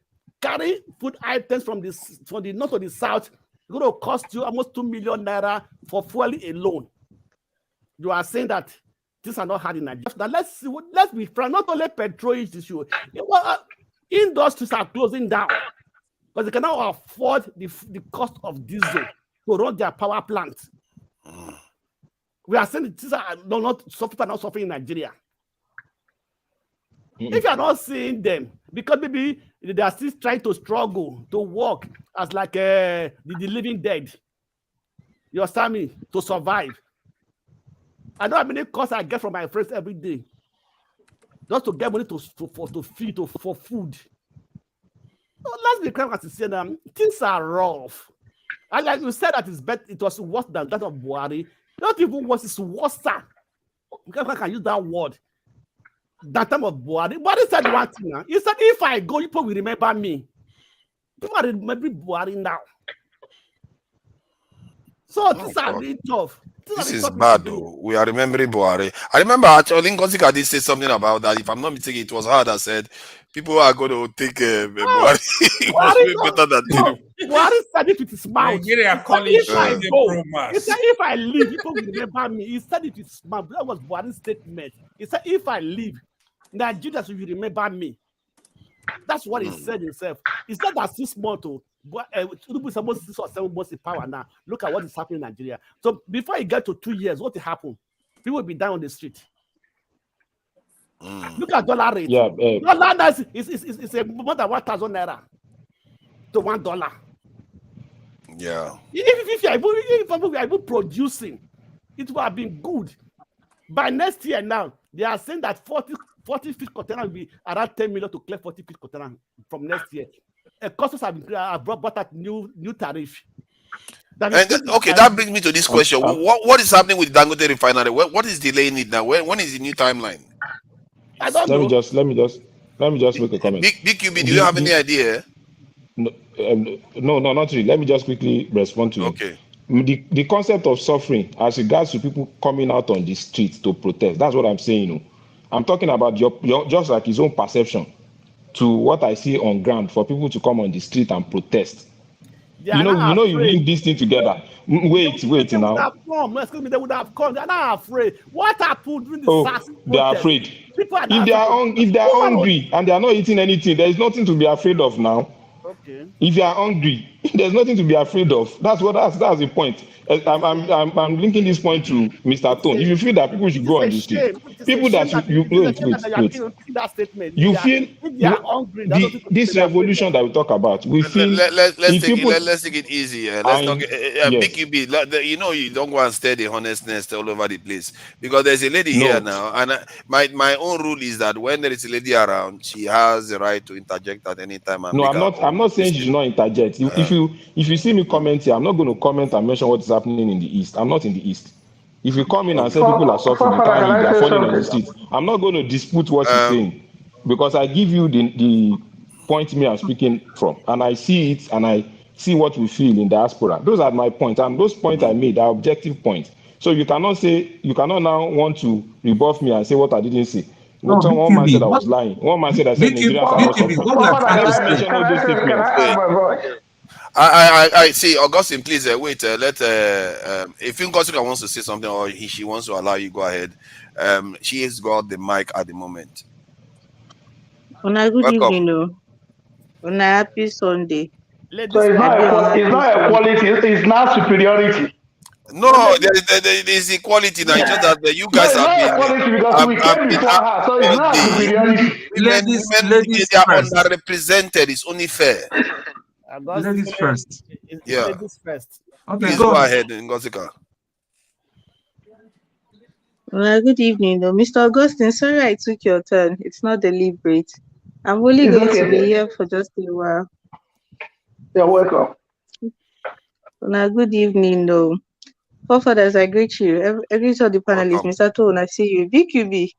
carry food items from the north to the south, it's going to cost you almost 2 million naira for fuel alone. You are saying that things are not hard in Nigeria. Now let's be frank. Not only petrol issue. Industries are closing down because they cannot afford the cost of diesel to run their power plants. We are saying that these are not suffering in Nigeria. If you are not seeing them, because maybe they are still trying to struggle to work as like the living dead. You understand me? To survive. I know how many costs I get from my friends every day just to get money to feed for food. So let's be clear and say them. Things are rough. And like you said that it was worse than that of Buhari. Not even worse, it's worse. I can use that word. That time of Buhari. Buhari said one thing now. He said, if I go, people will remember me. People will remember Buhari now. So these are really tough. This is bad though. We are remembering Buhari. I remember actually Ngozi did say something about that. If I'm not mistaken, it was her that said people are going to take Buhari. It was way better than Tinubu. Buhari said if it is mouth. Nigeria calling if I go, pro-mass. he said if I leave, people will remember me. He said it is mouth. That was Buhari's statement. He said if I leave, Nigerians will remember me. That's what he said himself. He said that 6 months. Tinubu is almost 6 or 7 months in power now. Look at what is happening in Nigeria. So before you get to 2 years, what will happen? People will be down on the street. Look at dollar rate. Yeah, dollar is more than 1,000 naira to $1. Yeah. If you are even producing, it would have been good. By next year now, they are saying that 40 fish container will be around 10 million to clear 40 fish container from next year. Customers have brought that new tariff. That brings me to this question. What is happening with Dangote refinery? What is delaying it now? When is the new timeline? I don't know. Let me just make a comment. Big QB, do you have any idea? No, not really. Let me just quickly respond to you. Okay. The concept of suffering as regards to people coming out on the streets to protest, that's what I'm saying. I'm talking about your just like his own perception to what I see on ground for people to come on the street and protest. You link this thing together. Wait now. Excuse me, they would have come. They're not afraid. What happened during the SARS protest? They are afraid. If they are hungry and they are not eating anything, there is nothing to be afraid of now. Okay. If you are hungry, there's nothing to be afraid of. That's the point. I'm linking this point to Mr. Tone. If you feel that people should go on the street, people that you wait. You feel this revolution that we talk about. We feel let's take it easy. Let's not Big QB. You don't go and stay the honestness all over the place because there's a lady here now, and my own rule is that when there is a lady around, she has the right to interject at any time. I'm not saying she should not interject. If you see me comment here, I'm not going to comment and mention what is happening in the East. I'm not in the East. If you come in and say people are suffering, they are falling on the street, I'm not going to dispute what you're saying because I give you the point me I'm speaking from, and I see it and I see what we feel in diaspora. Those are my points, and those points I made are objective points. So you cannot now want to rebuff me and say what I didn't say. One man said I was lying. One man said I said Nigerians are not suffering. I see. Augustine, please wait. Let if Ngozi wants to say something or she wants to allow you, go ahead. She has got the mic at the moment. Una good Welcome. evening, oh. Una happy Sunday. So it's not Happy on it's happy not Sunday. equality, it's not superiority. No, there's equality now. It's just that you No, guys it's have not been equality because we came before her, so it's all not day. superiority. Women, Ladies they are first. underrepresented. It's only fair. Ladies first. Yeah. Ladies first. Okay, Please go go on. ahead, Ngozika. Good evening, though. Mr. Augustine, sorry I took your turn. It's not deliberate. I'm only It's going okay to be then. here for just a while. You're welcome. Good evening, though. Forefathers, I greet you. I greet all the panelists. Mr. Tone, I see you. BQB,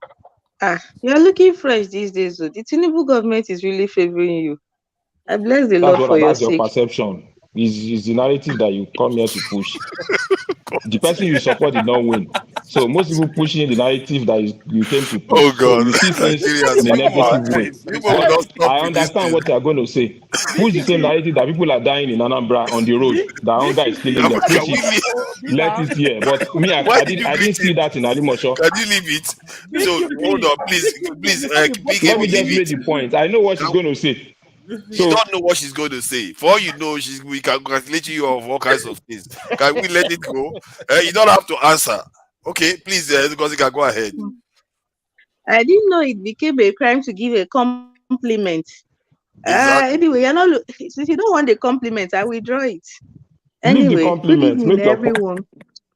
you're looking fresh these days, though. The Tinubu government is really favoring you. I bless the Lord for your That's your sake. perception. Is the narrative that you come here to push. The person you support did not win. So most people pushing the narrative that you came to push. Oh So God, you see things Nigerians, in a come on. negative way. You will not stop I with this understand thing. what you are going to say. Push the same narrative that people are dying in Anambra on the road. The hunger is killing them. Can Push we it. leave? Let it here. But me, Why I did you didn't bring see it? that in Alimosho. Can you leave it? So hold on, please, Let BKB, me just leave make it. the point. I know what she's going to say. You don't know what she's going to say. For all you know, we can congratulate you of all kinds of things. Can we let it go? You don't have to answer. Okay, please, because you can go ahead. I didn't know it became a crime to give a compliment. Exactly. Anyway, since you don't want the compliment, I withdraw it. Leave the Anyway, good compliments. evening, Make your point. everyone.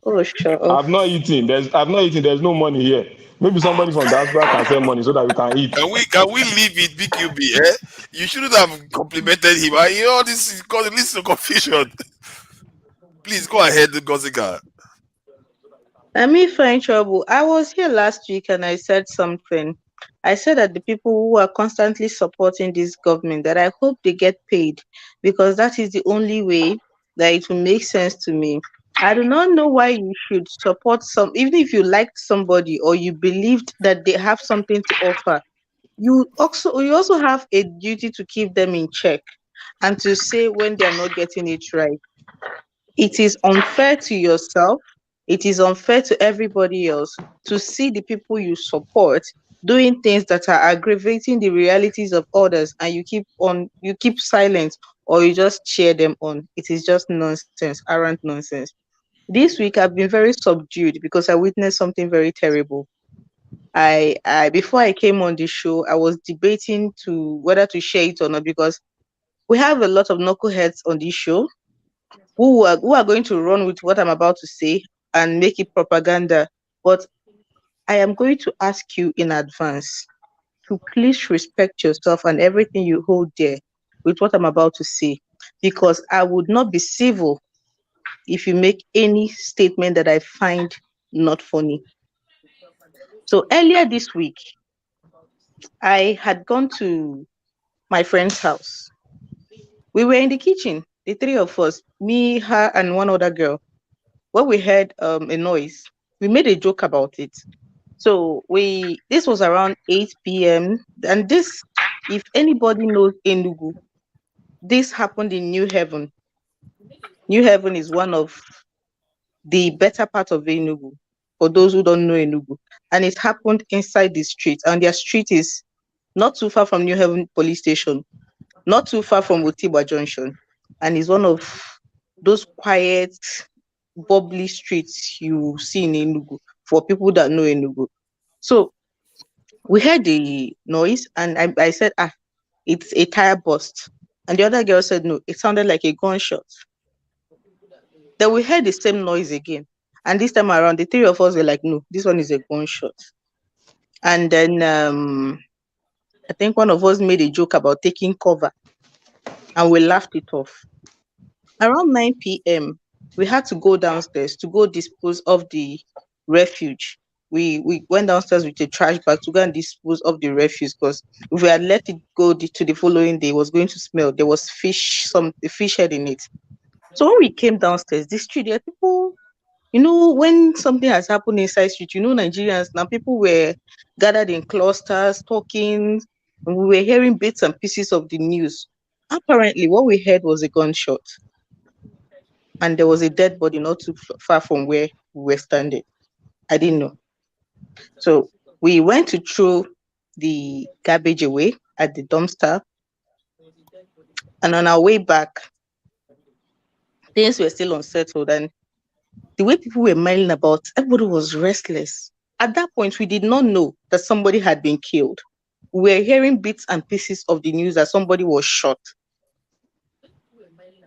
Oh, shut up. I've not eaten. There's no money here. Maybe somebody from diaspora can send money so that we can eat. Can we leave it, BQB? You shouldn't have complimented him. This is because it leads to confusion. Please go ahead, Gozika. Let me find trouble. I was here last week and I said something. I said that the people who are constantly supporting this government, that I hope they get paid, because that is the only way that it will make sense to me. I do not know why you should support even if you liked somebody or you believed that they have something to offer. You also have a duty to keep them in check and to say when they are not getting it right. It is unfair to yourself. It is unfair to everybody else to see the people you support doing things that are aggravating the realities of others, and you keep silent, or you just cheer them on. It is just nonsense, arrant nonsense. This week I've been very subdued because I witnessed something very terrible. I before I came on the show, I was debating whether to share it or not, because we have a lot of knuckleheads on this show who are going to run with what I'm about to say and make it propaganda. But I am going to ask you in advance to please respect yourself and everything you hold dear with what I'm about to say, because I would not be civil if you make any statement that I find not funny. So earlier this week, I had gone to my friend's house. We were in the kitchen, the three of us, me, her, and one other girl. When we heard a noise, we made a joke about it. So this was around 8 p.m. And this, if anybody knows Enugu, this happened in New Haven. New Haven is one of the better part of Enugu, for those who don't know Enugu. And it happened inside the street. And their street is not too far from New Haven police station, not too far from Otiba Junction. And it's one of those quiet, bubbly streets you see in Enugu, for people that know Enugu. So we heard the noise and I said, it's a tire burst. And the other girl said, no, it sounded like a gunshot. Then we heard the same noise again. And this time around, the three of us were like, no, this one is a gunshot. And then I think one of us made a joke about taking cover and we laughed it off. Around 9 p.m., we had to go downstairs to go dispose of the refuge. We went downstairs with a trash bag to go and dispose of the refuse, because if we had let it go to the following day, it was going to smell. There was some fish head in it. So when we came downstairs, the street, there are people, when something has happened inside street, Nigerians, now people were gathered in clusters talking, and we were hearing bits and pieces of the news. Apparently, what we heard was a gunshot. and there was a dead body not too far from where we were standing. I didn't know. So we went to throw the garbage away at the dumpster, and on our way back, things were still unsettled, and the way people were milling about, everybody was restless. At that point, we did not know that somebody had been killed. We were hearing bits and pieces of the news that somebody was shot.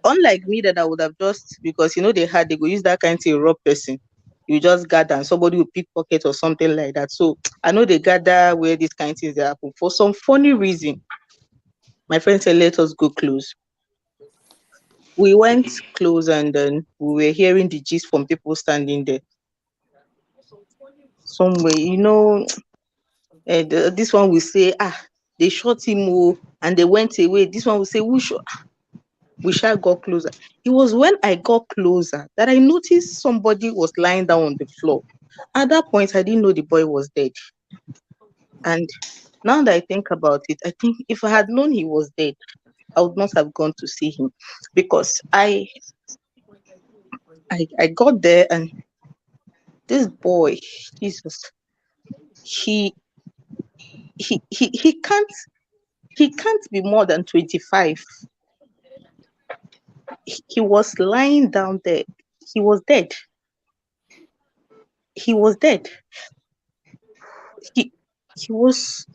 Unlike me, that I would have just, because they go use that kind of rob person. You just gather and somebody will pickpocket or something like that. So I know they gather where these kind of things happen. For some funny reason, my friend said, let us go close. We went close, and then we were hearing the gist from people standing there. Somewhere, this one will say, they shot him, and they went away. This one will say, we shall go closer. It was when I got closer that I noticed somebody was lying down on the floor. At that point, I didn't know the boy was dead. And now that I think about it, I think if I had known he was dead, I would not have gone to see him, because I got there, and this boy, Jesus, he can't be more than 25. He was lying down there. He was dead. He was dead. He was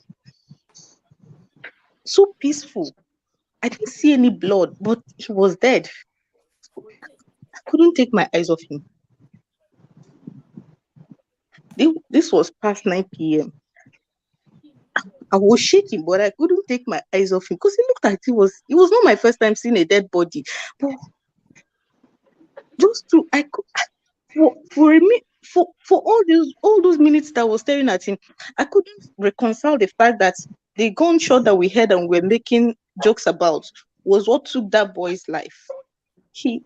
so peaceful. I didn't see any blood, but he was dead. I couldn't take my eyes off him. This was past 9 p.m. I was shaking, but I couldn't take my eyes off him, because he looked like it was not my first time seeing a dead body. But just to, I could, for all those minutes that I was staring at him, I couldn't reconcile the fact that the gunshot that we heard and were making jokes about was what took that boy's life. He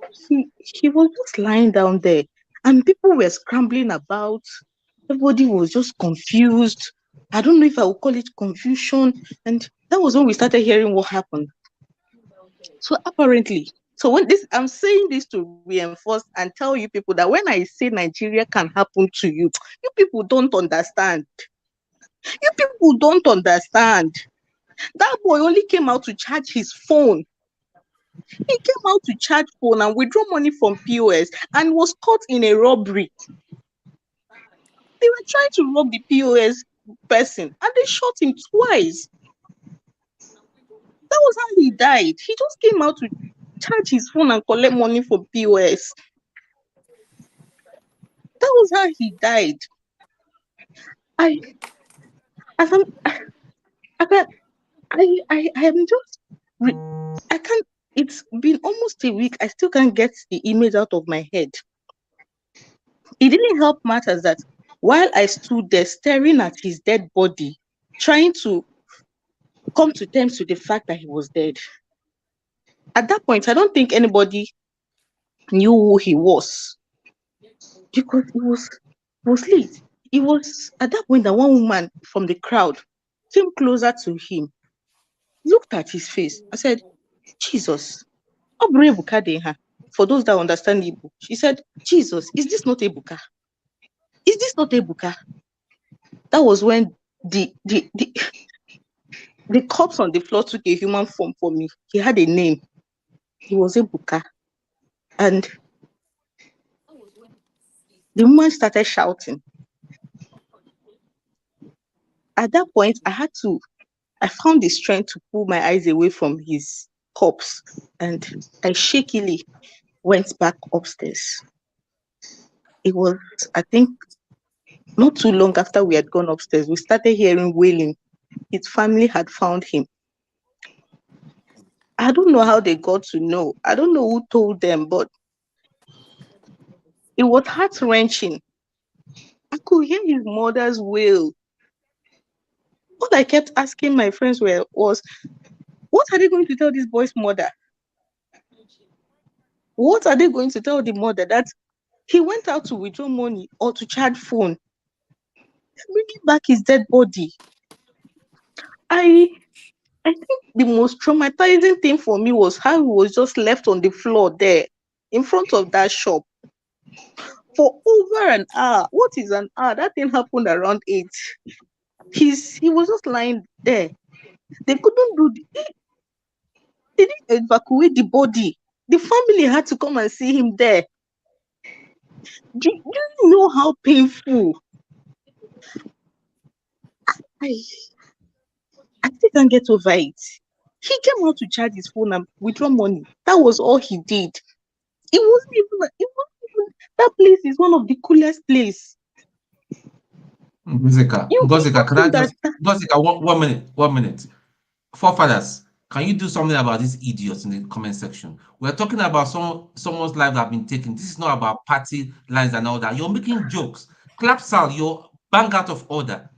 was just lying down there, and people were scrambling about. Everybody was just confused. I don't know if I would call it confusion. And that was when we started hearing what happened. So apparently, I'm saying this to reinforce and tell you people that when I say Nigeria can happen to you, you people don't understand. You people don't understand. That boy only came out to charge his phone. He came out to charge phone and withdraw money from POS, and was caught in a robbery. They were trying to rob the POS person, and they shot him twice. That was how he died. He just came out to charge his phone and collect money from POS. That was how he died. It's been almost a week. I still can't get the image out of my head. It didn't help matters that while I stood there staring at his dead body, trying to come to terms with the fact that he was dead. At that point, I don't think anybody knew who he was, because it was late. It was at that point that one woman from the crowd came closer to him, looked at his face. I said, Jesus, for those that understand Igbo, she said, Jesus, is this not Ebuka? Is this not Ebuka? That was when the corpse on the floor took a human form for me. He had a name. He was Ebuka. And the woman started shouting. At that point, I found the strength to pull my eyes away from his corpse, and I shakily went back upstairs. It was, I think, not too long after we had gone upstairs, we started hearing wailing. His family had found him. I don't know how they got to know. I don't know who told them, but it was heart-wrenching. I could hear his mother's wail. What I kept asking my friends was, what are they going to tell this boy's mother? What are they going to tell the mother? That he went out to withdraw money or to charge phone, bringing back his dead body. I think the most traumatizing thing for me was how he was just left on the floor there. in front of that shop for over an hour. What is an hour? That thing happened around 8. He was just lying there. They couldn't do they didn't evacuate the body. The family had to come and see him there. Do you know how painful? I still can't get over it. He came out to charge his phone and withdraw money. That was all he did. It wasn't even that place is one of the coolest places. Gozika, can I just Gozika, 1 minute. Forefathers, can you do something about these idiots in the comment section? We're talking about someone's life that have been taken. This is not about party lines and all that. You're making jokes. Clap Sal, you're bang out of order.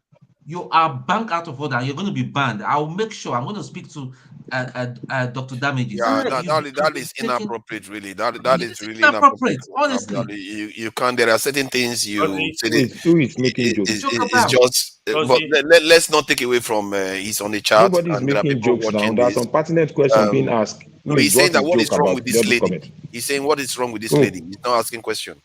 You are bang out of order. You're going to be banned. I'll make sure. I'm going to speak to Dr. Damages. Yeah, that is inappropriate, really. That is really inappropriate. Honestly, you can't. There are certain things you say. Who is making jokes? It's just. But let's not take away from he's on the chat. Nobody's making jokes now. There are some pertinent questions being asked. He's saying that what is wrong with this lady? He's saying what is wrong with this lady. He's not asking question.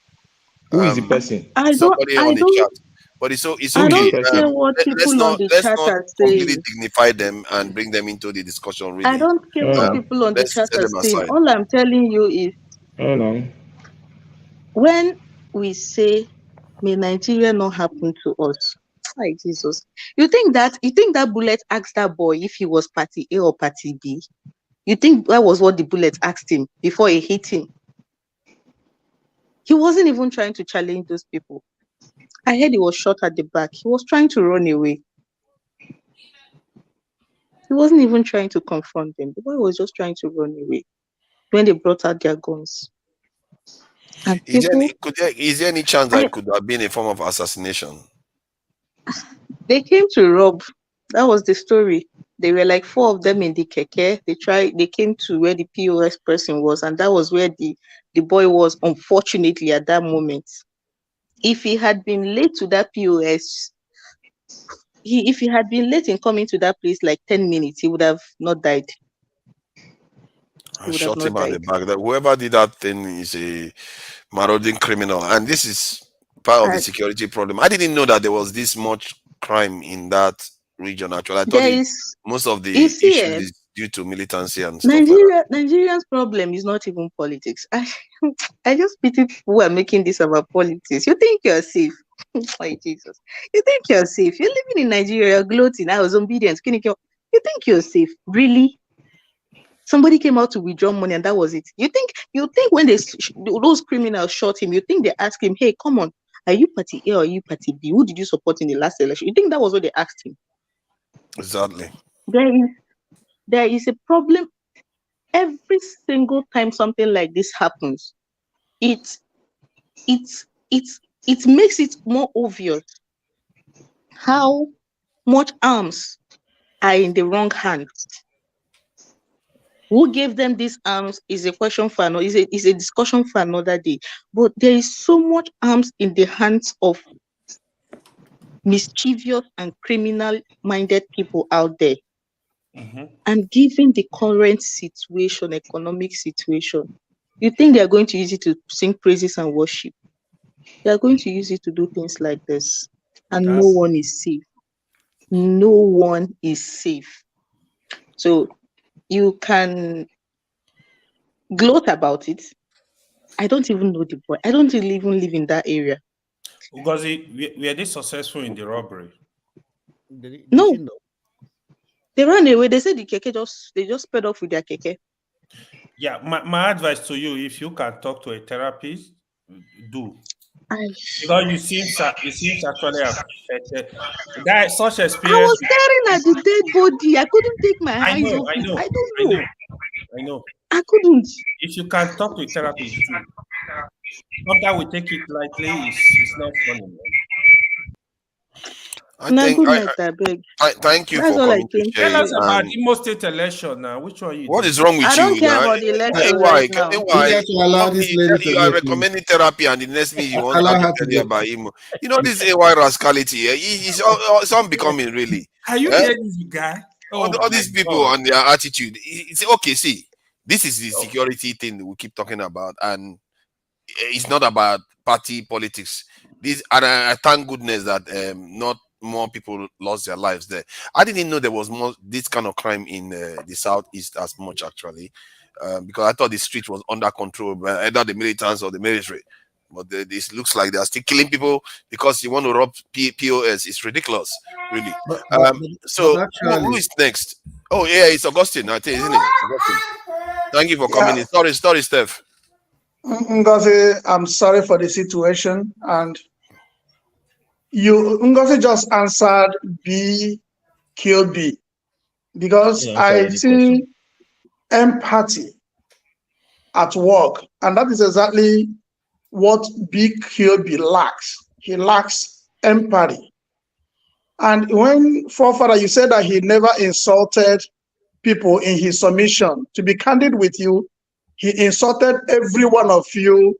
Who is the person? Somebody on the chat. But it's okay. Let's not completely dignify them and bring them into the discussion. Really, I don't care what people on the chat are saying. All I'm telling you is, when we say, "May Nigeria not happen to us," hi Jesus, you think that bullet asked that boy if he was party A or party B? You think that was what the bullet asked him before he hit him? He wasn't even trying to challenge those people. I heard he was shot at the back. He was trying to run away. He wasn't even trying to confront them. The boy was just trying to run away when they brought out their guns. And is there any chance that it could have been a form of assassination? They came to rob. That was the story. There were like 4 of them in the keke. They came to where the POS person was, and that was where the boy was, unfortunately, at that moment. If he had been late to that POS, if he had been late in coming to that place like 10 minutes, he would have not died. I shot him at the back. That whoever did that thing is a marauding criminal, and this is part of the security problem. I didn't know that there was this much crime in that region. Actually, I thought most of the issues is due to militancy and stuff. Nigeria's problem is not even politics. I just pity people who are making this about politics. You think you're safe? Like Jesus, you think you're safe? You're living in Nigeria, you're gloating. I was obedient. You think you're safe? Really? Somebody came out to withdraw money and that was it. You think when those criminals shot him, you think they asked him, "Hey, come on, are you party A or are you party B? Who did you support in the last election?" You think that was what they asked him? Exactly. There is a problem every single time something like this happens. It makes it more obvious how much arms are in the wrong hands. Who gave them these arms is a question for another, is a discussion for another day. But there is so much arms in the hands of mischievous and criminal-minded people out there. And given the current situation, economic situation, you think they are going to use it to sing praises and worship? They are going to use it to do things like this. And no one is safe. No one is safe. So you can gloat about it. I don't even know the boy. I don't even live in that area. Because were they successful in the robbery? No. They ran away. They said the keke just sped off with their keke. Yeah, my advice to you, if you can talk to a therapist, do. Because you seem actually affected. That such experience. I was staring at the dead body. I couldn't take my eyes off it. I don't know. I know. I couldn't. If you can talk to a therapist, do. Sometimes we take it lightly. It's not funny, man. Thank you for coming to share. Tell us about Imo State election now. Which one you? What is wrong with you? I don't care about the election right now. You are recommending therapy, and the next minute you want to tell you about Imo. You know this AY rascality. It's unbecoming, really. Are you hearing this guy? All these people and their attitude. It's okay. See, This is the security thing that we keep talking about, and it's not about party politics. This, and I thank goodness that not more people lost their lives there. I didn't know there was more this kind of crime in the southeast as much, actually, because I thought the street was under control by either the militants or the military. But this looks like they are still killing people because you want to rob POS. It's ridiculous, really. So who is next? Oh yeah, it's Augustine, I think, isn't it? Augustine. Thank you for coming in. Sorry, Steph. Ngozi, I'm sorry for the situation, and Ngozi just answered B, kill B, because I see empathy at work, and that is exactly what B kill B lacks. He lacks empathy. And when forefather, you said that he never insulted people in his submission. To be candid with you, he insulted every one of you,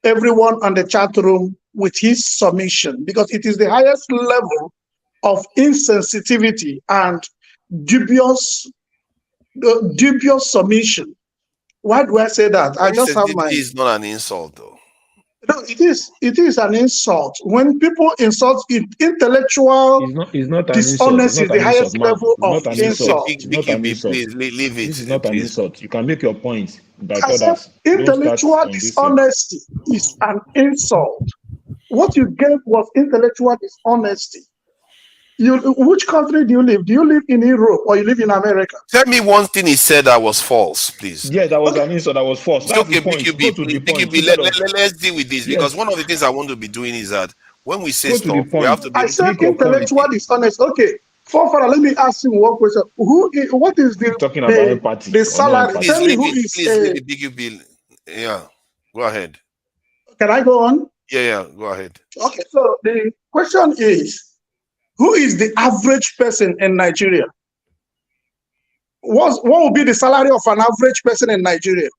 everyone on the chat room with his submission, because it is the highest level of insensitivity and dubious submission. Why do I say that? I just have my... It's not an insult, though. No, it is an insult. When people insult intellectual dishonesty is the highest level of insult. Please leave it. This is not an insult. You can make your point by others. Intellectual dishonesty is an insult. What you gave was intellectual dishonesty. Which country do you live? Do you live in Europe or you live in America? Tell me one thing he said that was false, please. Yeah, that was an insult. That was false. That's okay, BQB, let's deal with this, because one of the things I want to be doing is that when we say stuff, we have to be. I said intellectual dishonesty. Okay, Father, let me ask you one question. What is the talking about empathy? The salary? Tell me who is BQB. Yeah, go ahead. Can I go on? Yeah, go ahead. Okay, so the question is, who is the average person in Nigeria? What will be the salary of an average person in Nigeria?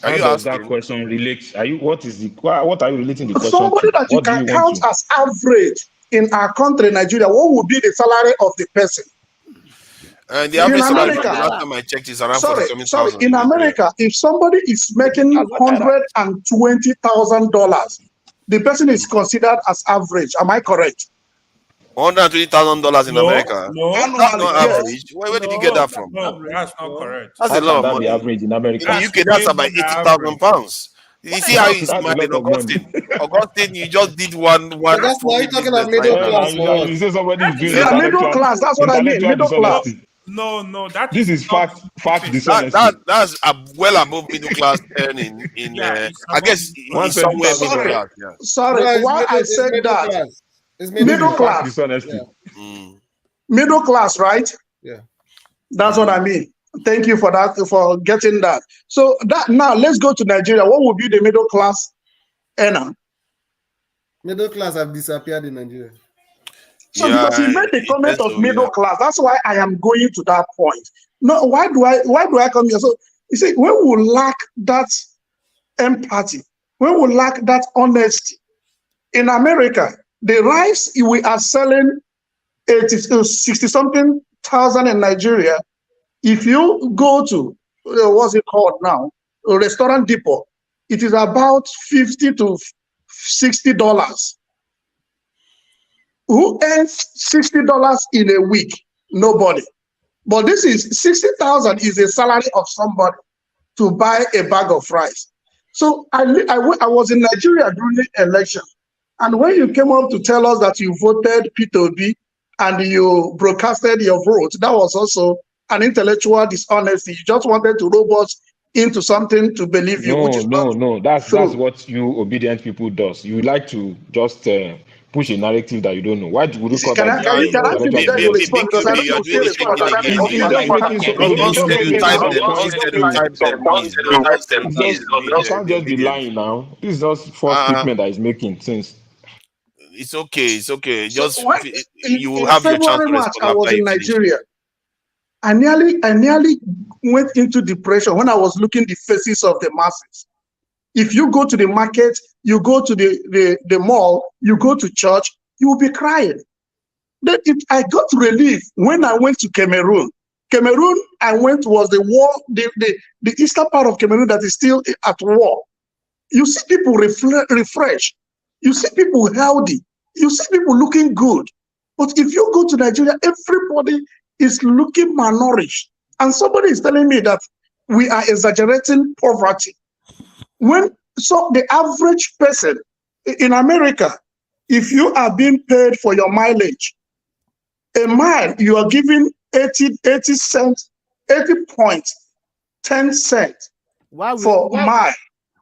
How does that question relate? What are you relating the question Somebody to? that you can count as average in our country, Nigeria, what would be the salary of the person? The average salary, last time I checked, is around 47,000. In America, if somebody is making $120,000, the person is considered as average. Am I correct? $120,000 in America. No, that's not average. Where did you get that from? No, that's not correct. That's a lot of money. Average in America. In the UK, that's about 80,000 pounds. You see how he's smart in Augustine. Augustine, you just did one. That's why you're talking about middle class. You say somebody is doing middle class. That's what I mean. Middle class. No, this is fact dishonesty. That's well above middle class earning in I guess it's somewhere middle class. Yeah. Sorry, why I said that? Middle class. Dishonesty. Yeah. Middle class, right? Yeah. That's what I mean. Thank you for that, for getting that. So that now let's go to Nigeria. What would be the middle class earner? Middle class have disappeared in Nigeria. So because he made the comment of middle class, that's why I am going to that point. No, why do I come here? So you see, when we lack that empathy, when we lack that honesty, in America, the rice we are selling 60-something thousand in Nigeria. If you go to what's it called now, a restaurant depot, it is about $50 to $60. Who earns $60 in a week? Nobody. But this is 60,000 is a salary of somebody to buy a bag of rice. So I was in Nigeria during the election, and when you came up to tell us that you voted P2B and you broadcasted your vote, that was also an intellectual dishonesty. You just wanted to rob us into something to believe you. No. That's what you obedient people does. You like to just push a narrative that you don't know. Why would you call that? Can I finish that? You respond, because I don't know you can't just be lying now. This is just false statement that he's making since. It's okay. Just you will have your chance to respond. I was in Nigeria. I nearly went into depression when I was looking at the faces of the masses. If you go to the market, you go to the mall, you go to church, you will be crying. I got relief when I went to Cameroon. Cameroon, was the war, the eastern part of Cameroon that is still at war. You see people refreshed. You see people healthy. You see people looking good. But if you go to Nigeria, everybody is looking malnourished. And somebody is telling me that we are exaggerating poverty. So the average person in America, if you are being paid for your mileage, a mile, you are giving 80 cents, 80.10 cents for a mile.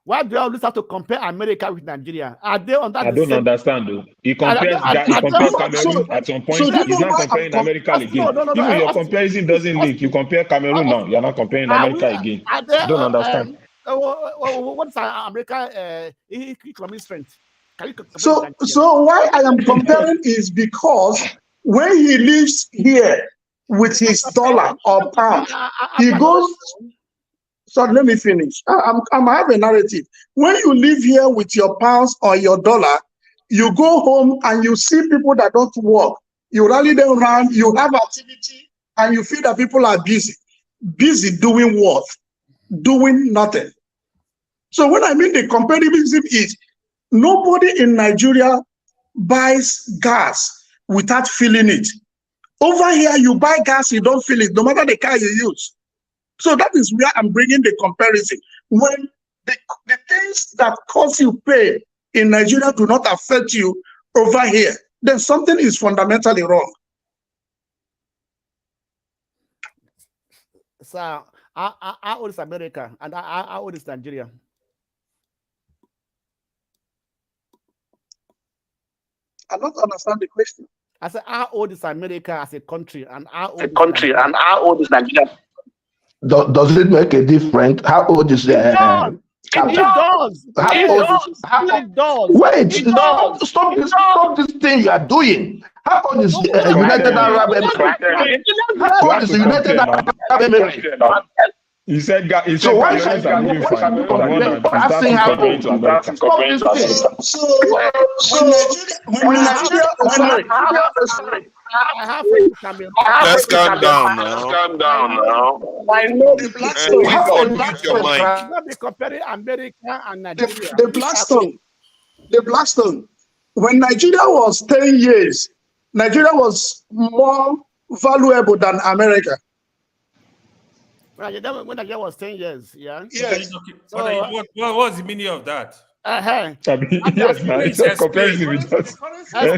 Why do you always have to compare America with Nigeria? Are they on that? I don't understand though. He compares Cameroon at some point. He's not comparing America again. Even your comparison doesn't link. You compare Cameroon now. You're not comparing America again. I don't understand. What is America economic strength? So why I am comparing is because when he lives here with his dollar or pound, he goes. So let me finish. I have a narrative. When you live here with your pounds or your dollar, you go home and you see people that don't work. You rally them around, you have activity, and you feel that people are busy. Busy doing what? Doing nothing. So when I mean the comparativism is, nobody in Nigeria buys gas without feeling it. Over here, you buy gas, you don't feel it, no matter the car you use. So that is where I'm bringing the comparison. When the things that cause you pain in Nigeria do not affect you over here, then something is fundamentally wrong. So, how old is America and how old is Nigeria? I don't understand the question. I said, how old is America as a country and how old is Nigeria? Does it make a difference? How old is the? It does. It does. Wait, stop this thing you are doing. How old is United Arab Emirates? How old is the United Arab Emirates? He said Cameroonians are moving Let's calm down now. I know the Blackstone. Not be comparing America and Nigeria. The Blackstone. When Nigeria was 10 years, Nigeria was more valuable than America. When Nigeria was 10 years, yeah. Yes. So, what was the meaning of that? Yes, man. It's a comparison with that.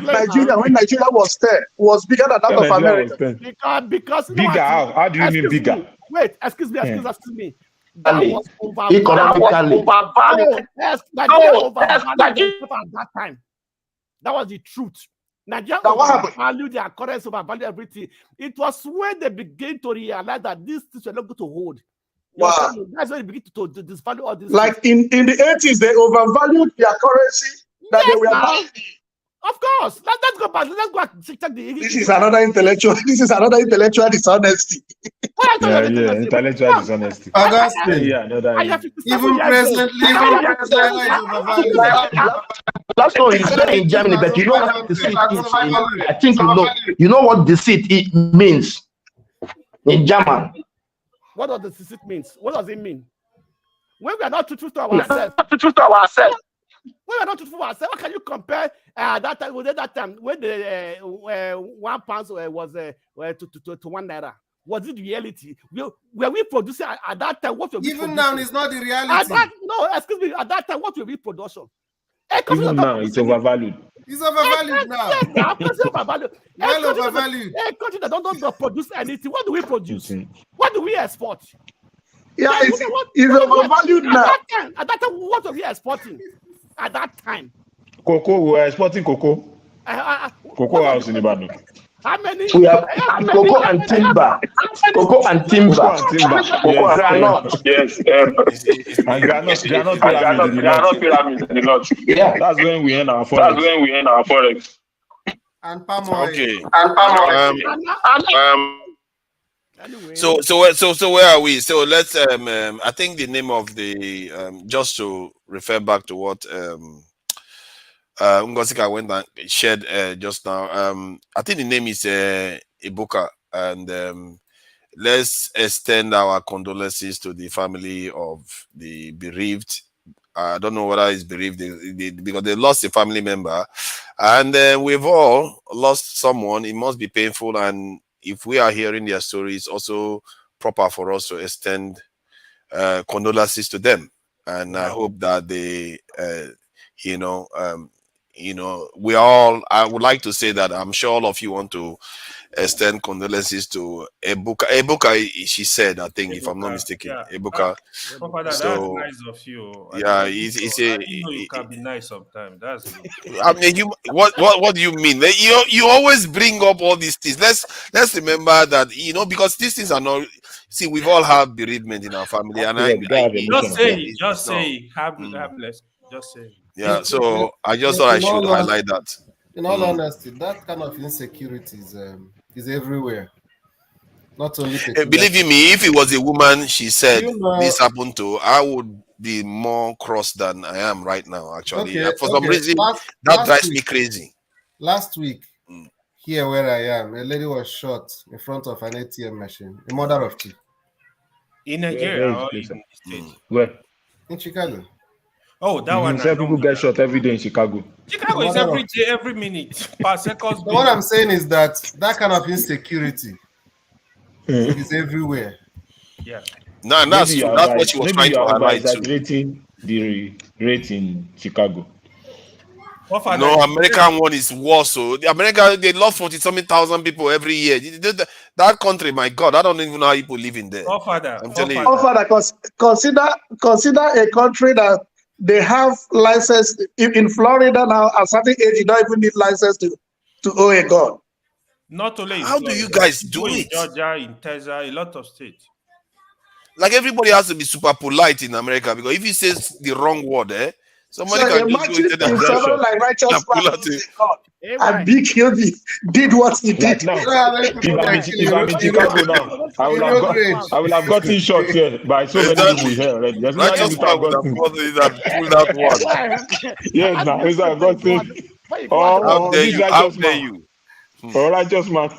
Nigeria, when Nigeria was 10, was bigger than that of America. Because bigger how? How do you mean bigger? Wait, excuse me. That was economically overvalued. At that time. That was the truth. Nigeria overvalued their currency, overvalued everything. It was when they began to realize that these things were not going to hold. Wow. That's when they begin to disvalue all this. Like in the 80s, they overvalued their currency that they were buying. Of course. Let's go back. Let's go and check the. This is another intellectual dishonesty. Intellectual dishonesty. Even presently, that's not in Germany, but you know what deceit is. I think you know what deceit means in German. What does the deceit means? What does it mean? When we are not truthful to ourselves. When we are not truthful to ourselves, how can you compare that time with that time when the 1 pound was to 1 naira? Was it reality? Were we producing at that time? What were we even producing? now, it's not the reality. No, excuse me. At that time, what were we production? Even now, it's overvalued. It's overvalued now. Yes, overvalued. Well overvalued. A country that don't produce anything. What do we produce? What do we export? Yeah, it's overvalued now. At that time, what were we exporting? At that time, cocoa. We were exporting cocoa. Cocoa house in Ibadan. How many? We have cocoa and timber. Cocoa and timber. Yes. And granite pyramid in the north. Yeah. That's when we earn our forex. And palm oil. Okay. And palm oil. Anyway. So where are we? So let's I think the name of the just to refer back to what Ngosika went and shared just now. I think the name is Ibuka, and let's extend our condolences to the family of the bereaved. I don't know whether it's bereaved because they lost a family member, and we've all lost someone. It must be painful, and if we are hearing their story, it's also proper for us to extend condolences to them. And I hope that they, we all. I would like to say that I'm sure all of you want to extend condolences to Ebuka. Ebuka, she said, I think, if I'm not mistaken, yeah. Ebuka. That's So, nice of you. yeah, I didn't know you can be nice sometimes. That's good. I mean, what do you mean? Like, you always bring up all these things. Let's remember that, because these things are not. See, we've all had bereavement in our family, and Just say, harmless. Just say. Yeah, so I just thought I should highlight that. In all honesty, that kind of insecurity is everywhere. Not only believe you me, if it was a woman, she said this happened to, I would be more cross than I am right now. Actually, for some reason, that drives me crazy. Last week, here where I am, a lady was shot in front of an ATM machine. A mother of two. In Nigeria or in the States? Where? In Chicago. Oh, that one. Said people get shot every day in Chicago. Chicago is every day, every minute, per second. So what I'm saying is that kind of insecurity is everywhere. Yeah. No, and that's true. That's what she was trying to highlight too. Exaggerating the rate in Chicago. No, American one is worse. So the America, they lost 40-something thousand people every year. That country, my God, I don't even know how people live in there. I'm telling you. Father, consider a country that they have license in Florida now. At a certain age, you don't even need license to own a gun. Not only how do you guys do it? In Georgia, in Texas, a lot of states. Like everybody has to be super polite in America, because if he says the wrong word, somebody can just go into the someone like righteous man. And Big Hildy did what he did. Now, if I'm in Chicago now, I will have gotten shot here by so many people here already. There's no just pull that one. Yes, now it's a good thing. How dare you? Righteous man.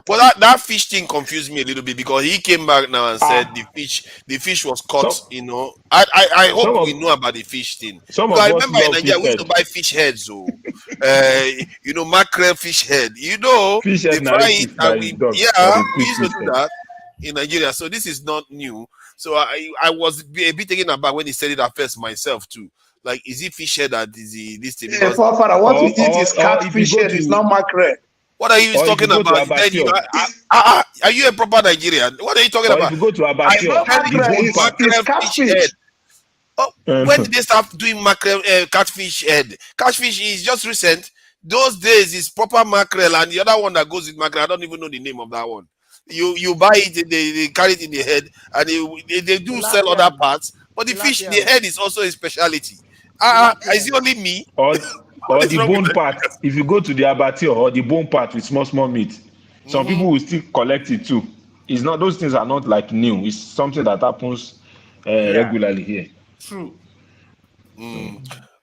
But that fish thing confused me a little bit, because he came back now and said the fish was caught. I hope we know about the fish thing. I remember in Nigeria we used to buy fish heads, mackerel fish head. Fish they head fry it, and we used to do that in Nigeria. So this is not new. So I was a bit taken aback when he said it at first myself too. Like, is it fish head that is this thing? Father, what we eat is catfish head. It's not mackerel. What are you talking about? Are you a proper Nigerian? What are you talking about? If you go to Abattoir, when did they start doing mackerel catfish head? Catfish is just recent. Those days is proper mackerel, and the other one that goes with mackerel, I don't even know the name of that one. You buy it, they carry it in the head, and they do sell other parts. But the fish, the head is also a specialty. Is it only me? Or the bone part. If you go to the abattoir, or the bone part with small meat, some people will still collect it too. It's not; those things are not like new. It's something that happens regularly here. True.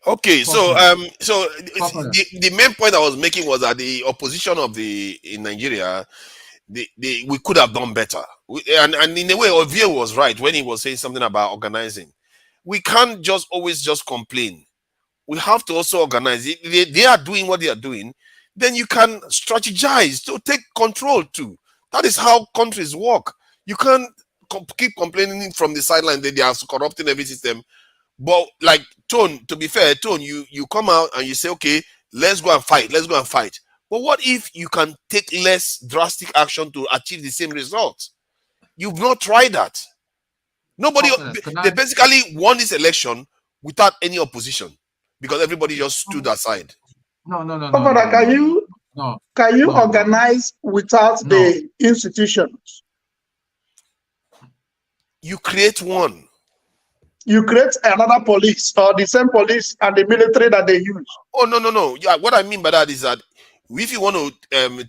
Okay, so the main point I was making was that the opposition in Nigeria, we could have done better. And in a way, Ovie was right when he was saying something about organizing. We can't always complain. We have to also organize. They are doing what they are doing. Then you can strategize to take control too. That is how countries work. You can't keep complaining from the sideline that they are corrupting every system. But like Tone, to be fair, Tone, you come out and you say, okay, let's go and fight. But what if you can take less drastic action to achieve the same result? You've not tried that. Nobody. They basically won this election without any opposition, because everybody just stood aside. No. Can you organize without the institutions? You create one. You create another police, or the same police and the military that they use. Oh, no. Yeah, what I mean by that is that if you want to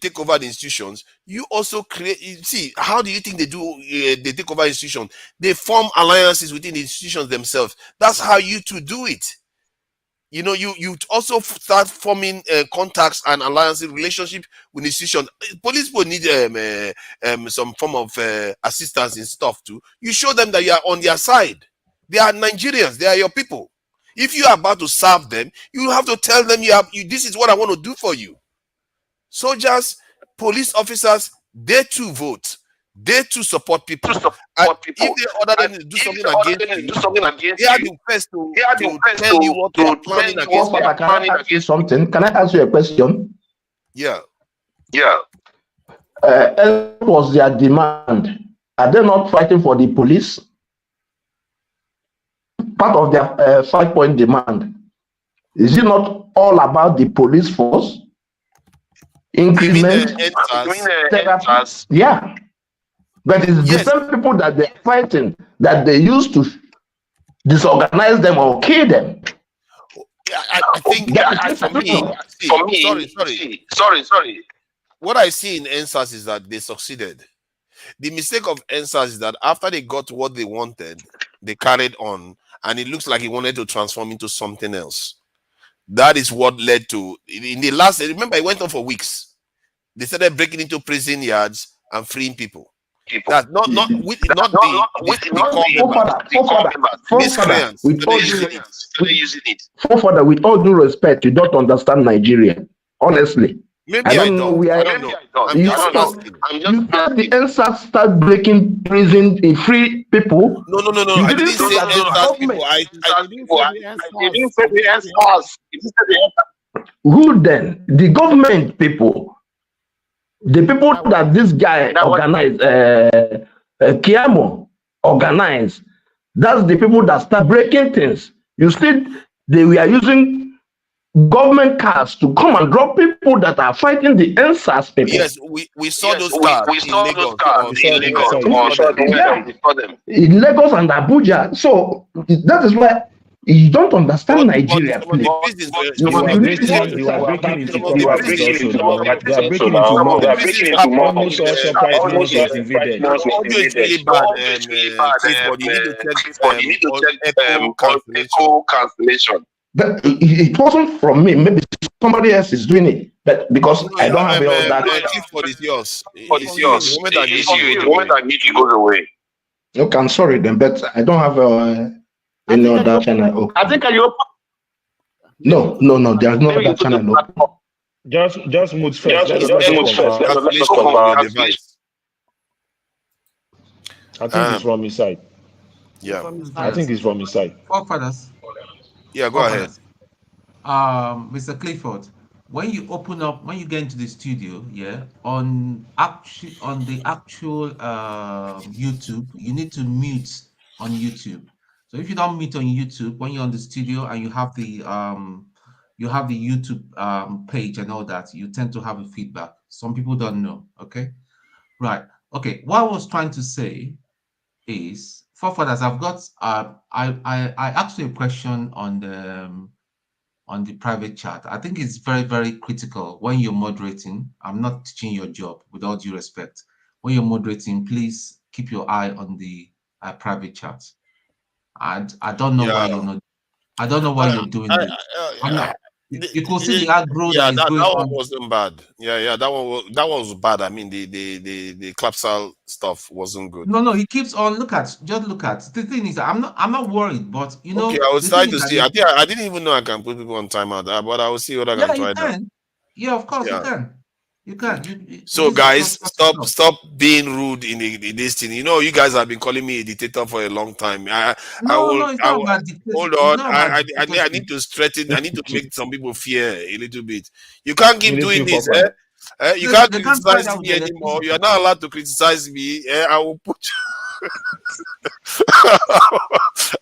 take over the institutions, you also create. See, how do you think they do? They take over institutions. They form alliances within the institutions themselves. That's how you two do it. you know, you also start forming contacts and alliances, relationship with institutions. Police will need some form of assistance and stuff too. You show them that you are on their side. They are Nigerians. They are your people. If you are about to serve them, you have to tell them this is what I want to do for you. Soldiers, police officers, they too vote. They too support people. And if they order them to do something against you, they are the first to tell you what they are planning against you. Can I ask you something? Can I ask you a question? Yeah. What was their demand? Are they not fighting for the police? Part of their 5-point demand, is it not all about the police force? Increment? Yeah. But it's the same people that they're fighting that they used to disorganize them or kill them. I think sorry. What I see in NSAS is that they succeeded. The mistake of NSAS is that after they got what they wanted, they carried on, and it looks like he wanted to transform into something else. That is what led to, in the last, remember, it went on for weeks. They started breaking into prison yards and freeing people. That's not miscreants. Father, with all due respect, you don't understand Nigeria. Honestly. Maybe I don't know. You said the NSAS start breaking prison in free people. No. I didn't say NSAS people. I didn't say the NSAS. Who then? The government people. The people that this guy organized, Kiamo organized. That's the people that start breaking things. You see, they were using government cars to come and drop people that are fighting the NSAS people. Yes, we saw those cars. We saw those cars in Lagos. In Lagos and Abuja. So that is why you don't understand Nigeria. You are breaking into almost all surprise months has invaded. Echo cancellation. But it wasn't from me. Maybe somebody else is doing it. But because I don't have all that. It's yours. It's yours. The moment I need you goes away. Okay, I'm sorry then, but I don't have any other channel. I think you open. No. There's no other channel. Just move first. Let's talk about the device. I think it's from his side. Yeah. I think it's from his side. Forefathers. Yeah, go ahead. Mr. Clifford, when you get into the studio, on the actual YouTube, you need to mute on YouTube. So if you don't mute on YouTube, when you're on the studio and you have the YouTube page and all that, you tend to have a feedback. Some people don't know. Okay, right. Okay. What I was trying to say is, Forefathers, I've got I asked you a question on the private chat. I think it's very, very critical when you're moderating. I'm not teaching your job, with all due respect. When you're moderating, please keep your eye on the private chat. And I don't know why you're not. I don't know why you're doing it. You could see the aggro that is going on. That one wasn't bad. Yeah, that one was bad. I mean, the Clapsal stuff wasn't good. No, he keeps on. Just look at. The thing is, I'm not worried, but you know. Okay, I was trying to see. I didn't even know I can put people on timeout, but I will see what I can try. You can. Yeah, of course you can. You can. So guys, stop being rude in this thing. You know, you guys have been calling me a dictator for a long time. Hold on. I need to straighten. I need to make some people fear a little bit. You can't keep doing this. You can't criticize me anymore. You are not allowed to criticize me. I will put you.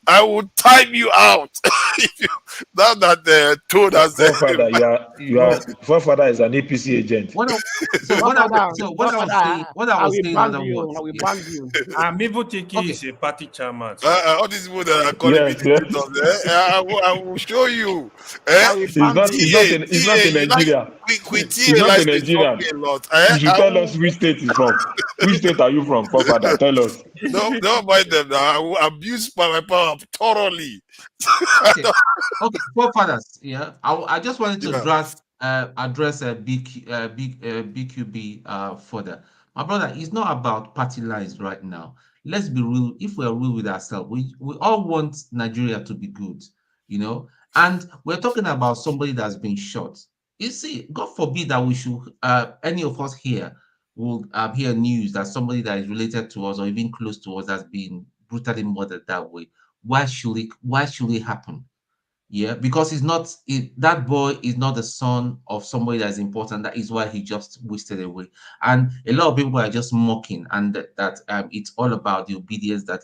I will time you out. That told us. Forefather is an APC agent. What I was saying. Mivutiki is a party chairman. All these people that are calling me dictators, I will show you. He's not in Nigeria. He's not in Nigeria. You should tell us which state he's from. Which state are you from, Forefather? Tell us. Don't mind them now. I will abuse my power thoroughly. Okay, okay, forefathers. Yeah, I just wanted to address a BQB further. My brother, it's not about party lines right now. Let's be real. If we're real with ourselves, we all want Nigeria to be good, you know. And we're talking about somebody that's been shot. You see, God forbid that we should any of us here will hear news that somebody that is related to us or even close to us has been brutally murdered that way. Why should it happen? Yeah, because that boy is not the son of somebody that's important. That is why he just wasted away. And a lot of people are just mocking, and that it's all about the obedience that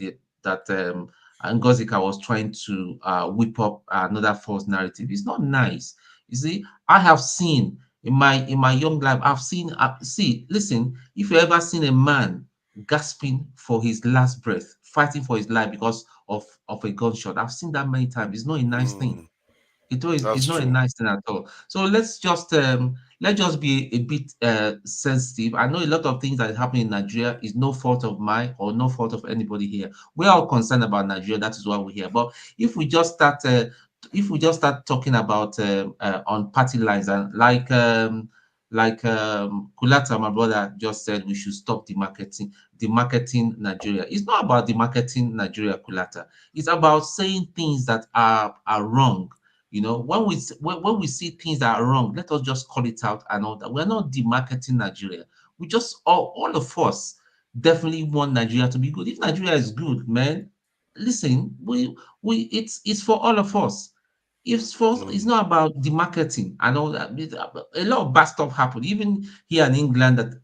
Ngozika was trying to whip up another false narrative. It's not nice. You see, I have seen in my young life, I've seen listen, if you ever seen a man gasping for his last breath, fighting for his life because of a gunshot, I've seen that many times. It's not a nice thing. It's That's not a true. nice thing at all. So let's just be a bit sensitive. I know a lot of things that happen in Nigeria is no fault of mine or no fault of anybody here. We're all concerned about Nigeria. That is why we're here. But if we just start talking about on party lines, and like Kulata, my brother, just said, we should stop demarketing Nigeria. It's not about demarketing Nigeria, Kulata. It's about saying things that are wrong. You know, when we see things that are wrong, let us just call it out and all that. We're not demarketing Nigeria. We just all of us definitely want Nigeria to be good. If Nigeria is good, man, listen, it's for all of us. It's not about the marketing and all that. A lot of bad stuff happen, even here in England that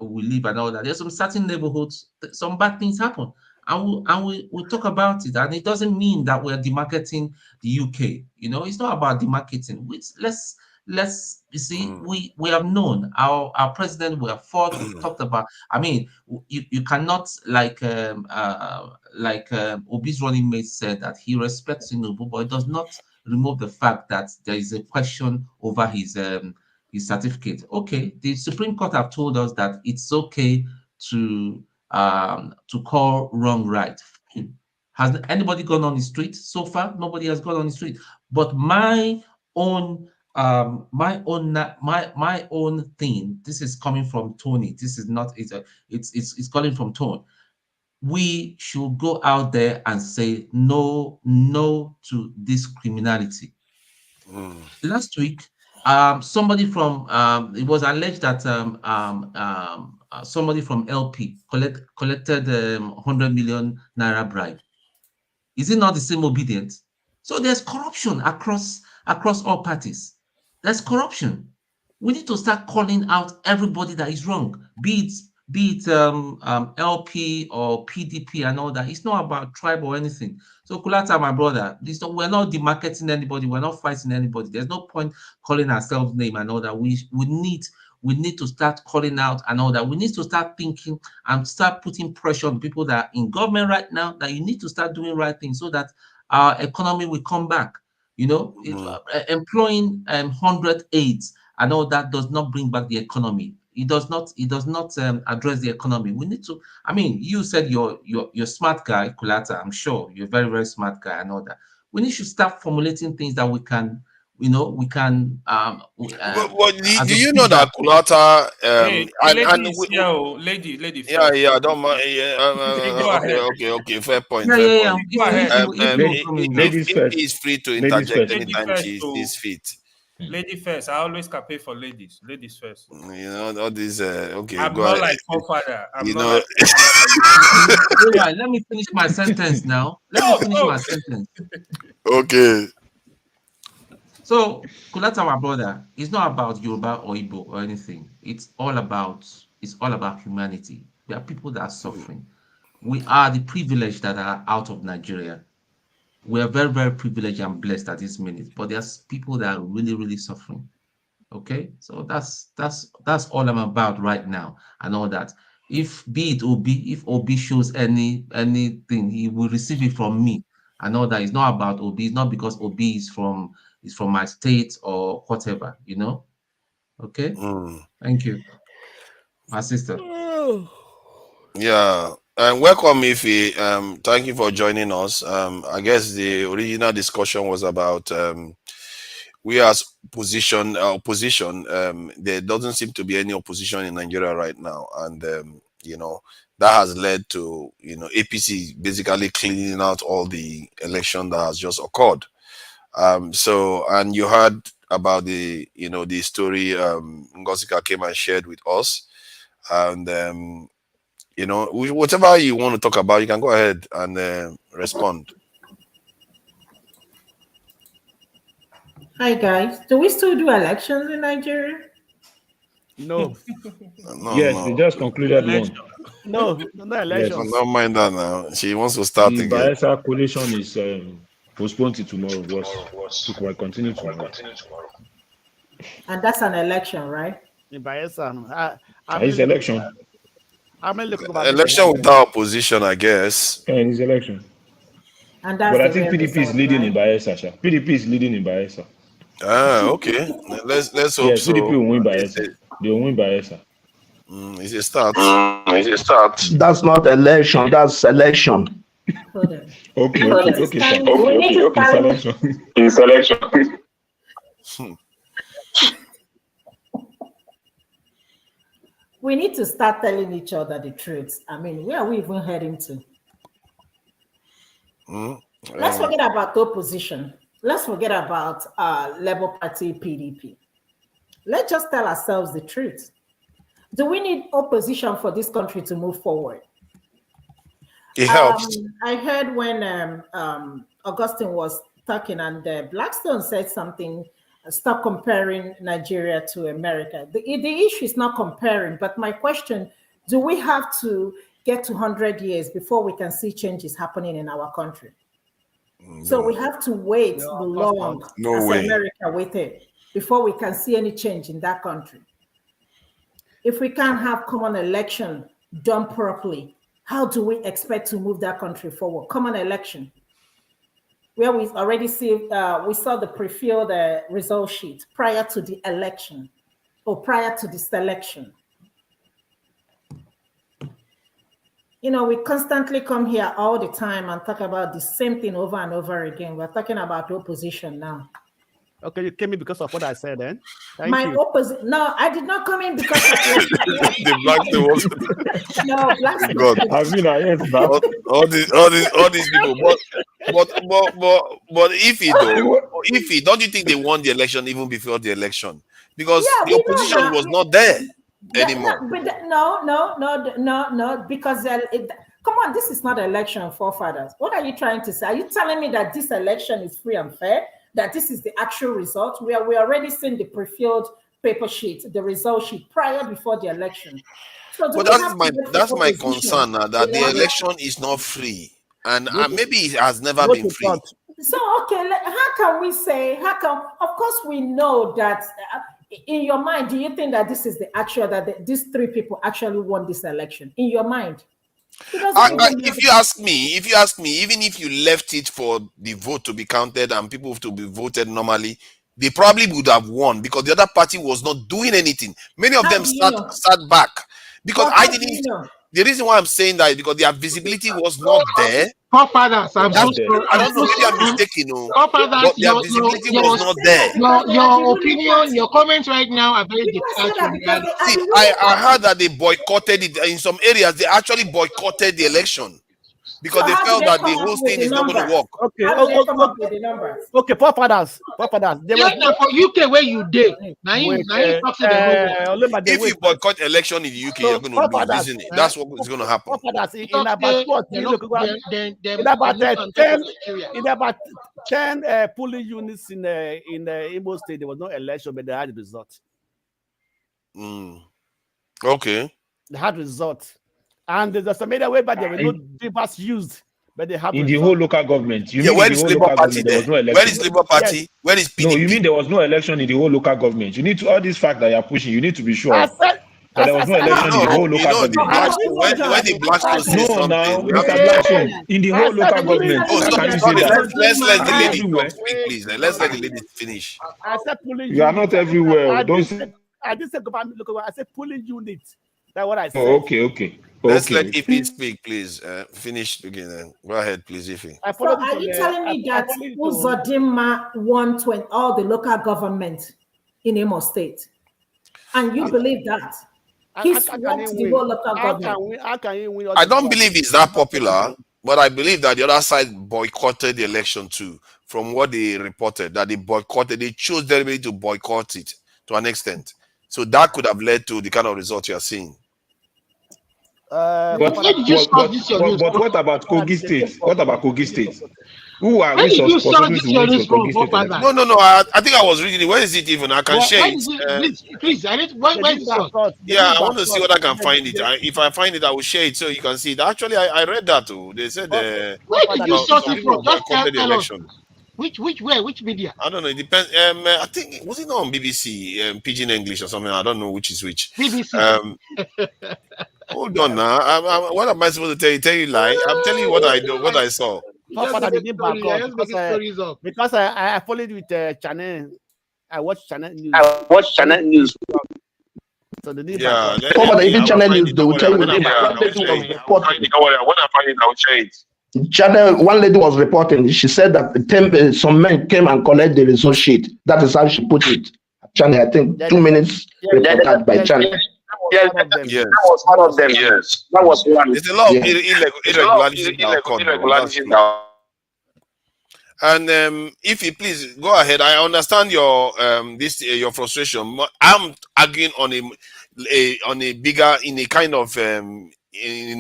we live and all that. There's some certain neighborhoods, some bad things happen, and we talk about it. And it doesn't mean that we're demarketing the UK. You know, it's not about demarketing. Let's you see, we have known our president. We have fought. We've talked about. I mean, you cannot like Obi's running mate said that he respects Tinubu, but it does not remove the fact that there is a question over his certificate. Okay, the Supreme Court have told us that it's okay to call wrong right. Has anybody gone on the street so far? Nobody has gone on the street. But my own thing. This is coming from Tony. This is not. It's coming from Tone. We should go out there and say no to this criminality. Last week, somebody from it was alleged that somebody from LP collected 100 million naira bribe. Is it not the same obedience? So there's corruption across all parties. There's corruption. We need to start calling out everybody that is wrong, be it LP or PDP and all that. It's not about tribe or anything. So Kulata, my brother, we're not demarketing anybody. We're not fighting anybody. There's no point calling ourselves name and all that. We need to start calling out and all that. We need to start thinking and start putting pressure on people that are in government right now, that you need to start doing right things so that our economy will come back. You know, employing 100 aides and all that does not bring back the economy. It does not address the economy. We need to. I mean, you said you're smart guy, Kulata. I'm sure you're a very, very smart guy and all that. We need to start formulating things that we can, do you know that Kulata Hey, and lady is here, lady yeah, first. I don't mind. Go ahead. Okay. Fair point. Yeah. Go ahead. If he's free to interject anytime she's fit. Lady first. I always campaign for ladies. Ladies first. You know all these. Okay, I'm go not ahead. like forefather. I'm You not know. like. Yeah, let me finish my sentence now. Let me finish my sentence. Okay. So, Kulata, my brother, it's not about Yoruba or Igbo or anything. It's all about humanity. There are people that are suffering. We are the privileged that are out of Nigeria. We are very, very privileged and blessed at this minute. But there's people that are really, really suffering. Okay, so that's all I'm about right now and all that. If Obi shows anything, he will receive it from me. I know that it's not about Obi. It's not because Obi is from my state or whatever, you know. Okay, thank you, my sister. Yeah, Welcome, Ife. Thank you for joining us. I guess the original discussion was about we as opposition. There doesn't seem to be any opposition in Nigeria right now, and you know, that has led to, you know, APC basically cleaning out all the election that has just occurred. So, and you heard about the, you know, the story Ngosika came and shared with us, and you know, whatever you want to talk about, you can go ahead and respond. Hi guys, do we still do elections in Nigeria? No. Yes, they just concluded one. No elections. Yes, don't mind that now. She wants to start The again. Bayelsa coalition is postponed to tomorrow. It will continue tomorrow. And that's an election, right? In Bayelsa. It's election. Election without opposition, I guess. Yeah, it's election. And that's but I the think real PDP is result, leading right? in Bayelsa. PDP is leading in Bayelsa. Okay. Let's hope Yes, so. PDP will win Bayelsa. They will win Bayelsa. It's a start. It's a start. That's not election. That's selection. Okay. Okay. It's selection. We need to start telling each other the truth. I mean, where are we even heading to? Let's forget about the opposition. Let's forget about Labour Party, PDP. Let's just tell ourselves the truth. Do we need opposition for this country to move forward? It helps. I heard when Augustine was talking and Blackstone said something, stop comparing Nigeria to America. The issue is not comparing, but my question, do we have to get to 100 years before we can see changes happening in our country? So we have to wait long as America waited before we can see any change in that country. If we can't have common election done properly, how do we expect to move that country forward? Common election, where we already see, we saw the pre-filled result sheet prior to the election or prior to the selection. You know, we constantly come here all the time and talk about the same thing over and over again. We're talking about opposition now. Okay, you came in because of what I said then. No, I did not come in because of the Blackstone was no, Blackstone. God. I've been all these people. But if he don't you think they won the election even before the election? Because the opposition was not there anymore. No, because come on, this is not election, forefathers. What are you trying to say? Are you telling me that this election is free and fair? That this is the actual result? We already seen the pre-filled paper sheet, the result sheet before the election. So but that's my concern now, that the election is not free, and maybe it has never been free. So okay, how can we say? Of course, we know that. In your mind, do you think that this is the actual these three people actually won this election? In your mind? If you ask me, even if you left it for the vote to be counted and people to be voted normally, they probably would have won because the other party was not doing anything. Many of them sat back because I didn't. The reason why I'm saying that is because their visibility was not there. Forefathers, I don't know, maybe I'm mistaken, but their visibility was not there. Your opinion, your comments right now are very detached from reality. See, I heard that they boycotted it in some areas. They actually boycotted the election because they felt that the whole thing is not going to work. Okay, forefathers. For UK where you did, if you boycott election in the UK, you're going to lose, isn't it? That's what is going to happen. In about 10 polling units in Imo State, there was no election, but they had the result. Okay. They had results. And there's some area whereby there were no devices used, but they have in the whole local government. Where is Labour Party there? Where is Labour Party? Yes. Where is PDP? No, you mean there was no election in the whole local government? You need to, all these facts that you're pushing, you need to be sure that there was no election in the whole local government. When the Blackstone says something, Mr. Blackstone, in the whole local government. Let's let the lady speak, please. Let's let the lady finish. You are not everywhere. I didn't say government local. I said polling units. That's what I said. Oh, okay. Let's Okay. let Ify speak, please. Finish speaking. Go ahead, please, Ify. I So followed it are on you the, telling me I that followed it on, Uzodinma won all the local government in Imo State? And you believe that? He how can swept he the win? whole local How government. can he win all I the don't believe it's that popular, government? but I believe that the other side boycotted the election too. From what they reported, that they chose deliberately to boycott it to an extent. So that could have led to the kind of result you are seeing. But Where did you source this your news from? what about Kogi State? What about Kogi State? Who are Where we did you source supposed this to your win for news from, Kogi State Godfather? election? No. I think I was reading it. Where is it even? I can share Where it. did please, I need where is the source? Yeah, I want to see what I can find it. If I find it, I will share it so you can see it. Actually, I read that too. They said Where did you source some it people from? Just boycotted the tell us. election. Which media? I don't know. It depends. I think was it not on BBC, Pidgin English or something. I don't know which is which. BBC. Hold on now. What am I supposed to tell you? Tell you lie? I'm telling you what I know, what I saw. Because I followed with channel. I watched channel news. So the news Even channel news, they will tell you. When I find it, I will share it. Channel, one lady was reporting. She said that some men came and collected the result sheet. That is how she put it. Channel, I think 2 minutes reported by channel. Yes, that was one of them. Yes, that was one. There's a lot of irregularities now. And if you please go ahead, I understand your your frustration. I'm arguing on a bigger, in a kind of in a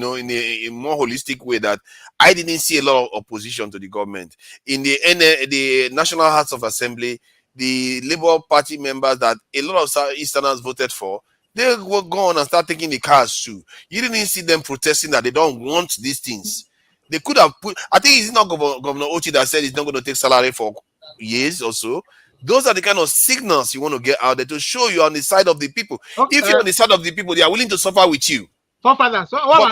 more holistic way, that I didn't see a lot of opposition to the government in the National House of Assembly. The Labour Party members that a lot of Southeasterners voted for, they will go on and start taking the cars too. You didn't see them protesting that they don't want these things. They could have put, I think it's not Governor Ochi that said he's not going to take salary for years or so. Those are the kind of signals you want to get out there to show you're on the side of the people. If you're on the side of the people, they are willing to suffer with you. But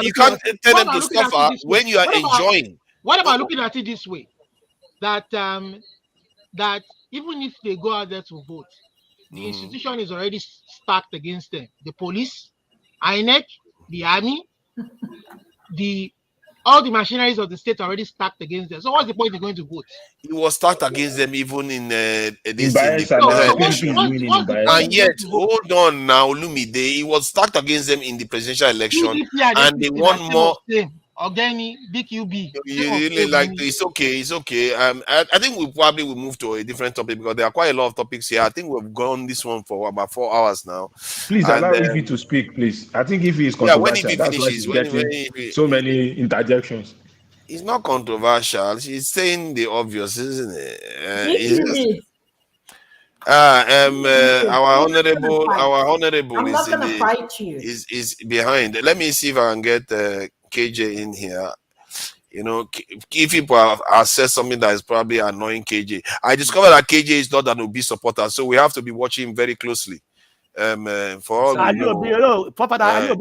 you can't tell them to suffer when you are enjoying. What about looking at it this way? That that even if they go out there to vote, the institution is already stacked against them. The police, INEC, the army, all the machineries of the state are already stacked against them. So what's the point in going to vote? It was stacked against them even in this and yet, hold on now, Lumide, it was stacked against them in the presidential election, and they won more. Organi, BQB. You really like it's okay. I think we probably will move to a different topic because there are quite a lot of topics here. I think we've gone this one for about 4 hours now. Please allow Ify to speak, please. I think Ify is controversial. When Ify That's finishes, why she's getting so many interjections. It's not controversial. She's saying the obvious, isn't it? Our honorable is behind. Let me see if I can get KJ in here. You know, if people have said something that is probably annoying KJ. I discovered that KJ is not an Obi supporter, so we have to be watching him very closely. For all are you a Obi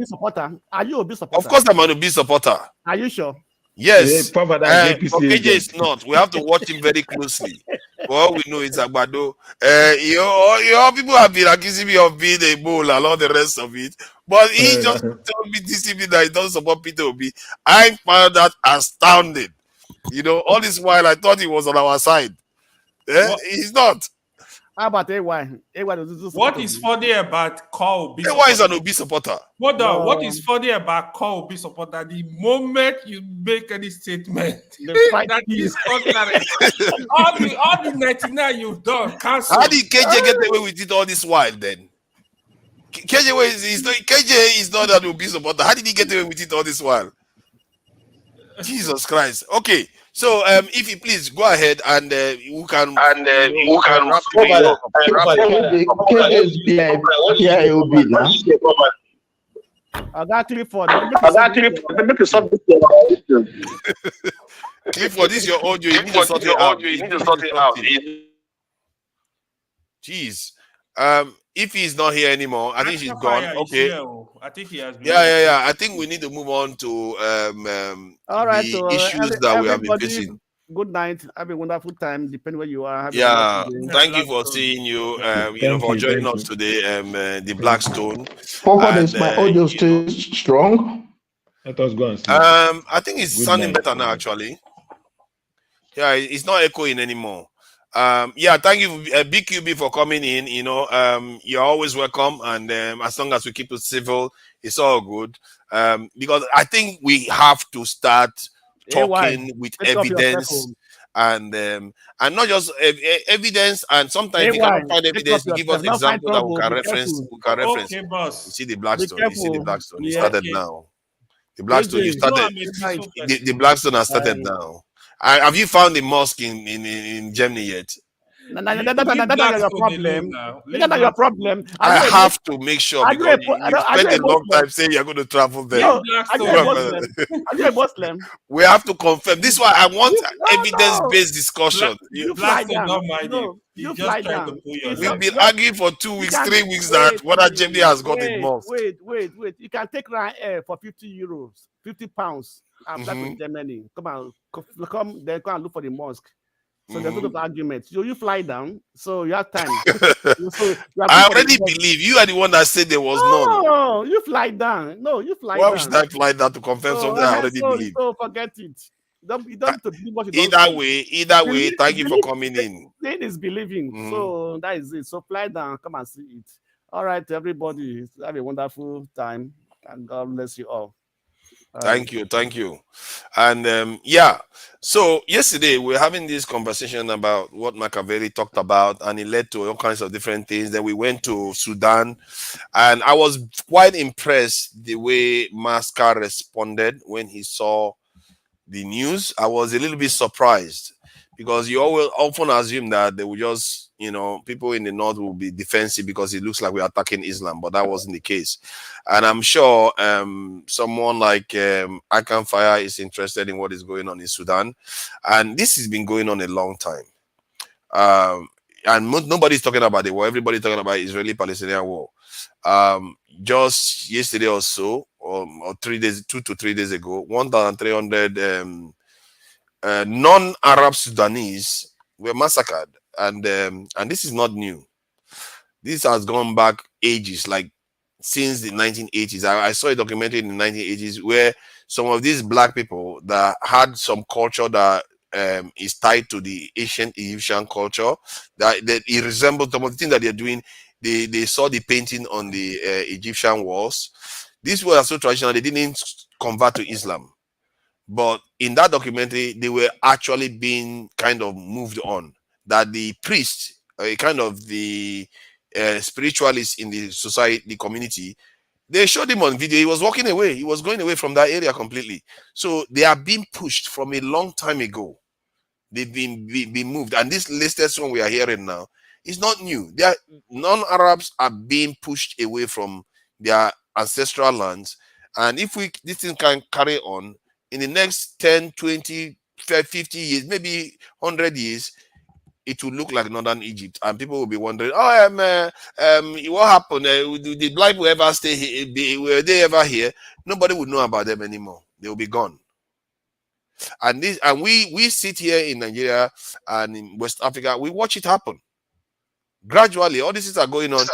supporter? Are you a Obi supporter? Of course, I'm an Obi supporter. Are you sure? Yes, but KJ is not. We have to watch him very closely. For all we know, it's Agbado. Your people have been accusing me of being a bull and all the rest of it. But he just told me this evening that he doesn't support Peter Obi. I found that astounding. You know, all this while I thought he was on our side. He's not. How about AY? What is funny about Call Obi? AY is an Obi supporter. Hold on. What is funny about Call Obi supporter? The moment you make any statement, that is ordinary. all the 99 you've done. Cancel. How did KJ get away with it all this while then? KJ is not an Obi supporter. How did he get away with it all this while? Jesus Christ. Okay. So, if you please go ahead and who can wrap Clifford, this is your audio. You need to sort it out. Jeez. If he's not here anymore, I think she's gone. Okay. I think he has been. Yeah. I think we need to move on to all right, the issues that we have been facing. Good night. Have a wonderful time, depending where you are. Have a Yeah, wonderful day. thank you for seeing you. For joining us today. The Blackstone, Forward and is my audio still strong. Let us go and sleep. I think it's Good sounding night. better now. Actually, yeah, it's not echoing anymore. Yeah, thank you, BQB, for coming in. You're always welcome, and as long as we keep it civil, it's all good. Because I think we have to start talking with Take off your cell evidence, phone. and not just evidence. And sometimes if you cannot find Take off evidence, you give yourself. us Don't find example that we trouble. can Be reference. careful. We can reference. Okay, boss. You see the Be Blackstone. You see the careful. Blackstone. You Yeah. started now. The Blackstone. You AJ, started. The Blackstone has started now. Have you found the mosque in Germany yet? That's your problem. That's not your problem. I have to make sure, because you spent a long time saying you're going to travel there. No, are you a Muslim? Are you a Muslim? We have to confirm. This is why I want evidence-based discussion. You fly down. No, you fly down. We've been arguing for 2 weeks, 3 weeks that whether Germany has got a mosque. Wait. You can take Ryanair for 50 euros, 50 pounds, and fly to Germany. Come, then come and look for the mosque. So there's a lot of arguments. You fly down, so you have time. I already believe you are the one that said there was none. No, you fly down. No, you fly Why down. should I fly down to confirm something I already believe? So forget it. You don't to believe what you Either way, thank you for coming in. Saying is believing. So that is it. So fly down, come and see it. All right, everybody, have a wonderful time, and God bless you all. Thank you. And yeah, so yesterday we were having this conversation about what Machiavelli talked about, and it led to all kinds of different things. Then we went to Sudan, and I was quite impressed the way Mascar responded when he saw the news. I was a little bit surprised, because you always often assume that they will just, people in the north will be defensive because it looks like we're attacking Islam, but that wasn't the case. And I'm sure someone like Akan Fire is interested in what is going on in Sudan, and this has been going on a long time. And nobody's talking about the war. Everybody's talking about Israeli-Palestinian war. Just yesterday or so, or 2 to 3 days ago, 1,300 non-Arab Sudanese were massacred, and this is not new. This has gone back ages, like since the 1980s. I saw a documentary in the 1980s where some of these black people that had some culture that is tied to the ancient Egyptian culture, that it resembles some of the things that they're doing. They saw the painting on the Egyptian walls. These were so traditional, they didn't convert to Islam. But in that documentary, they were actually being kind of moved on. That the priest, kind of the spiritualists in the society, the community, they showed him on video. He was walking away. He was going away from that area completely. So they are being pushed from a long time ago. They've been moved. And this latest one we are hearing now is not new. Non-Arabs are being pushed away from their ancestral lands. And if this thing can carry on, in the next 10, 20, 50 years, maybe 100 years, it will look like northern Egypt, and people will be wondering, what happened? Did black people ever stay here? Were they ever here? Nobody would know about them anymore. They will be gone. And we sit here in Nigeria and in West Africa, we watch it happen. Gradually, all these things are going on.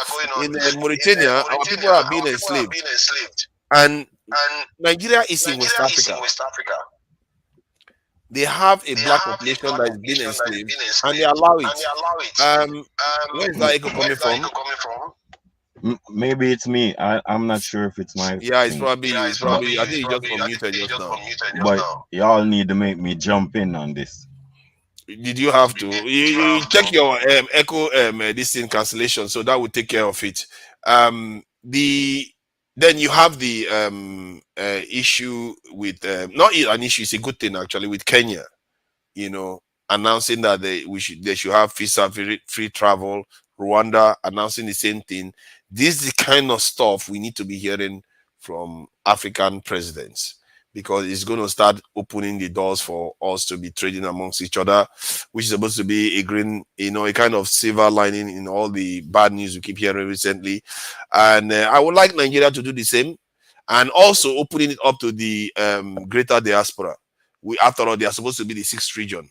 In Mauritania, our people are being enslaved. And Nigeria is in West Africa. They have a black population that is being enslaved, and they allow it. Where is that echo coming from? Maybe it's me. I'm not sure if it's my. Yeah, it's probably. I think you just unmuted just now. But y'all need to make me jump in on this. Did you have to? You check your echo this thing cancellation, so that will take care of it. Then you have the issue with not an issue, it's a good thing actually, with Kenya, announcing that they should have free travel. Rwanda announcing the same thing. This is the kind of stuff we need to be hearing from African presidents, because it's going to start opening the doors for us to be trading amongst each other, which is supposed to be a green, a kind of silver lining in all the bad news we keep hearing recently. And I would like Nigeria to do the same, and also opening it up to the greater diaspora. After all, they are supposed to be the 6th region.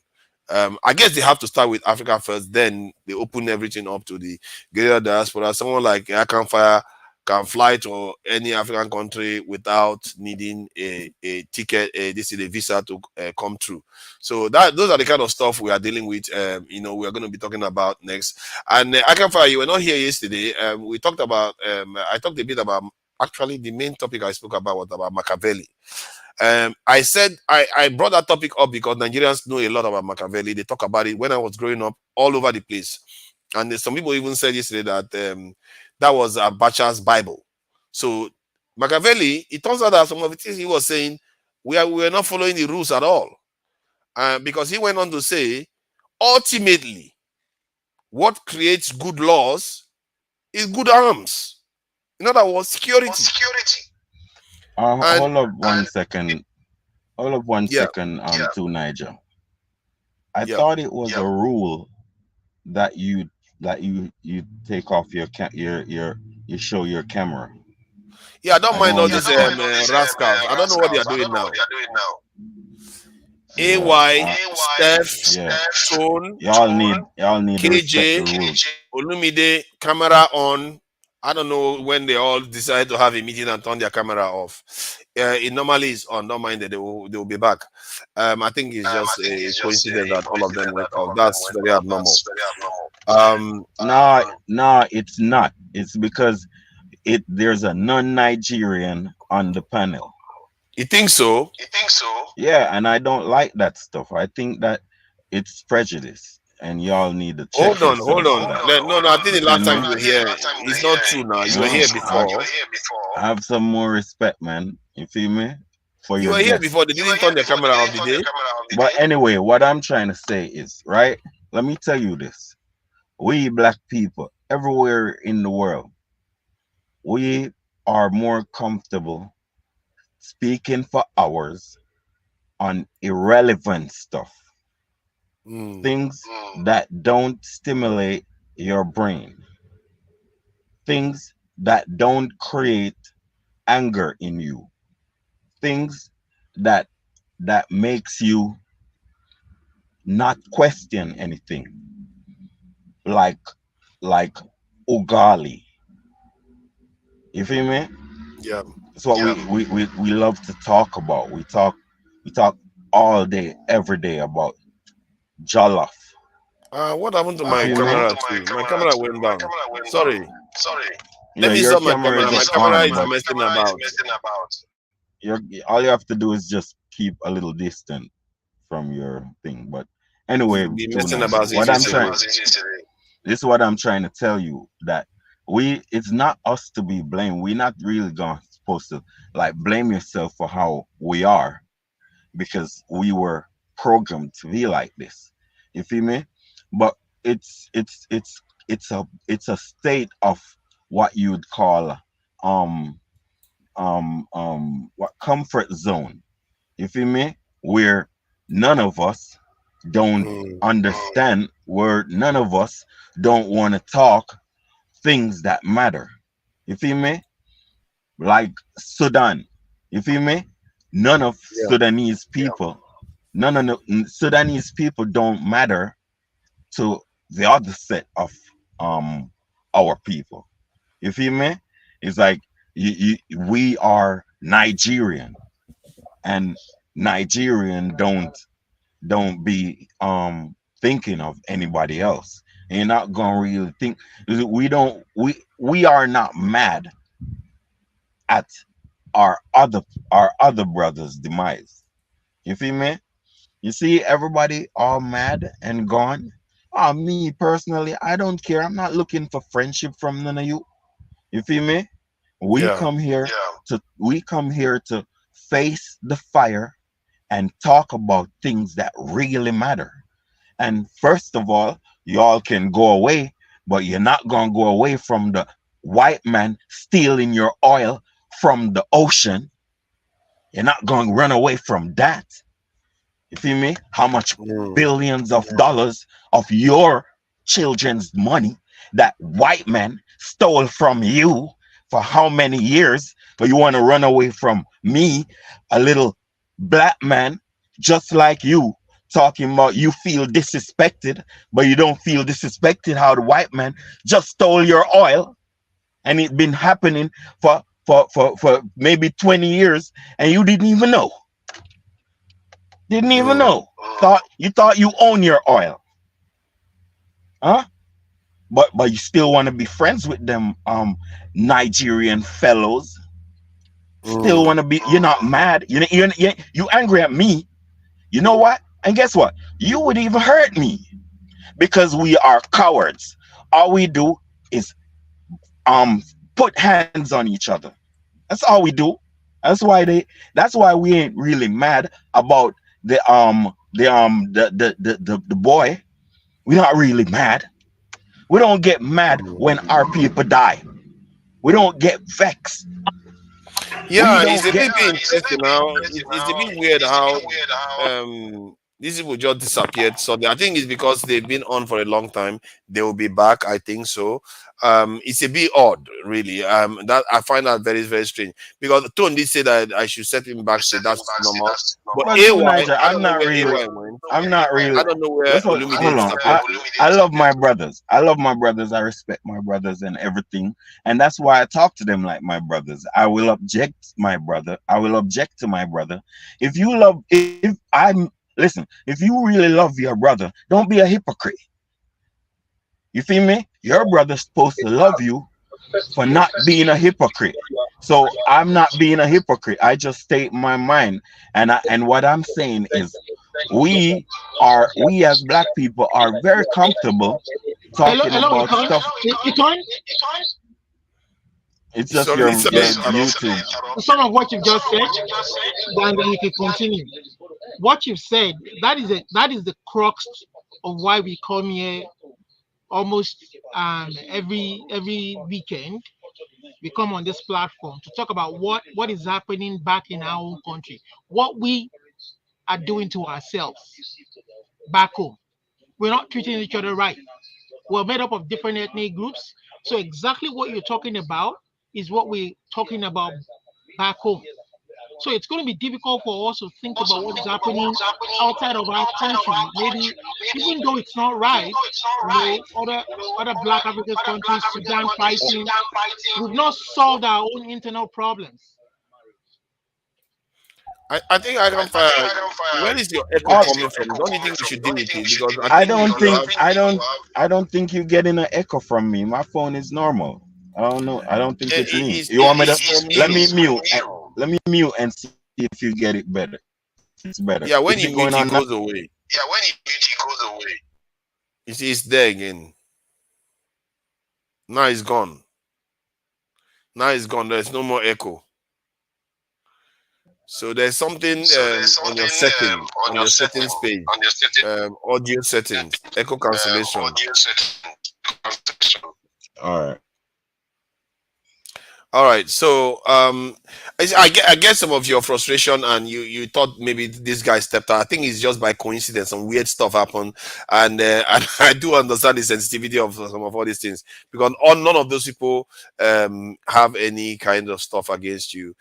I guess they have to start with Africa first, then they open everything up to the greater diaspora. Someone like Akanfire can fly to any African country without needing a ticket, a visa to come through. So those are the kind of stuff we are dealing with. We are going to be talking about next. And Akanfire, you were not here yesterday. We talked about. I talked a bit about. Actually, the main topic I spoke about was about Machiavelli. I said I brought that topic up because Nigerians know a lot about Machiavelli. They talk about it when I was growing up all over the place. And some people even said yesterday that that was Abacha's Bible. So Machiavelli, it turns out that some of the things he was saying, we are not following the rules at all. Because he went on to say, ultimately, what creates good laws is good arms. In other words, security. Hold up 1 second. Hold up 1 second. To Niger. I thought it was a rule that you take off you show your camera. Yeah, I don't mind all these rascals. I don't know what they are doing now. AY, Steph, Tone, y'all need KJ, Olumide, camera on. I don't know when they all decide to have a meeting and turn their camera off. It normally is on. Don't mind that they will be back. I think it's just a coincidence that all of them went off. That's very abnormal. No, it's not. It's because there's a non-Nigerian on the panel. You think so? Yeah, and I don't like that stuff. I think that it's prejudice, and y'all need to check. Hold on. No, I think the last time you were here, it's not true now. You were here before. Have some more respect, man. You feel me? You were here before. They didn't turn the camera off, did they? But anyway, what I'm trying to say is, right? Let me tell you this. We black people everywhere in the world, we are more comfortable speaking for hours on irrelevant stuff. Things that don't stimulate your brain. Things that don't create anger in you. Things that makes you not question anything. Like Ugali. You feel me? Yeah. That's what we love to talk about. We talk all day, every day about jollof. What happened to my camera too? My camera went down. Sorry. Let me stop my camera. My camera is messing about. All you have to do is just keep a little distant from your thing. But anyway, this is what I'm trying to tell you, that it's not us to be blamed. We're not really supposed to like blame yourself for how we are, because we were programmed to be like this. You feel me? But it's a state of what you'd call what comfort zone. You feel me? Where none of us don't understand, where none of us don't want to talk things that matter. You feel me? Like Sudan. You feel me? None of Sudanese people, none of the Sudanese people don't matter to the other set of our people. You feel me? It's like we are Nigerian, and Nigerian don't be thinking of anybody else. And you're not gonna really think. We are not mad at our other brothers' demise. You feel me? You see everybody all mad and gone. Me personally, I don't care. I'm not looking for friendship from none of you. You feel me? We come here to face the fire and talk about things that really matter. And first of all, y'all can go away, but you're not gonna go away from the white man stealing your oil from the ocean. You're not going to run away from that. You feel me? How much billions of dollars of your children's money that white man stole from you for how many years? But you want to run away from me, a little black man just like you, talking about you feel disrespected, but you don't feel disrespected how the white man just stole your oil, and it's been happening for maybe 20 years, and you didn't even know. Didn't even know. Thought you own your oil. Huh? But you still want to be friends with them Nigerian fellows. Still want to be, you're not mad. You angry at me. You know what? And guess what? You would even hurt me because we are cowards. All we do is put hands on each other. That's all we do. That's why we ain't really mad about the boy. We're not really mad. We don't get mad when our people die. We don't get vexed. Yeah, it's a bit interesting now. It's a bit weird how these people just disappeared. So I think it's because they've been on for a long time. They will be back, I think so. It's a bit odd, really. That I find that very, very strange. Because Tone did say that I should set him back, so that's normal. But AY, I'm not really. I don't know where Olumide disappeared. I love my brothers. I love my brothers. I respect my brothers and everything. And that's why I talk to them like my brothers. I will object my brother. I will object to my brother. If you really love your brother, don't be a hypocrite. You feel me? Your brother's supposed to love you for not being a hypocrite. So I'm not being a hypocrite. I just state my mind. And what I'm saying is we as black people are very comfortable talking about stuff. It's just your YouTube. Some of what you've just said, then you can continue. What you've said, that is the crux of why we come here almost every weekend. We come on this platform to talk about what is happening back in our own country, what we are doing to ourselves back home. We're not treating each other right. We're made up of different ethnic groups. So exactly what you're talking about is what we're talking about back home. So it's going to be difficult for us to think about what is happening outside of our country. Maybe even though it's not right, other Black African countries, Sudan fighting, we've not solved our own internal problems. I think I can find. Where is your echo coming from? Don't you think we should deal with it? Because I don't think you're getting an echo from me. My phone is normal. I don't know. I don't think it's me. You want me to let me mute? Let me mute and see if you get it better. It's better. Yeah, when you mute, it goes away. You see, it's there again. Now it's gone. There's no more echo. So there's something on your settings page, audio settings, echo cancellation. All right. So I get some of your frustration, and you thought maybe this guy stepped out. I think it's just by coincidence. Some weird stuff happened, and I do understand the sensitivity of some of all these things, because none of those people have any kind of stuff against you.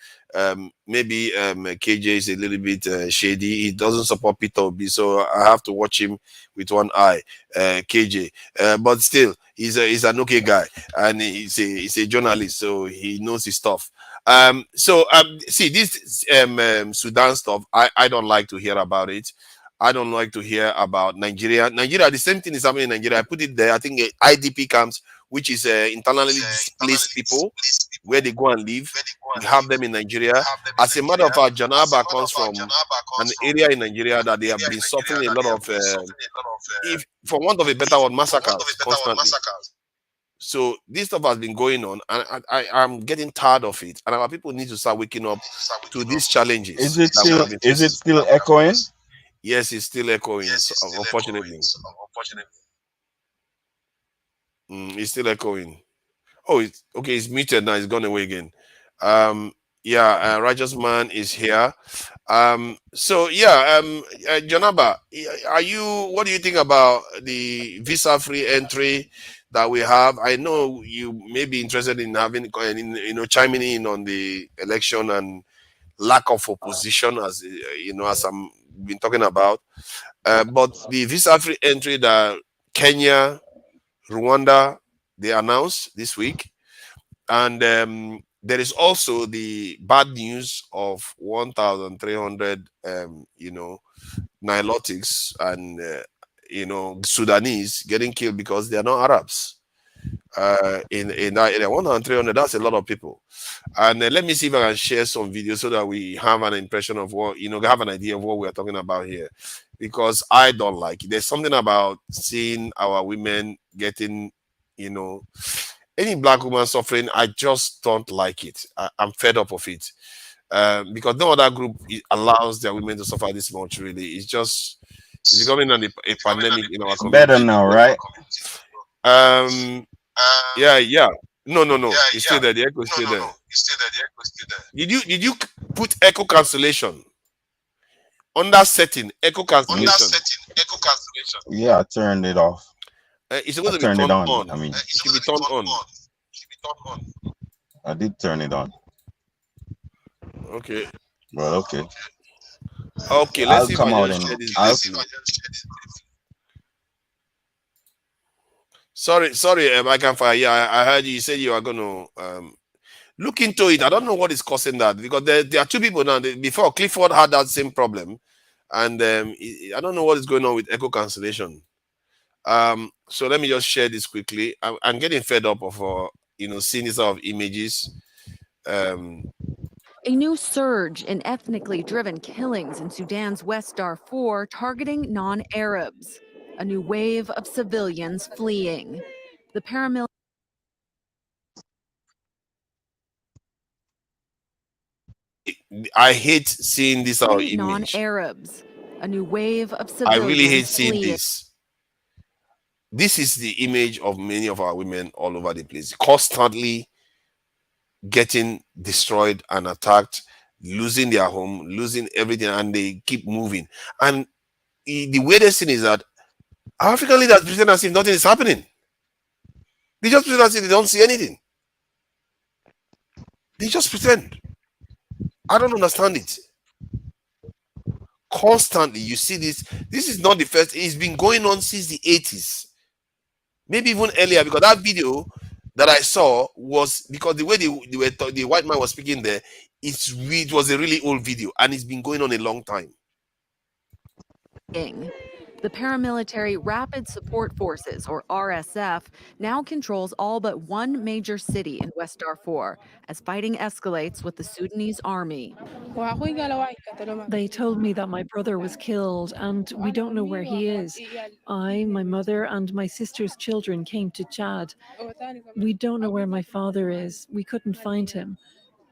Maybe KJ is a little bit shady. He doesn't support Peter Obi, so I have to watch him with one eye. KJ, but still, he's an okay guy, and he's a journalist, so he knows his stuff. See this Sudan stuff. I don't like to hear about it. I don't like to hear about Nigeria. The same thing is happening in Nigeria. I put it there. I think IDP camps, which is internally displaced people, where they go and live. We have them in Nigeria. As a matter of fact, Janaba comes from an area in Nigeria that they have been suffering a lot of, if for want of a better word, massacres constantly. So this stuff has been going on, and I'm getting tired of it. And our people need to start waking up to these challenges. Is it still echoing? Yes, it's still echoing. Unfortunately. It's still echoing. Oh, okay. It's muted now. It's gone away again. Righteous Man is here. Janaba, what do you think about the visa-free entry that we have? I know you may be interested in having, chiming in on the election and lack of opposition, as I'm been talking about. But the visa-free entry that Kenya, Rwanda, they announced this week. And there is also the bad news of 1,300, Nilotics and, Sudanese getting killed because they are not Arabs. In that area, 1,300, that's a lot of people. And let me see if I can share some videos so that we have an impression of what, have an idea of what we are talking about here. Because I don't like it. There's something about seeing our women getting, any black woman suffering. I just don't like it. I'm fed up of it. Because no other group allows their women to suffer this much, really. It's becoming a pandemic in our community. Better now, right? Yeah. No. It's still there. The echo is still there. Did you put echo cancellation? Under setting, echo cancellation. Yeah, I turned it off. It's supposed to be turned turned it on. on. I mean, It should be turned on. I did turn it on. Okay. Well, okay. Okay, let's see if I just share this briefly. Sorry, I can fire. Yeah, I heard you said you are going to look into it. I don't know what is causing that, because there are two people now. Before, Clifford had that same problem, and I don't know what is going on with echo cancellation. So let me just share this quickly. I'm getting fed up of seeing these sort of images. A new surge in ethnically driven killings in Sudan's West Darfur targeting non-Arabs. A new wave of civilians fleeing. The paramilitary. I hate seeing this sort of image. Non-Arabs. A new wave of I civilians really hate seeing fleeing. this. This is the image of many of our women all over the place, constantly getting destroyed and attacked, losing their home, losing everything, and they keep moving. And the weirdest thing is that African leaders pretend as if nothing is happening. They just pretend as if they don't see anything. They just pretend. I don't understand it. Constantly, you see this. This is not the first. It's been going on since the 80s. Maybe even earlier, because that video that I saw was, because the way the white man was speaking there, it was a really old video, and it's been going on a long time. The paramilitary Rapid Support Forces, or RSF, now controls all but one major city in West Darfur as fighting escalates with the Sudanese army. They told me that my brother was killed and we don't know where he is. I, my mother, and my sister's children came to Chad. We don't know where my father is. We couldn't find him.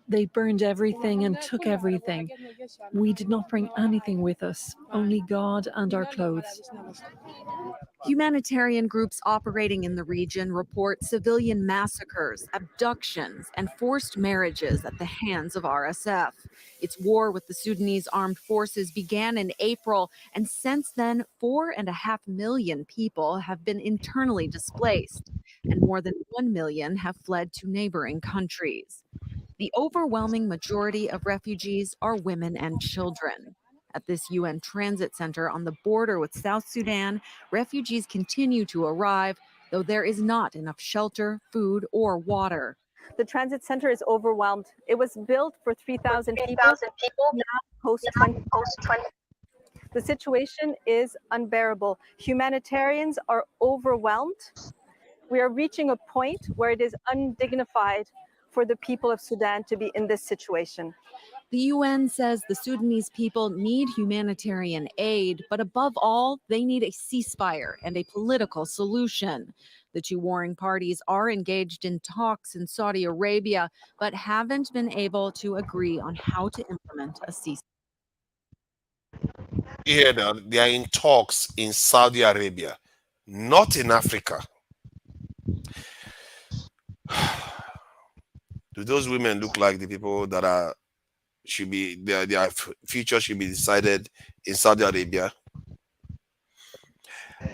They burned everything and took everything. We did not bring anything with us, only God and our clothes. Humanitarian groups operating in the region report civilian massacres, abductions, and forced marriages at the hands of RSF. Its war with the Sudanese armed forces began in April, and since then, 4.5 million people have been internally displaced, and more than 1 million have fled to neighboring countries. The overwhelming majority of refugees are women and children. At this UN transit center on the border with South Sudan, refugees continue to arrive, though there is not enough shelter, food, or water. The transit center is overwhelmed. It was built for 3,000 people, now hosts 20. The situation is unbearable. Humanitarians are overwhelmed. We are reaching a point where it is undignified for the people of Sudan to be in this situation. The UN says the Sudanese people need humanitarian aid, but above all, they need a ceasefire and a political solution. The two warring parties are engaged in talks in Saudi Arabia, but haven't been able to agree on how to implement a ceasefire. Here, they are in talks in Saudi Arabia, not in Africa. Do those women look like the people that their future should be decided in Saudi Arabia?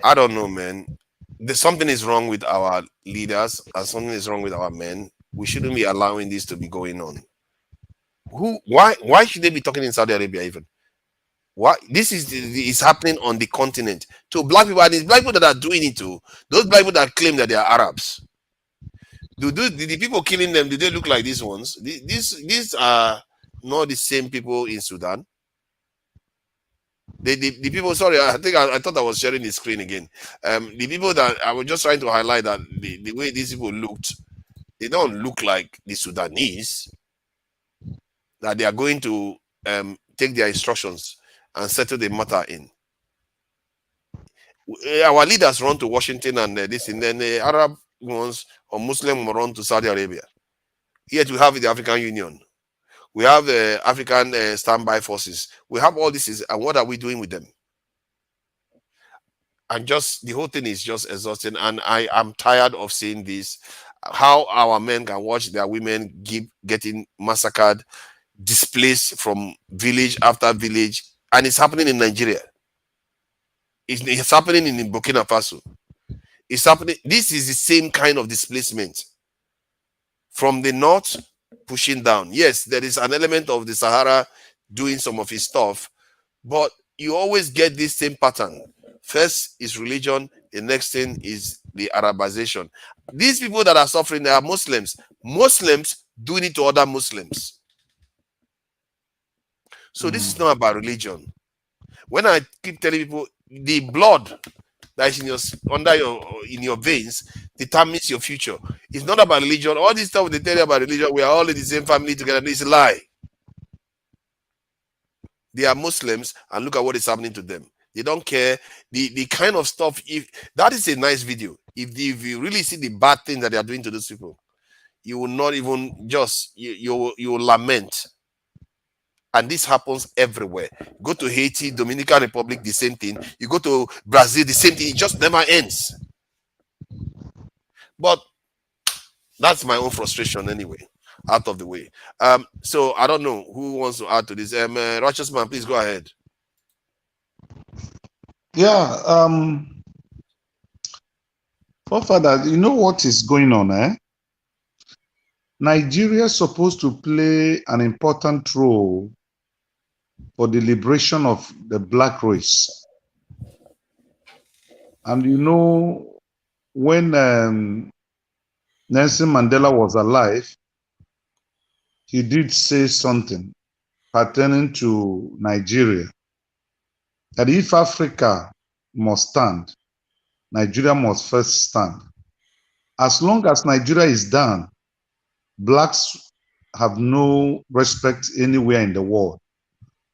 I don't know, man. Something is wrong with our leaders, and something is wrong with our men. We shouldn't be allowing this to be going on. Why should they be talking in Saudi Arabia even? What this is happening on the continent to black people, and it's black people that are doing it too. Those black people that claim that they are Arabs. The people killing them, do they look like these ones? These are not the same people in Sudan. The people, sorry, I think I thought I was sharing the screen again. The people that I was just trying to highlight that the way these people looked, they don't look like the Sudanese that they are going to take their instructions and settle the matter in. Our leaders run to Washington and this, and then the Arab ones or Muslim run to Saudi Arabia. Yet we have the African Union. We have the African standby forces. We have all this, and what are we doing with them? And just the whole thing is just exhausting. And I am tired of seeing this. How our men can watch their women getting massacred, displaced from village after village, and it's happening in Nigeria. It's happening in Burkina Faso. It's happening. This is the same kind of displacement from the north pushing down. Yes, there is an element of the Sahara doing some of his stuff, but you always get this same pattern. First is religion, the next thing is the Arabization. These people that are suffering, they are Muslims. Muslims doing it to other Muslims. So this is not about religion. When I keep telling people the blood that is in your veins determines your future. It's not about religion. All this stuff they tell you about religion, we are all in the same family together. It's a lie. They are Muslims, and look at what is happening to them. They don't care. The kind of stuff, if that is a nice video. If you really see the bad thing that they are doing to those people, you will not even just you will lament. And this happens everywhere. Go to Haiti, Dominican Republic, the same thing. You go to Brazil, the same thing. It just never ends. But that's my own frustration anyway. Out of the way. So I don't know who wants to add to this. Righteous Man, please go ahead. Yeah. Forefather, you know what is going on, eh? Nigeria is supposed to play an important role for the liberation of the black race. And you know, when Nelson Mandela was alive, he did say something pertaining to Nigeria, that if Africa must stand, Nigeria must first stand. As long as Nigeria is down, blacks have no respect anywhere in the world.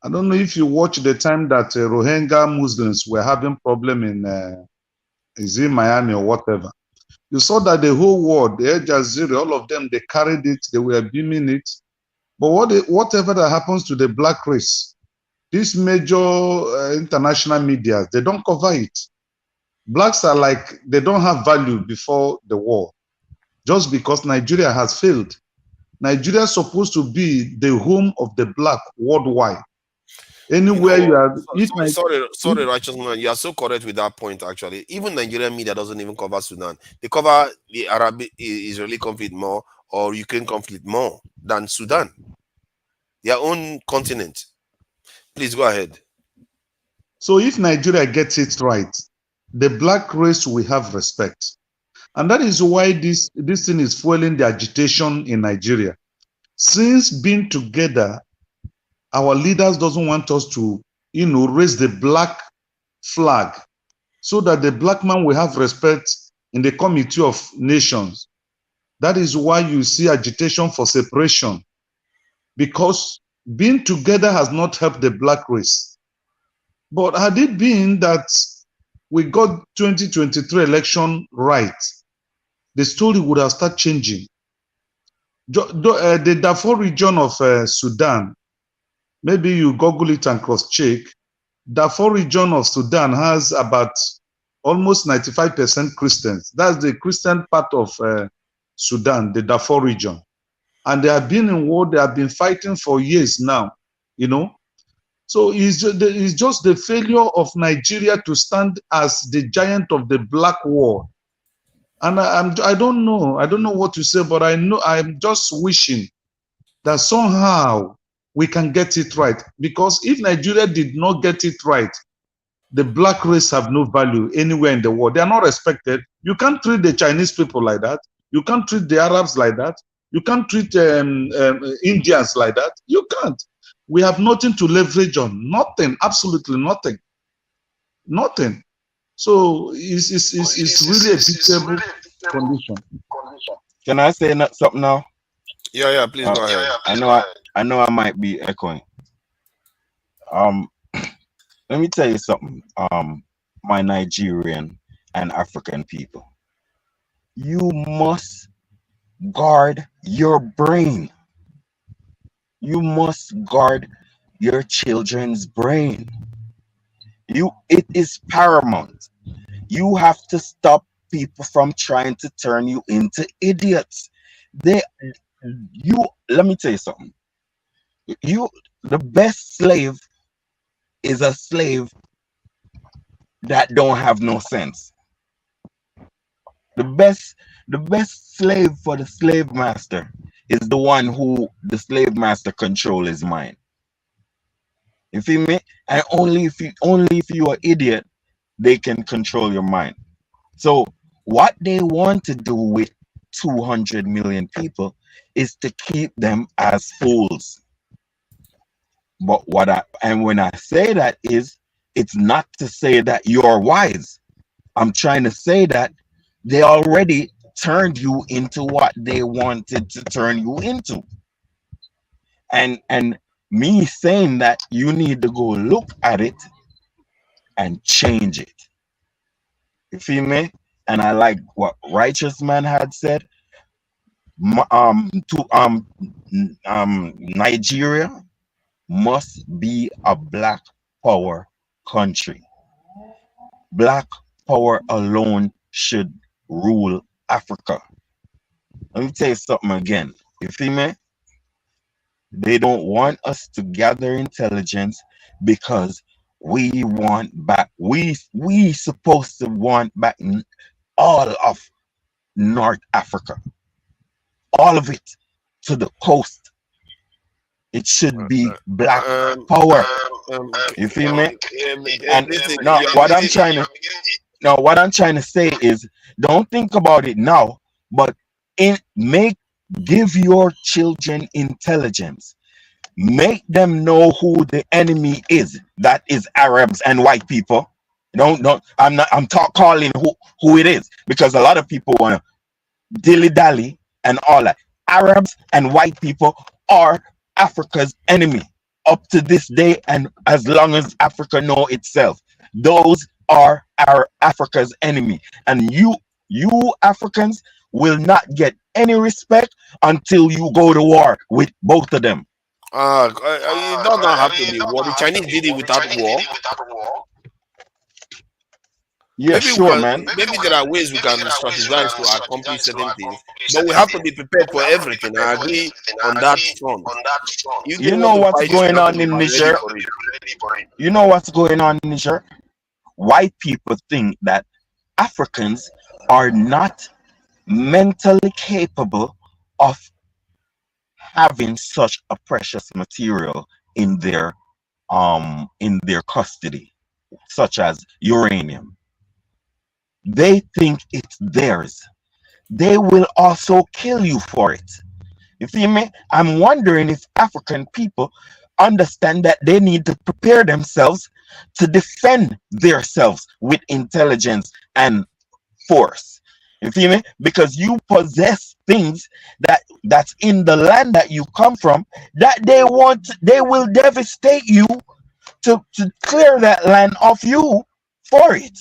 I don't know if you watch the time that Rohingya Muslims were having problem in is it Miami or whatever. You saw that the whole world, the Al Jazeera, all of them, they carried it, they were beaming it. But whatever that happens to the black race, these major international media, they don't cover it. Blacks are like, they don't have value before the war, just because Nigeria has failed. Nigeria is supposed to be the home of the black worldwide. Anywhere you are. Sorry, Righteous Man, you are so correct with that point. Actually, even Nigerian media doesn't even cover Sudan. They cover the Arab-Israeli conflict more, or Ukraine conflict more than Sudan, their own continent. Please go ahead. So if Nigeria gets it right, the black race will have respect, and that is why this thing is fueling the agitation in Nigeria. Since being together, our leaders doesn't want us to, raise the black flag so that the black man will have respect in the Committee of Nations. That is why you see agitation for separation, because being together has not helped the black race. But had it been that we got 2023 election right, the story would have started changing. The Darfur region of Sudan, maybe you Google it and cross-check, Darfur region of Sudan has about almost 95% Christians. That's the Christian part of Sudan, the Darfur region. And they have been in war, they have been fighting for years now, So it's just the failure of Nigeria to stand as the giant of the black world. And I don't know what to say, but I know I'm just wishing that somehow we can get it right. Because if Nigeria did not get it right, the black race have no value anywhere in the world. They are not respected. You can't treat the Chinese people like that. You can't treat the Arabs like that. You can't treat Indians like that. You can't. We have nothing to leverage on. Nothing. Absolutely nothing. Nothing. So it's really a pitiable condition. Can I say something now? Yeah, please go ahead. I know I might be echoing. Let me tell you something. My Nigerian and African people, you must guard your brain. You must guard your children's brain. It is paramount. You have to stop people from trying to turn you into idiots. Let me tell you something. The best slave is a slave that don't have no sense. The best slave for the slave master is the one who the slave master control his mind. You feel me? And only if you are idiot, they can control your mind. So what they want to do with 200 million people is to keep them as fools. But when I say that it's not to say that you're wise. I'm trying to say that they already turned you into what they wanted to turn you into. And me saying that you need to go look at it and change it. You feel me? And I like what Righteous Man had said. Nigeria must be a black power country. Black power alone should rule Africa. Let me tell you something again. You feel me? They don't want us to gather intelligence because we want back. We supposed to want back all of North Africa. All of it to the coast. It should be black power. You feel me? And now what I'm trying to say is, don't think about it now, but give your children intelligence. Make them know who the enemy is. That is Arabs and white people. I'm calling who it is, because a lot of people want to dilly-dally and all that. Arabs and white people are Africa's enemy up to this day, and as long as Africa know itself, those are our Africa's enemy. And you Africans will not get any respect until you go to war with both of them. It does not have to be war. The Chinese did it without war. Yeah, maybe sure, man. Maybe there are ways we can strategize to accomplish certain things, but we have to be prepared for everything. I agree on that front. You know what's going on in Niger? You know what's going on in Niger? White people think that Africans are not mentally capable of having such a precious material in their custody, such as uranium. They think it's theirs. They will also kill you for it. You feel me? I'm wondering if African people understand that they need to prepare themselves to defend themselves with intelligence and force. You feel me? Because you possess things that's in the land that you come from that they will devastate you to clear that land off you for it.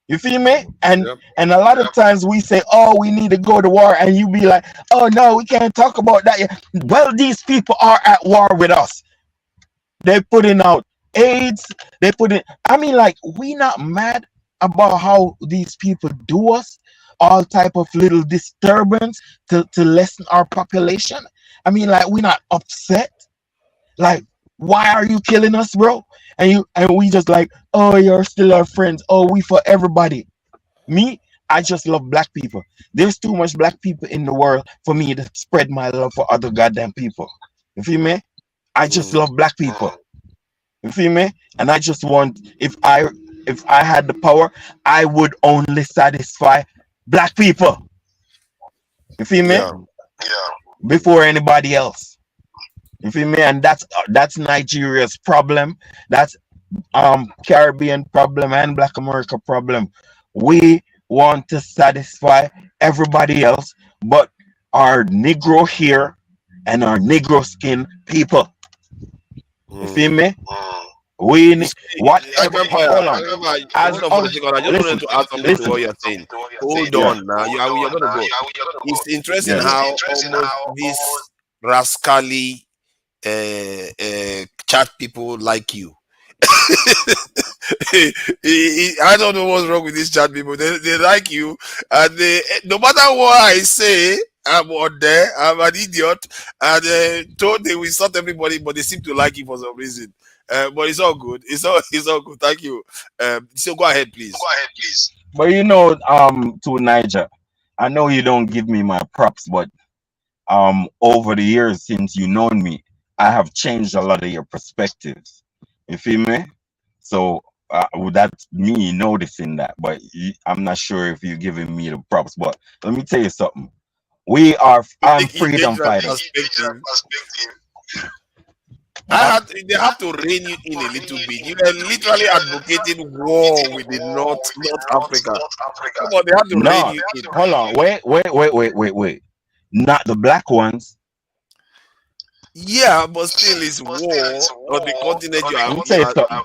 You feel me? And a lot of times we say, oh, we need to go to war, and you be like, oh no, we can't talk about that yet. Well, these people are at war with us. They're putting out AIDS. We not mad about how these people do us, all type of little disturbance to lessen our population. We not upset. Like, why are you killing us, bro? And we just like, oh, you're still our friends. Oh, we for everybody. Me, I just love black people. There's too much black people in the world for me to spread my love for other goddamn people. You feel me? I just love black people. You feel me? And I just want, if I had the power, I would only satisfy black people. You feel me? Yeah. Before anybody else. You feel me? And that's Nigeria's problem. That's Caribbean problem and Black America problem. We want to satisfy everybody else, but our Negro here and our Negro skin people. You feel me? We need whatever. Hold on. I just wanted to add something to what you're saying. Hold on now. You're going to go. It's interesting how almost these rascally chat people like you. I don't know what's wrong with these chat people. They like you, and no matter what I say, I'm on there. I'm an idiot, and told they will sort everybody, but they seem to like you for some reason. But it's all good. It's all good. Thank you. So go ahead, please. But you know, to Niger, I know you don't give me my props, but over the years since you known me, I have changed a lot of your perspectives. You feel me? So that's me noticing that, but I'm not sure if you're giving me the props. But let me tell you something. I'm freedom fighters. They have to rein you in a little bit. You are literally advocating war with the North Africa. Come on, they have to rein you in. Hold on, wait. Not the black ones. Yeah, but still it's war on the continent you are. Let me tell you something.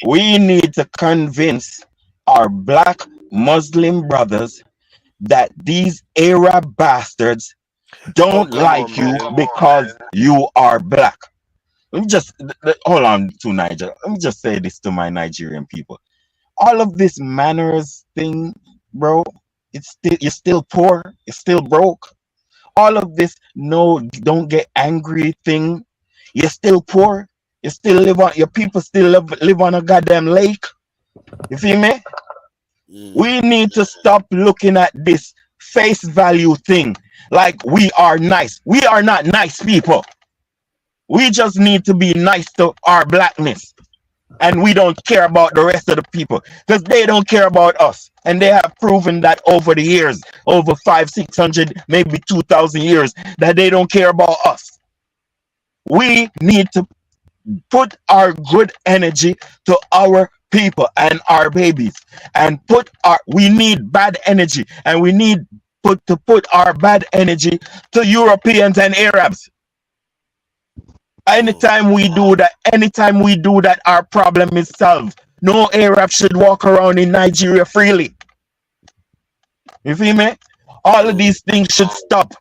We need to convince our black Muslim brothers that these Arab bastards don't like you because you are black. Let me just hold on to Niger. Let me just say this to my Nigerian people. All of this manners thing, bro, you're still poor, you're still broke. All of this don't get angry thing, you're still poor, your people still live on a goddamn lake. You feel me? We need to stop looking at this face value thing like we are nice. We are not nice people. We just need to be nice to our blackness. And we don't care about the rest of the people because they don't care about us. And they have proven that over the years, over 500, 600, maybe 2,000 years, that they don't care about us. We need to put our good energy to our people and our babies, and we need bad energy, and we need to put our bad energy to Europeans and Arabs. Anytime we do that, our problem is solved. No Arab should walk around in Nigeria freely. You feel me? All of these things should stop.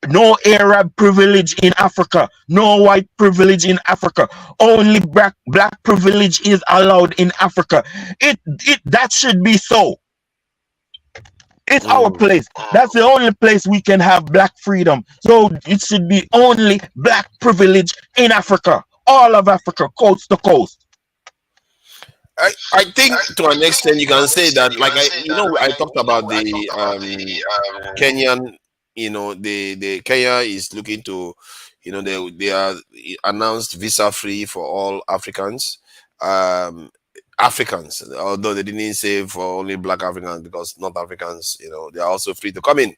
No Arab privilege in Africa. No white privilege in Africa. Only black privilege is allowed in Africa. That should be so. It's our place. That's the only place we can have black freedom. So it should be only black privilege in Africa. All of Africa, coast to coast. I think to an extent you can say that, like I talked about the Kenyan, the Kenya is looking to, they are announced visa free for all Africans. Africans, although they didn't say for only black Africans, because North Africans, they are also free to come in,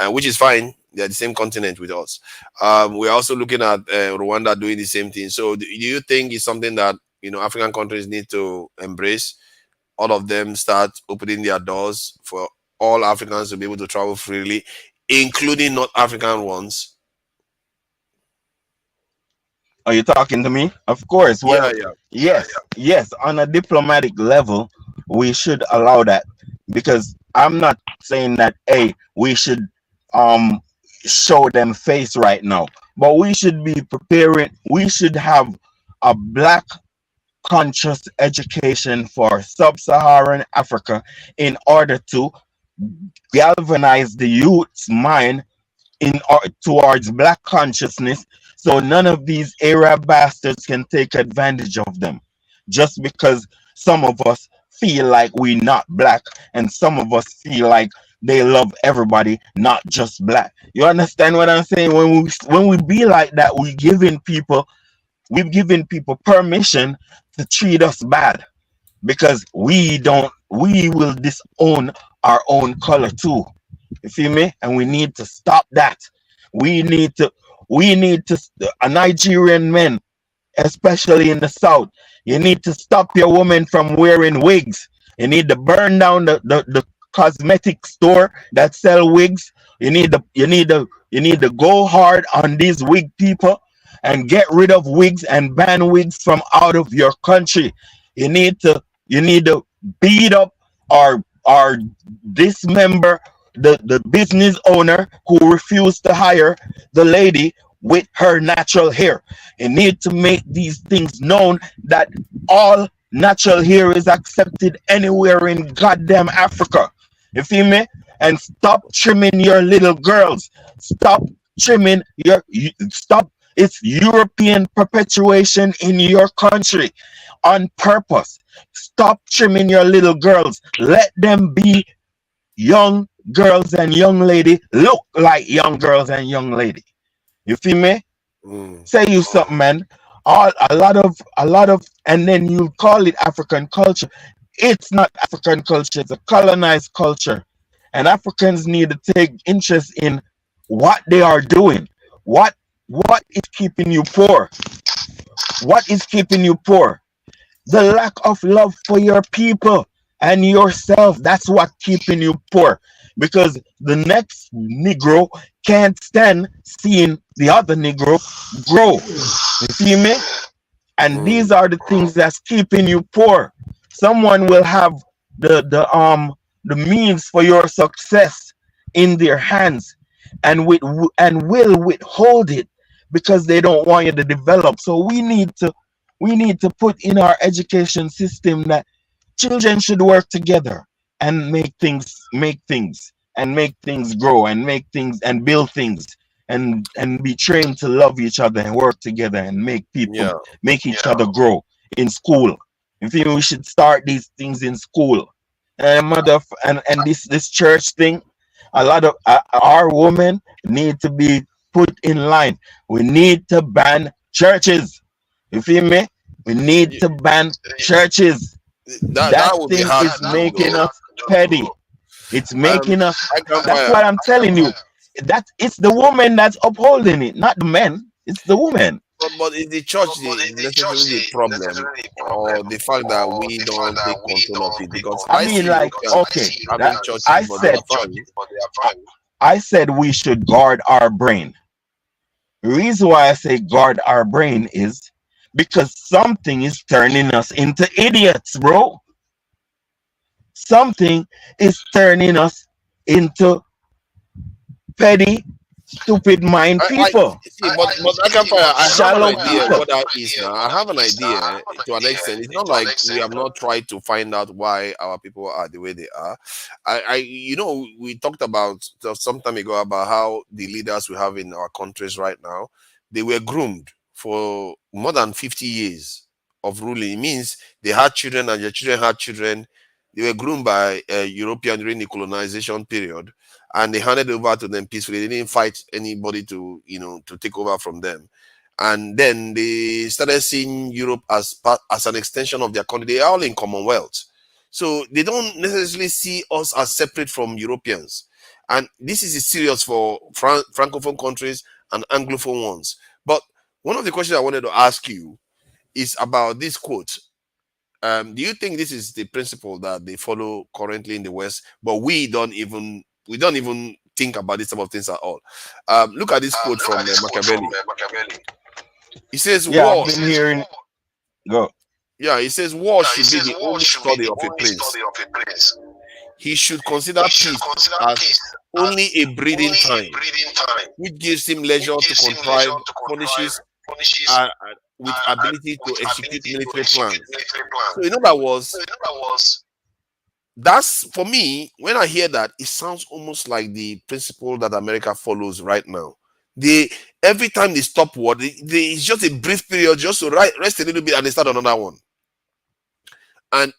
which is fine. They're the same continent with us. We're also looking at Rwanda doing the same thing. So do you think it's something that African countries need to embrace? All of them start opening their doors for all Africans to be able to travel freely, including North African ones. Are you talking to me? Of course. Well, yes. On a diplomatic level, we should allow that, because I'm not saying that we should show them face right now, but we should be preparing. We should have a black conscious education for sub-Saharan Africa in order to galvanize the youth's mind towards black consciousness, so none of these Arab bastards can take advantage of them, just because some of us feel like we're not black and some of us feel like they love everybody, not just black. You understand what I'm saying? When we be like that, we've given people permission to treat us bad, because we will disown our own color too. You feel me? And we need to stop that. We need to Nigerian men, especially in the south, you need to stop your women from wearing wigs. You need to burn down the cosmetic store that sell wigs. You need to go hard on these wig people and get rid of wigs and ban wigs from out of your country. You need to beat up or dismember the business owner who refused to hire the lady with her natural hair. You need to make these things known that all natural hair is accepted anywhere in goddamn Africa. You feel me? And stop trimming your little girls. Stop trimming stop. It's European perpetuation in your country on purpose. Stop trimming your little girls. Let them be young girls and young lady, look like young girls and young lady. You feel me? Say you something, man. A lot of, and then you call it African culture. It's not African culture. It's a colonized culture, and Africans need to take interest in what they are doing. What is keeping you poor? What is keeping you poor? The lack of love for your people and yourself. That's what keeping you poor. Because the next Negro can't stand seeing the other Negro grow. You see me? And these are the things that's keeping you poor. Someone will have the means for your success in their hands, and will withhold it because they don't want you to develop. So we need to put in our education system that children should work together and make things grow and make things and build things and be trained to love each other and work together and make each other grow in school. You feel me? We should start these things in school. And this church thing, a lot of our women need to be put in line. We need to ban churches. You feel me? We need to ban churches. That thing is making us petty. It's making us. That's what I'm telling you. That it's the woman that's upholding it, not the men. It's the woman. But is the church necessarily the problem, or the fact that we don't take control of it? Because I mean, like, okay, I said we should guard our brain. The reason why I say guard our brain is because something is turning us into idiots, bro. Something is turning us into petty, stupid mind people. I have an idea what that is now. I have an idea to an extent. It's not like we have not tried to find out why our people are the way they are. We talked about some time ago about how the leaders we have in our countries right now, they were groomed for more than 50 years of ruling. It means they had children and their children had children. They were groomed by European during the colonization period, and they handed over to them peacefully. They didn't fight anybody to take over from them. And then they started seeing Europe as an extension of their country. They are all in Commonwealth. So they don't necessarily see us as separate from Europeans. And this is serious for Francophone countries and Anglophone ones. But one of the questions I wanted to ask you is about this quote. Do you think this is the principle that they follow currently in the West, but we don't even think about this type of things at all? Look at this quote from Machiavelli. He says, "War." I've been hearing. Go. Yeah, he says, "War should be the only study of a prince. He should consider peace as only a breathing time, which gives him leisure to contrive punishes with ability to execute military plans." So in other words, that's, for me, when I hear that, it sounds almost like the principle that America follows right now. Every time they stop war, it's just a brief period just to rest a little bit and they start another one. And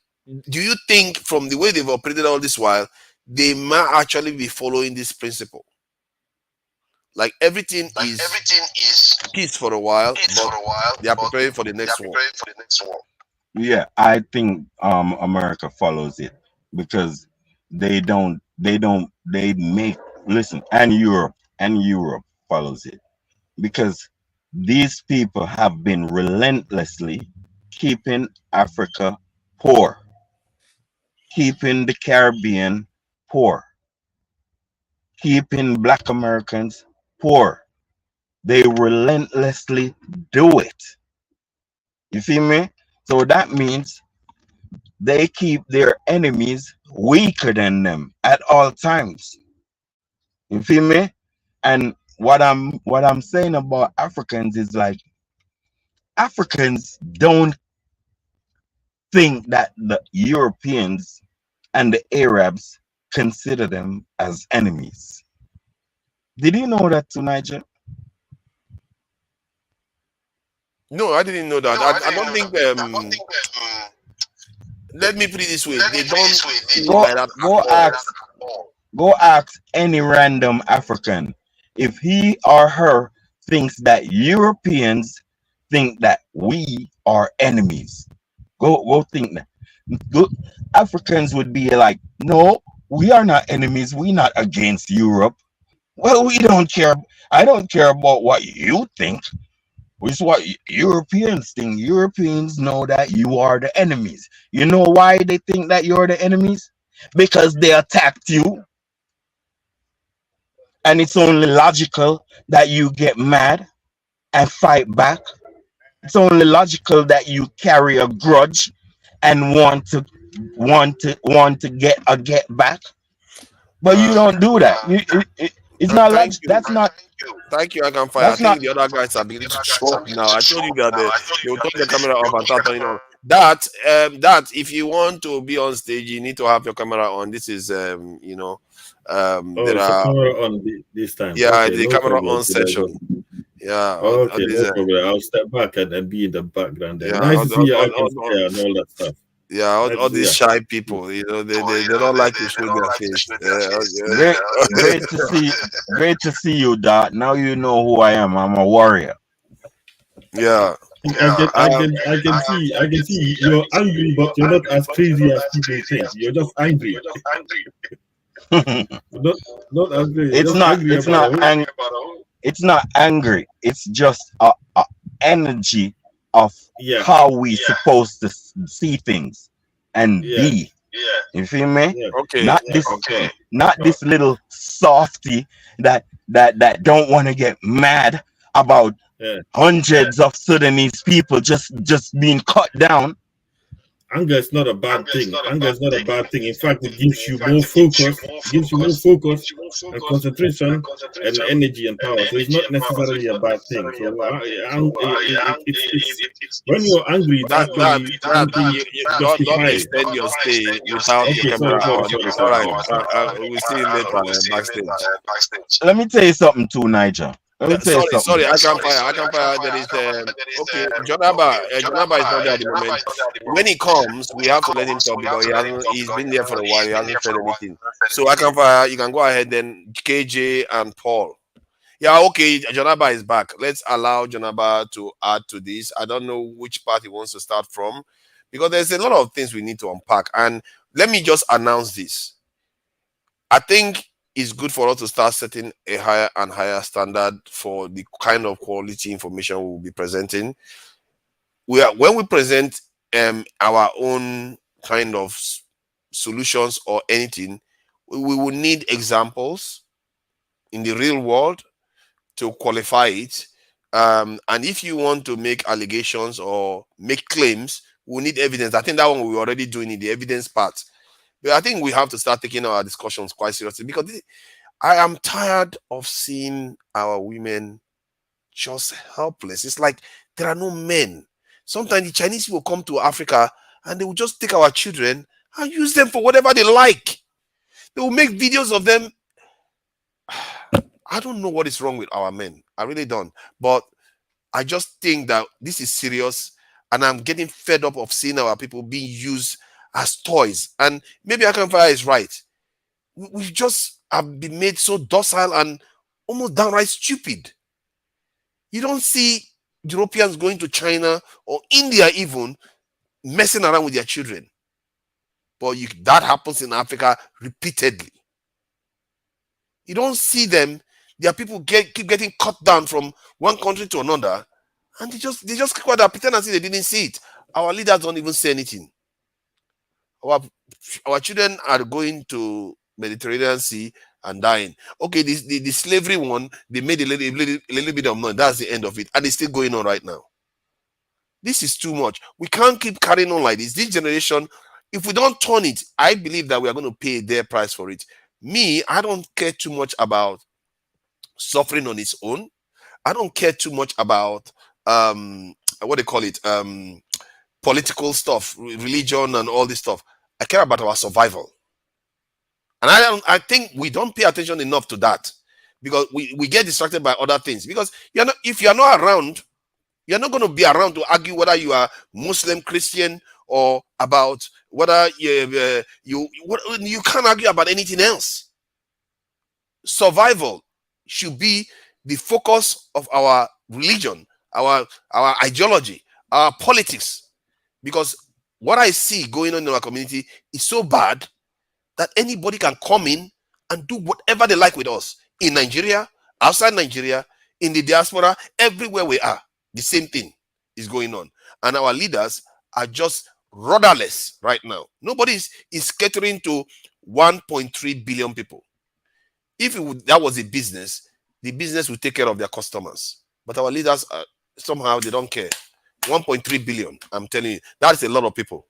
do you think, from the way they've operated all this while, they might actually be following this principle. Like everything is peace for a while, but they are preparing for the next war. Yeah, I think America follows it because they make, listen, and Europe follows it because these people have been relentlessly keeping Africa poor, keeping the Caribbean poor, keeping Black Americans poor. They relentlessly do it. You feel me? So that means they keep their enemies weaker than them at all times. You feel me? And what I'm saying about Africans is like Africans don't think that the Europeans and the Arabs consider them as enemies. Did you know that too, Niger? No, I didn't know that. I don't think. Let me put it this way: they don't think like that at all. Go ask any random African if he or her thinks that Europeans think that we are enemies. Go think that. Go, Africans would be like, no, we are not enemies. We're not against Europe. Well, we don't care. I don't care about what you think. Which is what Europeans think. Europeans know that you are the enemies. You know why they think that you're the enemies? Because they attacked you. And it's only logical that you get mad and fight back. It's only logical that you carry a grudge and want to get back. But you don't do that. It's not like that's not. Thank you, I can fire. I think the other guys are beginning to choke now. I told you that they will turn the camera off and start turning on. That if you want to be on stage, you need to have your camera on. This is there are camera on this time. Yeah, okay, the no camera problem. on session. Yeah. Okay, no problem. I'll step back and be in the background there. Yeah, Nice to see you and all that stuff. Yeah, Nice all to see these ya. shy people, they don't like to show their face. Great to see you, Dot. Now you know who I am. I'm a warrior. Yeah. I can see you're angry, but you're not as crazy as people think. You're just angry. not angry. It's Just not. angry It's about not. It's not angry. It's just a energy of how we supposed to see things and be. You feel me? Okay. Not this little softy that don't want to get mad about hundreds of Sudanese people just being cut down. Anger is not a bad thing. Anger is not a bad thing. In fact, it gives you more focus, and concentration and energy and power. So it's not necessarily a bad thing. So when you're angry, it's actually something don't justified. extend your stay without your camera on. It's all right. We'll see you later backstage. Let me tell you something too, Niger. Let me tell you something. Sorry, I can fire. There is okay. Jonaba is not there at the moment. When he comes, we have to let him talk because he's been there for a while. He hasn't said anything. So I can fire. You can go ahead then. KJ and Paul. Yeah, okay. Jonaba is back. Let's allow Jonaba to add to this. I don't know which part he wants to start from because there's a lot of things we need to unpack. And let me just announce this. I think it's good for us to start setting a higher and higher standard for the kind of quality information we will be presenting. When we present our own kind of solutions or anything, we will need examples in the real world to qualify it. And if you want to make allegations or make claims, we'll need evidence. I think that one we're already doing in the evidence part. But I think we have to start taking our discussions quite seriously because I am tired of seeing our women just helpless. It's like there are no men. Sometimes the Chinese will come to Africa and they will just take our children and use them for whatever they like. They will make videos of them. I don't know what is wrong with our men. I really don't. But I just think that this is serious and I'm getting fed up of seeing our people being used as toys. And maybe Akanfire is right. We just have been made so docile and almost downright stupid. You don't see Europeans going to China or India even messing around with their children. But that happens in Africa repeatedly. You don't see them. Their people keep getting cut down from one country to another, and they just keep quiet, pretend as if they didn't see it. Our leaders don't even say anything. Our children are going to Mediterranean Sea and dying. Okay, the slavery one, they made a little bit of money. That's the end of it, and it's still going on right now. This is too much. We can't keep carrying on like this. This generation, if we don't turn it, I believe that we are going to pay their price for it. Me, I don't care too much about suffering on its own. I don't care too much about what they call it, political stuff, religion, and all this stuff. I care about our survival, and I think we don't pay attention enough to that, because we get distracted by other things. Because if you're not around, you're not going to be around to argue whether you are Muslim, Christian, or about whether you can't argue about anything else. Survival should be the focus of our religion, our ideology, our politics. Because what I see going on in our community is so bad that anybody can come in and do whatever they like with us. In Nigeria, outside Nigeria, in the diaspora, everywhere we are, the same thing is going on. And our leaders are just rudderless right now. Nobody is catering to 1.3 billion people. If that was a business, the business will take care of their customers. But our leaders, somehow, they don't care. 1.3 billion, I'm telling you, that's a lot of people.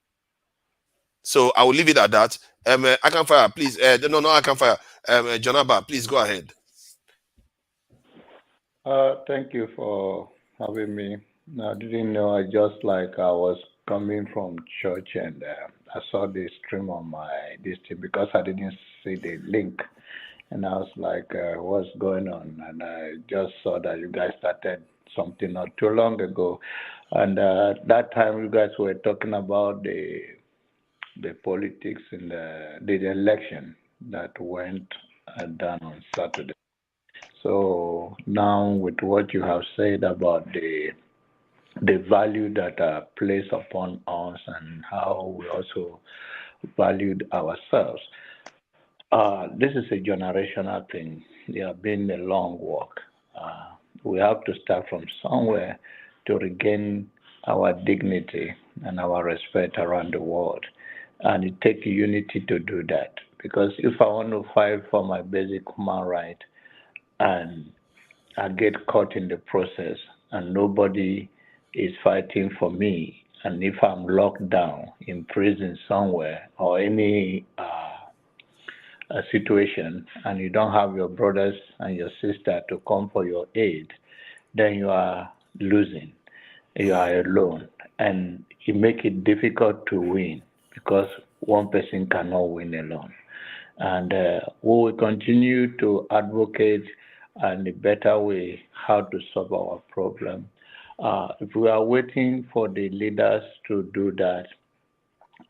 So I will leave it at that. I can fire, please. No, I can fire. Jonaba, please go ahead. Thank you for having me. I didn't know. I was coming from church, and I saw the stream on this thing because I didn't see the link, and I was like, "What's going on?" And I just saw that you guys started something not too long ago, and that time you guys were talking about the politics in the election that went down on Saturday. So now, with what you have said about the value that are placed upon us and how we also valued ourselves, this is a generational thing. It has been a long walk. We have to start from somewhere to regain our dignity and our respect around the world. And it takes unity to do that. Because if I want to fight for my basic human right and I get caught in the process and nobody is fighting for me, and if I'm locked down in prison somewhere or any situation, and you don't have your brothers and your sister to come for your aid, then you are losing. You are alone, and it makes it difficult to win because one person cannot win alone. And we will continue to advocate and a better way how to solve our problem. If we are waiting for the leaders to do that,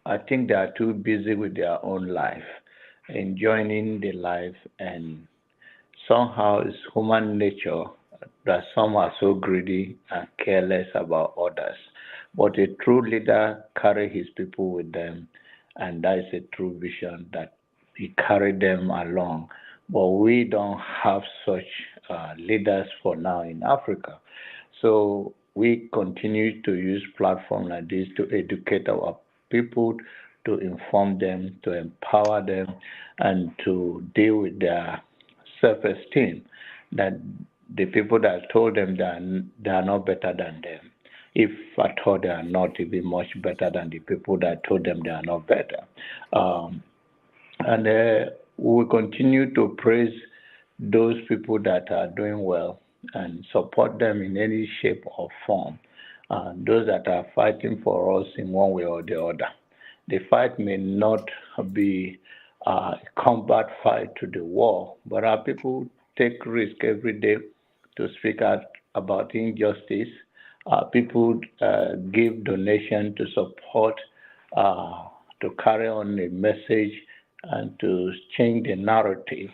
I think they are too busy with their own life, enjoying the life, and somehow it's human nature that some are so greedy and careless about others. But a true leader carries his people with them, and that is a true vision that he carried them along. But we don't have such leaders for now in Africa. So we continue to use platforms like this to educate our people, to inform them, to empower them, and to deal with their self-esteem, that the people that told them that they are not better than them, if at all they are not even much better than the people that told them they are not better. And we will continue to praise those people that are doing well and support them in any shape or form. Those that are fighting for us in one way or the other. The fight may not be a combat fight to the war, but our people take risk every day to speak out about injustice. People give donation to support, to carry on a message and to change the narrative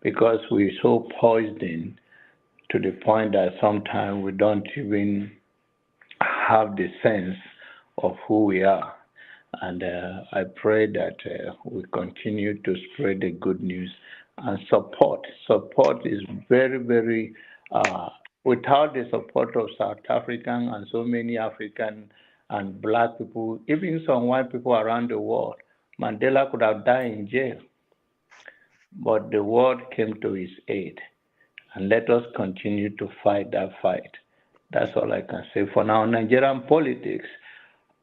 because we're so poisoned to the point that sometimes we don't even have the sense of who we are. And I pray that we continue to spread the good news and support. Support is very, very, without the support of South African and so many African and black people, even some white people around the world, Mandela could have died in jail. But the world came to his aid. And let us continue to fight that fight. That's all I can say. For now, Nigerian politics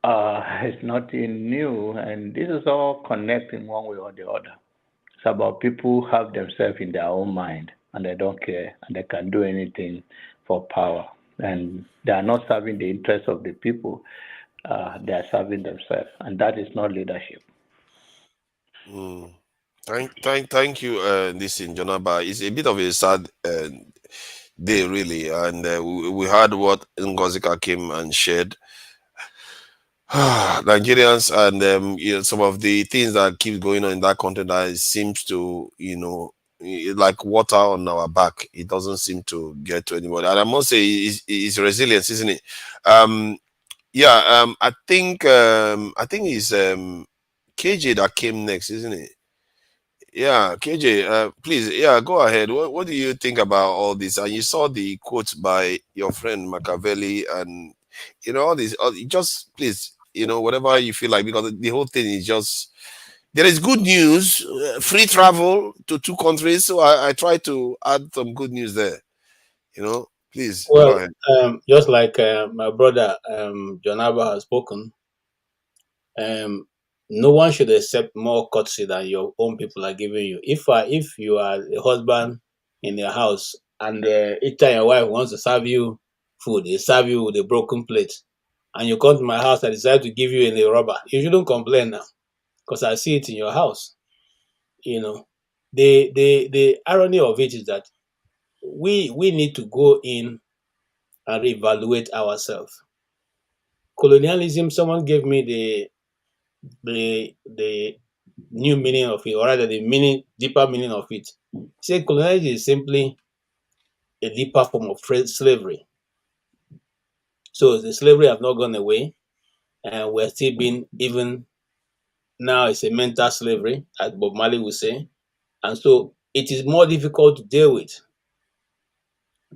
is nothing new, and this is all connecting one way or the other. It's about people who have themselves in their own mind, and they don't care, and they can do anything for power. And they are not serving the interests of the people. They are serving themselves, and that is not leadership. Thank you, listen, Jonaba. It's a bit of a sad day, really, and we heard what Ngozika came and shared. Nigerians and some of the things that keep going on in that country that seems to, like water on our back. It doesn't seem to get to anybody. And I must say, it's resilience, isn't it? I think it's KJ that came next, isn't it? Yeah, KJ, please, go ahead. What do you think about all this? And you saw the quote by your friend Machiavelli, and all this. Just please, whatever you feel like, because the whole thing is just there is good news, free travel to 2 countries. So I try to add some good news there. Please go Well, ahead. just like my brother John Abba has spoken, no one should accept more courtesy than your own people are giving you. If you are a husband in your house and each time your wife wants to serve you food, they serve you with a broken plate, and you come to my house and decide to give you in a rubber, you shouldn't complain now, because I see it in your house. The irony of it is that we need to go in and reevaluate ourselves. Colonialism, someone gave me the new meaning of it, or rather the deeper meaning of it. Say colonialism is simply a deeper form of slavery. So the slavery have not gone away, and we're still being, even now it's a mental slavery, as Bob Marley would say. And so it is more difficult to deal with.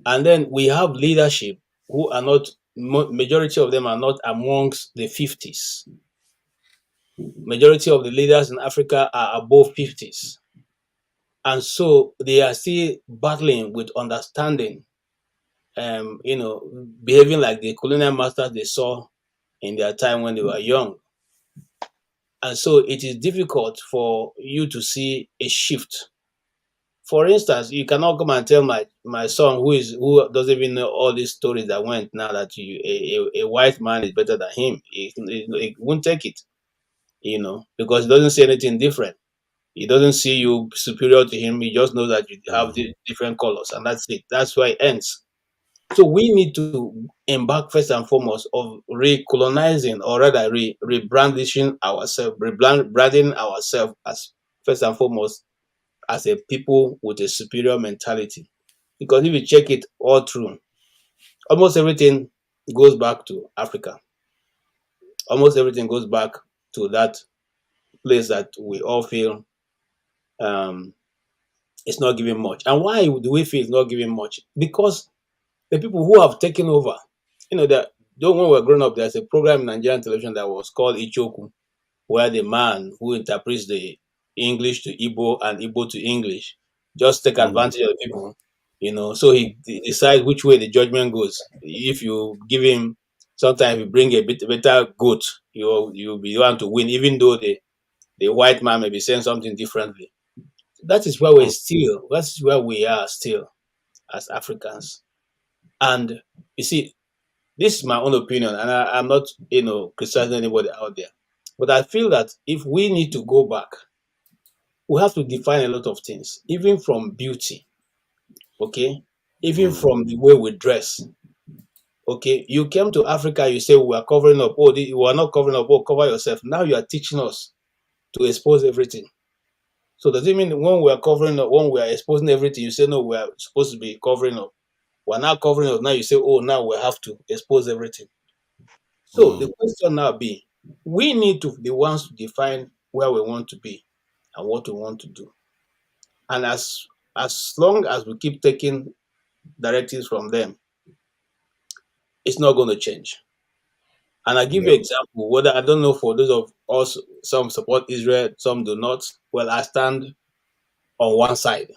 And then we have leadership who are not, majority of them are not amongst the 50s. Majority of the leaders in Africa are above 50s. And so they are still battling with understanding, behaving like the colonial masters they saw in their time when they were young. And so it is difficult for you to see a shift. For instance, you cannot come and tell my son who doesn't even know all these stories that went now that a white man is better than him. He won't take it, because he doesn't see anything different. He doesn't see you superior to him. He just knows that you have the different colors, and that's it. That's where it ends. So we need to embark first and foremost of recolonizing, or rather rebrandishing ourselves, rebranding ourselves as first and foremost as a people with a superior mentality. Because if you check it all through, almost everything goes back to Africa. Almost everything goes back to that place that we all feel it's not giving much. And why do we feel it's not giving much? Because the people who have taken over, that when we were growing up, there's a program in Nigerian television that was called Ichoku, where the man who interprets the English to Igbo and Igbo to English just take advantage of the people, so he decides which way the judgment goes. If you give him, sometimes you bring a bit better goat, you'll be the one to win, even though the white man may be saying something differently. That is where we are still as Africans. And you see, this is my own opinion, and I'm not, criticizing anybody out there. But I feel that if we need to go back, we have to define a lot of things, even from beauty, okay? Even from the way we dress, okay? You came to Africa, you say we are covering up. Oh, you are not covering up. Oh, cover yourself. Now you are teaching us to expose everything. So does it mean when we are covering up, when we are exposing everything, you say no, we are supposed to be covering up. We're not covering up. Now you say, oh, now we have to expose everything. So the question now be, we need to be the ones to define where we want to be and what we want to do. And as long as we keep taking directives from them, it's not going to change. And I give you an example, whether I don't know for those of us, some support Israel, some do not. Well, I stand on one side.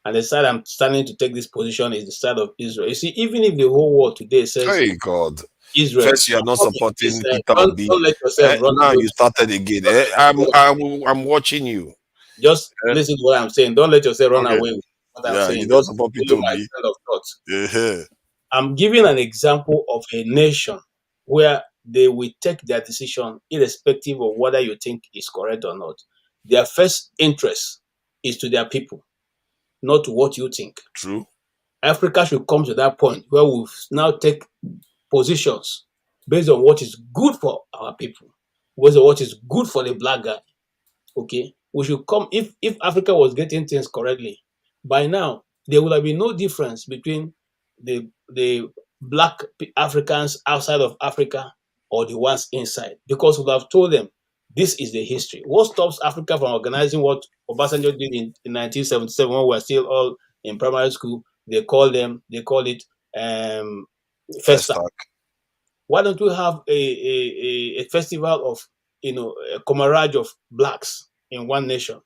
And the side I'm standing to take this position is the side of Israel. You see, even if the whole world today says, hey God, Israel, first you are not supporting Peter don't Obi. let yourself run Now away. you started again. I'm watching you. Just listen to what I'm saying. Don't let yourself run away with what I'm saying. You don't support Peter Follow my Obi. train of thought. I'm giving an example of a nation where they will take their decision irrespective of whether you think is correct or not. Their first interest is to their people, not to what you think. True. Africa should come to that point where we now take positions based on what is good for our people, based on what is good for the black guy. Okay, we should come. If Africa was getting things correctly, by now there would have been no difference between the black Africans outside of Africa or the ones inside, because we have told them this is the history. What stops Africa from organizing what Obasanjo did in 1977 when we were still all in primary school? They call it Festac. Why don't we have a festival of a comradeship of blacks in one nation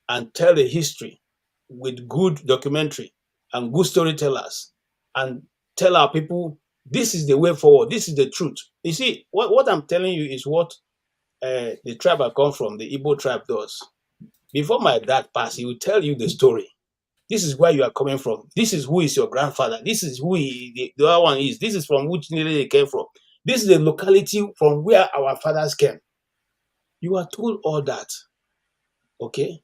and tell the history with good documentary and good storytellers and tell our people this is the way forward, this is the truth. You see, what I'm telling you is what the tribe I come from, the Igbo tribe, does. Before my dad passed, he will tell you the story. This is where you are coming from. This is who is your grandfather. This is who the other one is. This is from which village they came from. This is the locality from where our fathers came. You are told all that. Okay?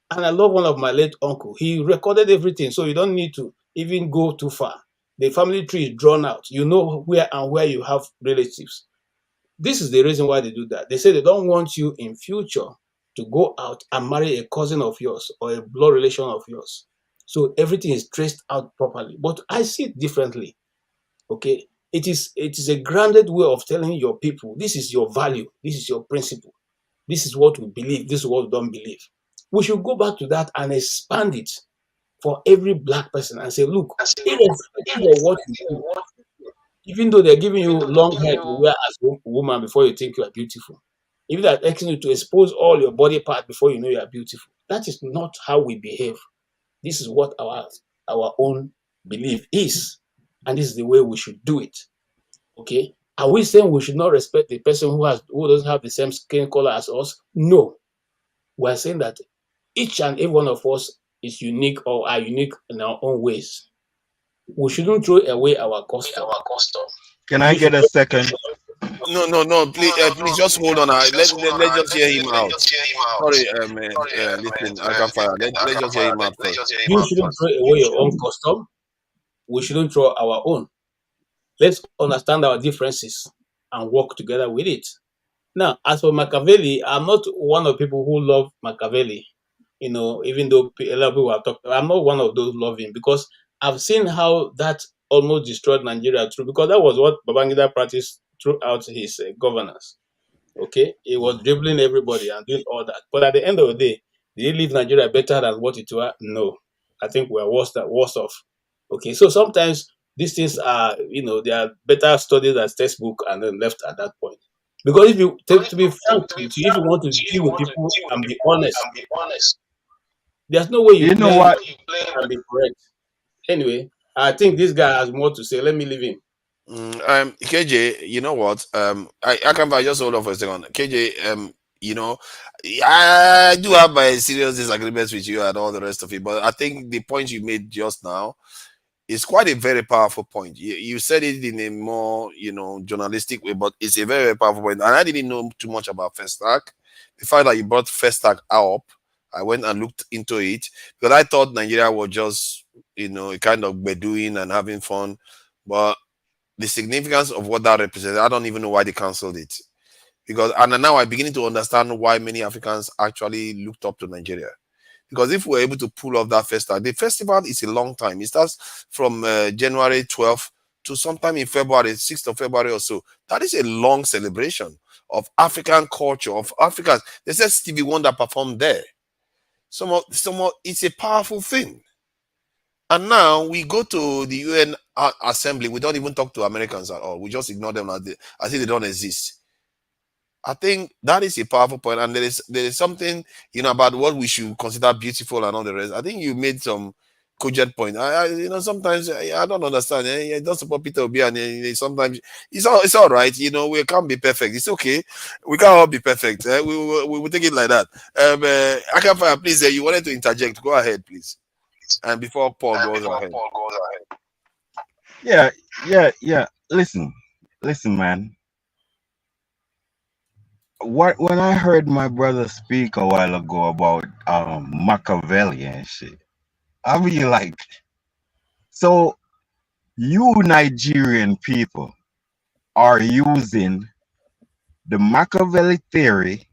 And I love one of my late uncle. He recorded everything, so you don't need to even go too far. The family tree is drawn out. You know where and where you have relatives. This is the reason why they do that. They say they don't want you in future to go out and marry a cousin of yours or a blood relation of yours. So everything is traced out properly. But I see it differently. Okay? It is a grounded way of telling your people, this is your value, this is your principle, this is what we believe, this is what we don't believe. We should go back to that and expand it for every black person and say, look, irrespective of what you do, even though they're giving you long hair to wear as a woman before you think you are beautiful, even they're asking you to expose all your body parts before you know you are beautiful, that is not how we behave. This is what our own belief is, and this is the way we should do it. Okay? Are we saying we should not respect the person who doesn't have the same skin color as us? No. We're saying that each and every one of us is unique or are unique in our own ways. We shouldn't throw away our custom. Can I get a second? No, please just hold on. Let's just hear him out. Sorry, listen, I can't fire. Let's just hear him out first. You shouldn't throw away your own custom. We shouldn't throw our own. Let's understand our differences and work together with it. Now, as for Machiavelli, I'm not one of the people who love Machiavelli. Even though a lot of people have talked, I'm not one of those who love him because I've seen how that almost destroyed Nigeria through, because that was what Babangida practiced throughout his governance. Okay, he was dribbling everybody and doing all that. But at the end of the day, did he leave Nigeria better than what it was? No, I think we're worse off. Okay, so sometimes these things are, they are better studied as textbook and then left at that point. Because if you to be frank, if you want to deal with people and be honest, there's no way you play and be correct. Anyway, I think this guy has more to say. Let me leave him. KJ, you know what? I can just hold on for a second. KJ, I do have my serious disagreements with you and all the rest of it, but I think the point you made just now is quite a very powerful point. You said it in a more, journalistic way, but it's a very, very powerful point. And I didn't know too much about Festac. The fact that you brought Festac up, I went and looked into it because I thought Nigeria was just, a kind of Bedouin and having fun. But the significance of what that represents, I don't even know why they cancelled it. And now I'm beginning to understand why many Africans actually looked up to Nigeria. Because if we're able to pull off that festival, the festival is a long time. It starts from January 12th to sometime in February, 6th of February or so. That is a long celebration of African culture, of Africans. They said Stevie Wonder performed there. It's a powerful thing. And now we go to the UN Assembly. We don't even talk to Americans at all. We just ignore them as if they don't exist. I think that is a powerful point, and there is something about what we should consider beautiful and all the rest. I think you made some cogent point. Sometimes I don't understand. I don't support Peter Obi, and sometimes it's all right. We can't be perfect. It's okay. We can't all be perfect. We will take it like that. Akafaya, please. You wanted to interject. Go ahead, please. And before Paul goes ahead. Yeah. Listen, man. When I heard my brother speak a while ago about Machiavelli and shit, I mean, like, so you Nigerian people are using the Machiavelli theory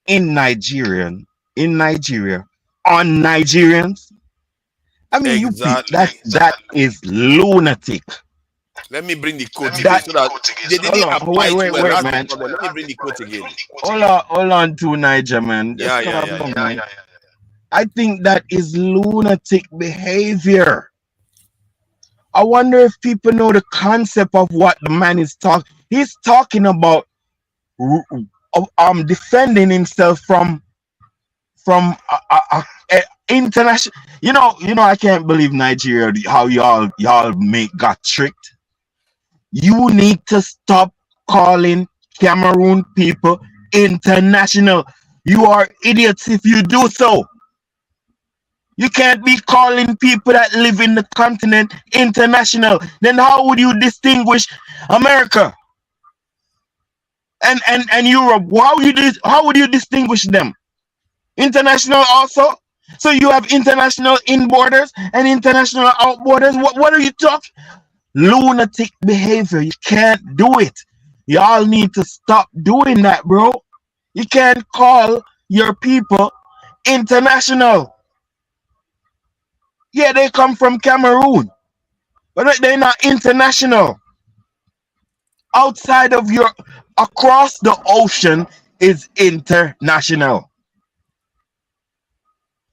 in Nigeria on Nigerians. I mean, exactly. that is lunatic. Let me bring the quote again so that they didn't apply wait, man. Let me bring the quote again. Hold on to Niger, man. Just calm down, man. I think that is lunatic behavior. I wonder if people know the concept of what the man is talking. He's talking about defending himself from international. I can't believe Nigeria, how y'all got tricked. You need to stop calling Cameroon people international. You are idiots if you do so. You can't be calling people that live in the continent international. Then how would you distinguish America and Europe? How would you distinguish them? International also? So you have international in borders and international out borders. What are you talking? Lunatic behavior. You can't do it. Y'all need to stop doing that, bro. You can't call your people international. Yeah, they come from Cameroon, but they're not international. Outside of across the ocean is international.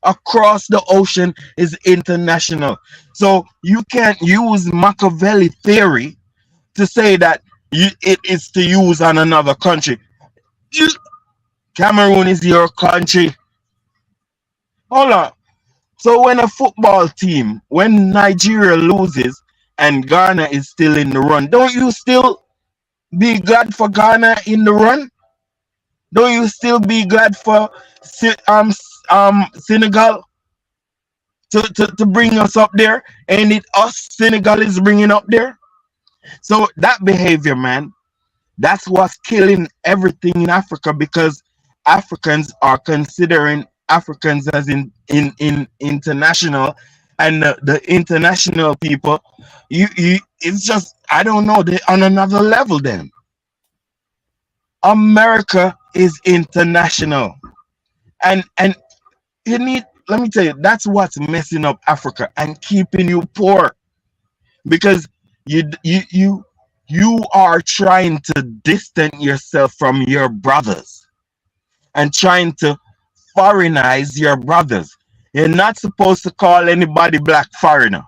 Across the ocean is international. So you can't use Machiavelli theory to say that it is to use on another country. Cameroon is your country. Hold on. So when a football team, when Nigeria loses and Ghana is still in the run, don't you still be glad for Ghana in the run? Don't you still be glad for Senegal to bring us up there? Ain't it us Senegal is bringing up there? So that behavior, man, that's what's killing everything in Africa, because Africans are considering Africans as in international, and the international people, it's just, I don't know, they're on another level. Then America is international, and you need, let me tell you, that's what's messing up Africa and keeping you poor, because you are trying to distance yourself from your brothers and trying to foreignize your brothers. You're not supposed to call anybody black foreigner.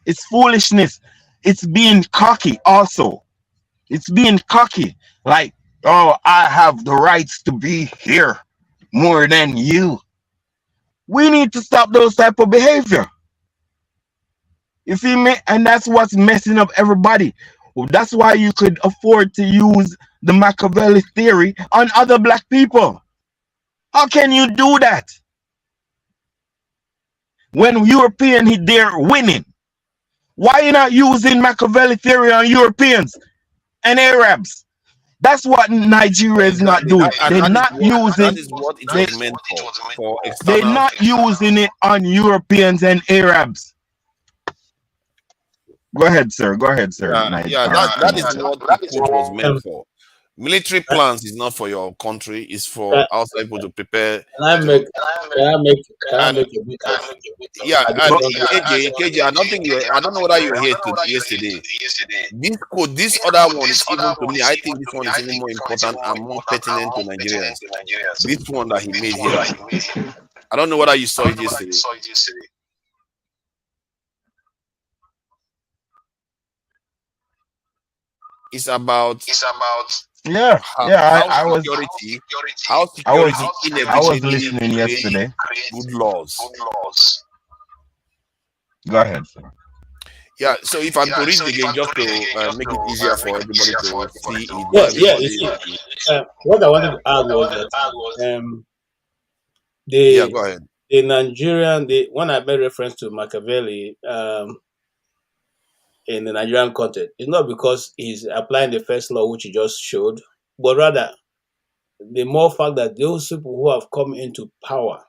It's foolishness. It's being cocky also. It's being cocky. Like, oh, I have the rights to be here more than you. We need to stop those type of behavior. You feel me? And that's what's messing up everybody. That's why you could afford to use the Machiavelli theory on other black people. How can you do that when European, they're winning? Why are you not using Machiavelli theory on Europeans and Arabs? That's what Nigeria is not doing. They're not using. That is what it was meant for They're external. not using it on Europeans and Arabs. Go ahead, sir. That is what the quote was meant for. Military plans is not for your country, it's for outside people to prepare. Can I make a bit Yeah, I and don't KJ, I don't think I don't know whether you were here yesterday. This other one is even to me, I think this one is even more important and more pertinent to Nigerians. This one that he made here. I don't know whether you saw it yesterday. It's about Yeah, I was inevitably listening yesterday. Good laws. Go ahead, sir. Yeah, so if I'm to read it again, just to make it easier for everybody to see it. Yeah. You see, what I wanted to add was that go ahead. The Nigerian, when I made reference to Machiavelli in the Nigerian context, it's not because he's applying the first law which he just showed, but rather the more fact that those people who have come into power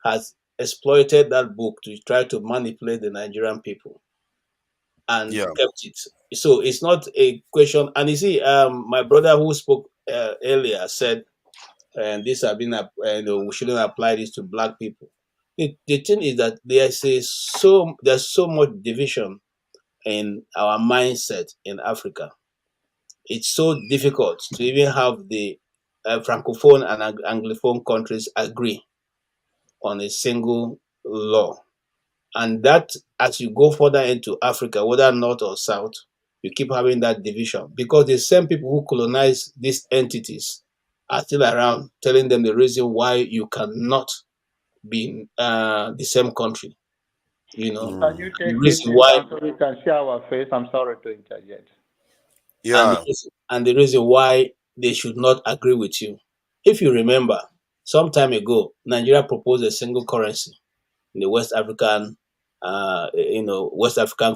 has exploited that book to try to manipulate the Nigerian people and kept it. So it's not a question. And you see, my brother who spoke earlier said, and this have been, we shouldn't apply this to black people. The thing is that there's so much division in our mindset in Africa. It's so difficult to even have the Francophone and Anglophone countries agree on a single law. And that, as you go further into Africa, whether north or south, you keep having that division because the same people who colonize these entities are still around, telling them the reason why you cannot be in the same country. You know, Can you the take reason it why, so we can see our face? I'm sorry to interject. and the reason why they should not agree with you. If you remember, some time ago, Nigeria proposed a single currency in the West African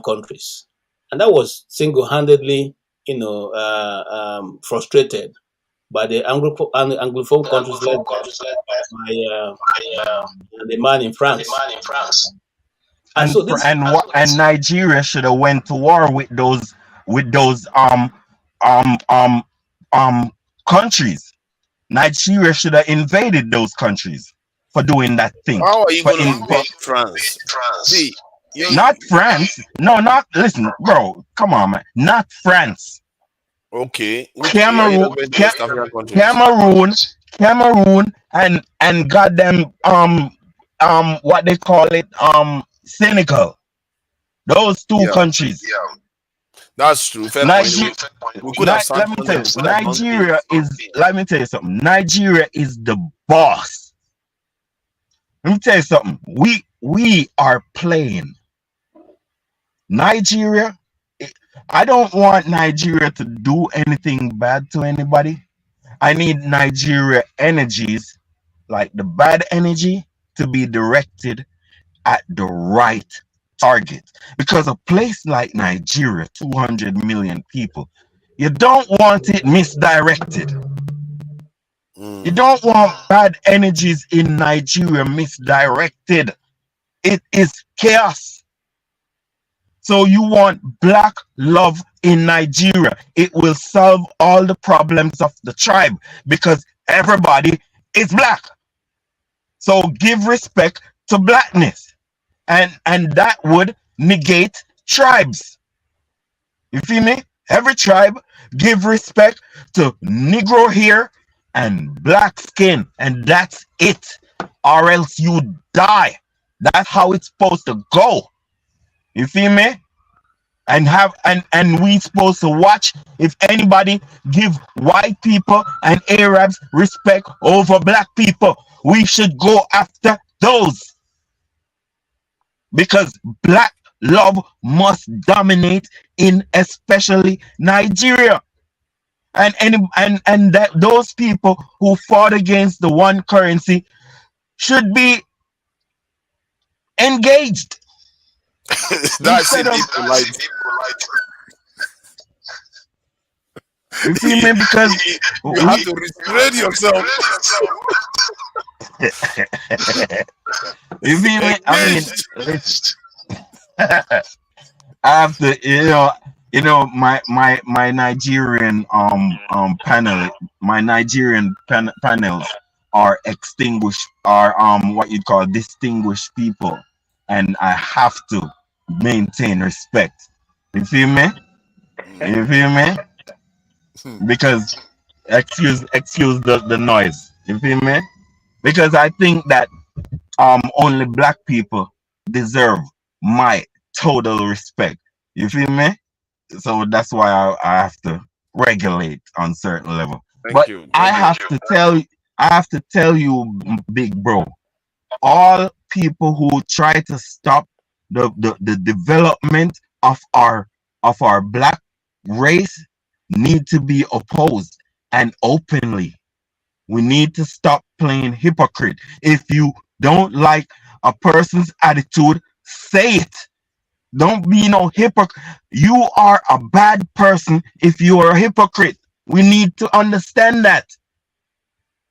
countries, and that was single-handedly, frustrated by the Anglophone countries led by the man in France. And so this, and Nigeria should have went to war with those countries. Nigeria should have invaded those countries for doing that thing. How are you going to invade France? See, not France. No, not listen, bro. Come on, man. Not France. Okay. Cameroon, and goddamn what they call it Senegal. Those two countries. Yeah. That's true. Fair Nigeria, point. Let me tell you, Nigeria is. Let me tell you something. Nigeria is the boss. Let me tell you something. We are playing. Nigeria. I don't want Nigeria to do anything bad to anybody. I need Nigeria energies, like the bad energy, to be directed at the right target. Because a place like Nigeria, 200 million people, you don't want it misdirected. You don't want bad energies in Nigeria misdirected. It is chaos. So you want black love in Nigeria. It will solve all the problems of the tribe because everybody is black. So give respect to blackness. And that would negate tribes. You feel me? Every tribe give respect to Negro hair and black skin. And that's it. Or else you die. That's how it's supposed to go. You feel me? And we supposed to watch if anybody give white people and Arabs respect over black people. We should go after those. Because black love must dominate in especially Nigeria. And that those people who fought against the one currency should be engaged. That's it. You feel me? Because you have to restrain yourself. You feel me? I mean, I have to, you know, my Nigerian panels are what you'd call distinguished people, and I have to maintain respect. You feel me? You feel me? Because excuse the noise. You feel me? Because I think that only black people deserve my total respect. You feel me? So that's why I have to regulate on certain level. But I have to tell you, big bro, all people who try to stop the development of our black race need to be opposed, and openly. We need to stop playing hypocrite. If you don't like a person's attitude, say it. Don't be no hypocrite. You are a bad person if you are a hypocrite. We need to understand that.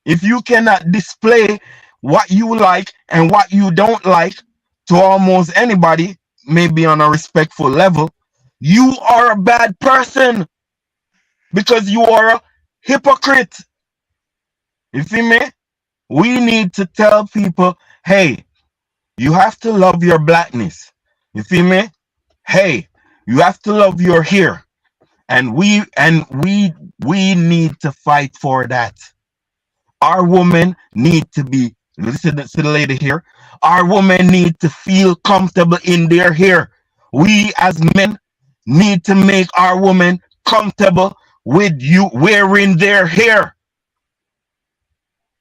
If you cannot display what you like and what you don't like to almost anybody, maybe on a respectful level, you are a bad person because you are a hypocrite. You feel me? We need to tell people, hey, you have to love your blackness. You feel me? Hey, you have to love your hair. And we need to fight for that. Our women need to be, listen to the lady here. Our women need to feel comfortable in their hair. We as men need to make our women comfortable with you wearing their hair.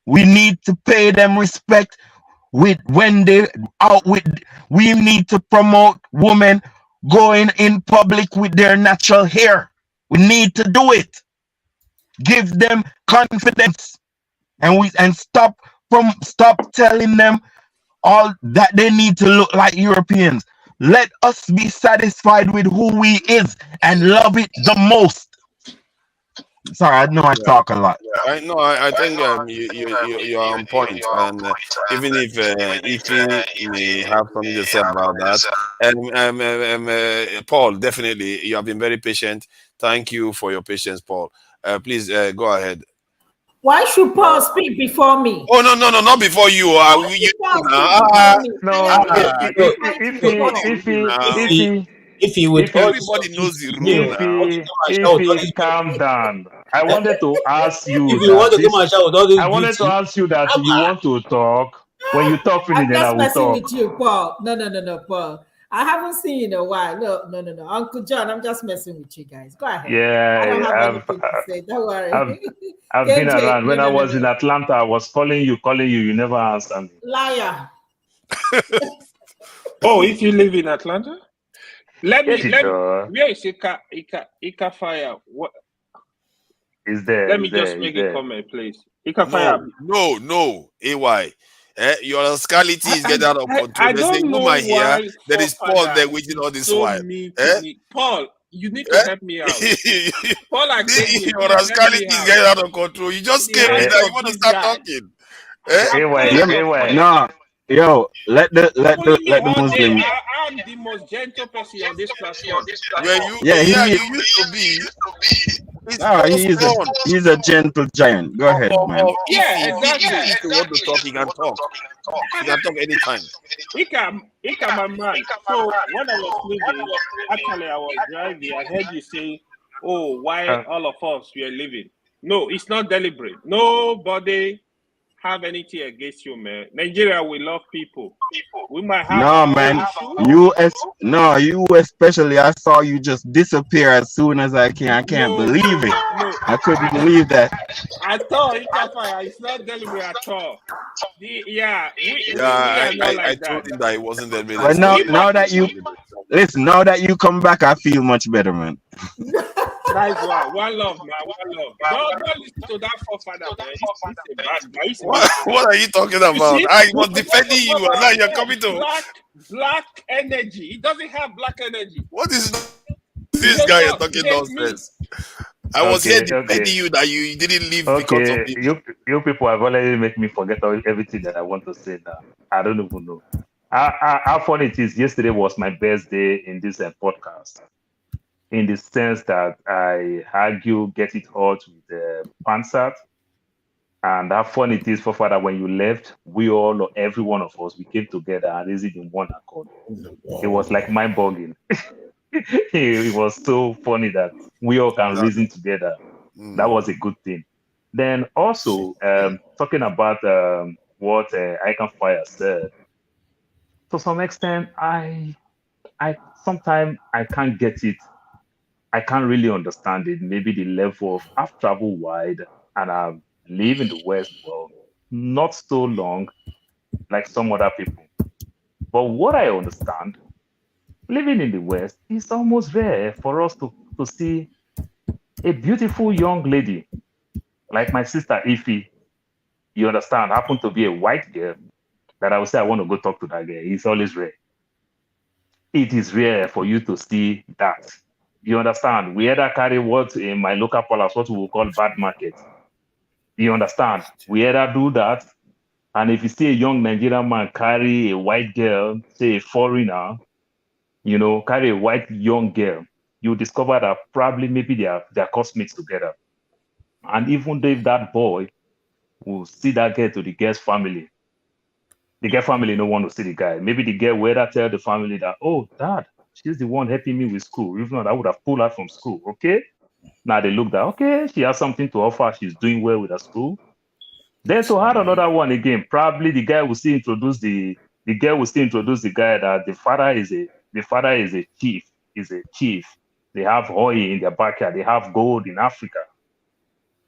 We need to pay them respect with when they out with. We need to promote women going in public with their natural hair. We need to do it. Give them confidence, and stop telling them all that they need to look like Europeans. Let us be satisfied with who we is and love it the most. Sorry, I know I talk a lot. I know. I think you're on point, and even if you may have something to say about that, Paul, definitely you have been very patient. Thank you for your patience, Paul. Please go ahead. Why should Paul speak before me? Oh no, not before you. If he would, everybody knows the rule now. If he calm down, I wanted to ask you. If you want to come and shout with all this I wanted to ask you that you want to talk. When you talk finish, then I will messing talk. with you, Paul. No, Paul. I haven't seen you in a while. No. Uncle John, I'm just messing with you guys. Go ahead. Yeah, I don't have anything to say. Don't worry. I've been around. When I was in Atlanta, I was calling you. You never answered me. Liar. Oh, if you live in Atlanta? Where is Ika Fire? What is there? Let me just make a comment, please. Ika Fire. No, AY. Your rascality is getting out of control. There's a woman here. There is Paul there waiting all this while. Paul, you need to help me out. Paul, your rascality is getting out of control. You just came in there. You want to start talking? AY. No. Yo, let the Muslim. I'm the most gentle person on this platform. You used to be. He's a gentle giant. Go ahead, man. Yeah, exactly. If you want to talk, you can talk. You can talk anytime. Ika, my man. So when I was leaving, actually I was driving. I heard you say, "Oh, why all of us we are leaving?" No, it's not deliberate. Nobody have anything against you, man. Nigeria, we love people. We might have you especially. I saw you just disappear as soon as I can. I can't believe it. No. I couldn't believe that. I thought it's not deliberate at all. I told him that it wasn't deliberate. But now that you come back, I feel much better, man. Nice one. One love, man. One love. Don't listen to that forefather, man. What are you talking about? I was defending you, and now you're coming to black energy. He doesn't have black energy. What is this guy you're talking nonsense? I was here defending you that you didn't leave because of me. You people have already made me forget everything that I want to say now. I don't even know. How funny it is. Yesterday was my best day in this podcast. in the sense that I argue, get it hot with Pansat. And how fun it is for Father when you left, we all, every one of us, we came together and raised it in one accord. It was like mind-boggling. It was so funny that we all can reason together. That was a good thing. Then also, talking about what Icon Fire said, to some extent, I sometimes I can't get it. I can't really understand it. Maybe the level of I've traveled wide and I've lived in the West for not so long like some other people. But what I understand, living in the West is almost rare for us to see a beautiful young lady like my sister Ify, you understand, happen to be a white girl that I would say I want to go talk to that girl. It's always rare. It is rare for you to see that. You understand? We either carry what in my local palace, what we will call bad market. You understand? We either do that, and if you see a young Nigerian man carry a white girl, say a foreigner, you know, carry a white young girl, you discover that probably maybe they are classmates together. And even if that boy will see that girl to the girl's family, the girl family don't want to see the guy. Maybe the girl will either tell the family that, oh, dad, she's the one helping me with school. If not, I would have pulled her from school. Okay. Now they look that, okay, she has something to offer. She's doing well with her school. Then to add another one again, probably the guy will still introduce the girl will still introduce the guy that the father is a chief. They have oil in their backyard. They have gold in Africa.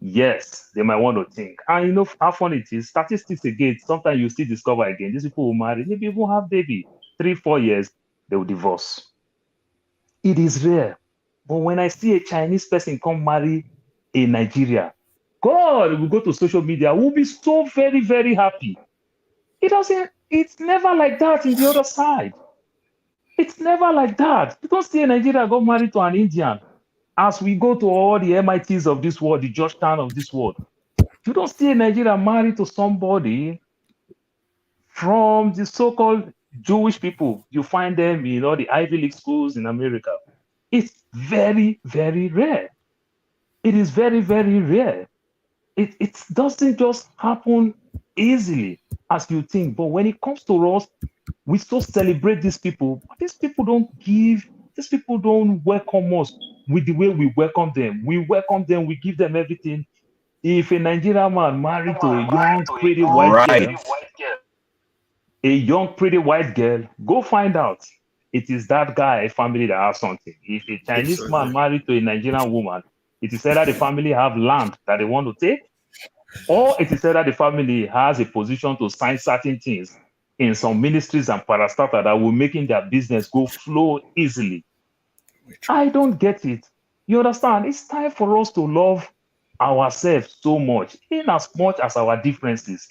Yes, they might want to think. And you know how funny it is? Statistics again, sometimes you still discover again, these people will marry, maybe even have baby, 3-4 years, they will divorce. It is rare. But when I see a Chinese person come marry a Nigeria, God will go to social media, we'll be so very, very happy. It's never like that in the other side. It's never like that. You don't see a Nigeria go marry to an Indian. As we go to all the MITs of this world, the Georgetown of this world, you don't see a Nigerian married to somebody from the so-called Jewish people. You find them in all the Ivy League schools in America. It's very, very rare. It is very, very rare. It doesn't just happen easily as you think. But when it comes to us, we so celebrate these people. But these people don't welcome us with the way we welcome them. We welcome them, we give them everything. If a Nigerian man married to a young, pretty white girl, a young, pretty white girl, go find out. It is that guy family that has something. If a Chinese man married to a Nigerian woman, it is either the family have land that they want to take, or it is either the family has a position to sign certain things in some ministries and parastatal that will making their business go flow easily. I don't get it. You understand? It's time for us to love ourselves so much, in as much as our differences.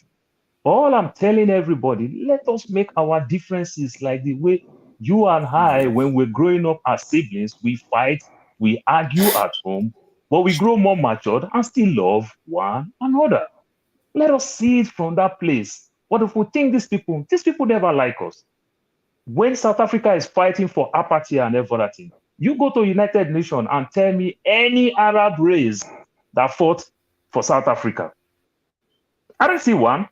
All I'm telling everybody, let us make our differences like the way you and I, when we're growing up as siblings, we fight, we argue at home, but we grow more matured and still love one another. Let us see it from that place. But if we think these people never like us. When South Africa is fighting for apartheid and everything, you go to United Nations and tell me any Arab race that fought for South Africa. I don't see one.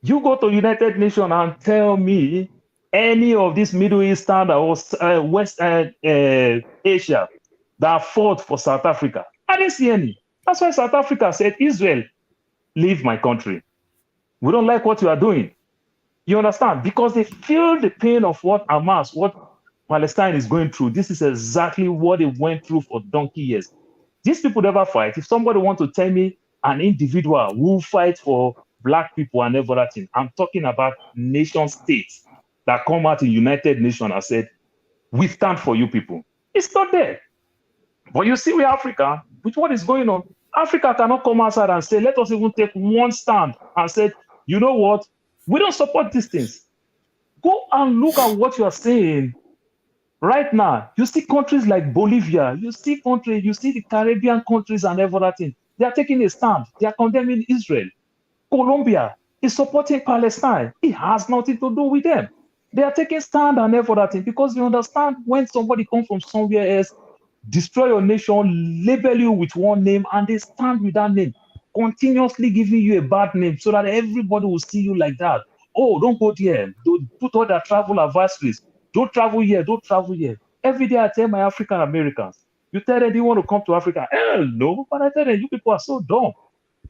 You go to United Nations and tell me any of these Middle Eastern or West Asia that fought for South Africa. I didn't see any. That's why South Africa said, Israel, leave my country. We don't like what you are doing. You understand? Because they feel the pain of what Hamas, what Palestine is going through. This is exactly what they went through for donkey years. These people never fight. If somebody wants to tell me an individual who fights for Black people and everything, I'm talking about nation states that come out in United Nations and said, we stand for you people. It's not there. But you see, we Africa, with what is going on, Africa cannot come outside and say, let us even take one stand and say, you know what? We don't support these things. Go and look at what you are saying right now. You see countries like Bolivia, you see the Caribbean countries and everything. They are taking a stand. They are condemning Israel. Colombia is supporting Palestine. It has nothing to do with them. They are taking stand and everything because you understand when somebody comes from somewhere else, destroy your nation, label you with one name, and they stand with that name, continuously giving you a bad name so that everybody will see you like that. Oh, don't go there. Don't put all their travel advisories. Don't travel here. Don't travel here. Every day I tell my African Americans, you tell them you want to come to Africa. Hell no. But I tell them, you people are so dumb.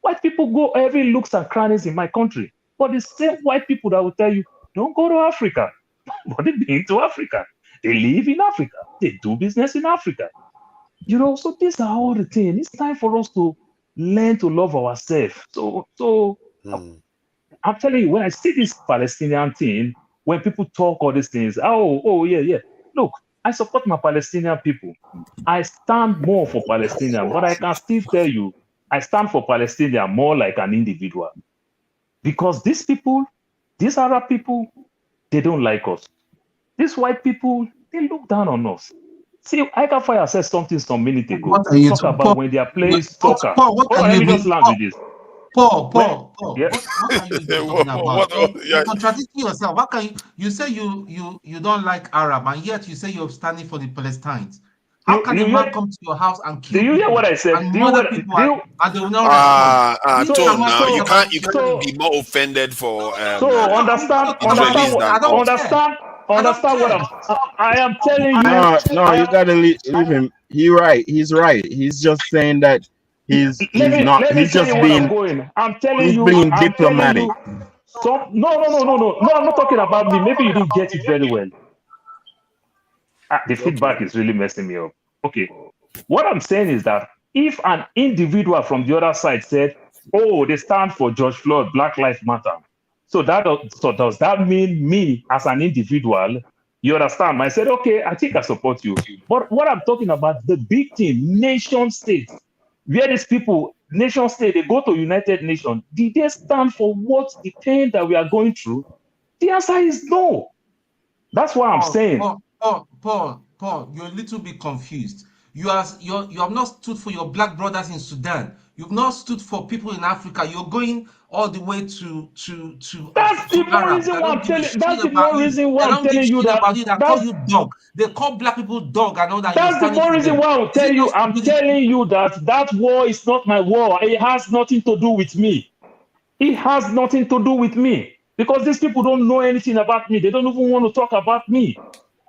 White people go every nooks and crannies in my country. But the same white people that will tell you, don't go to Africa. But they've been to Africa. They live in Africa. They do business in Africa. You know, so these are all the things. It's time for us to learn to love ourselves. I'm telling you, when I see this Palestinian thing, when people talk all these things, yeah. Look, I support my Palestinian people. I stand more for Palestinian, but I can still tell you, I stand for Palestinian more like an individual. Because these people, these Arab people, they don't like us. These white people, they look down on us. See, Fire said something some minute ago. Talk about when they are playing soccer. Let me just land with this. Paul, what are you talking about? You're contradicting yourself. What can you say you don't like Arab, and yet you say you're standing for the Palestinians? How can a man come to your house and kill people? Do you hear what I said? And murder people and they will not respond? Tone, now you can't be more offended for. Understand what I am telling you. No, you gotta leave him. He's right. He's just saying that he's just being. I'm telling you, being diplomatic. No, I'm not talking about me. Maybe you didn't get it very well. The feedback is really messing me up. Okay. What I'm saying is that if an individual from the other side said, oh, they stand for George Floyd, Black Lives Matter. So does that mean me as an individual? You understand? I said, okay, I think I support you. But what I'm talking about, the big thing, nation state, where these people, nation state, they go to United Nations. Did they stand for what the pain that we are going through? The answer is no. That's what I'm saying. Paul, you're a little bit confused. You have not stood for your black brothers in Sudan. You've not stood for people in Africa. You're going all the way to That's the more reason why I'm telling. That's the more reason why I'm telling you that. They call you dog. They call black people dog and all that. That's the more reason why I'm telling you. I'm telling you that war is not my war. It has nothing to do with me. It has nothing to do with me because these people don't know anything about me. They don't even want to talk about me.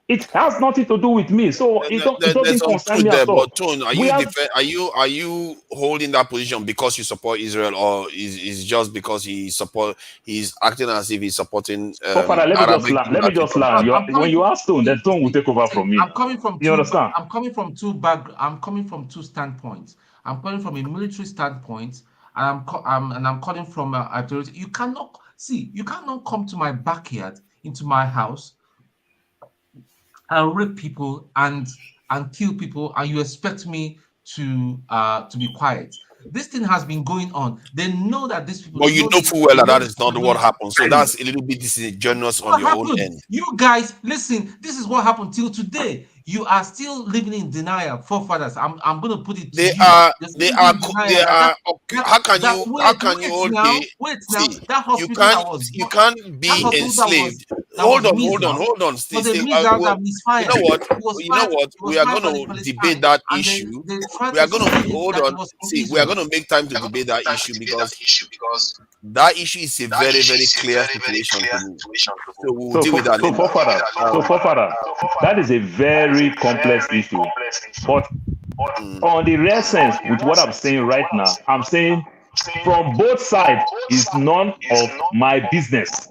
It has nothing to do with me, so it doesn't concern me at all. But Tone, are you holding that position because you support Israel, or is just because he's acting as if he's supporting? Let me just land. When you ask Tone, then Tone will take over from me. I'm coming from. You understand? I'm coming from two standpoints. I'm coming from a military standpoint, and I'm calling from authority. You cannot come to my backyard, into my house, and rape people and kill people, and you expect me to be quiet. This thing has been going on. They know that these people. But you know full well that is not what happened. So that's a little bit disingenuous on your own end. You guys, listen. This is what happened till today. You are still living in denial, forefathers. I'm going to put it. They are. How can you hold the? See, that hospital you can't be enslaved. Hold on. You know what? We are going to debate that issue. We are going to hold on. See, we are going to make time to debate that issue because that issue is a very, very clear situation to me. So we'll deal with that later. Forefather, that is a very complex issue. But on the rare sense, with what I'm saying right now, I'm saying from both sides is none of my business.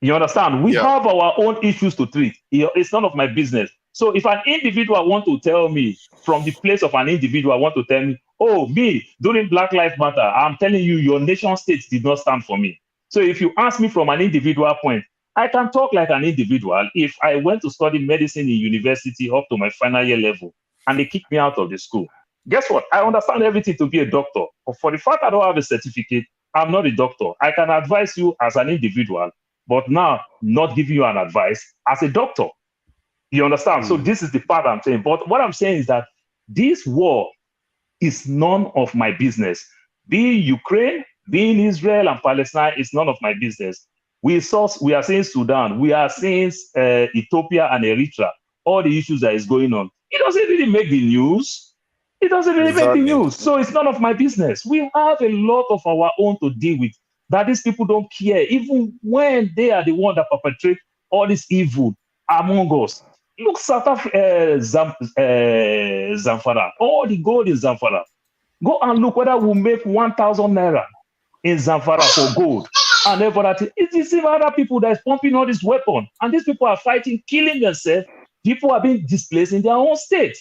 You understand? We have our own issues to treat. It's none of my business. So if an individual want to tell me, from the place of an individual want to tell me, oh, me, during Black Lives Matter, I'm telling you, your nation state did not stand for me. So if you ask me from an individual point, I can talk like an individual. If I went to study medicine in university up to my final year level, and they kicked me out of the school, guess what? I understand everything to be a doctor. But for the fact I don't have a certificate, I'm not a doctor. I can advise you as an individual, but now not giving you an advice as a doctor. You understand? So this is the part I'm saying. But what I'm saying is that this war is none of my business. Be Ukraine, being Israel and Palestine is none of my business. We are seeing Sudan, we are seeing Ethiopia and Eritrea, all the issues that is going on. It doesn't really make the news. It doesn't really make the news. So it's none of my business. We have a lot of our own to deal with that these people don't care, even when they are the one that perpetrate all this evil among us. Look, South Africa, Zamfara, all the gold in Zamfara. Go and look whether we'll make 1,000 naira in Zamfara for gold. And then for that, it is even other people that is pumping all this weapon. And these people are fighting, killing themselves. People are being displaced in their own state.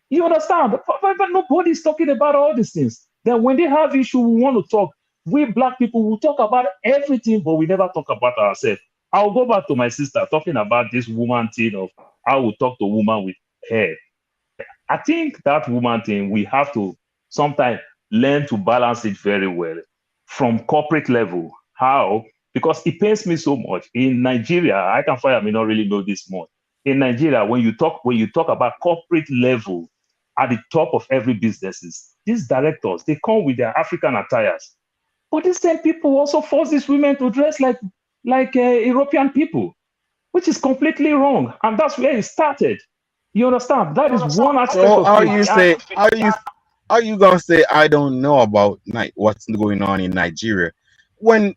You understand? But nobody's talking about all these things. Then when they have issue, we want to talk. We black people will talk about everything, but we never talk about ourselves. I'll go back to my sister talking about this woman thing of how we talk to woman with hair. I think that woman thing, we have to sometimes learn to balance it very well from corporate level. How? Because it pains me so much. In Nigeria, I may not really know this much. In Nigeria, when you talk about corporate level at the top of every businesses, these directors, they come with their African attires. But these same people also force these women to dress like European people, which is completely wrong. And that's where it started. You understand? That is one aspect of it. Are you gonna say I don't know about what's going on in Nigeria when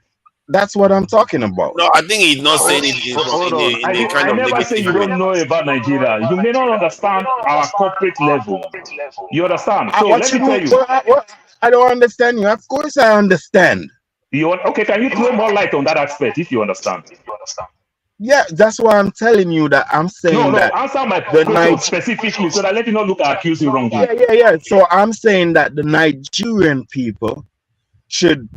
that's what I'm talking about? No, I think he's not saying it in a kind of I never say you don't know about Nigeria. You may not understand our corporate level. You understand? So let me tell you. I don't understand you. Of course I understand. Okay, can you throw more light on that aspect if you understand? Yeah, that's why I'm telling you that I'm saying that. No, answer my question specifically so that let you not look at accusing wrongly. Yeah. So I'm saying that the Nigerian people should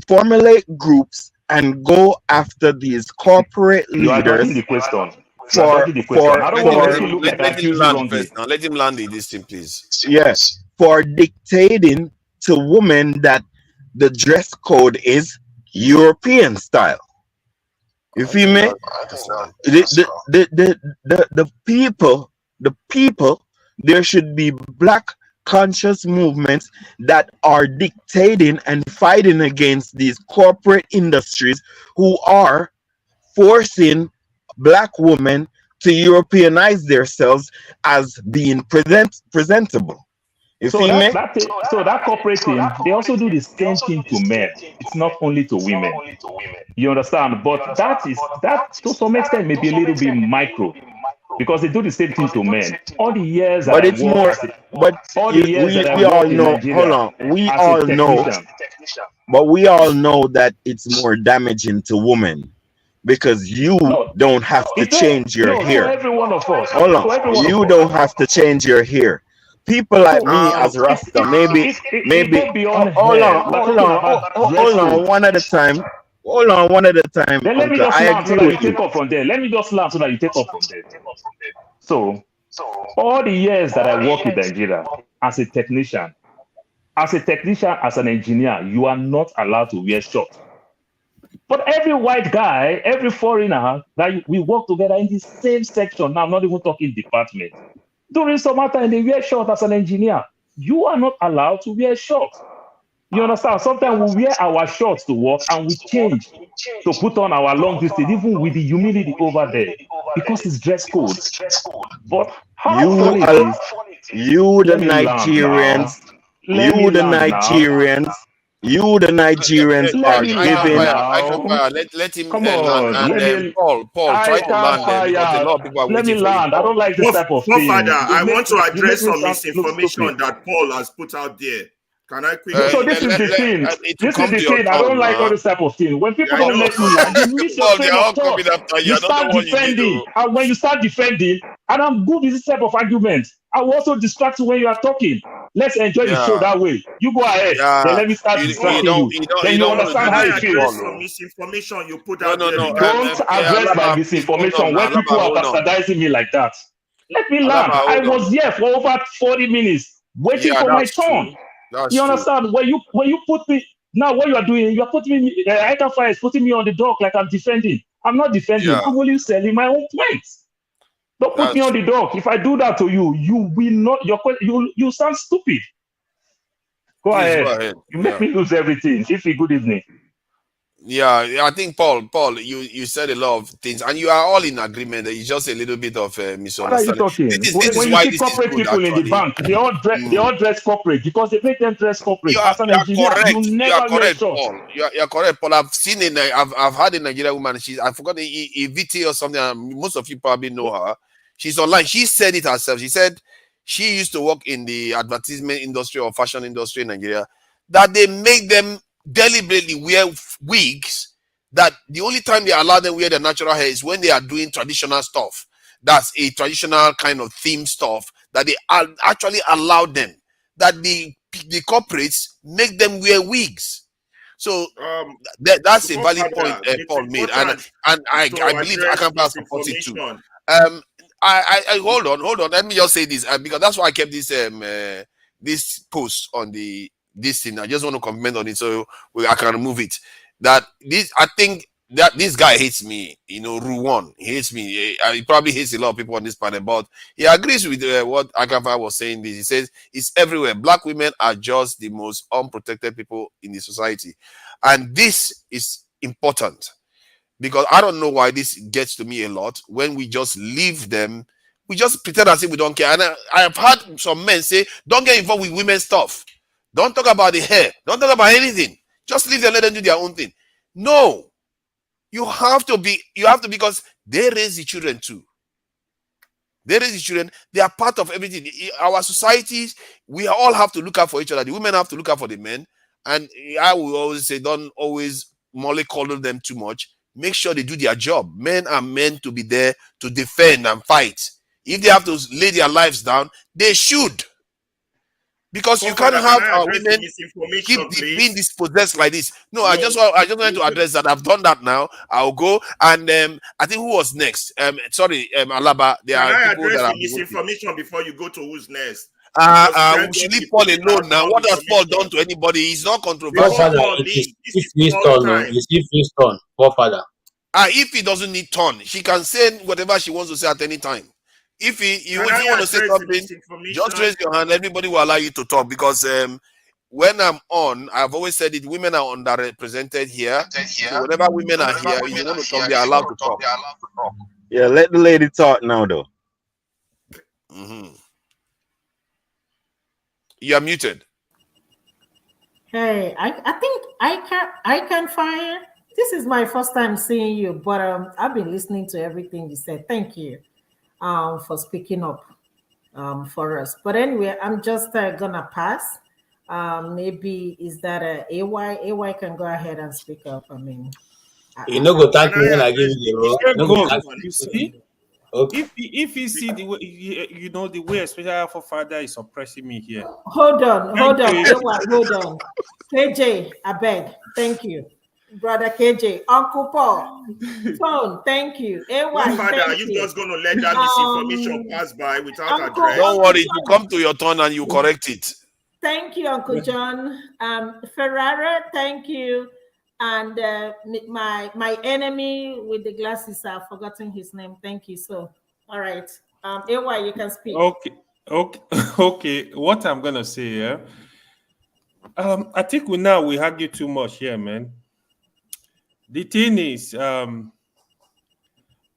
formulate groups and go after these corporate leaders. You are dodging the question. I don't want to look at accusing wrongly. Now let him land in this thing, please. Yes, for dictating to women that the dress code is European style. You feel me? The people, there should be black conscious movements that are dictating and fighting against these corporate industries who are forcing black women to Europeanize themselves as being presentable. So that corporate thing, they also do the same thing to men. It's not only to women. You understand? But that to some extent may be a little bit micro, because they do the same thing to men. All the years that we all know. Hold on, we all know. But we all know that it's more damaging to women because you don't have to change your hair. Every one of us. Hold on, you don't have to change your hair. People like me as Rasta, maybe. Hold on, one at a time. Then let me just land so that you take off from there. Let me just land so that you take off from there. So, all the years that I work in Nigeria as a technician, as an engineer, you are not allowed to wear shorts. But every white guy, every foreigner that we work together in the same section, now I'm not even talking department. During summertime, they wear shorts as an engineer. You are not allowed to wear shorts. You understand? Sometimes we wear our shorts to work and we change to put on our long distance, even with the humidity over there, because it's dress code. But how funny it is? You the Nigerians are giving. Let him come on. And Paul, try to land there because a lot of people are Let waiting me land. I don't like this type of thing. Father, I want to address some misinformation that Paul has put out there. Can I quickly? So this is the thing. I don't like all this type of thing. When people don't let you land, you miss your train of thought. You start defending. And when you start defending, and I'm good with this type of argument, I will also distract you when you are talking. Let's enjoy the show that way. You go ahead. Then let me start distracting you. Then you understand how it feels. Some misinformation you put out there. Don't address my misinformation when people are bastardizing me like that. Let me land. I was here for over 40 minutes waiting for my turn. You understand? When you put me now, what you are doing, you are putting me. IDPs is putting me on the dock like I'm defending. I'm not defending. I'm only selling my own points. Don't put me on the dock. If I do that to you, you will not. You sound stupid. Go ahead. You make me lose everything. Ify, good evening. Yeah, I think Paul, you said a lot of things, and you are all in agreement. It's just a little bit of What are you misunderstanding. talking? This When is you why see this is corporate good, people in the actually. bank, they all dress corporate because they make them dress corporate. You As an engineer, are you correct. You never are wear correct, shorts. Paul. You are correct, Paul. I've had a Nigerian woman. I forgot a VT or something. And most of you probably know her. She's online. She said it herself. She said she used to work in the advertisement industry or fashion industry in Nigeria. That they make them deliberately wear wigs. That the only time they allow them wear their natural hair is when they are doing traditional stuff. That's a traditional kind of theme stuff that they actually allow them. That the corporates make them wear wigs. So that's a valid point Paul made, and I believe Akampa supports it too. I hold on. Let me just say this because that's why I kept this post on this thing. I just want to comment on it so I can remove it. I think that this guy hates me. Ruwan, he hates me. He probably hates a lot of people on this panel, but he agrees with what Akamfa was saying. He says it's everywhere. Black women are just the most unprotected people in the society, and this is important because I don't know why this gets to me a lot when we just leave them. We just pretend as if we don't care. And I have had some men say, "Don't get involved with women's stuff. Don't talk about the hair. Don't talk about anything. Just leave them, let them do their own thing." No, you have to because they raise the children too. They raise the children. They are part of everything. Our societies, we all have to look out for each other. The women have to look out for the men. And I will always say, don't always mollycoddle them too much. Make sure they do their job. Men are meant to be there to defend and fight. If they have to lay their lives down, they should. Because you can't have our women keep being dispossessed like this. No, I just wanted to address that. I've done that now. I'll go and I think who was next? Alaba. There are people that are have misinformation before you go to who's next. We should leave Paul alone now. What has Paul done to anybody? He's not controversial. If If he doesn't need turn, she can say whatever she wants to say at any time. If you want to say something, just raise your hand. Everybody will allow you to talk because when I'm on, I've always said it. Women are underrepresented here. So whenever women are here, if you want to talk, they are allowed to talk. Yeah, let the lady talk now, though. You are muted. Hey, I think I can fire. This is my first time seeing you, but I've been listening to everything you said. Thank you for speaking up for us. But anyway, I'm just gonna pass. Maybe is that AY? AY can go ahead and speak up. I mean, go thank me when I give you the You see, okay. If you see the way the way especially for father is oppressing me here. Hold on. Hold on. KJ, I beg. Thank you. Brother KJ, Uncle Paul, phone, thank you. AY, father, are you just going to let that misinformation pass by without address? Don't worry, you come to your turn and you correct it. Thank you, Uncle John. Ferrara, thank you. And my enemy with the glasses, I've forgotten his name. Thank you. So, all right. AY, you can speak. Okay. What I'm gonna say, yeah. I think we argue too much here, man. The thing is, when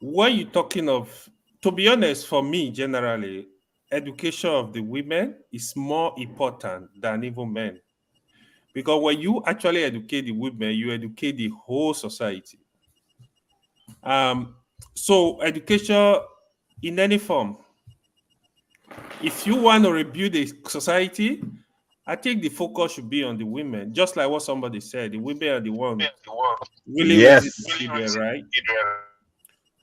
you're talking of, to be honest, for me, generally, education of the women is more important than even men. Because when you actually educate the women, you educate the whole society. So education in any form, if you want to rebuild a society, I think the focus should be on the women, just like what somebody said. The women are the ones really raising the children, right?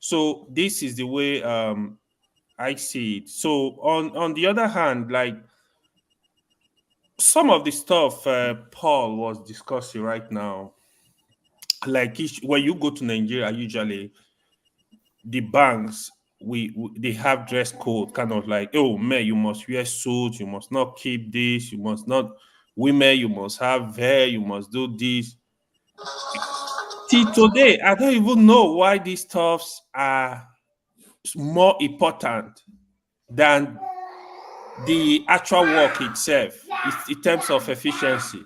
So this is the way I see it. So on the other hand, like some of the stuff Paul was discussing right now, like when you go to Nigeria, usually the banks they have dress code, kind of like, oh man, you must wear suits, you must not keep this, you must not, women, you must have hair, you must do this. Till today, I don't even know why these stuffs are more important than the actual work itself in terms of efficiency.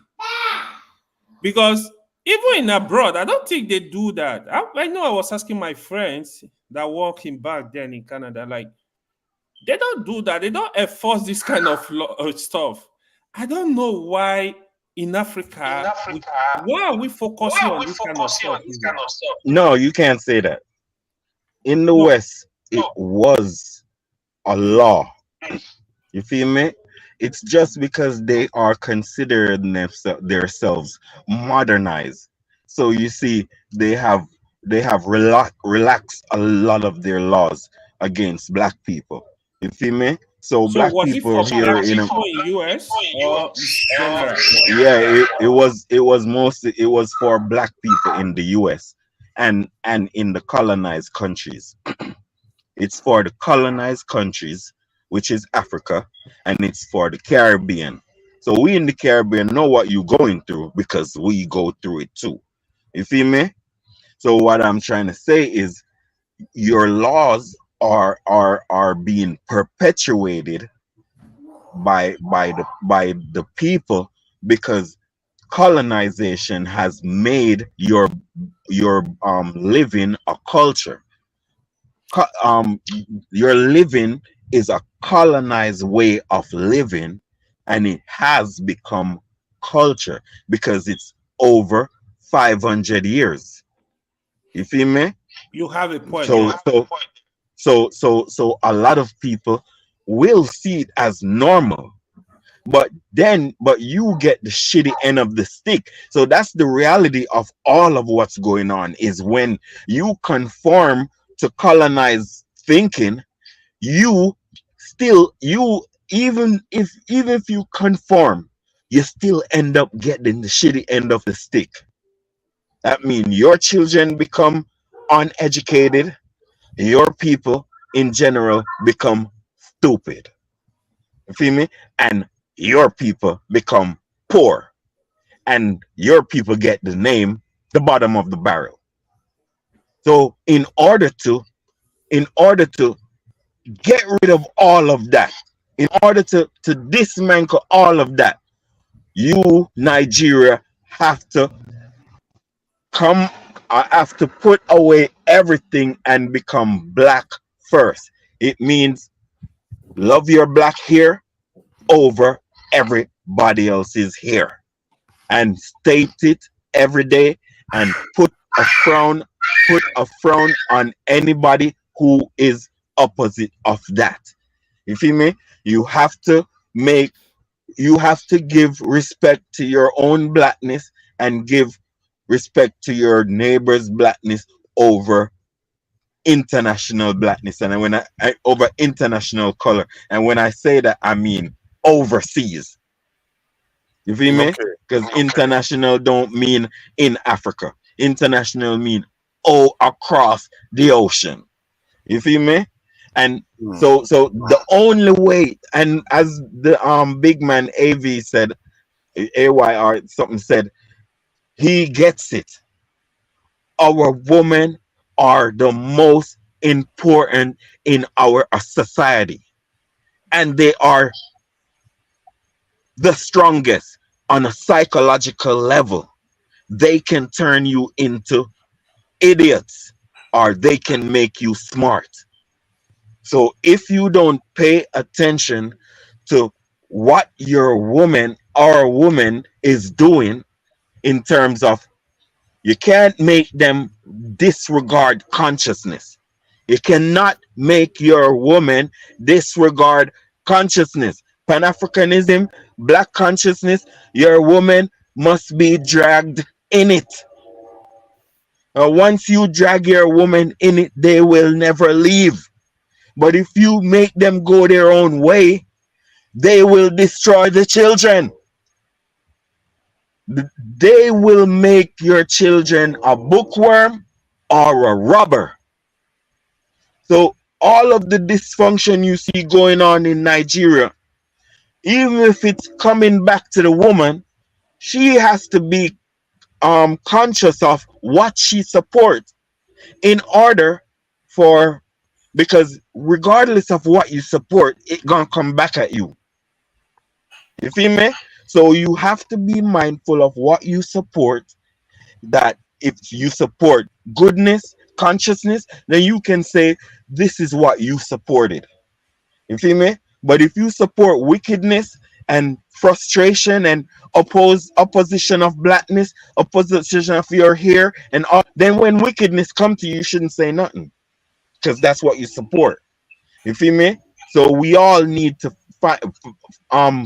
Because Even in abroad, I don't think they do that. I know I was asking my friends that working back then in Canada, like, they don't do that. They don't enforce this kind of stuff. I don't know why in Africa, why are we focusing on this kind of stuff? No, you can't say that. In the West, it was a law. You feel me? It's just because they are considering themselves modernized. So you see, they have relaxed a lot of their laws against black people. You feel me? So black was it people for here black in people in US or general? yeah, it was mostly it was for black people in the US and in the colonized countries. It's for the colonized countries, which is Africa, and it's for the Caribbean. So we in the Caribbean know what you're going through because we go through it too. You feel me? So what I'm trying to say is your laws are being perpetuated by the people because colonization has made your living a culture. Your living is a colonized way of living, and it has become culture because it's over 500 years. You feel me? You have a point. So a lot of people will see it as normal, but you get the shitty end of the stick. So that's the reality of all of what's going on, is when you conform to colonized thinking, you even if you conform, you still end up getting the shitty end of the stick. That means your children become uneducated, your people in general become stupid. You feel me? And your people become poor, and your people get the name the bottom of the barrel. So in order to get rid of all of that, in order to dismantle all of that, you, Nigeria, have to put away everything and become black first. It means love your black hair over everybody else's hair, and state it every day, and put a frown on anybody who is opposite of that. You feel me? You have to give respect to your own blackness and give respect to your neighbor's blackness over international blackness, and when I over international color, and when I say that, I mean overseas. You feel me? Because international don't mean in Africa. International mean across the ocean. You feel me? And so the only way, and as the big man AV said, AYR something said, he gets it. Our women are the most important in our society, and they are the strongest on a psychological level. They can turn you into idiots, or they can make you smart. So if you don't pay attention to what your woman or woman is doing, in terms of, you can't make them disregard consciousness. You cannot make your woman disregard consciousness. Pan-Africanism, black consciousness, your woman must be dragged in it. Once you drag your woman in it, they will never leave. But if you make them go their own way, they will destroy the children. They will make your children a bookworm or a robber. So all of the dysfunction you see going on in Nigeria, even if it's coming back to the woman, she has to be conscious of what she supports, in order for, because regardless of what you support, it's gonna come back at you. You feel me? So you have to be mindful of what you support, that if you support goodness, consciousness, then you can say this is what you supported. You feel me? But if you support wickedness and frustration and opposition of blackness, opposition of your hair and all, then when wickedness come to you, you shouldn't say nothing because that's what you support. You feel me? So we all need to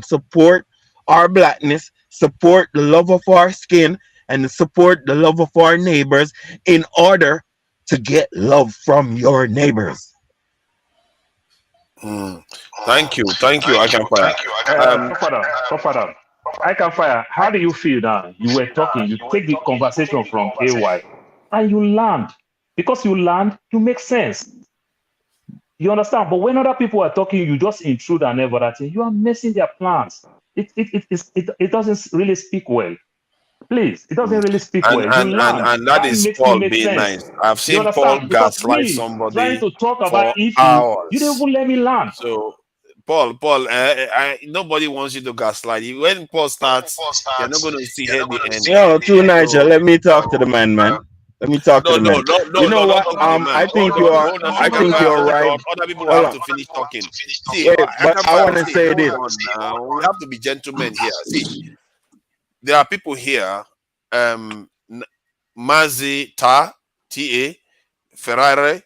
support our blackness, support the love of our skin, and support the love of our neighbors in order to get love from your neighbors. Thank you. I can fire. Father, I can fire. How do you feel now? You were talking, you take the conversation from AY and you land. Because you land, you make sense. You understand? But when other people are talking, you just intrude and everything. You are messing their plans. It doesn't really speak well. Please, it doesn't really speak well. You land. And that is makes Paul me make being sense. nice. I've You seen Paul understand? Because gaslight me trying somebody to talk about for issue, hours. you don't even let me land. So Paul, nobody wants you to gaslight. When Paul starts, you're not going to see here the end. Yo, too, Nigel. Let me talk to the man. Let me talk to the man. You know what? I think you are. I think you're right. Other people Hold have on. to finish talking. See, Wait, but I want to say this. Now we have to be gentlemen here. See, there are people here. Mazi Ta Ferrari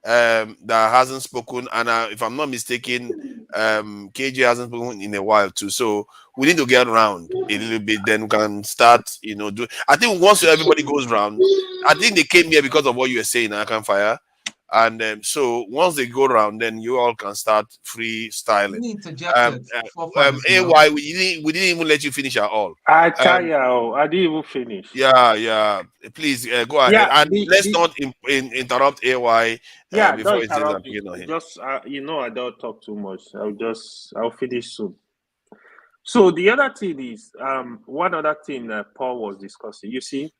that hasn't spoken, and if I'm not mistaken, KJ hasn't spoken in a while too. So we need to get around a little bit, then we can start, do. I think once everybody goes round, I think they came here because of what you were saying, I can fire. And so once they go around, then you all can start freestyling. AY, we didn't even let you finish at all. I didn't even finish. Yeah. Please go ahead, and let's not interrupt AY. Before it says that, just I don't talk too much. I'll finish soon. So the other thing is, one other thing that Paul was discussing. You see,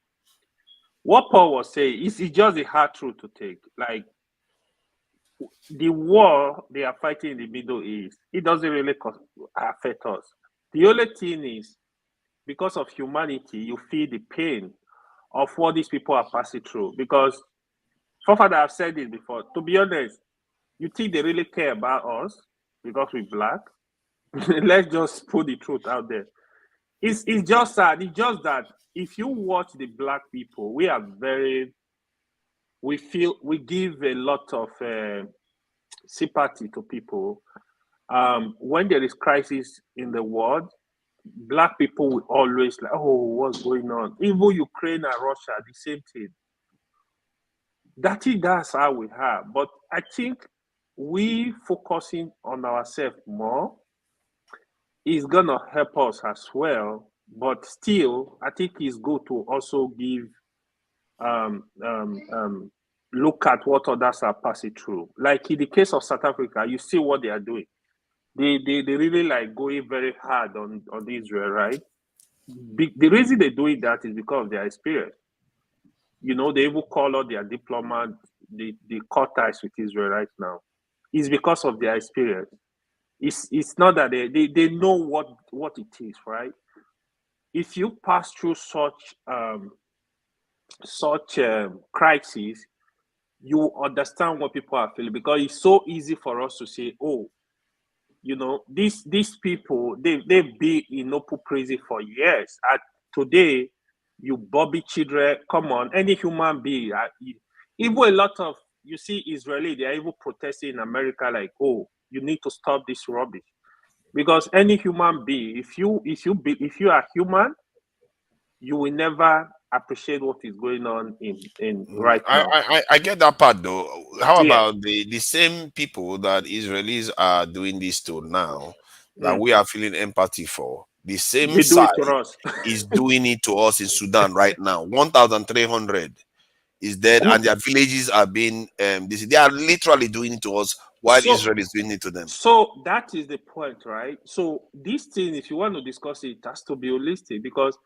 what Paul was saying is just a hard truth to take. Like the war they are fighting in the Middle East, it doesn't really affect us. The only thing is, because of humanity, you feel the pain of what these people are passing through. Because, Father, I've said this before. To be honest, you think they really care about us because we're black? Let's just put the truth out there. It's just sad. It's just that if you watch the black people, we give a lot of sympathy to people. When there is crisis in the world, black people will always like, oh, what's going on? Even Ukraine and Russia, the same thing. That's how we have. But I think we focusing on ourselves more is gonna help us as well. But still, I think it's good to also give look at what others are passing through. Like in the case of South Africa, you see what they are doing. They really like going very hard on Israel, right? The reason they're doing that is because of their experience. They even call out their diplomats, they cut ties with Israel right now. It's because of their experience. It's not that they know what it is, right? If you pass through such crises, you understand what people are feeling, because it's so easy for us to say, oh, these people, they've been in open prison for years. And today, you Bobby children, come on, any human being, even a lot of, you see, Israeli, they are even protesting in America, like, oh, you need to stop this rubbish. Because any human being, if you are human, you will never appreciate what is going on in right now. I get that part though. How about the same people that Israelis are doing this to now, that we are feeling empathy for? The same side is doing it to us in Sudan right now. 1,300 is dead, and their villages are being they are literally doing it to us while Israel is doing it to them. So that is the point, right? So this thing, if you want to discuss it, has to be holistic, because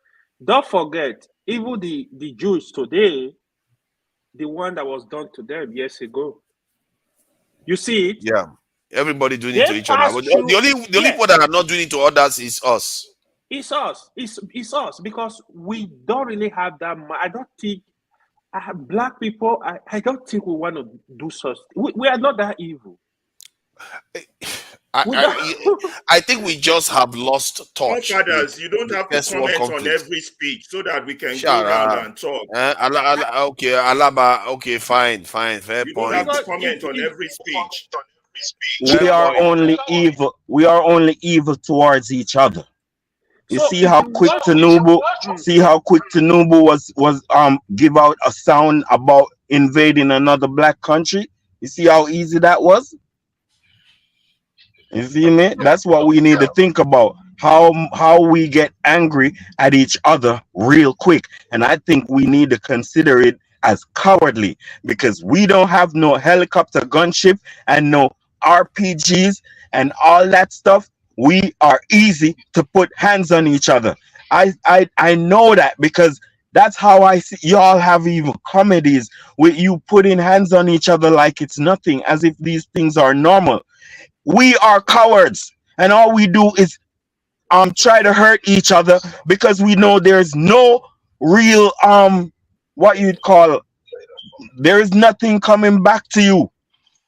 don't forget, even the Jews today, the one that was done to them years ago. You see it? Yeah. Everybody doing it to each other. But the only people that are not doing it to others is us. It's us. It's us because we don't really have that. I don't think black people. I don't think we want to do such. We are not that evil. I think we just have lost touch. Fathers, you don't have to comment on every speech so that we can go round and talk. Okay, Alaba. Okay, fine. Fair You point. don't have to comment on every speech. We are only evil. We are only evil towards each other. You see how quick Tinubu was give out a sound about invading another black country. You see how easy that was? You see me? That's what we need to think about. How we get angry at each other real quick. And I think we need to consider it as cowardly because we don't have no helicopter gunship and no RPGs and all that stuff. We are easy to put hands on each other. I know that because that's how I see y'all have even comedies with you putting hands on each other like it's nothing, as if these things are normal. We are cowards, and all we do is try to hurt each other because we know there's no real what you'd call, there is nothing coming back to you.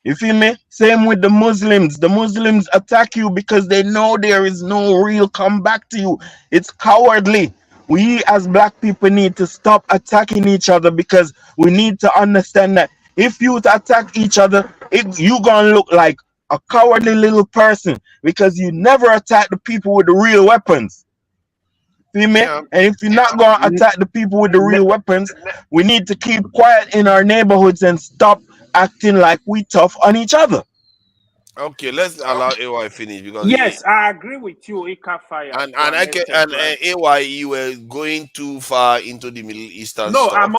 You feel me? Same with the Muslims. The Muslims attack you because they know there is no real comeback to you. It's cowardly. We as black people need to stop attacking each other because we need to understand that if you attack each other, you gonna look like a cowardly little person because you never attack the people with the real weapons. Feel me? And if you're not gonna attack the people with the real weapons, we need to keep quiet in our neighborhoods and stop acting like we tough on each other. Okay, let's allow AY finish because yes, I agree with you, Ika Fire. And AY, you were going too far into the Middle Eastern no, stuff.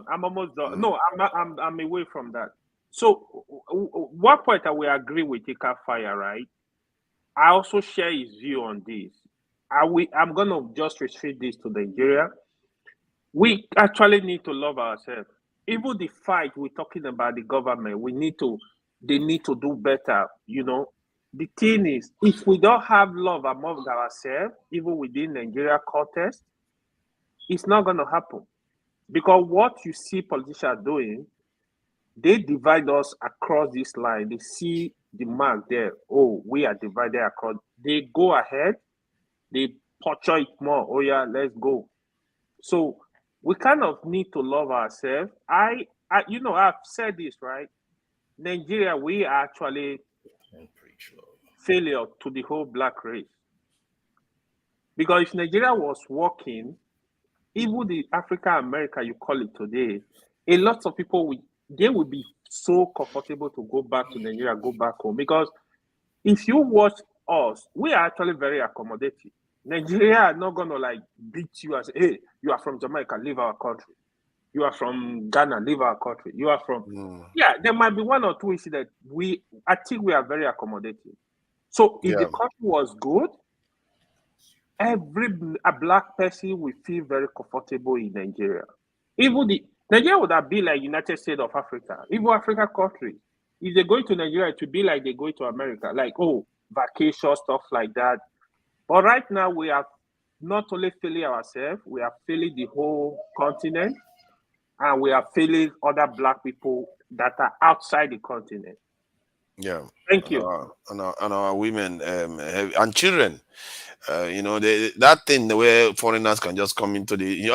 I'm almost done. No, I'm away from that. So, what point I will agree with Ika Fire, right? I also share his view on this. I'm gonna just restrict this to Nigeria. We actually need to love ourselves. Even the fight we're talking about the government, they need to do better. You know, the thing is, if we don't have love among ourselves, even within Nigeria context, it's not gonna happen. Because what you see politicians doing, they divide us across this line. They see the mark there. Oh, we are divided across. They go ahead, they portray it more. Oh yeah, let's go. So we kind of need to love ourselves. I've said this, right? Nigeria, we are actually failure to the whole black race. Because if Nigeria was working, even the African America you call it today, a lot of people would be so comfortable to go back to Nigeria, go back home. Because if you watch us, we are actually very accommodating. Nigeria are not gonna like beat you and say, hey, you are from Jamaica, leave our country. You are from Ghana, leave our country. You are from there might be one or two issues that I think we are very accommodating. So if the country was good, a black person will feel very comfortable in Nigeria. Nigeria would have been like United States of Africa, even African countries. If they go to Nigeria, it would be like they go to America, like vacation, stuff like that. But right now, we are not only feeling ourselves, we are feeling the whole continent, and we are feeling other black people that are outside the continent. Yeah. Thank you. And our women and children. That thing where foreigners can just come into the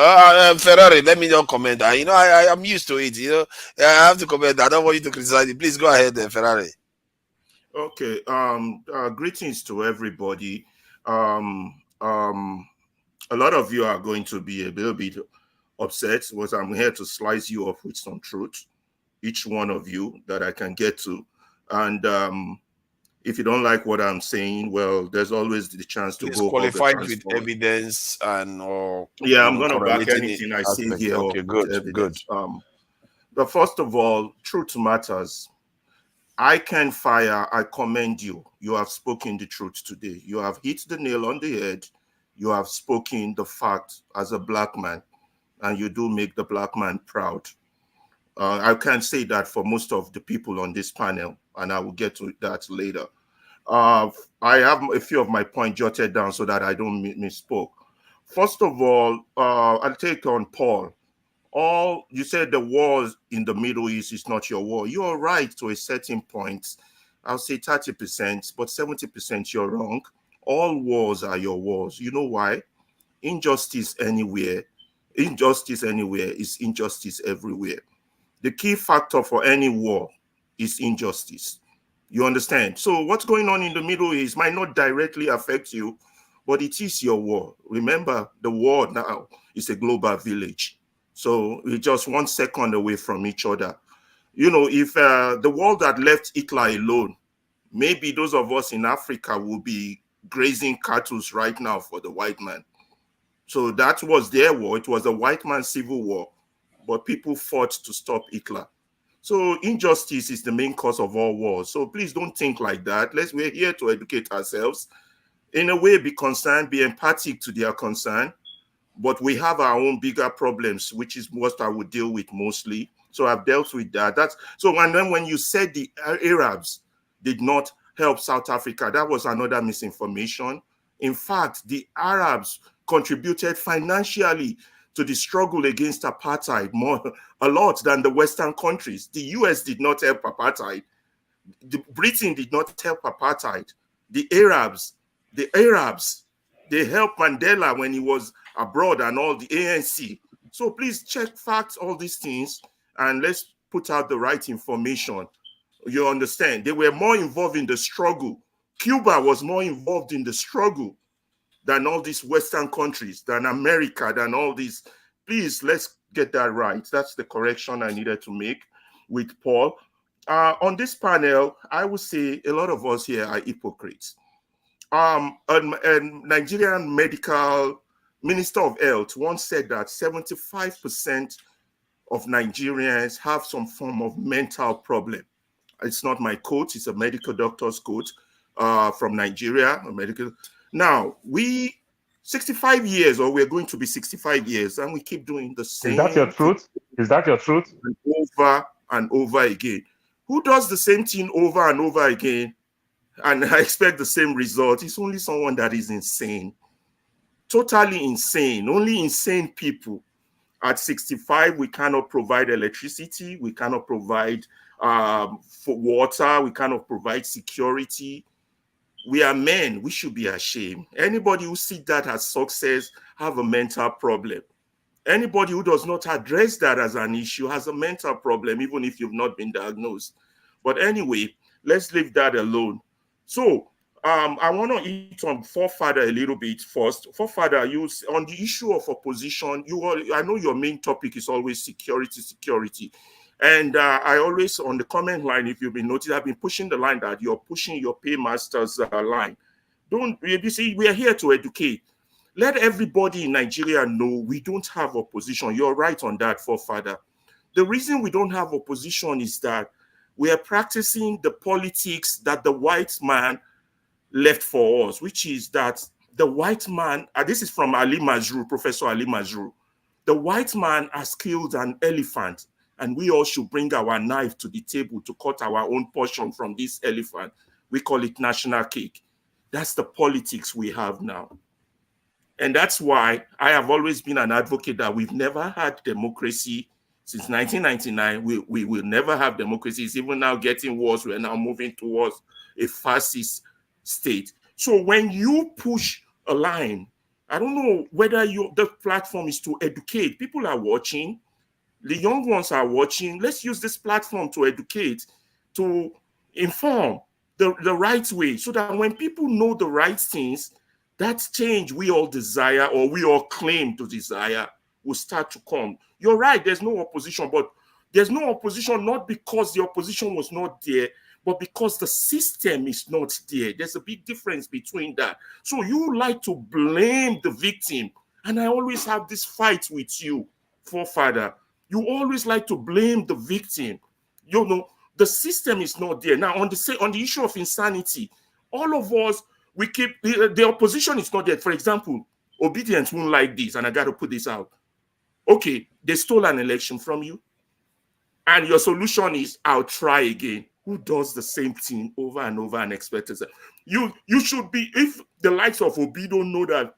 Ferrari. Let me just comment. I am used to it. I have to comment. I don't want you to criticize it. Please go ahead, Ferrari. Okay. Greetings to everybody. A lot of you are going to be a little bit upset, but I'm here to slice you off with some truth, each one of you that I can get to. And if you don't like what I'm saying, well, there's always the chance to go qualified with evidence and or I'm going to back anything I say here. Okay, good. But first of all, truth matters. I can fire. I commend you. You have spoken the truth today. You have hit the nail on the head. You have spoken the fact as a black man, and you do make the black man proud. I can't say that for most of the people on this panel, and I will get to that later. I have a few of my points jotted down so that I don't misspoke. First of all, I'll take on Paul. You said the wars in the Middle East is not your war. You are right to a certain point. I'll say 30%, but 70% you're wrong. All wars are your wars. You know why? Injustice anywhere is injustice everywhere. The key factor for any war is injustice. You understand? So what's going on in the Middle East might not directly affect you, but it is your war. Remember, the war now is a global village. So we're just 1 second away from each other. You know, if the world had left Hitler alone, maybe those of us in Africa will be grazing cattle right now for the white man. So that was their war. It was a white man's civil war, but people fought to stop Hitler. So injustice is the main cause of all wars. So please don't think like that. We're here to educate ourselves. In a way, be concerned, be empathic to their concern. But we have our own bigger problems, which is what I would deal with mostly. So I've dealt with that. And then when you said the Arabs did not help South Africa, that was another misinformation. In fact, the Arabs contributed financially to the struggle against apartheid a lot than the Western countries. The US did not help apartheid. Britain did not help apartheid. The Arabs, they helped Mandela when he was abroad and all, the ANC. So please check facts, all these things, and let's put out the right information. You understand? They were more involved in the struggle. Cuba was more involved in the struggle than all these Western countries, than America, than all these. Please, let's get that right. That's the correction I needed to make with Paul. On this panel, I would say a lot of us here are hypocrites. A Nigerian medical minister of health once said that 75% of Nigerians have some form of mental problem. It's not my quote, it's a medical doctor's quote from Nigeria, a medical. Now, 65 years, or we're going to be 65 years, and we keep doing the same. Is that your truth? Is that your truth? Over and over again. Who does the same thing over and over again and I expect the same result? It's only someone that is insane. Totally insane. Only insane people. At 65, we cannot provide electricity. We cannot provide for water. We cannot provide security. We are men. We should be ashamed. Anybody who sees that as success have a mental problem. Anybody who does not address that as an issue has a mental problem, even if you've not been diagnosed. But anyway, let's leave that alone. So I want to hit on Forefather a little bit first. Forefather, on the issue of opposition, I know your main topic is always security. And I always, on the comment line, if you've been noticing, I've been pushing the line that you're pushing your paymasters line. You see, we are here to educate. Let everybody in Nigeria know we don't have opposition. You're right on that, Forefather. The reason we don't have opposition is that we are practicing the politics that the white man left for us, which is that the white man, this is from Ali Mazrou, Professor Ali Mazrou, the white man has killed an elephant, and we all should bring our knife to the table to cut our own portion from this elephant. We call it national cake. That's the politics we have now. And that's why I have always been an advocate that we've never had democracy since 1999. We will never have democracy. It's even now getting worse. We're now moving towards a fascist state. So when you push a line, I don't know whether the platform is to educate. People are watching. The young ones are watching. Let's use this platform to educate, to inform the right way, so that when people know the right things, that change we all desire, or we all claim to desire, will start to come. You're right, there's no opposition, but there's no opposition not because the opposition was not there, but because the system is not there. There's a big difference between that. So you like to blame the victim, and I always have this fight with you, Forefather. You always like to blame the victim. You know, the system is not there. Now, on the issue of insanity, all of us, we keep, the opposition is not there. For example, Obedience won't like this, and I got to put this out. Okay, they stole an election from you, and your solution is, I'll try again. Who does the same thing over and over and expects it? You should be, if the likes of Obi don't know that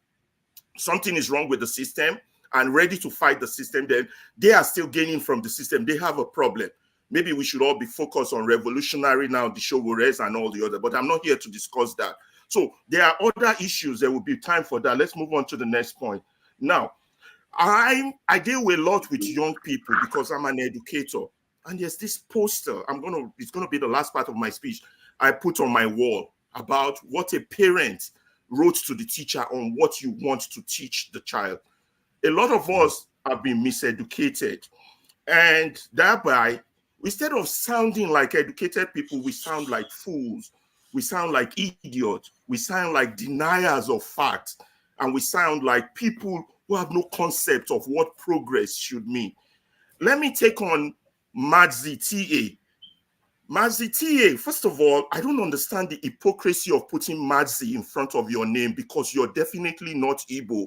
something is wrong with the system and ready to fight the system, then they are still gaining from the system. They have a problem. Maybe we should all be focused on revolutionary now, the Showores and all the other, but I'm not here to discuss that. So there are other issues. There will be time for that. Let's move on to the next point. Now, I deal with a lot with young people because I'm an educator. And there's this poster, it's gonna be the last part of my speech, I put on my wall about what a parent wrote to the teacher on what you want to teach the child. A lot of us have been miseducated, and thereby, instead of sounding like educated people, we sound like fools, we sound like idiots, we sound like deniers of facts, and we sound like people who have no concept of what progress should mean. Let me take on Madzi TA. Madzi TA, first of all, I don't understand the hypocrisy of putting Madzi in front of your name because you're definitely not Igbo,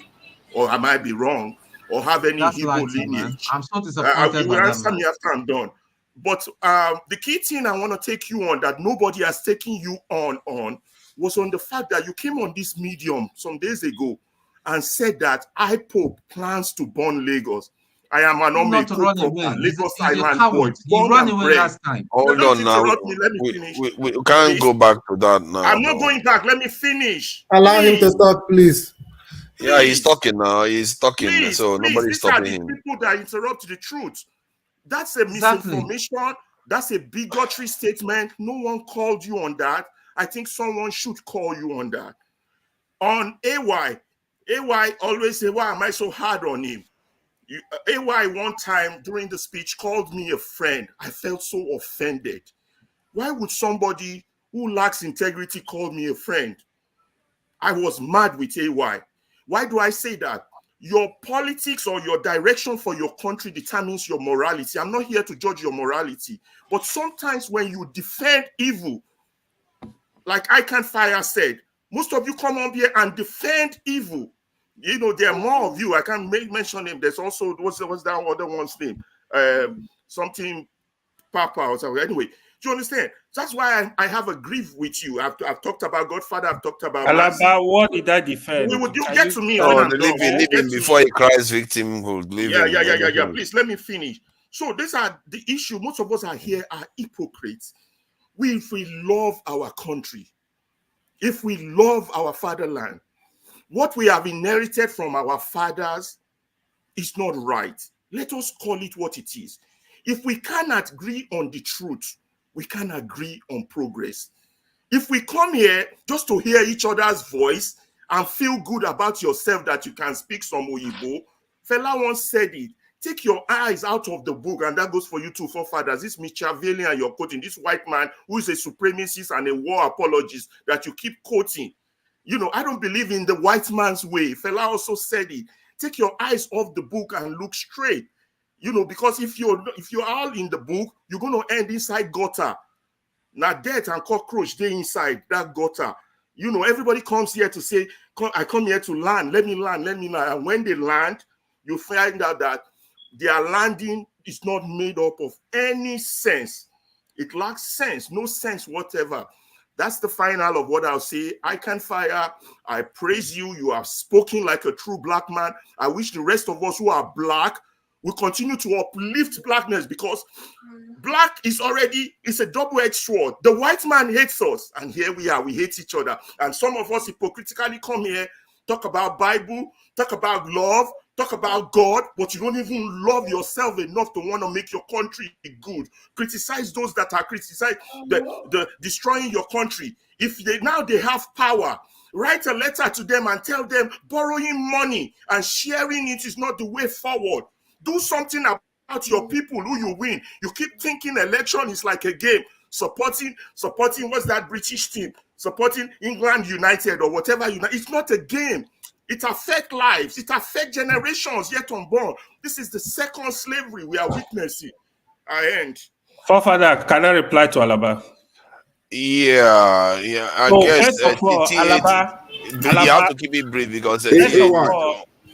or I might be wrong, or have any Igbo lineage. Man. I'm so disappointed. You will answer me after I'm done. But the key thing I want to take you on that nobody has taken you on was on the fact that you came on this medium some days ago and said that IPOB plans to burn Lagos. I am an Lagos Island boy. He ran away last time. Hold on now. Let me finish. We can't go back to that now. I'm not going back. Let me finish. Allow him to start, please. Yeah, he's talking now. He's talking, so nobody's stopping him. These are the people that interrupt the truth. That's a misinformation. That's a bigotry statement. No one called you on that. I think someone should call you on that. On AY always say, why am I so hard on him? AY one time during the speech called me a friend. I felt so offended. Why would somebody who lacks integrity call me a friend? I was mad with AY. Why do I say that? Your politics or your direction for your country determines your morality. I'm not here to judge your morality. But sometimes when you defend evil, like I Can't Fire said, most of you come up here and defend evil. You know, there are more of you. I can't mention him. There's also, what's that other one's name? Something Papa or something. Anyway, do you understand? That's why I have a grief with you. I've talked about Godfather. I've talked about Alaba. What did I defend? You get to me. Leave him before he cries victimhood. Yeah. Please let me finish. So these are the issue. Most of us are here are hypocrites. If we love our country, if we love our fatherland, what we have inherited from our fathers is not right. Let us call it what it is. If we cannot agree on the truth, we can agree on progress. If we come here just to hear each other's voice and feel good about yourself that you can speak some Oyibo, Fela once said it, take your eyes out of the book, and that goes for you too, forefathers. This Machiavelli and you're quoting, this white man who is a supremacist and a war apologist that you keep quoting. You know, I don't believe in the white man's way. Fela also said it. Take your eyes off the book and look straight. You know, because if you're all in the book, you're going to end inside gutter. Now, death and cockroach, they inside that gutter. You know, everybody comes here to say, I come here to land. Let me land. And when they land, you find out that their landing is not made up of any sense. It lacks sense, no sense whatever. That's the final of what I'll say. I Can't Fire. I praise you. You have spoken like a true black man. I wish the rest of us who are black will continue to uplift blackness, because black is already, it's a double-edged sword. The white man hates us, and here we are. We hate each other. And some of us hypocritically come here, talk about Bible, talk about love, talk about God, but you don't even love yourself enough to want to make your country good. Criticize those that are criticizing, the destroying your country. If they have power, write a letter to them and tell them borrowing money and sharing it is not the way forward. Do something about your people who you win. You keep thinking election is like a game. Supporting what's that British team? Supporting England United or whatever. It's not a game. It affects lives. It affects generations yet unborn. This is the second slavery we are witnessing. I end. Forefather, can I reply to Alaba? Yeah. I guess first of all, Alaba, you have to keep it brief because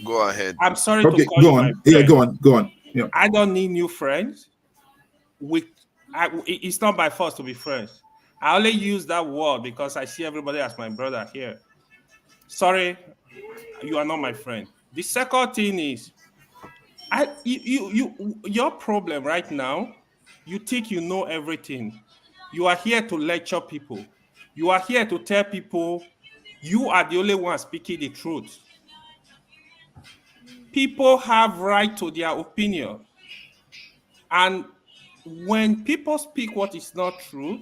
go ahead. I'm sorry to call you my friend. Yeah, go on. Yeah. I don't need new friends. It's not by force to be friends. I only use that word because I see everybody as my brother here. Sorry, you are not my friend. The second thing is, your problem right now, you think you know everything. You are here to lecture people. You are here to tell people you are the only one speaking the truth. People have right to their opinion. And when people speak what is not true,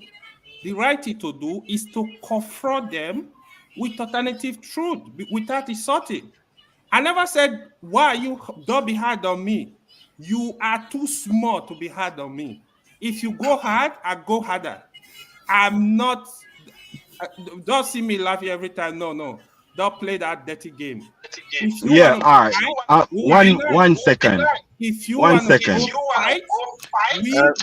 the right thing to do is to confront them with alternative truth without insulting. I never said, why you don't be hard on me. You are too small to be hard on me. If you go hard, I go harder. I'm not, don't see me laughing every time. No. Don't play that dirty game. Yeah, all right. One second. If you 1 want to second. fight,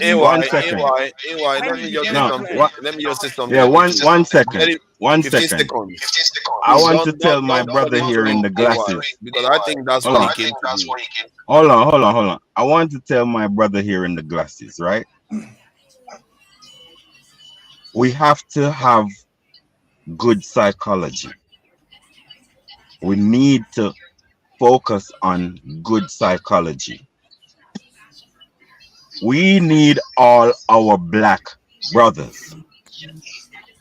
AY, 1 second. let me just say No, something. Let me just say something. yeah, one quickly. second. Very- 1 15 second. seconds. I Please want to don't tell my cut brother me here in through the AY, glasses. because I think that's Hold what on. he came to do. Hold on. I want to tell my brother here in the glasses, right? We have to have good psychology. We need to focus on good psychology. We need all our black brothers.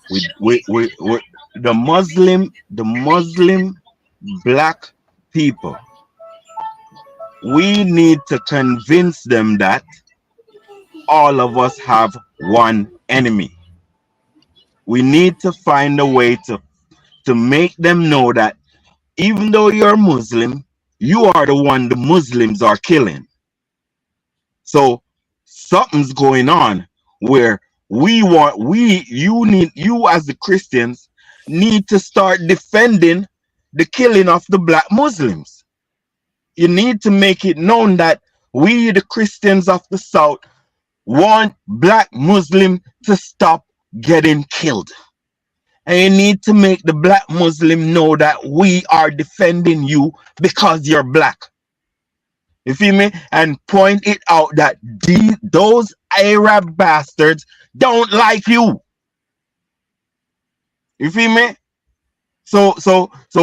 The Muslim black people. We need to convince them that all of us have one enemy. We need to find a way to make them know that even though you're Muslim, you are the one the Muslims are killing. So something's going on where you as the Christians need to start defending the killing of the black Muslims. You need to make it known that we, the Christians of the South, want black Muslim to stop getting killed. And you need to make the black Muslim know that we are defending you because you're black. You feel me? And point it out that those Arab bastards don't like you. You feel me? So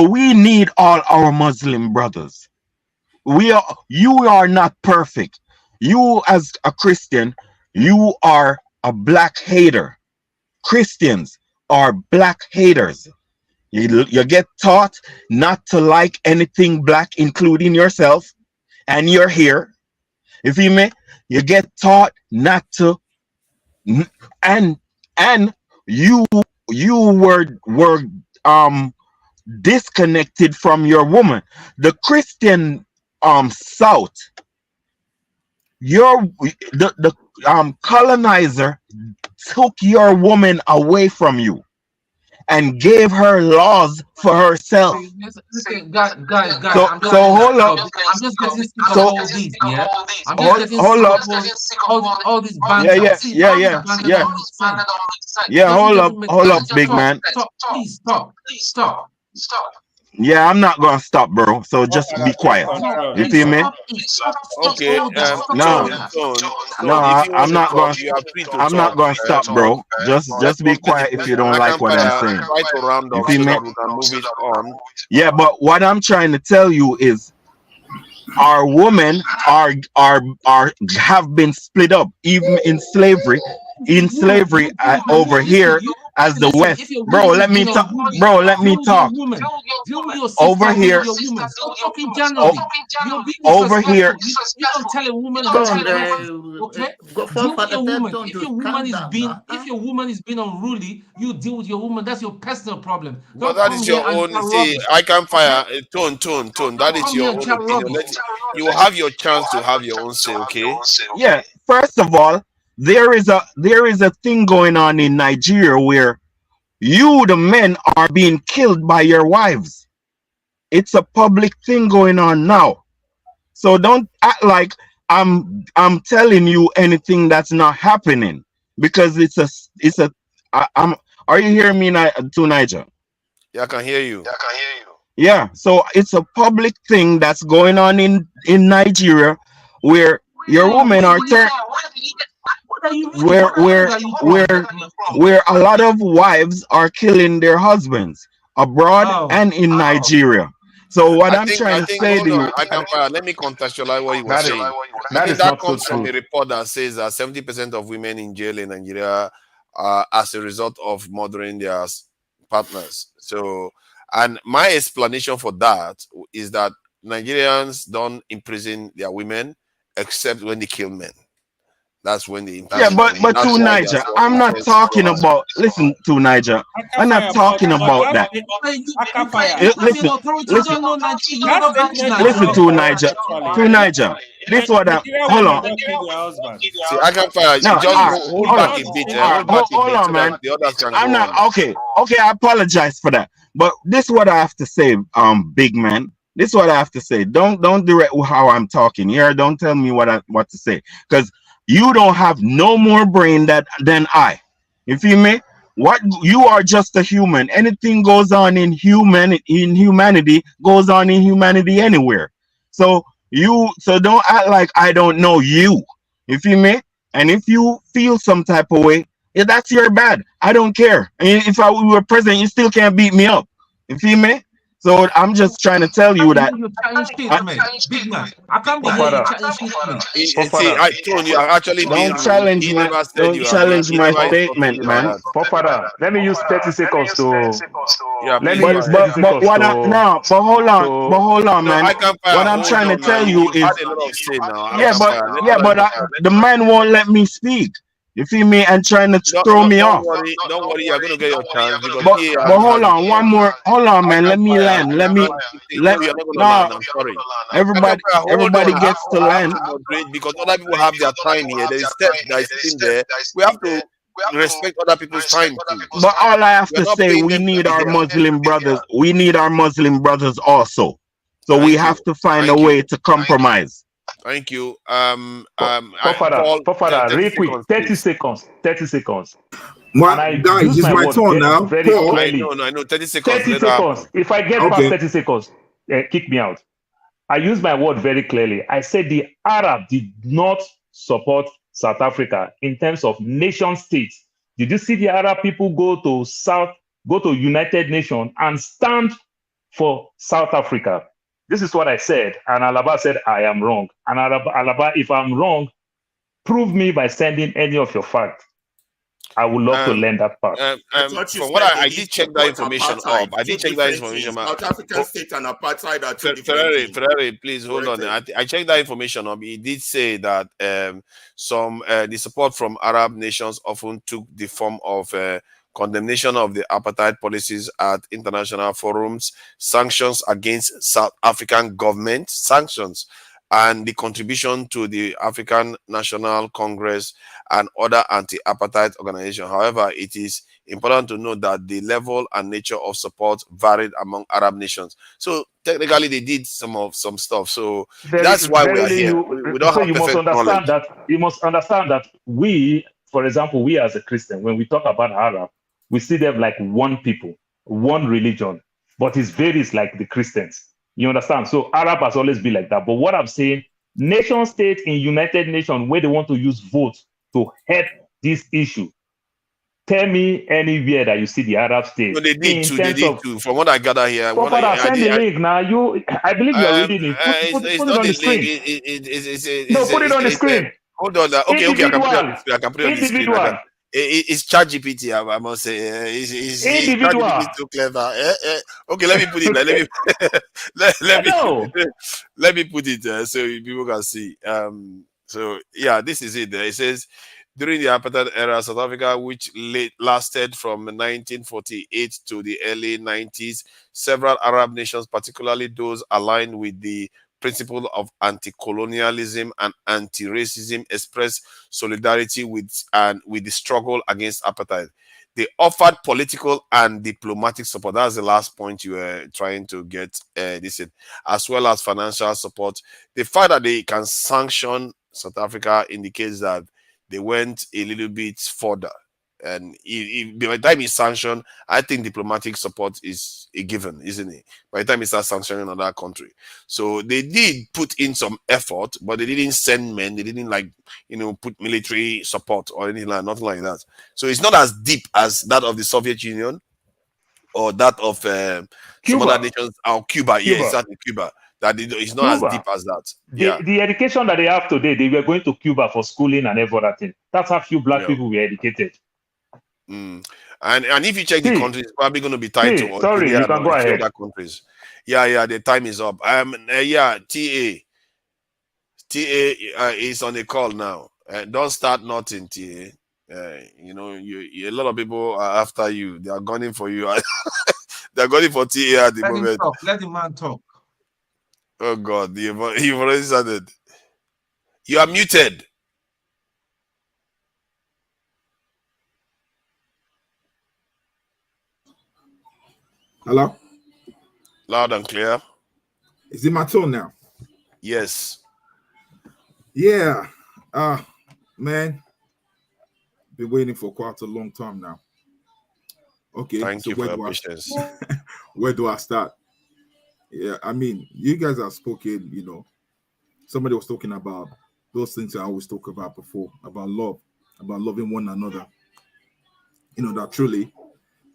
we need all our Muslim brothers. You are not perfect. You as a Christian, you are a black hater. Christians are black haters. You get taught not to like anything black, including yourself, and you're here. You feel me? You get taught not to, and you were disconnected from your woman. The Christian South, the colonizer took your woman away from you and gave her laws for herself. Listen, guys, So hold up. I'm just getting sick of all these, yeah. I'm just getting sick of all these banter. Yeah, hold up, big man. Stop, please, stop. Yeah, I'm not gonna stop, bro. So just be quiet. You feel me? Okay. No, I'm not gonna stop, bro. Just be quiet if you don't like what I'm saying. Try to round You up feel so me? that we can move it on. Yeah, but what I'm trying to tell you is our women have been split up, even in slavery. Over here as the West, bro. Let me talk, bro. Let me talk. Over here, over here. You don't tell a woman. Okay, deal with your woman. If your woman is being unruly, you deal with your woman. That's your personal problem. Well, that is your own. See, I can fire. Tone. That is your own opinion. You will have your chance to have your own say. Okay. Yeah. First of all, there is a thing going on in Nigeria where you, the men, are being killed by your wives. It's a public thing going on now. So don't act like I'm telling you anything that's not happening, because are you hearing me too, Niger? Yeah, I can hear you. Yeah, so it's a public thing that's going on in Nigeria where your women are where a lot of wives are killing their husbands abroad and in Nigeria. So what I'm trying to say to you, let me contextualize what he was saying. I That think is that not so comes from true. a report that says that 70% of women in jail in Nigeria are as a result of murdering their partners. So, and my explanation for that is that Nigerians don't imprison their women except when they kill men. That's when they yeah, imprison them. but That's to why there's Niger, what I'm not talking about. Listen to Niger, I'm not talking about that. Listen, listen, listen to Niger, This what I hold on. See, I can fire. No, Just all right, hold hold back on, a bit. all right, Hold back a hold bit on, so that man. the others can I'm go not on. okay. I apologize for that. But this is what I have to say, big man. This is what I have to say. Don't direct how I'm talking here. Don't tell me what to say, because you don't have no more brain than I. You feel me? What you are just a human. Anything goes on in humanity goes on in humanity anywhere. So don't act like I don't know you. You feel me? And if you feel some type of way, yeah, that's your bad. I don't care. I mean, if we were president, you still can't beat me up. You feel me? So I'm just trying to tell you that. Big man, I can't be here. You Father, chatting shit to me. See, I told you, are actually being Don't rude. challenge He my never said don't you are being. challenge He my never insulted statement, you like man. that. Father, let me use 30 seconds to Yeah, let please me go use ahead. 30 seconds But to hold on, No, man. I can fire. What I'm Hold trying to on now. tell you You've is, had a lot of say now. I yeah, can but fire. Let yeah, other but people. the man won't let me speak. You feel me? And trying to throw me Don't off. worry. Don't worry. You're going to get your chance because But PA but has hold the on, floor. hold on, I man. can Let me fire. land. No, you're not going to No. land. I'm sorry. I can Everybody fire. Hold everybody on. gets to I have land. to moderate because other people have their time here. There is step that is sitting there. We have to respect other people's time too. But all I have We're to not say, paying we them to need be our here. Muslim brothers. We need our Muslim brothers also. So we Thank you. have to find a way to compromise. Thank you. Father, Paul, 30 real quick, seconds, 30 please. seconds, 30 seconds. My And I guys, use it's my my word turn now. very Paul. I clearly. know. 30 seconds. 30 Let that happen. seconds. If I get past Okay. 30 seconds, kick me out. I use my word very clearly. I said the Arab did not support South Africa in terms of nation states. Did you see the Arab people go to United Nations and stand for South Africa? This is what I said. And Alaba said, I am wrong. And Alaba, if I'm wrong, prove me by sending any of your facts. I would love to learn that part. From what I did check that information up. I did check that information. South African state and apartheid are two different things. Ferrari, please hold on. I checked that information up. He did say that the support from Arab nations often took the form of condemnation of the apartheid policies at international forums, sanctions against South African government, sanctions, and the contribution to the African National Congress and other anti-apartheid organizations. However, it is important to note that the level and nature of support varied among Arab nations. So technically, they did some stuff. So that's why we are here. We don't have perfect knowledge. You must understand that we, for example, we as a Christian, when we talk about Arab, we see them like one people, one religion, but it varies like the Christians. You understand? So Arab has always been like that. But what I'm saying, nation states in United Nations where they want to use votes to help this issue. Tell me anywhere that you see the Arab states. No, they did too. They did too. From what I gather here, send the link now. I believe you are reading it. Put it's it not on a the screen. Put it on the screen. Hold on. Okay, I can put it on the screen. I can put it on the screen. Individual. It's ChatGPT. I must say, is ChatGPT too clever? Okay, let me put it. Let me put it so people can see. So yeah, this is it. It says, during the apartheid era, South Africa, which lasted from 1948 to the early 90s, several Arab nations, particularly those aligned with the principle of anti-colonialism and anti-racism, expressed solidarity with the struggle against apartheid. They offered political and diplomatic support. That's the last point you were trying to get this in, as well as financial support. The fact that they can sanction South Africa indicates that they went a little bit further. And by the time it's sanctioned, I think diplomatic support is a given, isn't it? By the time it starts sanctioning another country. So they did put in some effort, but they didn't send men. They didn't put military support or anything like nothing like that. So it's not as deep as that of the Soviet Union or that of some other nations. Cuba. Yeah, exactly, Cuba. That it's not as deep as that. The education that they have today, they were going to Cuba for schooling and everything. That's how few black people were educated. And if you check the countries, it's probably going to be tied to sorry, you can go ahead. Other countries. The time is up. TA is on the call now. Don't start nothing, TA. A lot of people are after you. They are gunning for you. They're gunning for TA at the moment. Let the man talk. Oh God, you've already started. You are muted. Hello? Loud and clear. Is it my turn now? Yes. Yeah. Man, been waiting for quite a long time now. Okay. Thank you for your patience. Where do I start? Yeah, I mean, you guys have spoken, somebody was talking about those things I always talk about before, about love, about loving one another. That truly,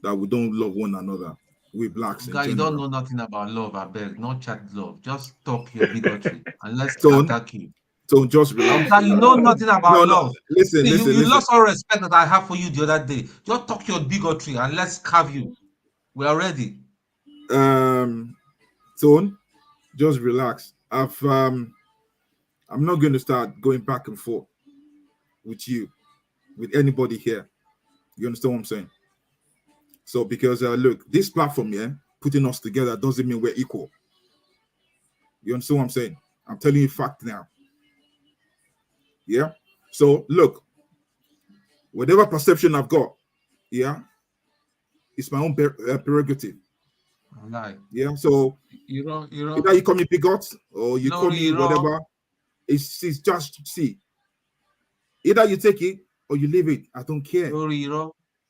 that we don't love one another. We blacks. Guy, you don't know nothing about love, I beg. Not chat love. Just talk your bigotry and let's attack you. So just relax. You know nothing about love. Listen. You lost all respect that I have for you the other day. Just talk your bigotry and let's carve you. We are ready. Tone, just relax. I'm not going to start going back and forth with you, with anybody here. You understand what I'm saying? So because look, this platform here, putting us together doesn't mean we're equal. You understand what I'm saying? I'm telling you fact now. Yeah. So look, whatever perception I've got, it's my own prerogative. Right. Yeah. So either you call me bigot or you call me whatever. It's just see. Either you take it or you leave it. I don't care.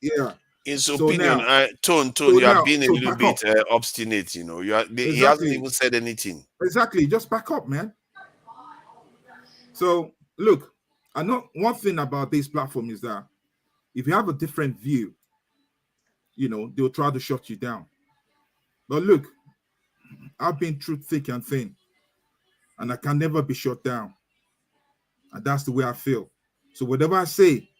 Yeah. In his opinion, Tone, you are being a little bit obstinate. He hasn't even said anything. Exactly. Just back up, man. So look, I know one thing about this platform is that if you have a different view, they'll try to shut you down. But look, I've been through thick and thin, and I can never be shut down. And that's the way I feel. So whatever I say,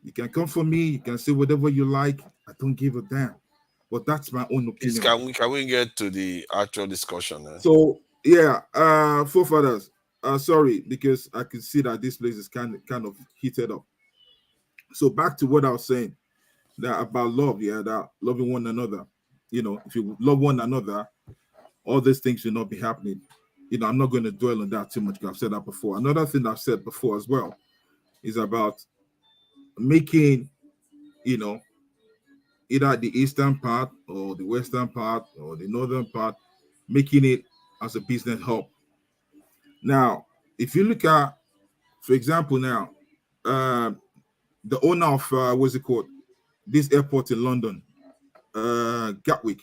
you can come for me, you can say whatever you like. I don't give a damn. But that's my own opinion. Can we get to the actual discussion? So forefathers, sorry, because I can see that this place is kind of heated up. So back to what I was saying, that about love, that loving one another. If you love one another, all these things will not be happening. I'm not going to dwell on that too much because I've said that before. Another thing I've said before as well is about making, either the eastern part or the western part or the northern part, making it as a business hub. Now, if you look at, for example, now, the owner of, what's it called? This airport in London, Gatwick,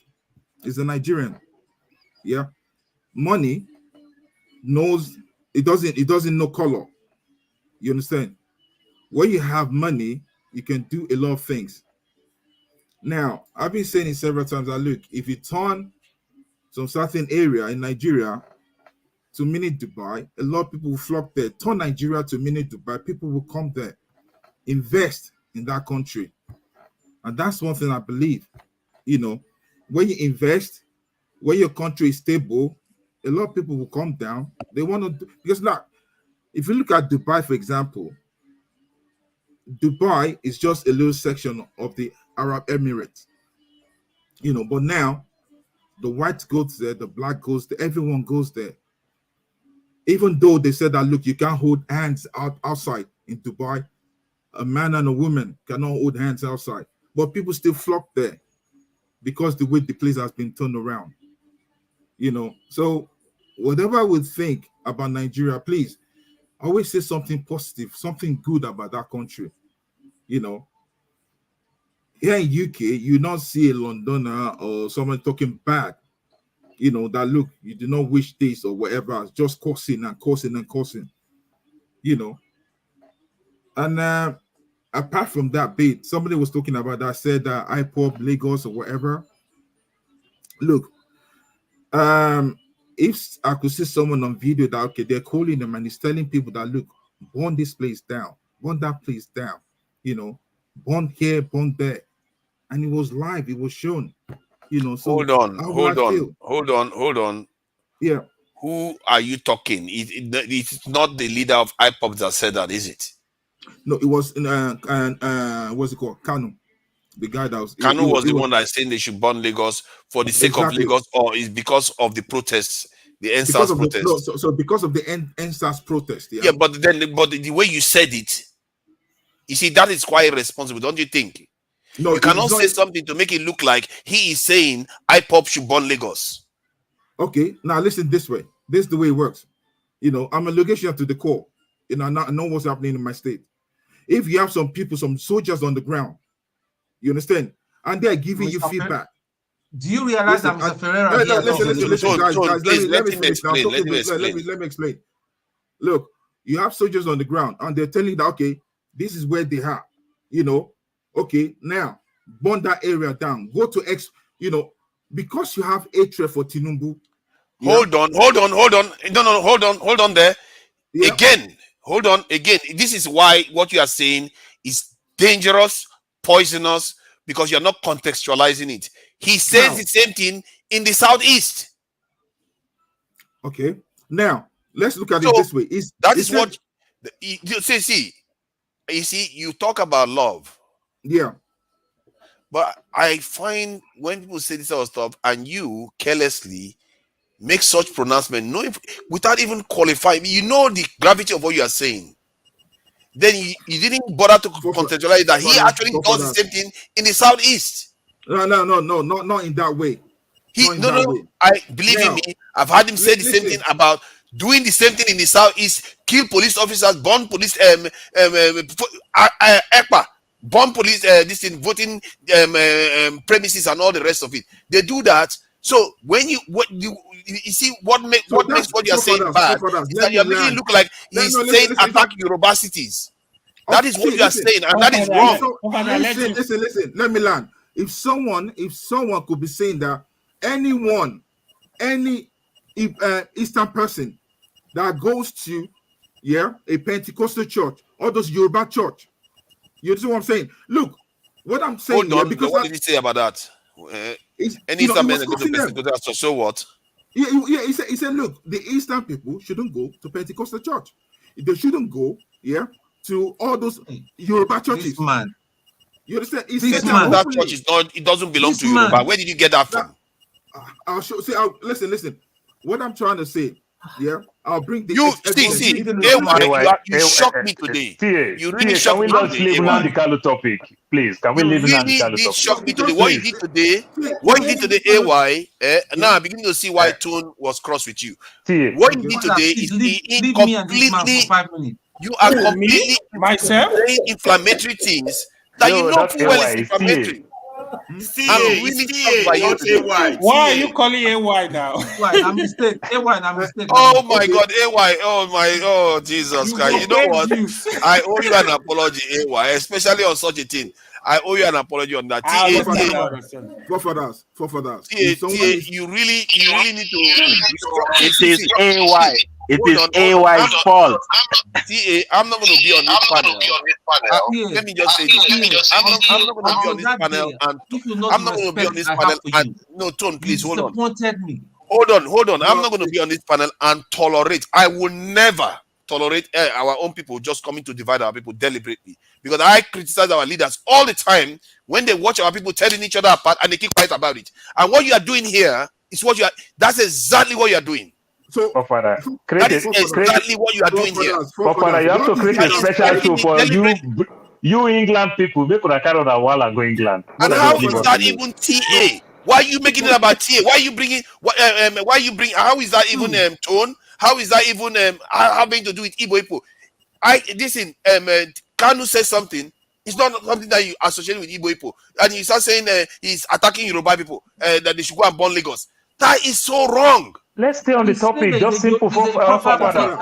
is a Nigerian. Yeah. Money knows, it doesn't know color. You understand? When you have money, you can do a lot of things. Now, I've been saying it several times. Look, if you turn some certain area in Nigeria to mini Dubai, a lot of people will flock there. Turn Nigeria to mini Dubai, people will come there, invest in that country. And that's one thing I believe. When you invest, when your country is stable, a lot of people will come down. They want to, because now, if you look at Dubai, for example, Dubai is just a little section of the Arab Emirates. But now the white goes there, the black goes there, everyone goes there. Even though they said that, look, you can't hold hands outside in Dubai. A man and a woman cannot hold hands outside. But people still flock there because the way the place has been turned around. So whatever I would think about Nigeria, please always say something positive, something good about that country. here in UK, you not see a Londoner or someone talking bad, you know, that look, you do not wish this or whatever, just cursing and cursing and cursing, you know. And apart from that bit, somebody was talking about that, said that IPOP Lagos or whatever. Look, if I could see someone on video that, okay, they're calling them and he's telling people that, look, burn this place down, burn that place down, you know, burn here, burn there. And it was live, it was shown, you know. So hold on. Yeah. Who are you talking? It's not the leader of IPOP that said that, is it? No, it was what's it called? Kanu. The guy that was Kanu was the one that saying they should burn Lagos for the sake of Lagos, or is because of the protests, the NSAS protests? So because of the NSAS protest, yeah. But the way you said it, you see, that is quite irresponsible, don't you think? No, you cannot say something to make it look like he is saying IPOP should burn Lagos. Okay, now listen this way. This is the way it works. You know, I'm a location to the core. You know, I know what's happening in my state. If you have some people, some soldiers on the ground, you understand, and they're giving you feedback. Do you realize that Mr. Ferreira? Listen, guys, let me explain. Look, you have soldiers on the ground, and they're telling you that, okay, this is where they are. You know, okay, now burn that area down. Go to X. You know, because you have hatred for Tinubu. Hold on. No, hold on there. Yeah. Again, hold on. Again, this is why what you are saying is dangerous, poisonous, because you're not contextualizing it. He says the same thing in the southeast. Okay. Now, let's look at it this way. You see, you talk about love. Yeah. But I find when people say this sort of stuff and you carelessly make such pronouncement, without even qualifying, you know the gravity of what you are saying. Then you didn't bother to contextualize that he actually does the same thing in the southeast. No, not in that way. I believe in me. I've had him say the same thing about doing the same thing in the southeast, kill police officers, burn police, ECPA, burn police, voting premises and all the rest of it. They do that. So when you see what makes what you're saying bad is that you're making it look like he's saying attack Yoruba cities. That is what you are saying, and that is wrong. Listen. Let me learn. If someone could be saying that any Eastern person that goes to a Pentecostal church or those Yoruba church, you see what I'm saying? Look, what I'm saying. Hold on, because what did he say about that? Any Eastern men go to Pentecostal, so what? Yeah, he said, look, the Eastern people shouldn't go to Pentecostal church. They shouldn't go, to all those Yoruba churches. Man. You understand? That church is not. It doesn't belong to Yoruba. Where did you get that from? I'll show. See, listen. What I'm trying to say, I'll bring the. You shocked me today. You really shocked me. Can we just leave now the Kalu topic, please? Can we leave now the Kalu topic? Shocked me today. What you did today, AY. Now I'm beginning to see why Tone was cross with you. What you did today is completely. You are completely saying inflammatory things that you know full well is inflammatory. I'm really shocked by you. Why are you calling AY now? I'm mistake. I'm mistake. Oh my God, AY. Oh Jesus Christ. You know what? I owe you an apology, AY, especially on such a thing. I owe you an apology on that. Forefathers. You really need to. It is AY. It is AY's fault. I'm not going to be on this panel. Let me just say this. I'm not going to be on this panel. I'm not going to be on this panel. No, Tone, please hold on. Hold on. I'm not going to be on this panel and tolerate. I will never tolerate our own people just coming to divide our people deliberately. Because I criticize our leaders all the time when they watch our people tearing each other apart and they keep quiet about it. And what you are doing here is that's exactly what you are doing. So, that is exactly what you are doing here. You have to create a special show for you England people. Make a carry on a wall and go England. And how is that even TA? Why are you making it about TA? Why are you bringing? How is that even Tone? How is that even having to do with Igbo people? Kanu says something. It's not something that you associate with Igbo people. And you start saying he's attacking Yoruba people, that they should go and burn Lagos. That is so wrong. Let's stay on the topic. Just simple for father.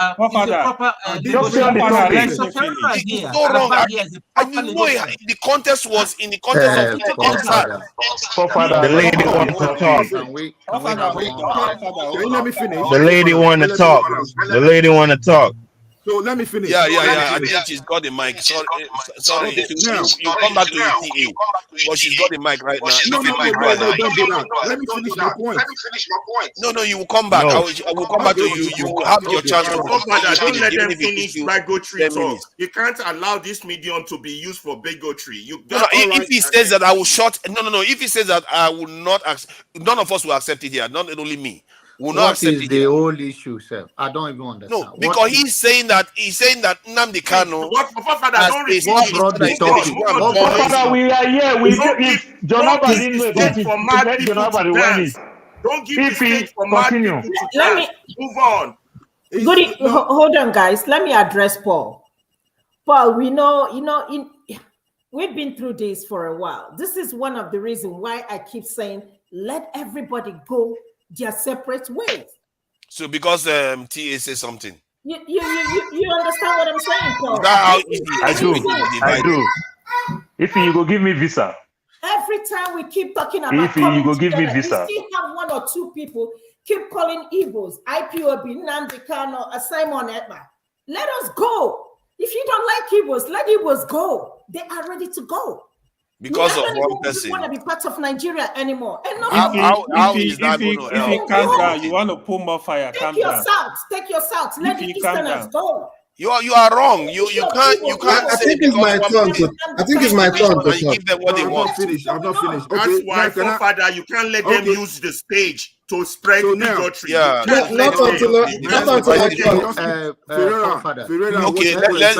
Just stay on the topic. It's so wrong. And you know the contest was in the context of The lady want to talk. Can you let me finish? The lady want to talk. The lady want to talk. So let me finish. Yeah. I think she's got the mic. Sorry. Okay, You come back to ETA, but she's got the mic right now. No, don't do that. Let me finish my point. No, you will come back. No. I will come back to you. You will have your chance. Don't let them finish bigotry talk. You can't allow this medium to be used for bigotry. If he says that I will shut, if he says that I will not, none of us will accept it here. Not only me. What is the whole issue, sir? I don't even understand. No, because he's saying that Nnamdi Kanu. What brought the topic? Father, we are here. If John Abba didn't know about it, let John Abba run it. Don't give the stage for mad people to dance. Move on. Hold on, guys. Let me address Paul. Paul, we know, we've been through this for a while. This is one of the reasons why I keep saying, let everybody go their separate ways. So because TA says something. You understand what I'm saying, Paul? I do. If you go give me visa. Every time we keep talking about if you go give me visa, we still have one or two people keep calling Igbos, IPOB, Nnamdi Kanu, Simon Ekpa. Let us go. If you don't like Igbos, let Igbos go. They are ready to go. Because of one person. We don't want to be part of Nigeria anymore. And if he calms down, you want to pull more fire. Take your south. Let the Easterners go. You are wrong. You can't. I think it's my turn. I think it's my turn to talk. Give them what they want. I'm not finished. That's why, Father, you can't let them use the stage to spread bigotry. Yeah. Not until I Okay, let's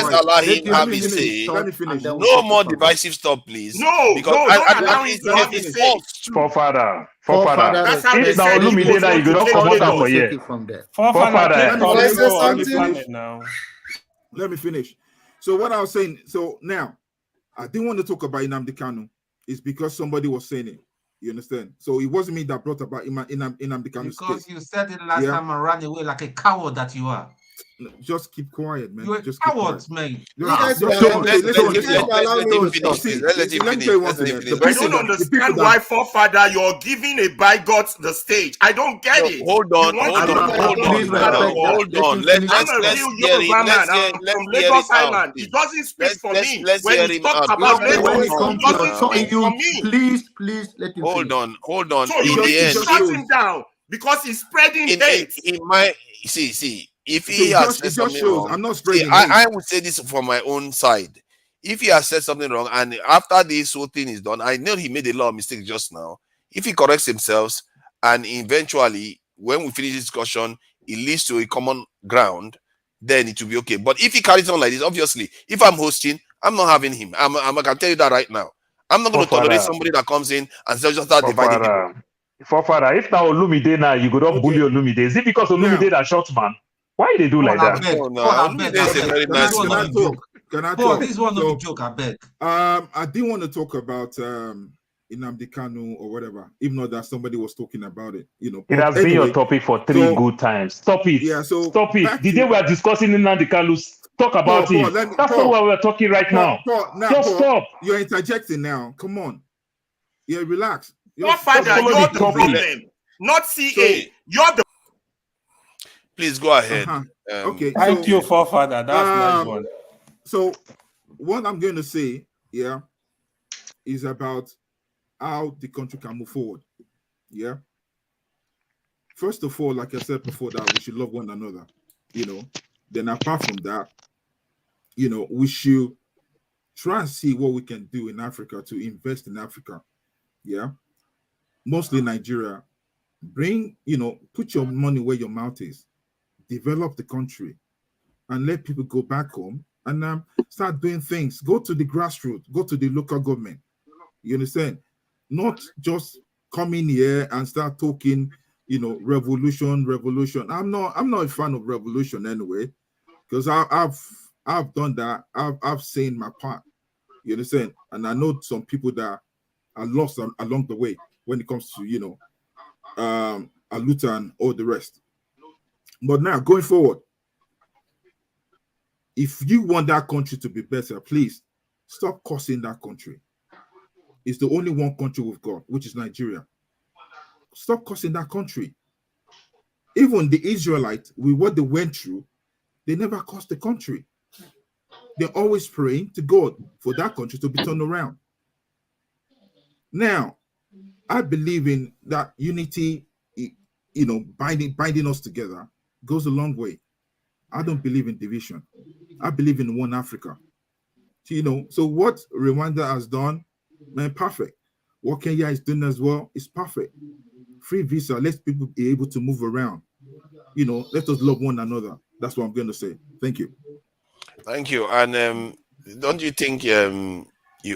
allow him have his say. No more divisive stuff, please. No, because it's false. For father. If now Olumide that you don't come out for here. Let me finish. So what I was saying. So now, I didn't want to talk about Nnamdi Kanu. It's because somebody was saying it. You understand? So it wasn't me that brought about Nnamdi Kanu's case. Because you said it last time and ran away like a coward that you are. Just keep quiet, man. You're a coward, man. Let me tell you one thing. I don't understand why, forefather, you're giving a bigot the stage. I don't get it. Hold on. Let's hear it. From Lagos Island. He doesn't speak for me. When he talks about Lagos, he doesn't speak for me. Please let him hold on. So you need to shut him down because he's spreading hate. See. If he has said something wrong, I'm not spreading. I would say this from my own side. If he has said something wrong, and after this whole thing is done, I know he made a lot of mistakes just now. If he corrects himself, and eventually, when we finish this discussion, it leads to a common ground, then it will be okay. But if he carries on like this, obviously, if I'm hosting, I'm not having him. I can tell you that right now. I'm not going to tolerate somebody that comes in and just start dividing people. Father, if now Olumide now, you go not bully Olumide. Is it because Olumide that short man? Why they do like that? Can I talk? This one no joke, I beg. I didn't want to talk about Nnamdi Kanu or whatever, even though that somebody was talking about it. It has been your topic for 3 good times. Stop it. Yeah, stop it. The day we are discussing Nnamdi Kanu, talk about it. That's what we're talking right now. Just stop. You're interjecting now. Come on. Yeah, relax. Your father, you're the problem, not CA. You're the. Please go ahead. Okay. Thank you, forefather. That's nice one. So, what I'm going to say, is about how the country can move forward. Yeah. First of all, like I said before, that we should love one another. Then apart from that, we should try and see what we can do in Africa to invest in Africa. Yeah. Mostly Nigeria. Put your money where your mouth is. Develop the country and let people go back home and start doing things. Go to the grassroots, go to the local government. You understand? Not just come in here and start talking, revolution. I'm not a fan of revolution anyway, because I've done that. I've seen my part. You understand? And I know some people that are lost along the way when it comes to, Aluta and all the rest. But now, going forward, if you want that country to be better, please stop cursing that country. It's the only one country we've got, which is Nigeria. Stop cursing that country. Even the Israelites, with what they went through, they never cursed the country. They're always praying to God for that country to be turned around. Now, I believe in that unity, binding us together goes a long way. I don't believe in division. I believe in one Africa. So what Rwanda has done, man, perfect. What Kenya is doing as well is perfect. Free visa, let people be able to move around. Let us love one another. That's what I'm going to say. Thank you. Thank you. And don't you think you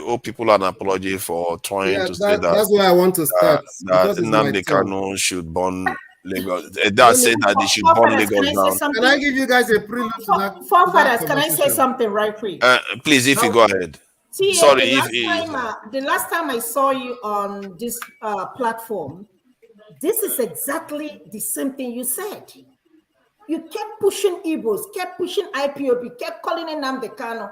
owe people an apology for trying to say that? That's where I want to start. That Nnamdi Kanu should burn Lagos. That said that they should burn Lagos down. Can I give you guys a prelude to that? Forefathers, can I say something right quick? Please, if you go ahead. See, Sorry, the last time I saw you on this platform, this is exactly the same thing you said. You kept pushing Igbos, kept pushing IPOB, kept calling Nnamdi Kanu.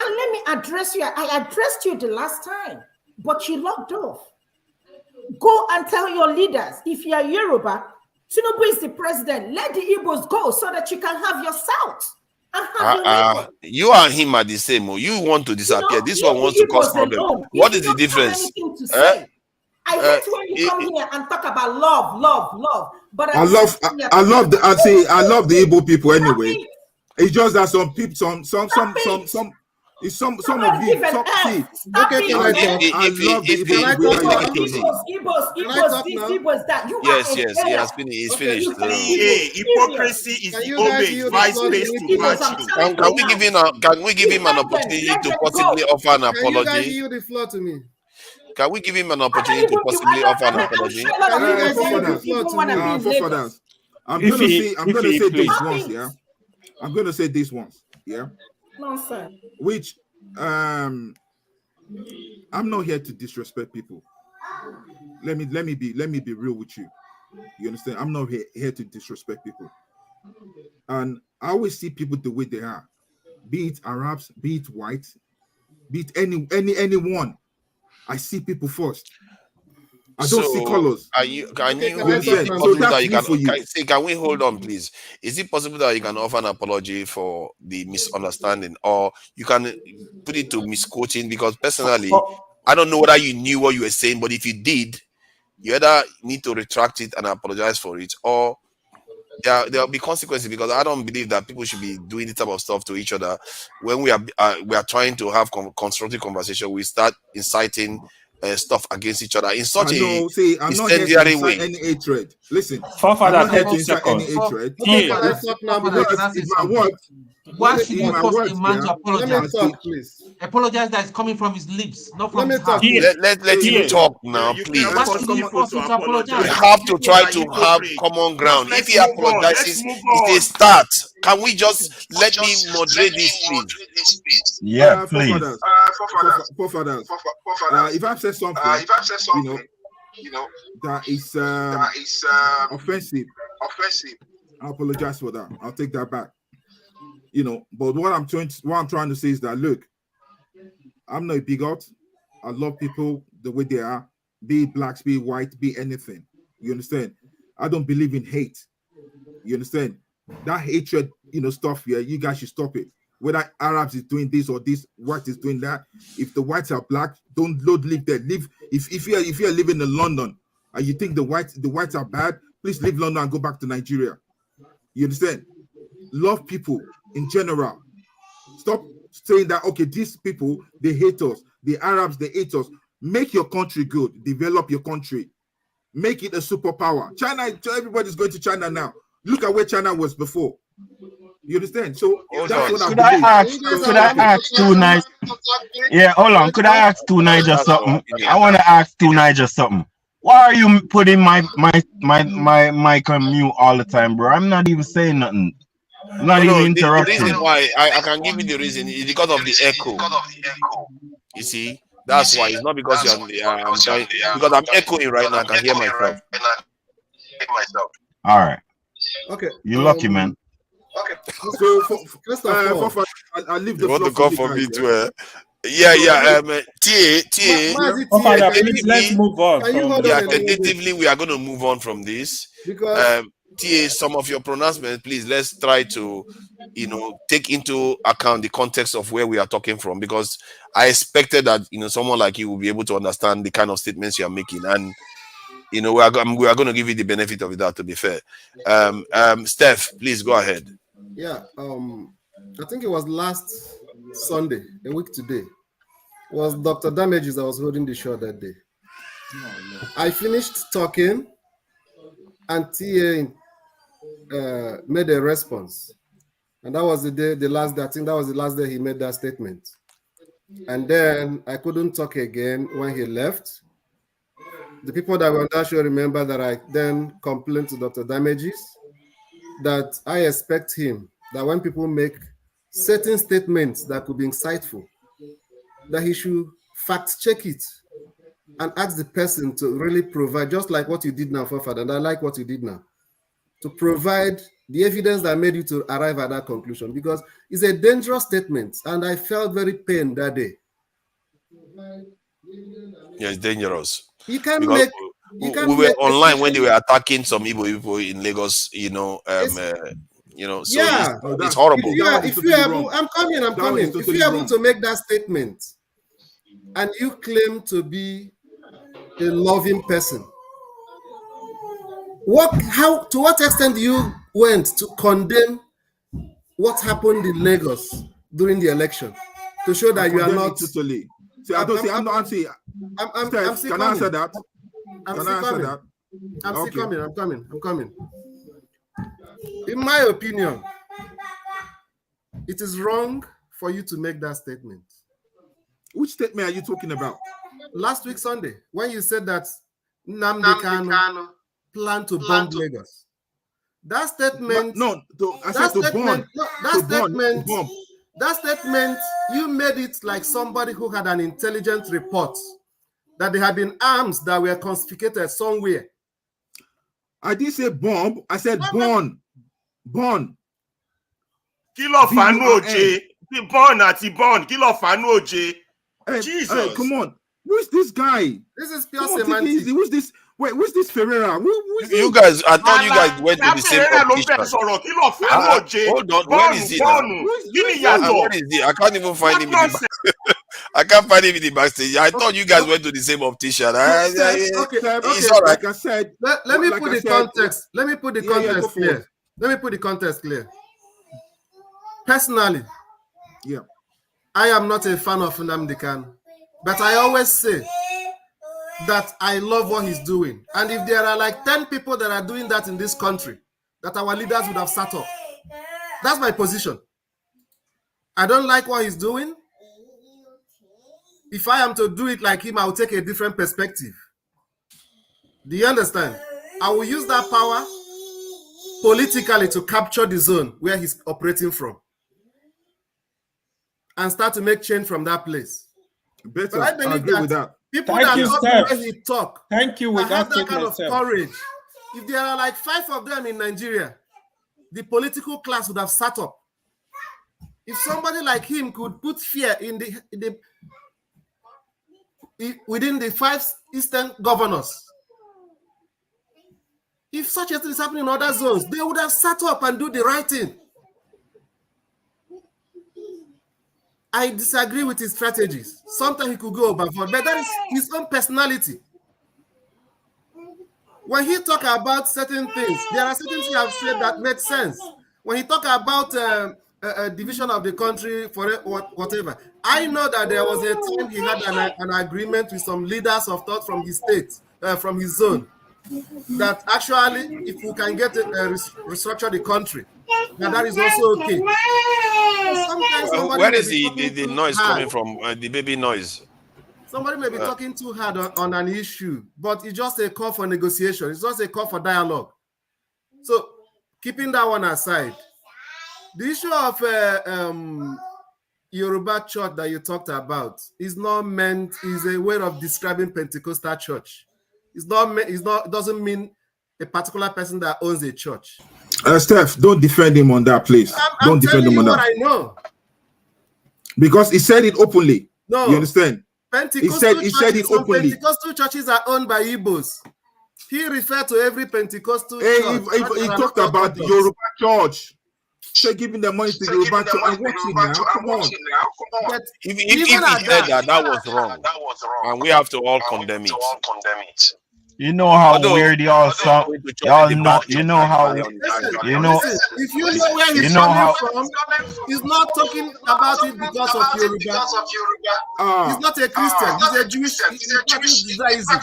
And let me address you. I addressed you the last time, but you locked off. Go and tell your leaders, if you are Yoruba, Tinubu is the president, let the Igbos go so that you can have your South. You and him are the same. You want to disappear. This one wants to cause problem. What is the difference? I hate when you come here and talk about love. But I love the Igbo people anyway. It's just that some people, some of you. See, okay, I love the Igbos that you yes, he has finished. He's finished. Hypocrisy is the only vice place to match. Can we give him an opportunity to possibly offer an apology? Can you guys yield the floor to me? Can we give him an opportunity to possibly offer an apology? I'm going to say this once, yeah. I'm going to say this once, yeah. Nonsense. Which I'm not here to disrespect people. Let me be real with you. You understand? I'm not here to disrespect people. And I always see people the way they are, be it Arabs, be it white, be it anyone. I see people first. I don't see colors. Can we hold on, please? Is it possible that you can offer an apology for the misunderstanding, or you can put it to misquoting? Because personally, I don't know whether you knew what you were saying, but if you did, you either need to retract it and apologize for it, or there'll be consequences. Because I don't believe that people should be doing this type of stuff to each other when we are trying to have constructive conversation. We start inciting stuff against each other in such I'm not here to incite any hatred. Listen, I'm not here to incite any hatred. Why should you force a man to apologize? Apologize that is coming from his lips, not from his heart. Let him talk now, please. Why should you force him to apologize? We have to try to have common ground. If he apologizes, it's a start. Can we just let me moderate this, please? Yeah, please. Forefathers, if I've said something, that is offensive, I apologize for that. I'll take that back. But what I'm trying to say is that, look, I'm not a bigot. I love people the way they are, be it blacks, be it white, be anything. You understand? I don't believe in hate. You understand? That hatred, stuff here, you guys should stop it. Whether Arabs is doing this or this, white is doing that. If the whites are black, don't live there. Live if you're living in London and you think the whites are bad, please leave London and go back to Nigeria. You understand? Love people in general. Stop saying that, okay, these people, they hate us. The Arabs, they hate us. Make your country good. Develop your country. Make it a superpower. China, everybody's going to China now. Look at where China was before. You understand? So that's what Could I ask Two Niger? Yeah, hold on. Could I ask Two Niger something? I want to ask Two Niger something. Why are you putting my mic on mute all the time, bro? I'm not even saying nothing. I'm not even interrupting. The reason why I can give you the reason is because of the echo. You see, that's why. It's not because you're because I'm echoing right now. I can hear myself. All right. Okay. You're lucky, man. Okay. So first of all, I'll leave You the want floor to call for me to yeah. Please, let's move on. Tentatively, we are going to move on from this. Because some of your pronouncements, please, let's try to, take into account the context of where we are talking from, because I expected that, someone like you will be able to understand the kind of statements you are making. And, we are going to give you the benefit of that, to be fair. Steph, please go ahead. Yeah, I think it was last Sunday, a week today, was Dr. Damages that was holding the show that day. I finished talking, and TA made a response, and that was the last day. I think that was the last day he made that statement. And then I couldn't talk again when he left. The people that were on that show remember that I then complained to Dr. Damages that I expect him that when people make certain statements that could be insightful, that he should fact check it and ask the person to really provide, just like what you did now, Father, and I like what you did now, to provide the evidence that made you to arrive at that conclusion, because it's a dangerous statement, and I felt very pained that day. Yeah, it's dangerous. You can't because make. We were online when they were attacking some Igbo people in Lagos. So Yeah, it's horrible. If you're able, I'm coming. If you're able to make that statement, and you claim to be a loving person, to what extent you went to condemn what happened in Lagos during the election to show that you are not totally? See, I'm not answering. Steph, can I answer that? I'm coming. In my opinion, it is wrong for you to make that statement. Which statement are you talking about? Last week Sunday, when you said that Nnamdi Kanu planned to bomb Lagos. That statement. That statement, you made it like somebody who had an intelligent report that there had been arms that were confiscated somewhere. I didn't say bomb. I said born. Kilo Fanu Oje. The born at the born. Kilo Fanu Oje. Jesus. Hey, come on. Who is this guy? This is pure semantics. Who's this? Wait, who's this Ferreira? You guys, I thought you guys went to the same competition. Hold on, where is he now? Where is he? I can't even find him. I can't find him in the backstage. I thought you guys went to the same optician. It's all right. Like I said, let me put the context. Let me put the context clear. Let me put the context clear. Personally, I am not a fan of Nnamdi Kanu, but I always say that I love what he's doing. And if there are like 10 people that are doing that in this country, that our leaders would have sat up. That's my position. I don't like what he's doing. If I am to do it like him, I will take a different perspective. Do you understand? I will use that power politically to capture the zone where he's operating from and start to make change from that place. But I believe that people that talk the way he talk, have that kind of courage. If there are like 5 of them in Nigeria, the political class would have sat up. If somebody like him could put fear within the 5 Eastern governors, if such a thing is happening in other zones, they would have sat up and do the right thing. I disagree with his strategies. Sometimes he could go overboard, but that is his own personality. When he talk about certain things, there are certain things he have said that made sense. When he talk about a division of the country for whatever, I know that there was a time he had an agreement with some leaders of thought from his state, from his zone, that actually, if we can get restructure the country, that is also okay. Where is the noise coming from? The baby noise. Somebody may be talking too hard on an issue, but it's just a call for negotiation. It's just a call for dialogue. So, keeping that one aside, the issue of Yoruba church that you talked about is not meant, is a way of describing Pentecostal church. It's not, it doesn't mean a particular person that owns a church. Steph, don't defend him on that, please. Don't defend him on that. I know. Because he said it openly. No. You understand? Pentecostal he said it openly. Pentecostal churches are owned by Igbos. He referred to every Pentecostal church. He talked about the Yoruba church. So giving the money to Yoruba church. I'm watching now. Come on. But if he said that was wrong. And we have to all condemn it. You know how weird y'all sound. Y'all know. You know how. You know. If you know where he's coming from, he's not talking about it because of Yoruba. He's not a Christian. He's a Jewish. He's Judaism.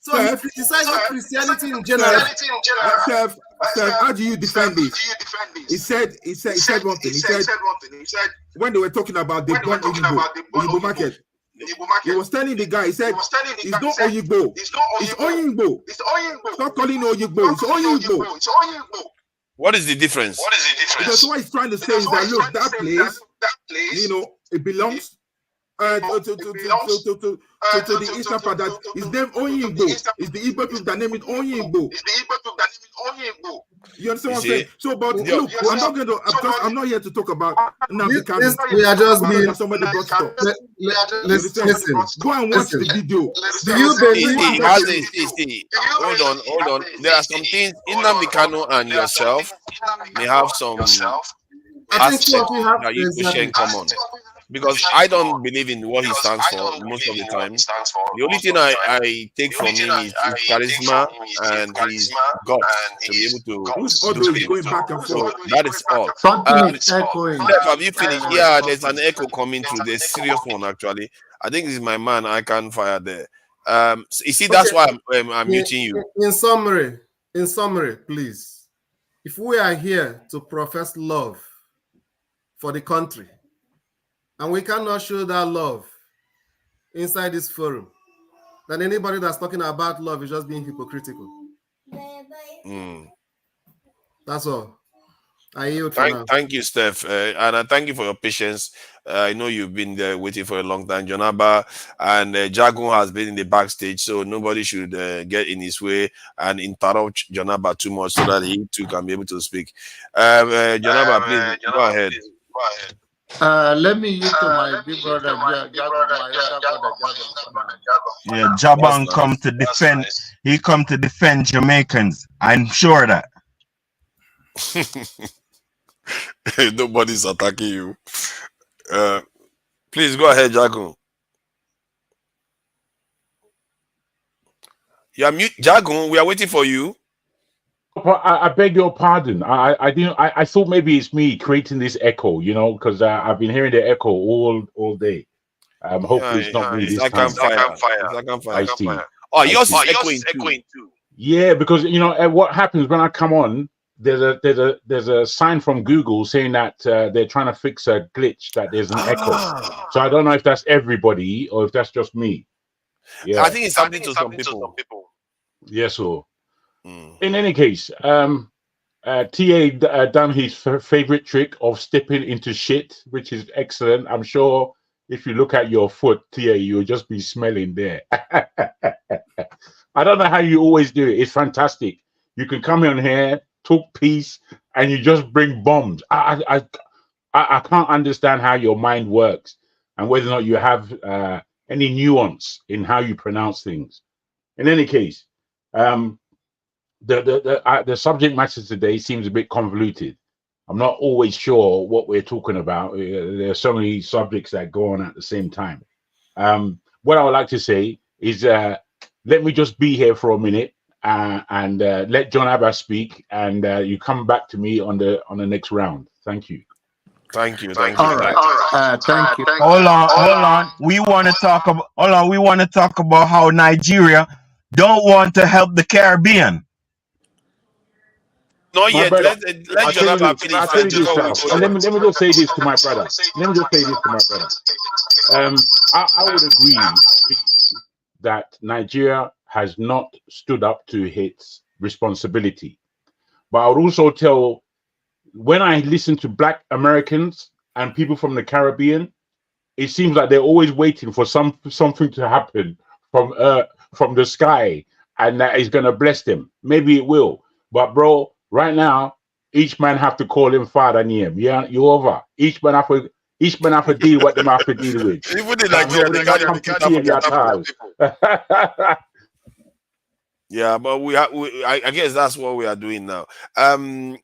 So he criticizes Christianity in general. Steph, how do you defend this? He said one thing. He said when they were talking about the gun Oyigbo market, he was telling the guy, he said, it's not Oyigbo, it's Oyigbo. Stop calling Oyigbo, it's Oyigbo. What is the difference? Because what he's trying to say is that, look, that place, you know, it belongs to the eastern part. That is named Oyigbo. It's the Igbo people that name it Oyigbo. You understand what I'm saying? So, but look, I'm not going to. I'm not here to talk about Nnamdi Kanu. We are just being. Somebody brought it up. Listen. Go and watch the video. Do you believe? Hold on. There are some things Nnamdi Kanu and yourself may have some aspects that you could share in common. Because I don't believe in what he stands for most of the time. The only thing I take from him is his charisma and his guts to be able to going back and forth. That is all. Something is echoing. Steph, have you finished? Yeah, there's an echo coming through. There's a serious one actually. I think this is my man. I can't fire there. You see, that's why I'm muting you. In summary, please. If we are here to profess love for the country, and we cannot show that love inside this forum, then anybody that's talking about love is just being hypocritical. That's all. I yield for now. Thank you, Steph. And I thank you for your patience. I know you've been there waiting for a long time. Jonaba and Jagun has been in the backstage, so nobody should get in his way and interrupt Jonaba too much so that he too can be able to speak. Jonaba, please go ahead. Let me use to my big brother, my younger brother, Yeah, Jaban come to defend. He come to defend Jamaicans. I'm sure that. Nobody's attacking you. Please go ahead, Jagun. You are mute, Jagun. We are waiting for you. I beg your pardon. I thought maybe it's me creating this echo, you know, because I've been hearing the echo all day. Hopefully it's not me this time. I see. Oh, yours is echoing too. Yeah, because you know what happens when I come on. There's a sign from Google saying that they're trying to fix a glitch that there's an echo. So I don't know if that's everybody or if that's just me. Yeah, I think it's something to some people. Yes, or. In any case, TA done his favorite trick of stepping into shit, which is excellent. I'm sure if you look at your foot, TA, you'll just be smelling there. I don't know how you always do it. It's fantastic. You can come in here, talk peace, and you just bring bombs. I can't understand how your mind works and whether or not you have any nuance in how you pronounce things. In any case, the subject matter today seems a bit convoluted. I'm not always sure what we're talking about. There are so many subjects that go on at the same time. What I would like to say is let me just be here for a minute and let John Abba speak, and you come back to me on the next round. Thank you. Thank you. Thank you. Hold on. We want to talk about. We want to talk about how Nigeria don't want to help the Caribbean. Not yet. Let Jonathan finish. Let me just say this to my brother. I would agree that Nigeria has not stood up to its responsibility. But I would also tell, when I listen to Black Americans and people from the Caribbean, it seems like they're always waiting for something to happen from the sky, and that is going to bless them. Maybe it will, but bro, right now, each man have to call him father name. Yeah, you over. Each man have to deal what them have to deal with. Even in Nigeria, they can't even put that for their people. Yeah, but I guess that's what we are doing now. Okay.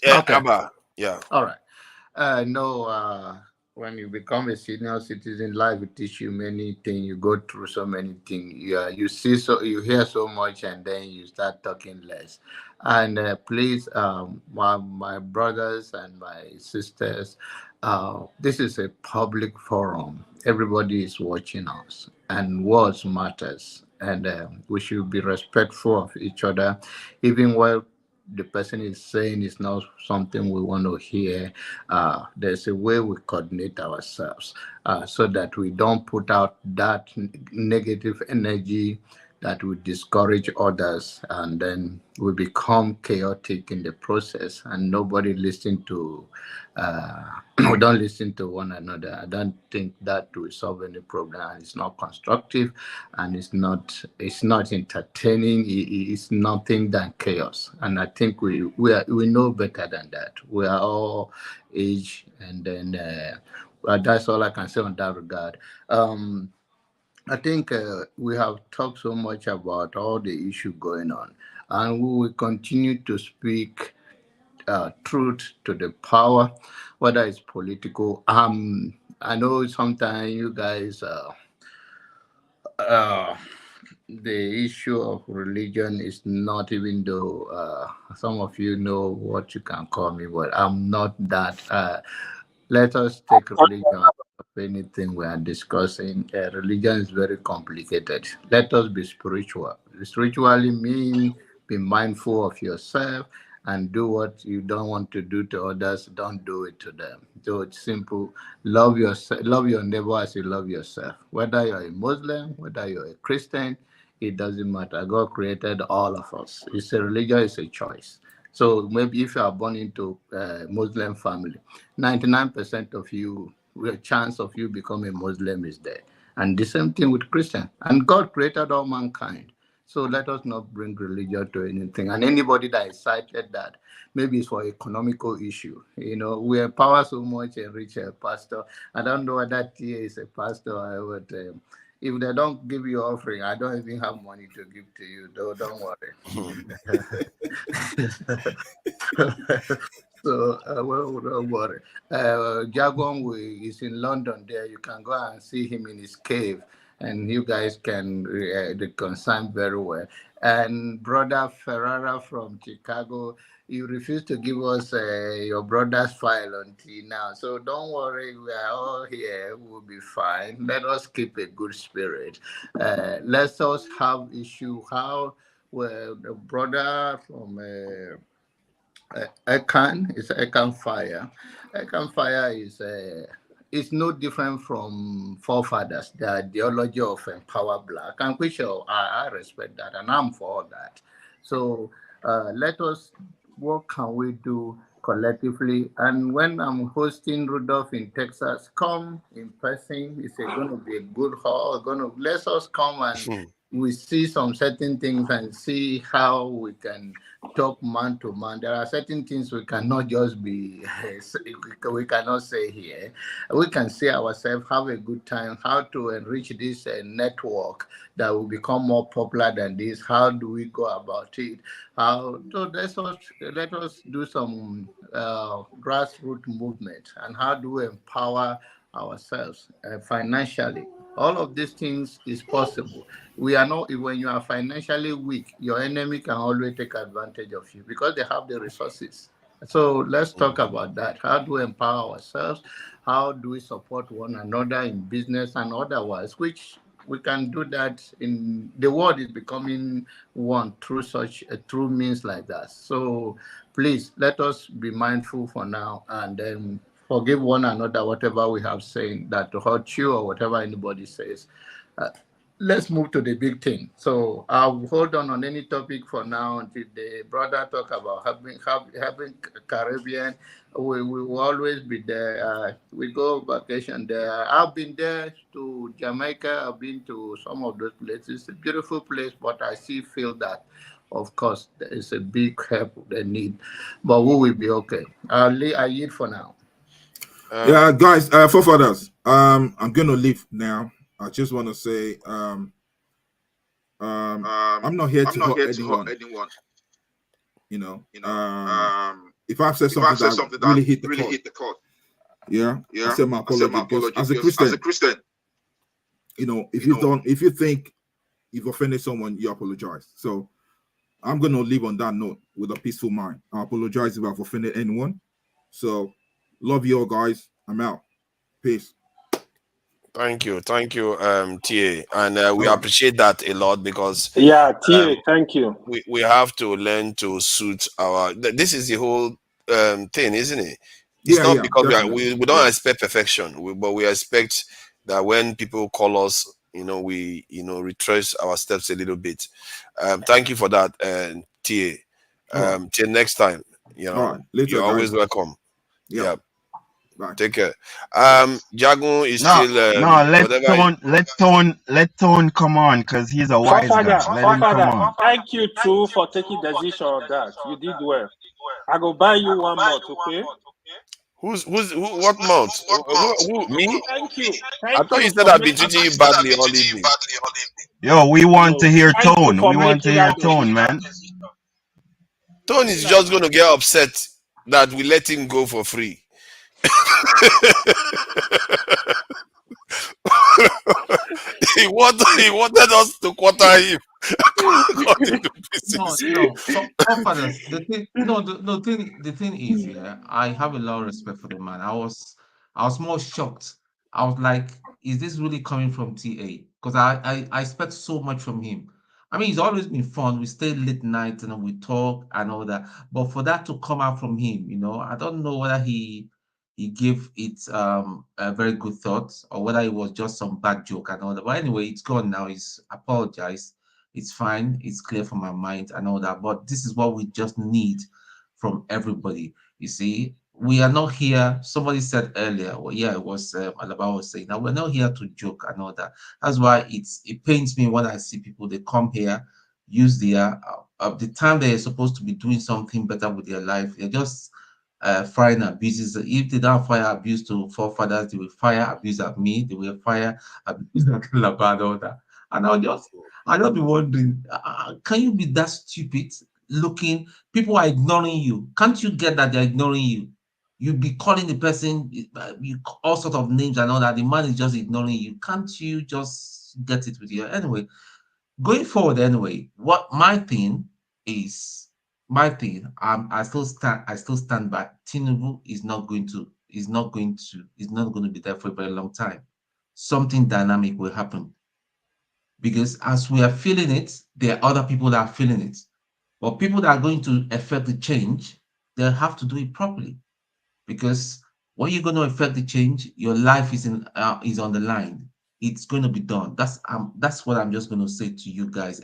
Abba, yeah. All right. No, when you become a senior citizen, life will teach you many things. You go through so many things. You see you hear so much, and then you start talking less. And please, my brothers and my sisters, this is a public forum. Everybody is watching us, and words matters. And we should be respectful of each other, even while the person is saying is not something we want to hear. There's a way we coordinate ourselves so that we don't put out that negative energy that would discourage others, and then we become chaotic in the process, and nobody listen to we don't listen to one another. I don't think that will solve any problem. It's not constructive, and it's not entertaining. It's nothing than chaos, and I think we know better than that. We are all age, and then that's all I can say on that regard. I think we have talked so much about all the issue going on, and we will continue to speak truth to the power, whether it's political. I know sometimes you guys, the issue of religion is not, even though some of you know what you can call me, but I'm not that. Let us take religion out of anything we are discussing. Religion is very complicated. Let us be spiritual. Spiritually mean be mindful of yourself and do what you don't want to do to others. Don't do it to them. So it's simple. Love yourself. Love your neighbor as you love yourself. Whether you're a Muslim, whether you're a Christian, it doesn't matter. God created all of us. It's a religion. It's a choice. So maybe if you are born into a Muslim family, 99% of you, the chance of you becoming a Muslim is there. And the same thing with Christian. And God created all mankind. So let us not bring religion to anything. And anybody that is cited that, maybe it's for economical issue. You know, we empower so much and reach a pastor. I don't know whether TA is a pastor or what. If they don't give you offering, I don't even have money to give to you. Though, don't worry. So, well, don't worry. Jagon is in London there. You can go and see him in his cave, and you guys can reconcile very well. And brother Ferrara from Chicago, you refuse to give us your brother's file until now. So don't worry, we are all here. We'll be fine. Let us keep a good spirit. Let us have issue how the brother from Ekan is Ekan Fire. Ekan Fire is no different from forefathers, the ideology of Empower Black, and which I respect that, and I'm for all that. So let us, what can we do collectively? And when I'm hosting Rudolph in Texas, come in person. It's going to be a good hall. Let us come and we see some certain things and see how we can talk man to man. There are certain things we cannot just be, we cannot say here. We can see ourselves, have a good time, how to enrich this network that will become more popular than this. How do we go about it? So let us do some grassroots movement, and how do we empower ourselves financially? All of these things is possible. We are not, when you are financially weak, your enemy can always take advantage of you because they have the resources. So let's talk about that. How do we empower ourselves? How do we support one another in business and otherwise, which we can do that in the world is becoming one through through means like that. So please let us be mindful for now, and then forgive one another whatever we have said that to hurt you or whatever anybody says. Let's move to the big thing. So I'll hold on any topic for now until the brother talk about having Caribbean. We will always be there. We go vacation there. I've been there to Jamaica. I've been to some of those places. It's a beautiful place, but I still feel that, of course, there is a big help they need. But we will be okay. I yield for now. Yeah, guys, forefathers, I'm gonna leave now. I just want to say, I'm not here to hurt anyone. You know, if I've said something that really hit the court, yeah, I said my apology. Because as a Christian, you know, if you think you've offended someone, you apologize. So I'm gonna leave on that note with a peaceful mind. I apologize if I've offended anyone. So love you all, guys. I'm out. Peace. Thank you, TA, and we appreciate that a lot because TA, thank you. We have to learn to suit our. This is the whole thing, isn't it? It's not because we don't expect perfection, but we expect that when people call us, we retrace our steps a little bit. Thank you for that, TA. Till next time, later, you're always welcome. Yeah. Bye. Take care. Jagun is still let Tone come on because he's a wise guy. Let him come on. Thank you too for taking decision on that. You did well. I go buy you one month, okay? What month? Who me? Thank you. I thought you said I've been treating you badly all evening. Yo, we want to hear Tone. We want to hear Tone, man. Tone is just going to get upset that we let him go for free. he wanted us to quarter him. The thing is, I have a lot of respect for the man. I was more shocked. I was like, is this really coming from TA? Because I expect so much from him. I mean, he's always been fun. We stay late night and we talk and all that. But for that to come out from him, I don't know whether he gave it a very good thought or whether it was just some bad joke and all that. But anyway, it's gone now. He's apologized. It's fine. It's clear from my mind and all that. But this is what we just need from everybody. You see, we are not here. Somebody said earlier, well, yeah, it was Alaba was saying, now we're not here to joke and all that. That's why it pains me when I see people, they come here, use the time they're supposed to be doing something better with their life. They're just firing abuses. If they don't fire abuse to forefathers, they will fire abuse at me. They will fire abuse at Alaba and all that. And I'll just be wondering, can you be that stupid looking? People are ignoring you. Can't you get that they're ignoring you? You be calling the person all sorts of names and all that. The man is just ignoring you. Can't you just get it with you? Anyway, going forward, anyway, what my thing is, I still stand by. Tinubu is not going to be there for a very long time. Something dynamic will happen. Because as we are feeling it, there are other people that are feeling it. But people that are going to affect the change, they'll have to do it properly. Because when you're going to affect the change, your life is on the line. It's going to be done. That's what I'm just going to say to you guys,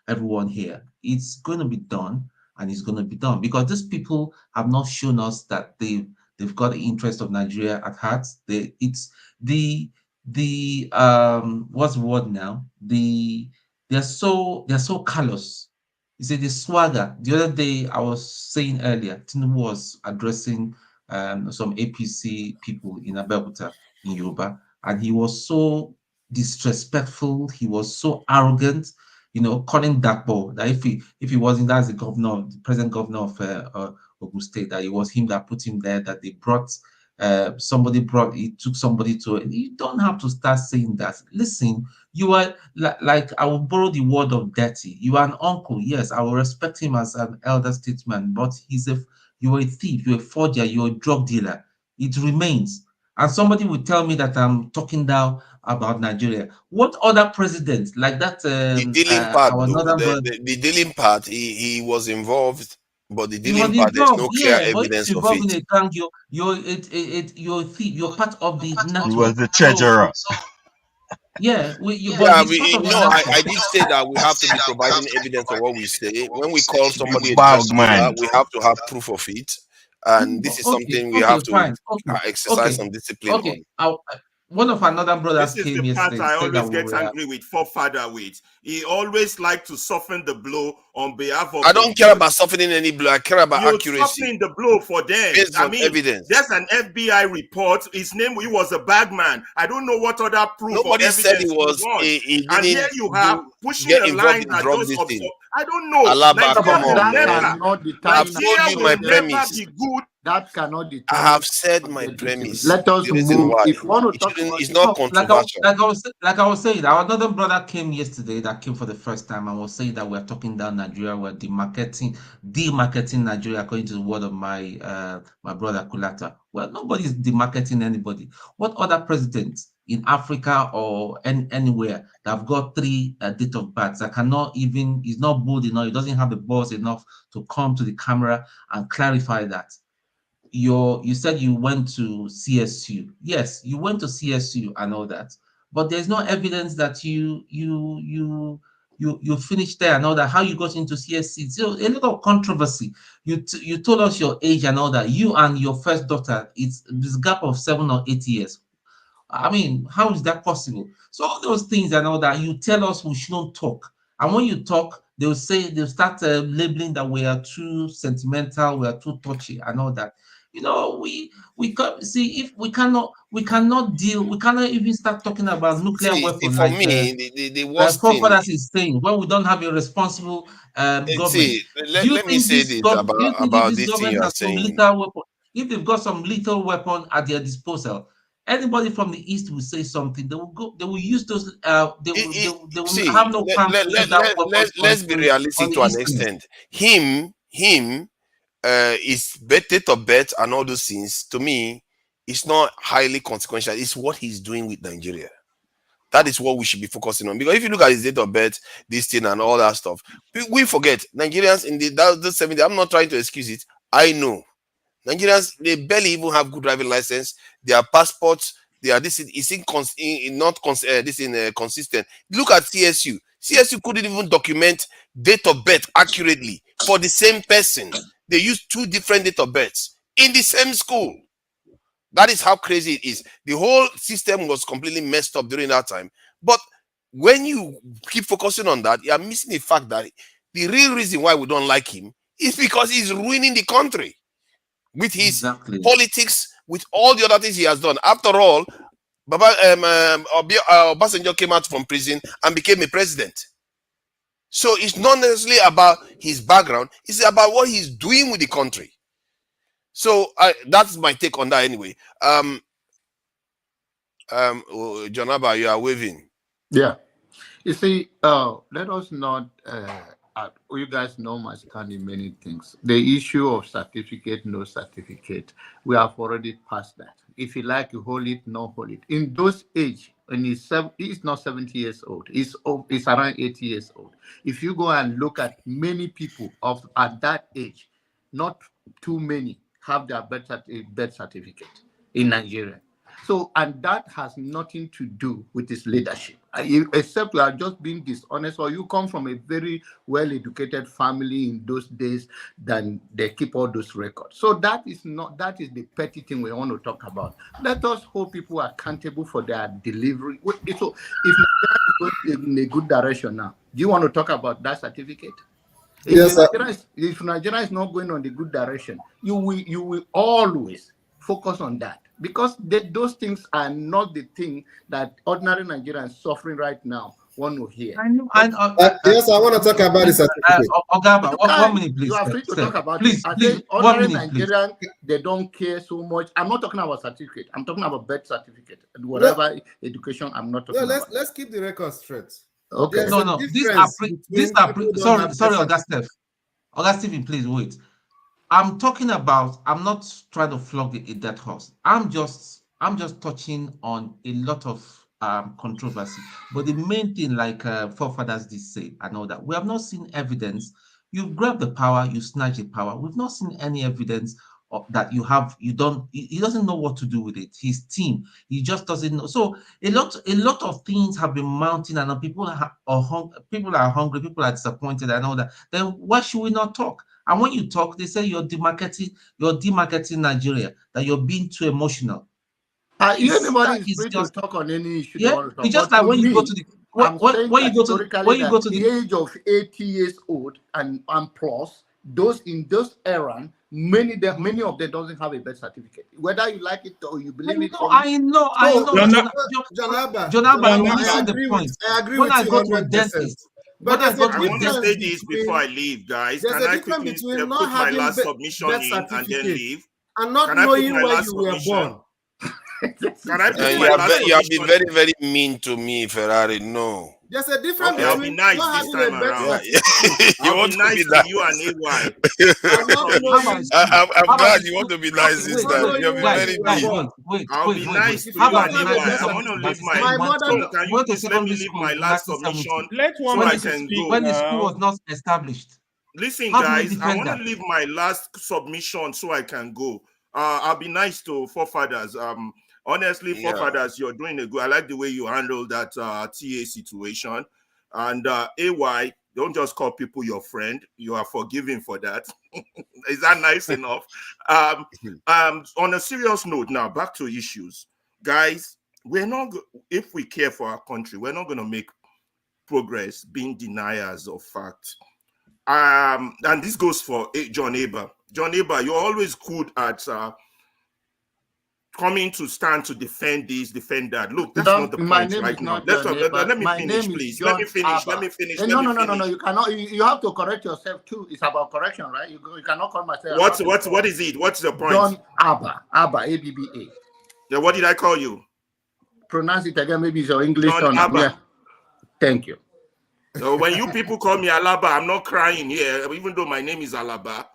everyone here. It's going to be done, and it's going to be done. Because these people have not shown us that they've got the interest of Nigeria at heart. What's the word now? They're so callous. You see the swagger. The other day I was saying earlier, Tinubu was addressing some APC people in Abeokuta in Yoruba, and he was so disrespectful. He was so arrogant, calling Dakpo that if he wasn't as the governor, the present governor of Ogun State, that it was him that put him there, that they brought. He took somebody to it. You don't have to start saying that. Listen, you are like I will borrow the word of dirty. You are an uncle. Yes, I will respect him as an elder statesman, but you're a thief, you're a forger, you're a drug dealer. It remains. And somebody will tell me that I'm talking down about Nigeria. What other president like that? The dealing part, the dealing part, he was involved. But the dealing part, there's no clear evidence of it. In a gang, you're a thief. You're part of the network. He was the treasurer. I did say that we have to be providing evidence of what we say. When we call somebody a treasurer, we have to have proof of it. and this is something we have to fine. exercise some discipline on. One of another brothers This is came the part yesterday I said that always get angry with forefather with. He always like to soften the blow on behalf of. I don't care about softening any blow. I care about You're accuracy. softening the blow for them. Based on evidence. There's an FBI report. His name, he was a bagman. I don't know what other proof Nobody or said evidence he was. He and here you have pushing a line that just absorb. I don't know. Alaba, come on, Nigeria will never be good. That cannot determine. I have said my premise. Let us move. Why. If you want to talk about it's not controversial. Like I was saying, our another brother came yesterday that came for the first time and was saying that we're talking down Nigeria, we're demarketing Nigeria according to the word of my brother Kulata. Well, nobody's demarketing anybody. What other presidents in Africa or anywhere that have got 3 date of births that cannot even, is not bold enough, he doesn't have the balls enough to come to the camera and clarify that? You said you went to CSU. Yes, you went to CSU and all that, but there's no evidence that you finished there and all that. How you got into CSC? So a lot of controversy. You told us your age and all that. You and your first daughter, it's this gap of 7 or 8 years. I mean, how is that possible? So all those things and all that, you tell us we shouldn't talk, and when you talk, they'll start labeling that we are too sentimental, we are too touchy and all that. You know, we can see if we cannot deal, we cannot even start talking about nuclear weapons. For me, the worst thing is saying when we don't have a responsible government. Let me say this about this thing you are saying. If they've got some lethal weapon at their disposal, anybody from the east will say something. They will go. They will use those. They will have no plan. Let's be realistic to an extent. Him. His date of birth and all those things, to me, it's not highly consequential. It's what he's doing with Nigeria. That is what we should be focusing on. Because if you look at his date of birth, this thing and all that stuff, we forget Nigerians in the 70s. I'm not trying to excuse it. I know Nigerians, they barely even have good driving license. Their passports, they are consistent. Look at CSU. CSU couldn't even document date of birth accurately for the same person. They used 2 different date of births in the same school. That is how crazy it is. The whole system was completely messed up during that time. But when you keep focusing on that, you are missing the fact that the real reason why we don't like him is because he's ruining the country with his politics, with all the other things he has done. After all, Obasanjo came out from prison and became a president. So it's not necessarily about his background, it's about what he's doing with the country. So that's my take on that anyway. Jonaba, you are waving. Yeah. You see, let us not, you guys know my stand in many things. The issue of certificate, no certificate, we have already passed that. If you like, you hold it, no hold it. In those age, and he's not 70 years old, he's around 80 years old. If you go and look at many people at that age, not too many have their birth certificate in Nigeria. So, and that has nothing to do with his leadership, except you are just being dishonest, or you come from a very well-educated family in those days, then they keep all those records. So that is the petty thing we want to talk about. Let us hold people accountable for their delivery. So if Nigeria is going in a good direction now, do you want to talk about that certificate? If Nigeria is not going on the good direction, you will always focus on that. Because those things are not the thing that ordinary Nigerians suffering right now want to hear. Yes, I want to talk about the certificate. Ogaba, 1 minute, please. You are free to talk about please, it. Please, ordinary Nigerians, they don't care so much. I'm not talking about certificate. I'm talking about birth certificate and whatever education. I'm not talking about. Let's keep the record straight. Okay. No. Sorry, Augustine. Augustine, please wait. I'm talking about, I'm not trying to flog the dead horse. I'm just touching on a lot of controversy. But the main thing, like forefathers did say, I know that we have not seen evidence. You grab the power, you snatch the power. We've not seen any evidence that he doesn't know what to do with it. His team, he just doesn't know. So a lot of things have been mounting, and people are hungry, people are disappointed, and all that. Then why should we not talk? And when you talk, they say you're demarketing Nigeria, that you're being too emotional. Anybody is free to talk on any issue they want to talk. It's just But like when you go to the when you go to the age of 80 years old and plus, those in those era, many of them doesn't have a birth certificate. Whether you like it or you believe it. I know. John Abba, you're missing the point. I agree when with I you go to a 100%. dentist, But I want to say this before I leave, guys. There's Can a I difference quickly between put not my having last submission birth in and then certificate leave? and not Can I put knowing my where last you were submission? born. Can I put my you last have been submission? very, very mean to me, Ferrari. No. There's a difference Okay, I'll be between nice not this having time a birth around. certificate. I'll be nice to you and AY. I'm glad you want to be nice this time. You've been very mean. I'll be nice to you and AY. I want to leave my mother. Can you please let me leave my last submission so I can go? When the school was not established. Listen, How do you guys, I defend want to that? leave my last submission so I can go. I'll be nice to forefathers. Honestly, forefathers, you're doing a good. I like the way you handle that TA situation. And AY, don't just call people your friend. You are forgiven for that. Is that nice enough? On a serious note, now back to issues, guys. We're not. If we care for our country, we're not going to make progress being deniers of fact. And this goes for John Aber. John Aber, you're always good at coming to stand to defend this, defend that. Look, that's not the point right now. Let me finish, please. Let me finish. No. You cannot. You have to correct yourself too. It's about correction, right? You cannot call myself. What is it? What's the point? John Abba, ABBA. Yeah, what did I call you? Pronounce it again. Maybe it's your English. John Abba. Yeah. Thank you. So when you people call me Alaba, I'm not crying here, even though my name is Alaba.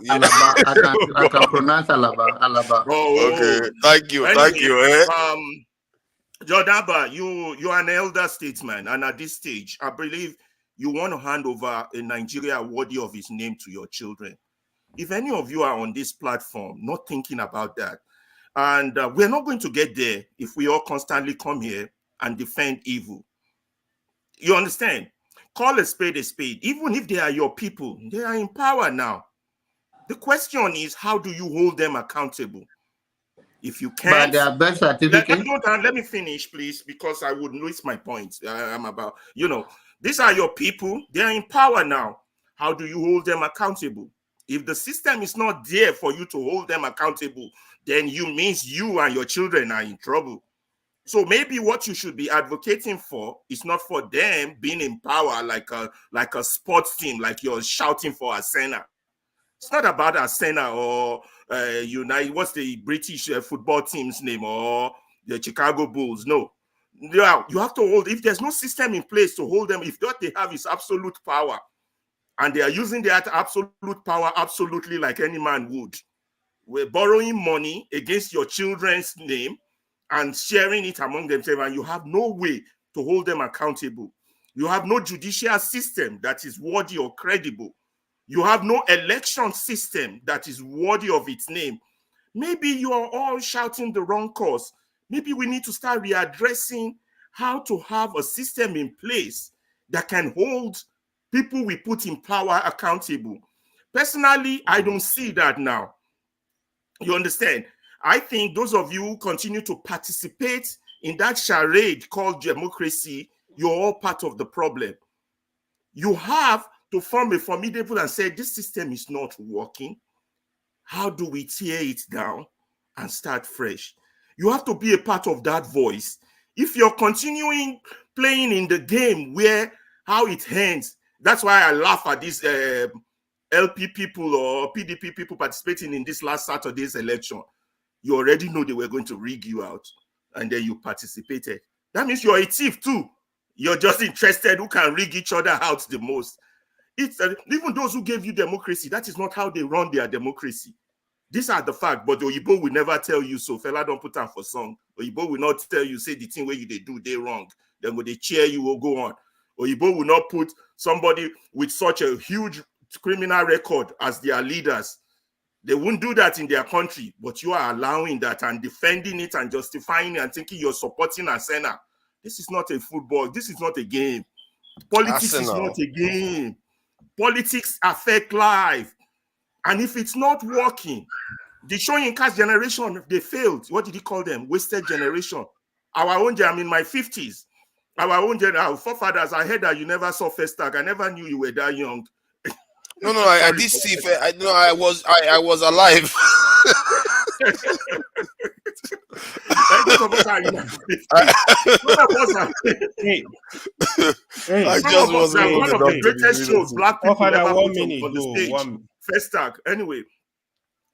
Alaba, I can pronounce Alaba. Oh, okay. Thank you. Anyway, Jodaba, you're an elder statesman, and at this stage, I believe you want to hand over a Nigeria worthy of his name to your children. If any of you are on this platform not thinking about that, and we're not going to get there if we all constantly come here and defend evil. You understand? Call a spade, even if they are your people. They are in power now. The question is, how do you hold them accountable? If you can't, their birth certificate. Let me finish, please, because I would lose my point. I'm about, these are your people. They are in power now. How do you hold them accountable? If the system is not there for you to hold them accountable, then means you and your children are in trouble. So maybe what you should be advocating for is not for them being in power like a sports team, like you're shouting for Arsenal. It's not about Arsenal or United. What's the British football team's name, or the Chicago Bulls? No. Yeah, you have to hold. If there's no system in place to hold them, if what they have is absolute power, and they are using that absolute power absolutely like any man would, we're borrowing money against your children's name and sharing it among themselves, and you have no way to hold them accountable. You have no judicial system that is worthy or credible. You have no election system that is worthy of its name. Maybe you are all shouting the wrong cause. Maybe we need to start readdressing how to have a system in place that can hold people we put in power accountable. Personally, I don't see that now. You understand? I think those of you who continue to participate in that charade called democracy, you're all part of the problem. You have to form a formidable and say, this system is not working. How do we tear it down and start fresh? You have to be a part of that voice. If you're continuing playing in the game where how it ends, that's why I laugh at these LP people or PDP people participating in this last Saturday's election. You already know they were going to rig you out, and then you participated. That means you're a thief too. You're just interested who can rig each other out the most. It's even those who gave you democracy, that is not how they run their democracy. These are the facts, but the Oyibo will never tell you so. Fella don't put on for song. Oyibo will not tell you, say the thing where they do, they wrong. Then when they cheer you or go on. Oyibo will not put somebody with such a huge criminal record as their leaders. They wouldn't do that in their country, but you are allowing that and defending it and justifying it and thinking you're supporting Arsenal. This is not a football. This is not a game. Politics is not a game. Politics affect life. And if it's not working, the Shoyinka's generation, they failed. What did he call them? Wasted generation. Our own, I'm in my 50s. Our own our forefathers, I heard that you never saw first tag. I never knew you were that young. No, I did see. I was alive. Those of us are in our 50s. Some of us are. I just was one of the greatest shows black people ever put on the stage. First tag. Anyway,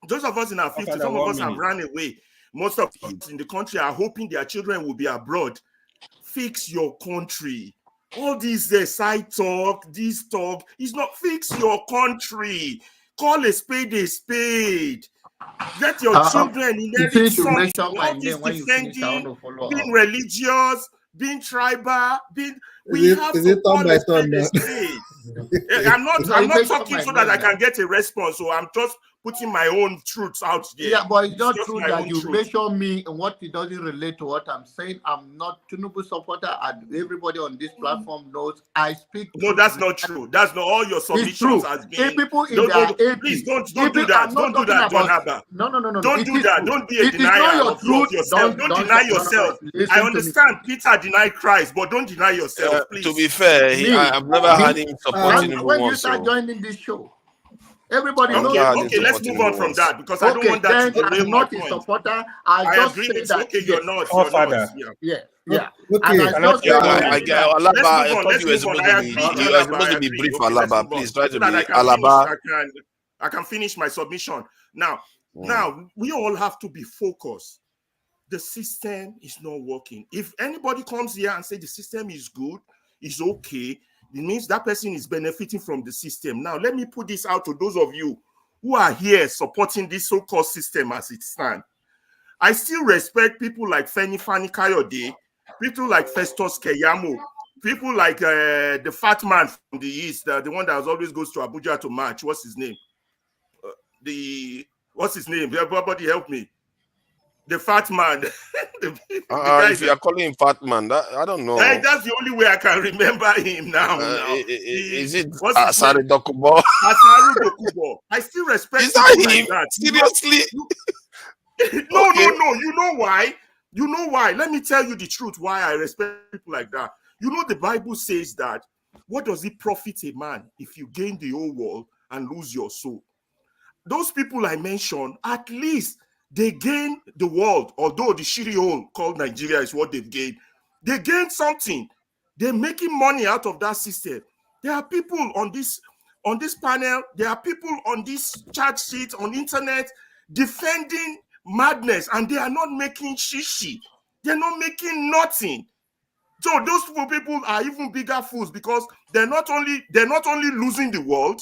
those of us in our 50s, some of us have run away. Most of us in the country are hoping their children will be abroad. Fix your country. All these side talk, this talk, is not fix your country. Call a spade a spade. Let your children inherit something. All this defending, being religious, being tribal, we have to call a spade a spade. I'm not talking so that I can get a response. So I'm just putting my own truths out there. Yeah, but it's not true that you measure me and what it doesn't relate to what I'm saying. I'm not Tinubu supporter, and everybody on this platform knows I speak. No, that's not true. That's not all your submissions has been. People in their please don't do that. Don't do that, John Haber. No. Don't do that. Don't be a denier of yourself. Don't deny yourself. I understand Peter denied Christ, but don't deny yourself, please. To be fair, I've never had him supporting Tinubu. When you start joining this show, everybody knows. Okay, let's move on from that because I don't want that to derail my point. Supporter. I just agree say with that. Okay, you're not. Yeah. Okay. Alaba, I thought you were supposed to be brief. Alaba, please try to be Alaba. I can finish my submission now. Now we all have to be focused. The system is not working. If anybody comes here and say the system is good, it's okay, it means that person is benefiting from the system. Now, let me put this out to those of you who are here supporting this so-called system as it stands. I still respect people like Fani Kayode, people like Festus Keyamo, people like the fat man from the East, the one that always goes to Abuja to march. What's his name? What's his name? Everybody help me. The fat man. If you are calling him fat man, I don't know. That's the only way I can remember him now. Is it Asari Dokubo? Asari Dokubo. I still respect Is that him? like that. Seriously? No. You know why? You know why? Let me tell you the truth why I respect people like that. You know the Bible says that what does it profit a man if you gain the whole world and lose your soul? Those people I mentioned, at least they gain the world, although the shitty hole called Nigeria is what they've gained. They gain something. They're making money out of that system. There are people on this panel, there are people on this chat sheet, on internet, defending madness, and they are not making shishi. They're not making nothing. So those people are even bigger fools because they're not only losing the world,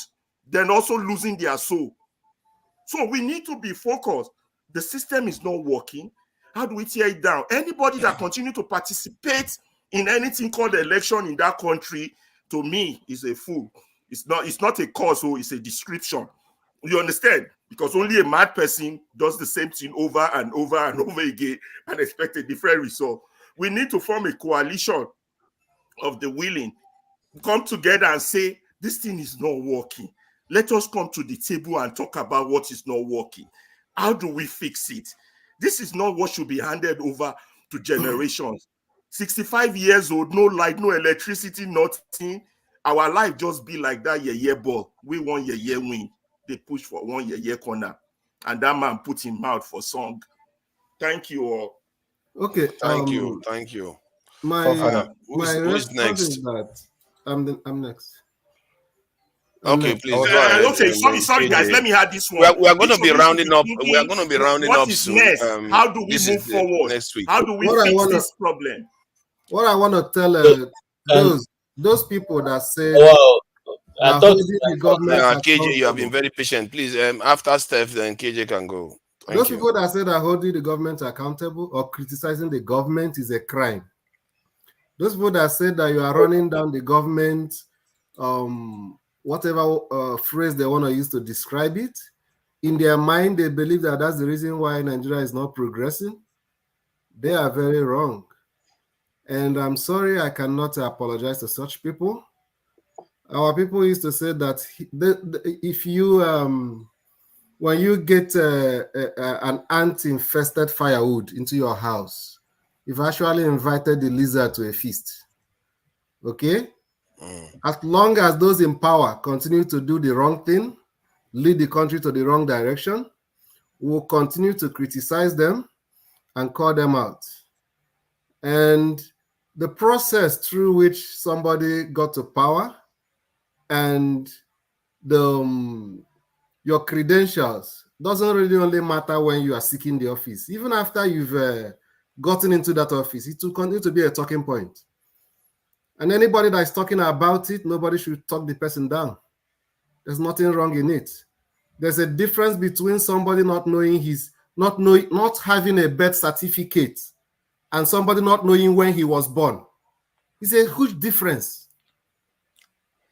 they're also losing their soul. So we need to be focused. The system is not working. How do we tear it down? Anybody that continue to participate in anything called election in that country, to me, is a fool. It's not a cause, so it's a description. You understand? Because only a mad person does the same thing over and over and over again and expect a different result. We need to form a coalition of the willing, come together and say, this thing is not working. Let us come to the table and talk about what is not working. How do we fix it? This is not what should be handed over to generations. 65 years old, no light, no electricity, nothing. Our life just be like that yeah ball. We want yeah win. They push for one yeah corner. And that man put him out for song. Thank you all. Okay. Thank you. My who is next? is that I'm next. Okay, please. Okay, sorry, guys. Let me add this one. We are going to be rounding up. We are going to be rounding up soon. Next? How do we move forward next week? How do we fix this problem? What I want to tell those people that say, I thought the government. KJ, you have been very patient. Please, after Steph, then KJ can go. Those people that say that holding the government accountable or criticizing the government is a crime. Those people that say that you are running down the government, whatever phrase they want to use to describe it, in their mind, they believe that that's the reason why Nigeria is not progressing. They are very wrong. And I'm sorry, I cannot apologize to such people. Our people used to say that if you when you get an ant-infested firewood into your house, you've actually invited the lizard to a feast. Okay? As long as those in power continue to do the wrong thing, lead the country to the wrong direction, we'll continue to criticize them and call them out. And the process through which somebody got to power and your credentials doesn't really only matter when you are seeking the office. Even after you've gotten into that office, it will continue to be a talking point. And anybody that is talking about it, nobody should talk the person down. There's nothing wrong in it. There's a difference between somebody not having a birth certificate and somebody not knowing when he was born. It's a huge difference.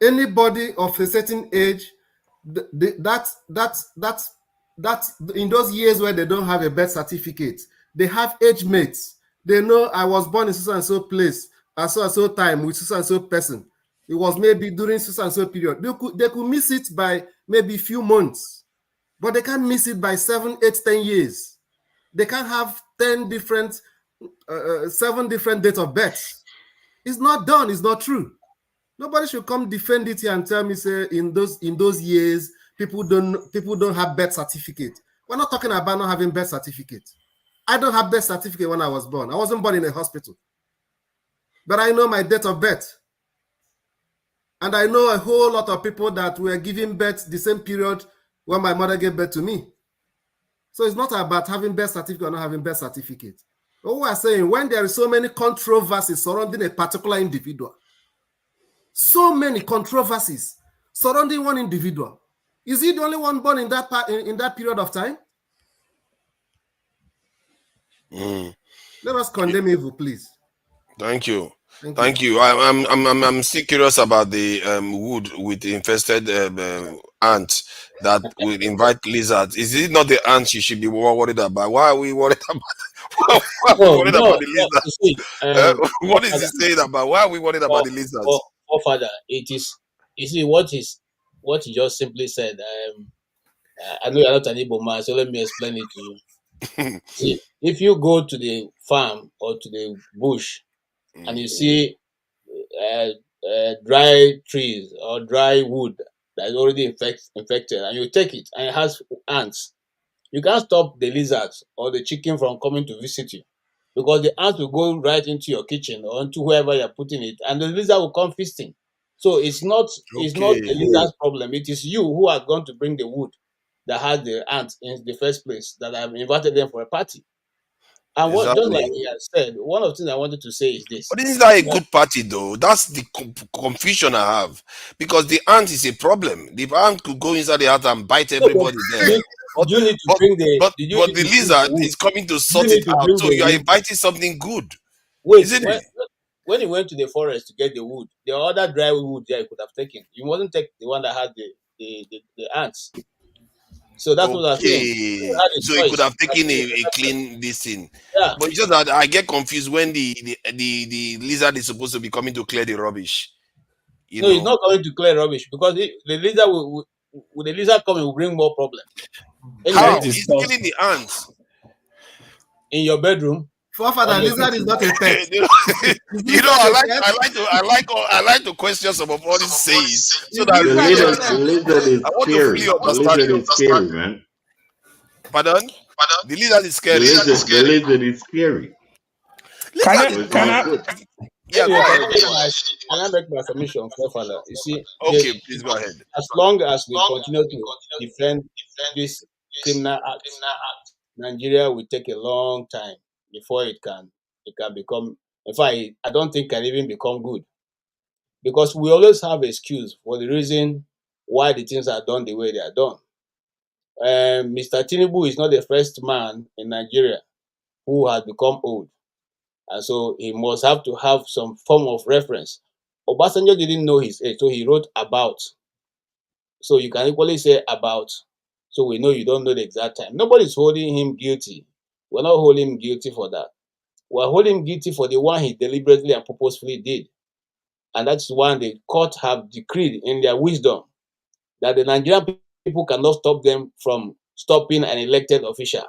Anybody of a certain age, that's in those years where they don't have a birth certificate, they have age mates. They know I was born in so and so place at so and so time with so and so person. It was maybe during so and so period. They could miss it by maybe a few months, but they can't miss it by 7, 8, 10 years. They can't have 7 different dates of birth. It's not done. It's not true. Nobody should come defend it here and tell me, say, in those years, people don't have birth certificate. We're not talking about not having birth certificate. I don't have birth certificate when I was born. I wasn't born in a hospital. But I know my date of birth. And I know a whole lot of people that were giving birth the same period when my mother gave birth to me. So it's not about having birth certificate or not having birth certificate. But we are saying, when there are so many controversies surrounding a particular individual, so many controversies surrounding one individual, is he the only one born in that period of time? Let us condemn evil, please. Thank you. Thank you. I'm still curious about the wood with the infested ant that will invite lizards. Is it not the ants you should be more worried about? Why are we worried about? Why are we worried about the lizards? What is he saying about? Why are we worried about the lizards? Father, it is. You see what he just simply said. I know you're not an Igbo man, so let me explain it to you. See, if you go to the farm or to the bush and you see dry trees or dry wood that is already infected, and you take it and it has ants, you can't stop the lizards or the chicken from coming to visit you, because the ants will go right into your kitchen or into wherever you're putting it, and the lizard will come feasting. So it's not the lizard's problem. It is you who are going to bring the wood that had the ants in the first place, that have invited them for a party. And just like he has said, one of the things I wanted to say is this. But isn't that a good party, though? That's the confusion I have. Because the ant is a problem. The ant could go inside the house and bite everybody there. But the lizard is coming to sort it out. So you are inviting something good. Isn't it? When he went to the forest to get the wood, the other dry wood there he could have taken. You wasn't take the one that had the ants. So that's what I'm saying. So he could have taken a clean this thing. Yeah. But it's just that I get confused when the lizard is supposed to be coming to clear the rubbish. He's not coming to clear rubbish, because the lizard will the lizard come, it will bring more problems. How? He's killing the ants. In your bedroom. Forefather, lizard is not a pet. I like to question some of all these sayings, so that the lizard is scary. The lizard is scary, man. Pardon? The lizard is scary. The lizard is scary. Can I make my submission, Forefather? You see, okay, please go ahead. As long as we continue to defend this criminal act, Nigeria will take a long time before it can become. In fact, I don't think it can even become good, because we always have excuse for the reason why the things are done the way they are done. Mr. Tinubu is not the first man in Nigeria who has become old, and so he must have to have some form of reference. Obasanjo didn't know his age, so he wrote about. So you can equally say about. So we know you don't know the exact time. Nobody's holding him guilty. We're not holding him guilty for that. We're holding him guilty for the one he deliberately and purposefully did. And that's one the court have decreed in their wisdom that the Nigerian people cannot stop them from stopping an elected official.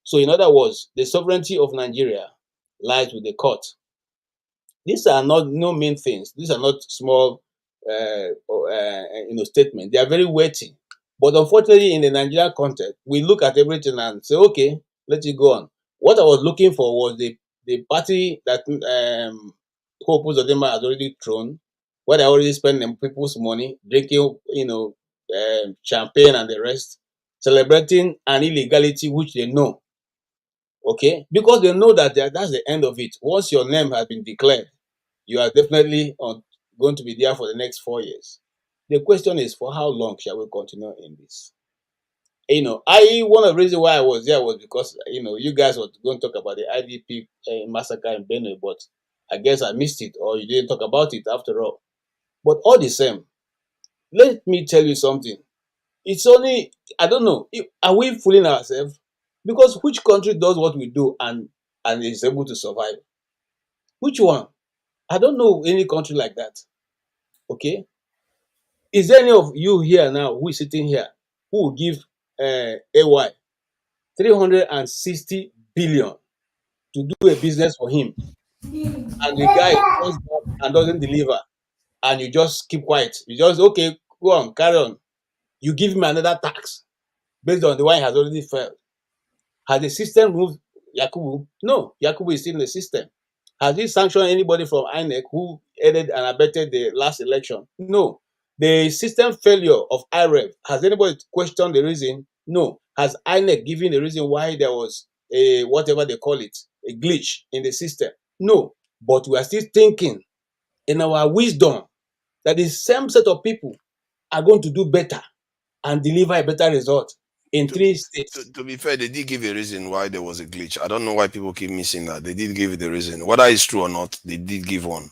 So in other words, the sovereignty of Nigeria lies with the court. These are not no mean things. These are not small statements. They are very weighty. But unfortunately, in the Nigerian context, we look at everything and say, okay, let it go on. What I was looking for was the party that Hope Uzodinma has already thrown, where they already spend people's money, drinking, champagne and the rest, celebrating an illegality which they know. Okay? Because they know that that's the end of it. Once your name has been declared, you are definitely going to be there for the next 4 years. The question is, for how long shall we continue in this? One of the reasons why I was there was because, you guys were going to talk about the IDP massacre in BENUE, but I guess I missed it, or you didn't talk about it after all. But all the same, let me tell you something. It's only, I don't know, are we fooling ourselves? Because which country does what we do and is able to survive? Which one? I don't know any country like that. Okay? Is there any of you here now who is sitting here who will give AY 360 billion to do a business for him, and the guy comes back and doesn't deliver, and you just keep quiet? You just, okay, go on, carry on. You give him another tax based on the one he has already failed. Has the system moved Yakubu? No, Yakubu is still in the system. Has he sanctioned anybody from INEC who aided and abetted the last election? No. The system failure of IREV, has anybody questioned the reason? No. Has INEC given the reason why there was a, whatever they call it, a glitch in the system? No. But we are still thinking in our wisdom that the same set of people are going to do better and deliver a better result in 3 states. To be fair, they did give a reason why there was a glitch. I don't know why people keep missing that. They did give the reason. Whether it's true or not, they did give one.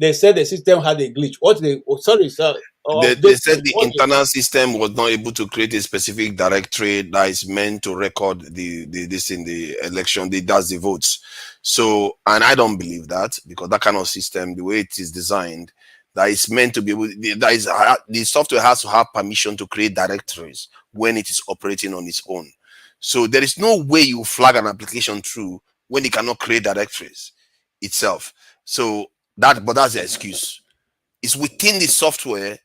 They said the system had a glitch. Sorry, sir. They said the internal system was not able to create a specific directory that is meant to record this in the election. Does the votes. So, and I don't believe that, because that kind of system, the way it is designed, that is meant to be able, the software has to have permission to create directories when it is operating on its own. So there is no way you flag an application through when it cannot create directories itself. So but that's the excuse. It's within the software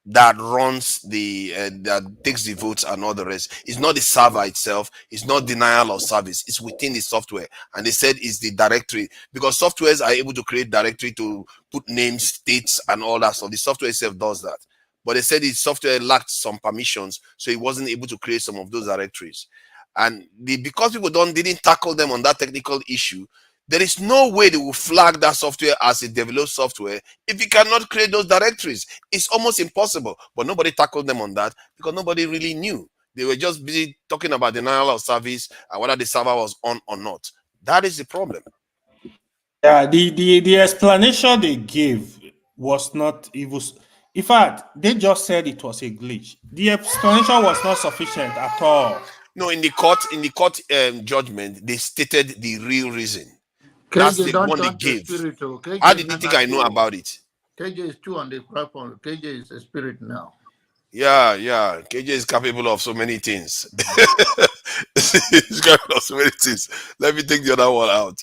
that runs that takes the votes and all the rest. It's not the server itself. It's not denial of service. It's within the software. And they said it's the directory, because softwares are able to create directory to put names, states, and all that. So the software itself does that. But they said the software lacked some permissions, so it wasn't able to create some of those directories. And because people didn't tackle them on that technical issue, there is no way they will flag that software as a developed software if you cannot create those directories. It's almost impossible. But nobody tackled them on that because nobody really knew. They were just busy talking about denial of service and whether the server was on or not. That is the problem. Yeah, the explanation they gave was not even. In fact, they just said it was a glitch. The explanation was not sufficient at all. No, in the court judgment, they stated the real reason. That's the one they gave. How did you think I know about it? KJ is too on the platform. KJ is a spirit now. Yeah. KJ is capable of so many things. He's capable of so many things. Let me take the other one out.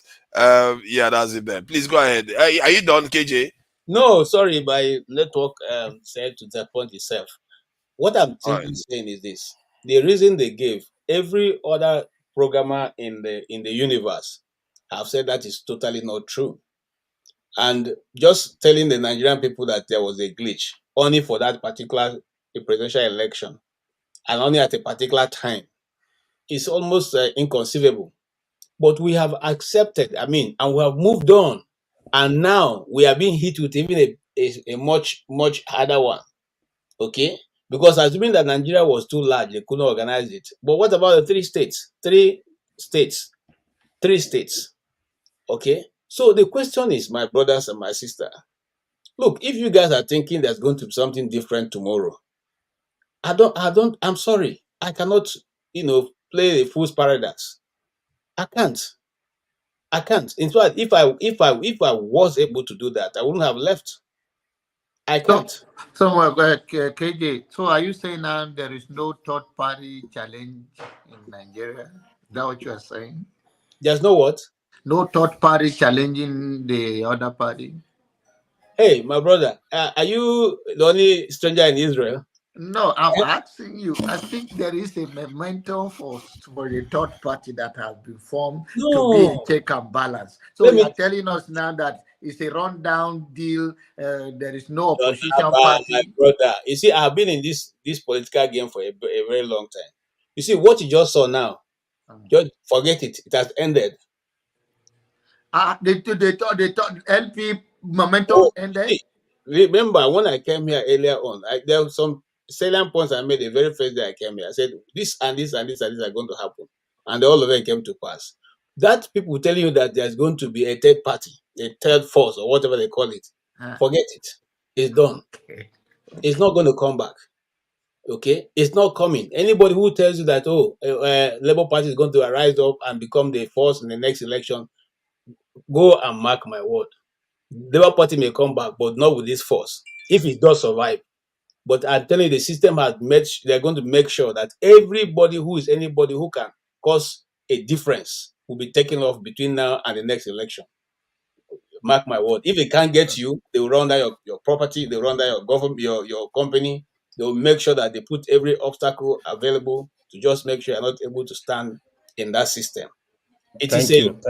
Yeah, that's it, man. Please go ahead. Are you done, KJ? No, sorry, my network said to that point itself. What I'm simply saying is this: the reason they gave, every other programmer in the universe have said that is totally not true. And just telling the Nigerian people that there was a glitch only for that particular presidential election and only at a particular time is almost inconceivable. But we have accepted, and we have moved on. And now we are being hit with even a much, much harder one. Okay? Because assuming that Nigeria was too large, they couldn't organize it. But what about the 3 states? 3 states. 3 states. Okay? So the question is, my brothers and my sister, look, if you guys are thinking there's going to be something different tomorrow, I'm sorry. I cannot, play the fool's paradise. I can't. In fact, if I was able to do that, I wouldn't have left. I can't. So go ahead, KJ. So are you saying now there is no third party challenge in Nigeria? Is that what you are saying? There's no what? No third party challenging the other party? Hey, my brother, are you the only stranger in Israel? No, I'm asking you. I think there is a momentum for the third party that has been formed to be a check and balance. So you are telling us now that it's a rundown deal. There is no opposition party. My brother, you see, I've been in this political game for a very long time. You see, what you just saw now, just forget it. It has ended. They thought LP momentum ended. See, remember when I came here earlier on, there were some salient points I made the very first day I came here. I said this and this and this and this are going to happen, and all of them came to pass. That people telling you that there's going to be a third party, a third force, or whatever they call it, forget it. It's done. It's not going to come back. Okay, it's not coming. Anybody who tells you that Labour Party is going to rise up and become the force in the next election, go and mark my word. Labour Party may come back, but not with this force. If it does survive, but I'm telling you, the system has made. They're going to make sure that everybody who is anybody who can cause a difference will be taken off between now and the next election. Mark my word. If they can't get you, they will run down your property. They will run down your government, your company. They will make sure that they put every obstacle available to just make sure you're not able to stand in that system. Thank you.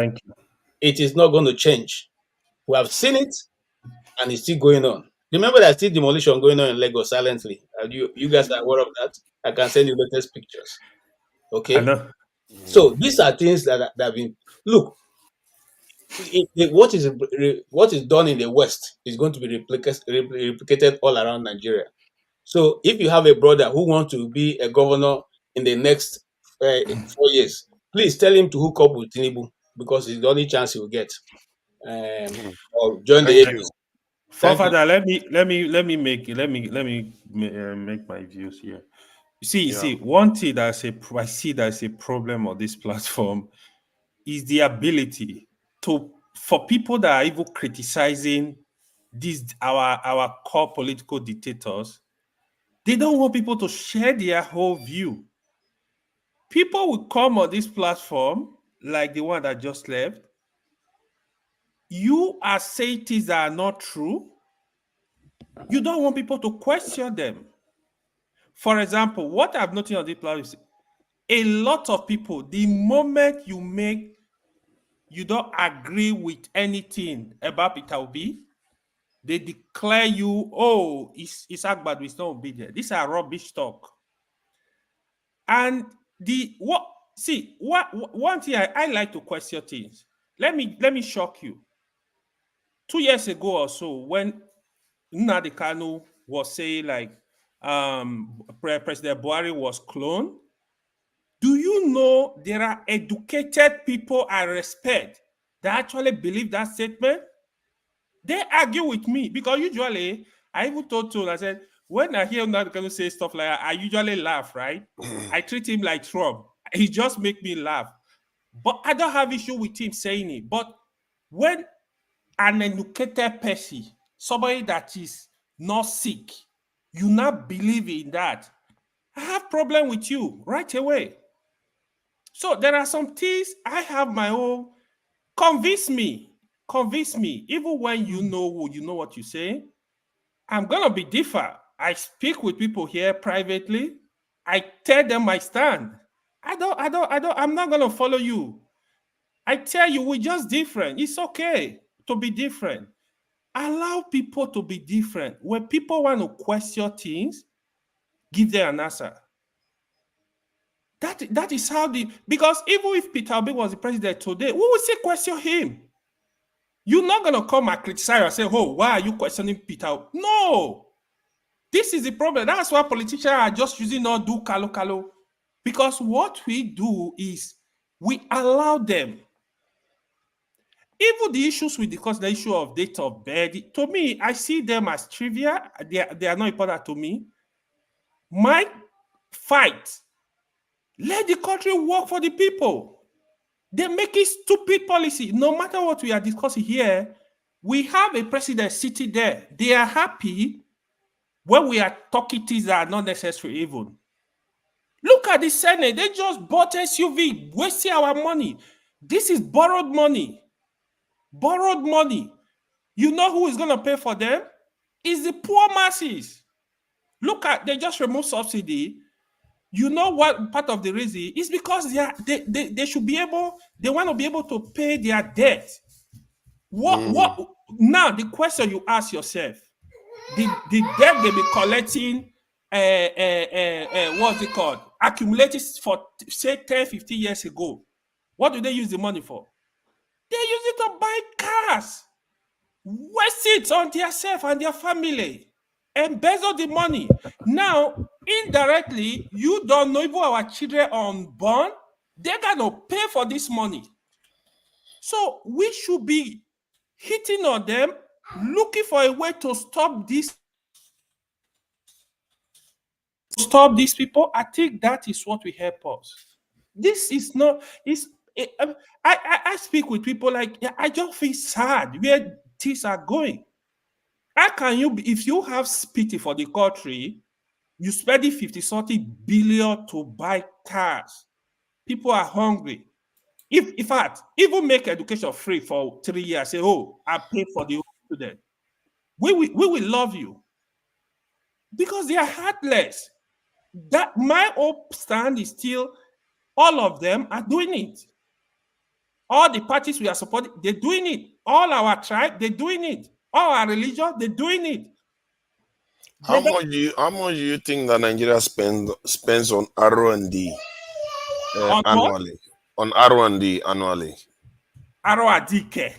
It is not going to change. We have seen it, and it's still going on. Remember, there's still demolition going on in Lagos silently. You guys are aware of that? I can send you latest pictures. Okay. I know. So these are things that have been. Look, what is done in the West is going to be replicated all around Nigeria. So if you have a brother who wants to be a governor in the next 4 years, please tell him to hook up with Tinubu because it's the only chance he will get. Or join the APC. Father, let me make my views here. You see, one thing that I see that's a problem on this platform is the ability for people that are even criticizing our core political dictators. They don't want people to share their whole view. People will come on this platform, like the one that just left. You are saying things that are not true. You don't want people to question them. For example, what I've noticed on this platform is a lot of people, the moment you don't agree with anything about Peter Obi, they declare you, it's Agbadu, it's not obedient. These are rubbish talk. And one thing I like to question things. Let me shock you. 2 years ago or so, when Nnamdi Kanu was saying President Buhari was cloned, do you know there are educated people I respect that actually believe that statement? They argue with me because usually, I even told Tone, I said, when I hear Nnamdi Kanu say stuff like that, I usually laugh, right? I treat him like Trump. He just make me laugh. But I don't have issue with him saying it. But when an educated person, somebody that is not sick, you not believe in that, I have problem with you right away. So there are some things I have my own. Convince me. Even when you know what you say, I'm gonna be different. I speak with people here privately. I tell them my stand. I'm not gonna follow you. I tell you, we're just different. It's okay to be different. Allow people to be different. When people want to question things, give them an answer. That is how because even if Peter Obi was the president today, we would say question him. You're not going to come and criticize and say, why are you questioning Peter? No. This is the problem. That's why politicians are just using not do kalo. Because what we do is we allow them. Even the issues we discuss, the issue of date of birth, to me, I see them as trivia. They are not important to me. My fight, let the country work for the people. They're making stupid policy. No matter what we are discussing here, we have a president sitting there. They are happy when we are talking things that are not necessary even. Look at the Senate. They just bought SUV, wasting our money. This is borrowed money. Borrowed money. You know who is going to pay for them? It's the poor masses. Look at, they just removed subsidy. You know what part of the reason is? Because they should be able, they want to be able to pay their debt. What now the question you ask yourself, the debt they be collecting, what's it called? Accumulated for say 10, 15 years ago. What do they use the money for? They use it to buy cars, waste it on themselves and their family, embezzle the money. Now, indirectly, you don't know if our children are unborn, they're gonna pay for this money. So we should be hitting on them, looking for a way to stop this. Stop these people. I think that is what will help us. This is not. I speak with people like I just feel sad where things are going. How can you, if you have pity for the country, you spend 50-something billion to buy cars? People are hungry. If in fact, even make education free for 3 years, say, oh, I pay for the student. We will love you because they are heartless. That my own stand is still, all of them are doing it. All the parties we are supporting, they're doing it. All our tribe, they're doing it. All our religion, they're doing it. How much do you think that Nigeria spends on R&D annually? On R&D annually. R&D care.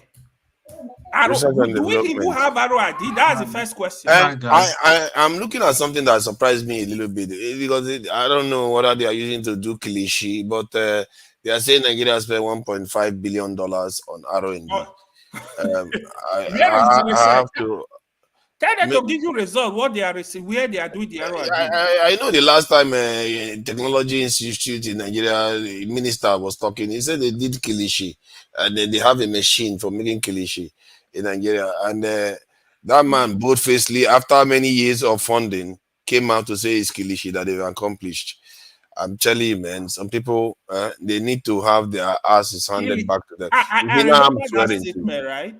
Do we even have R&D? That's the first question. I'm looking at something that surprised me a little bit because I don't know what they are using to do cliche, but they are saying Nigeria spent $1.5 billion on R&D. I have to tell them to give you results, what they are receiving, where they are doing the R&D. I know the last time Technology Institute in Nigeria, the minister was talking, he said they did kilishi, and then they have a machine for making kilishi in Nigeria. And that man, bold-facedly, after many years of funding, came out to say it's kilishi that they've accomplished. I'm telling you, man, some people, they need to have their asses handed back to them. I remember that statement, right?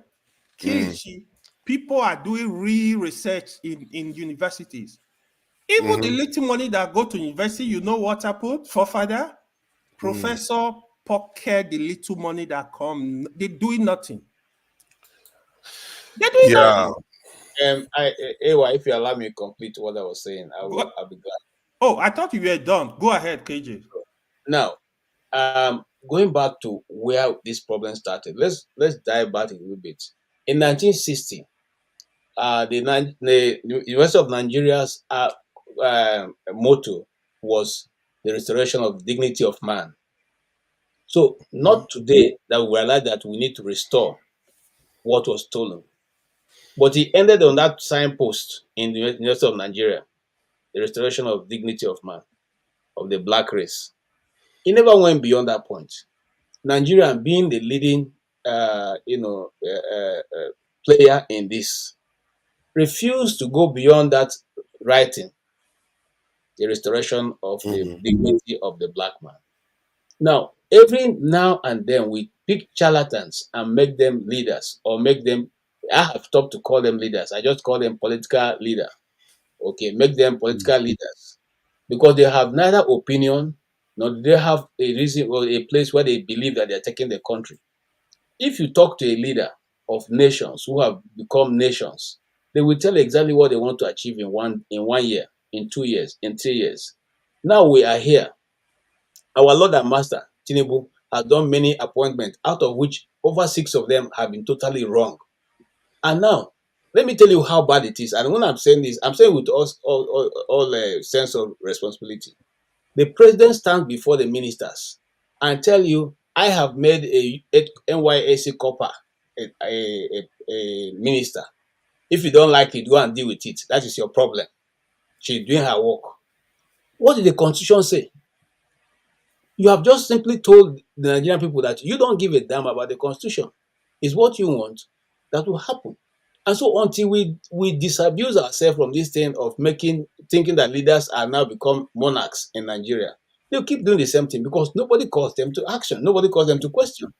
Kilishi. People are doing real research in universities. Even the little money that go to university, you know what happened? Forefather, professor pocket the little money that come. They're doing nothing. They're doing nothing. If you allow me to complete what I was saying, I'll be glad. Oh, I thought you were done. Go ahead, KJ. Now, going back to where this problem started, let's dive back a little bit. In 1960, the University of Nigeria's motto was the restoration of dignity of man. So not today that we realize that we need to restore what was stolen. But he ended on that signpost in the University of Nigeria, the restoration of dignity of man, of the black race. He never went beyond that point. Nigeria, being the leading player in this, refused to go beyond that writing, the restoration of the dignity of the black man. Now, every now and then we pick charlatans and make them leaders, or make them, I have stopped to call them leaders, I just call them political leader. Okay, make them political leaders, because they have neither opinion, nor do they have a reason or a place where they believe that they're taking the country. If you talk to a leader of nations who have become nations, they will tell exactly what they want to achieve in 1 year, in 2 years, in 3 years. Now we are here. Our Lord and Master, Tinubu, has done many appointments, out of which over 6 of them have been totally wrong. And now, let me tell you how bad it is. And when I'm saying this, I'm saying with us all sense of responsibility. The president stands before the ministers and tell you, I have made a NYSC copper a minister. If you don't like it, go and deal with it. That is your problem. She's doing her work. What did the Constitution say? You have just simply told the Nigerian people that you don't give a damn about the Constitution. It's what you want that will happen. And so until we disabuse ourselves from this thing of thinking that leaders are now become monarchs in Nigeria, they'll keep doing the same thing because nobody calls them to action. Nobody calls them to question.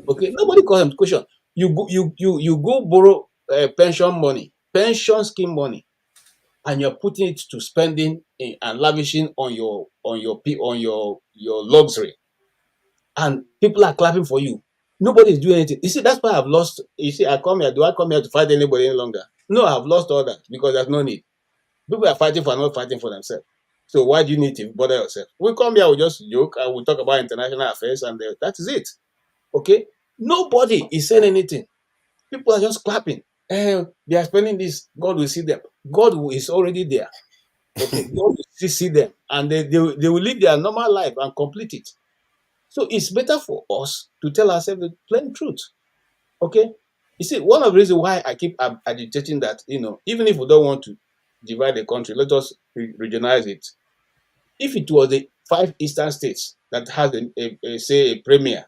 Okay, nobody calls them to question. You go borrow pension money, pension scheme money, and you're putting it to spending and lavishing on your luxury, and people are clapping for you. Nobody is doing anything. You see, that's why I've lost. You see, I come here. Do I come here to fight anybody any longer? No, I've lost all that because there's no need. People are fighting for not fighting for themselves. So why do you need to bother yourself? We come here, we just joke, and we talk about international affairs, and that is it. Okay? Nobody is saying anything. People are just clapping. They are spending this. God will see them. God is already there. Okay, God will see them, and they will live their normal life and complete it. So it's better for us to tell ourselves the plain truth. Okay? You see, one of the reasons why I keep agitating that, even if we don't want to divide the country, let us regionalize it. If it was the 5 eastern states that has a premier,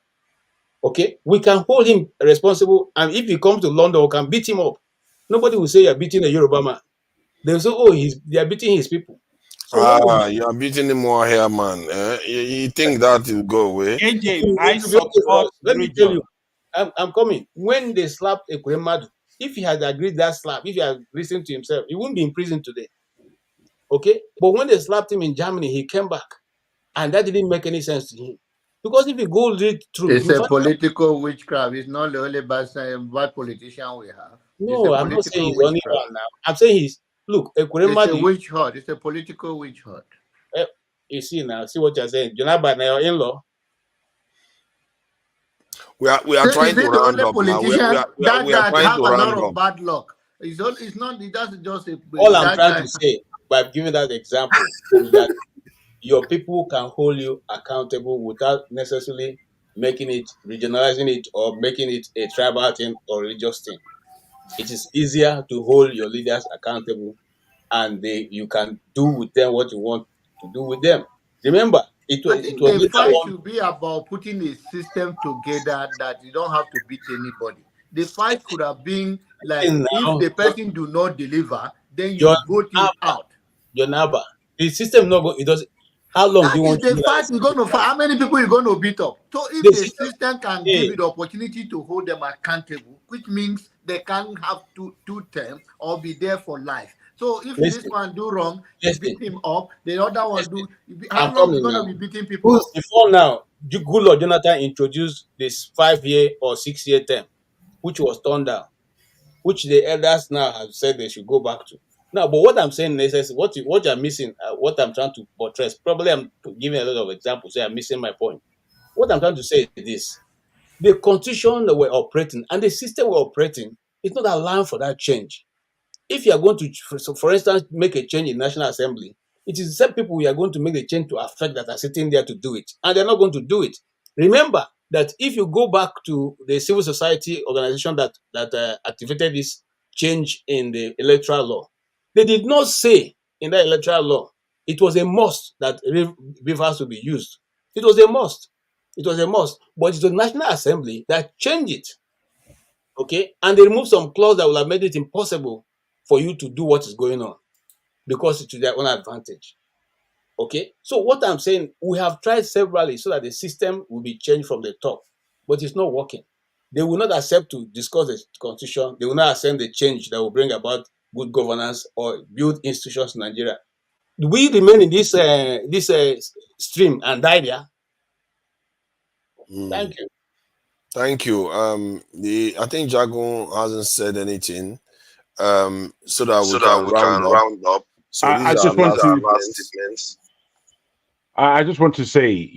okay, we can hold him responsible, and if he comes to London, we can beat him up. Nobody will say you're beating a Yoruba man. They'll say, oh, they are beating his people. So you are beating him more here, man. You think that will go away? AJ, I support Let me tell you, I'm coming. When they slapped Ekwemadu, if he had agreed that slap, if he had listened to himself, he wouldn't be in prison today. Okay? But when they slapped him in Germany, he came back. And that didn't make any sense to him. Because if you go read through... It's a political witchcraft. It's not the only bad politician we have. No, I'm not saying he's only one now. I'm saying look, Ekwemadu... It's a witch hunt. It's a political witch hunt. You see now, see what you're saying. Jonathan, your in-law. We are trying to round up now. We are trying to round up. Bad luck. It's not. It doesn't just. All I'm trying to say by giving that example is that your people can hold you accountable without necessarily making it, regionalizing it, or making it a tribal thing or religious thing. It is easier to hold your leaders accountable, and you can do with them what you want to do with them. Remember, the fight should be about putting a system together that you don't have to beat anybody. The fight could have been like, if the person do not deliver, then you vote him out. Your neighbor. The system not go. It does. How long do you want? The fight you're going to fight. How many people you're going to beat up? So if the system can give you the opportunity to hold them accountable, which means they can't have two terms or be there for life. So if this one do wrong, you beat him up. The other one do. How long you going to be beating people up? Before now, Goodluck Jonathan introduced this 5-year or 6-year term, which was turned down, which the elders now have said they should go back to. Now, but what I'm saying is, what you're missing, what I'm trying to buttress, probably I'm giving a lot of examples, so I'm missing my point. What I'm trying to say is this: the constitution that we're operating and the system we're operating is not allowing for that change. If you are going to, for instance, make a change in National Assembly, it is the same people we are going to make the change to affect that are sitting there to do it, and they're not going to do it. Remember that if you go back to the civil society organization that activated this change in the electoral law, they did not say in that electoral law it was a must that rivers will be used. It was a must. It was a must, but it's the National Assembly that changed it. Okay, and they removed some clause that will have made it impossible for you to do what is going on because it's to their own advantage. Okay, so what I'm saying, we have tried severally so that the system will be changed from the top, but it's not working. They will not accept to discuss the constitution. They will not accept the change that will bring about good governance or build institutions in Nigeria. Do we remain in this stream and die there? Thank you. Thank you. I think Jagun hasn't said anything. So that we can round up. So I just want to say,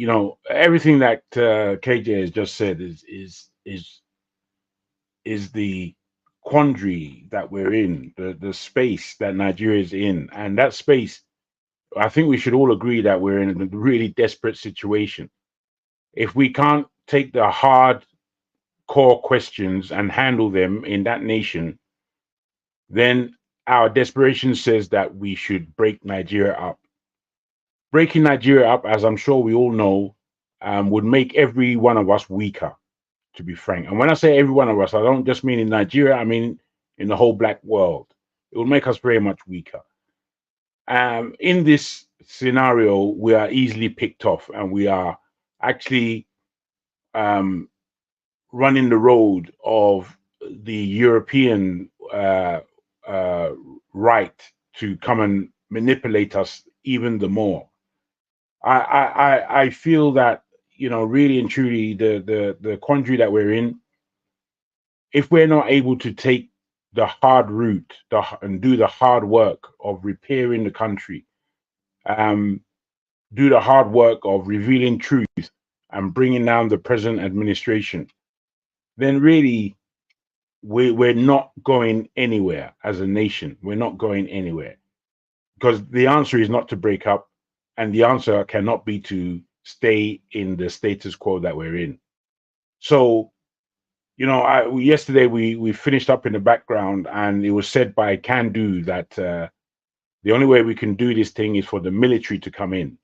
everything that KJ has just said is the quandary that we're in, the space that Nigeria is in, and that space, I think we should all agree that we're in a really desperate situation. If we can't take the hard core questions and handle them in that nation, then our desperation says that we should break Nigeria up. Breaking Nigeria up, as I'm sure we all know, would make every one of us weaker, to be frank. And when I say every one of us, I don't just mean in Nigeria, I mean in the whole black world. It will make us very much weaker. In this scenario, we are easily picked off, and we are actually running the road of the European right to come and manipulate us even the more. I feel that, really and truly, the quandary that we're in, if we're not able to take the hard route and do the hard work of repairing the country, do the hard work of revealing truth and bringing down the present administration, then really we're not going anywhere as a nation. We're not going anywhere, because the answer is not to break up, and the answer cannot be to stay in the status quo that we're in. So, yesterday we finished up in the background, and it was said by Can Do that the only way we can do this thing is for the military to come in.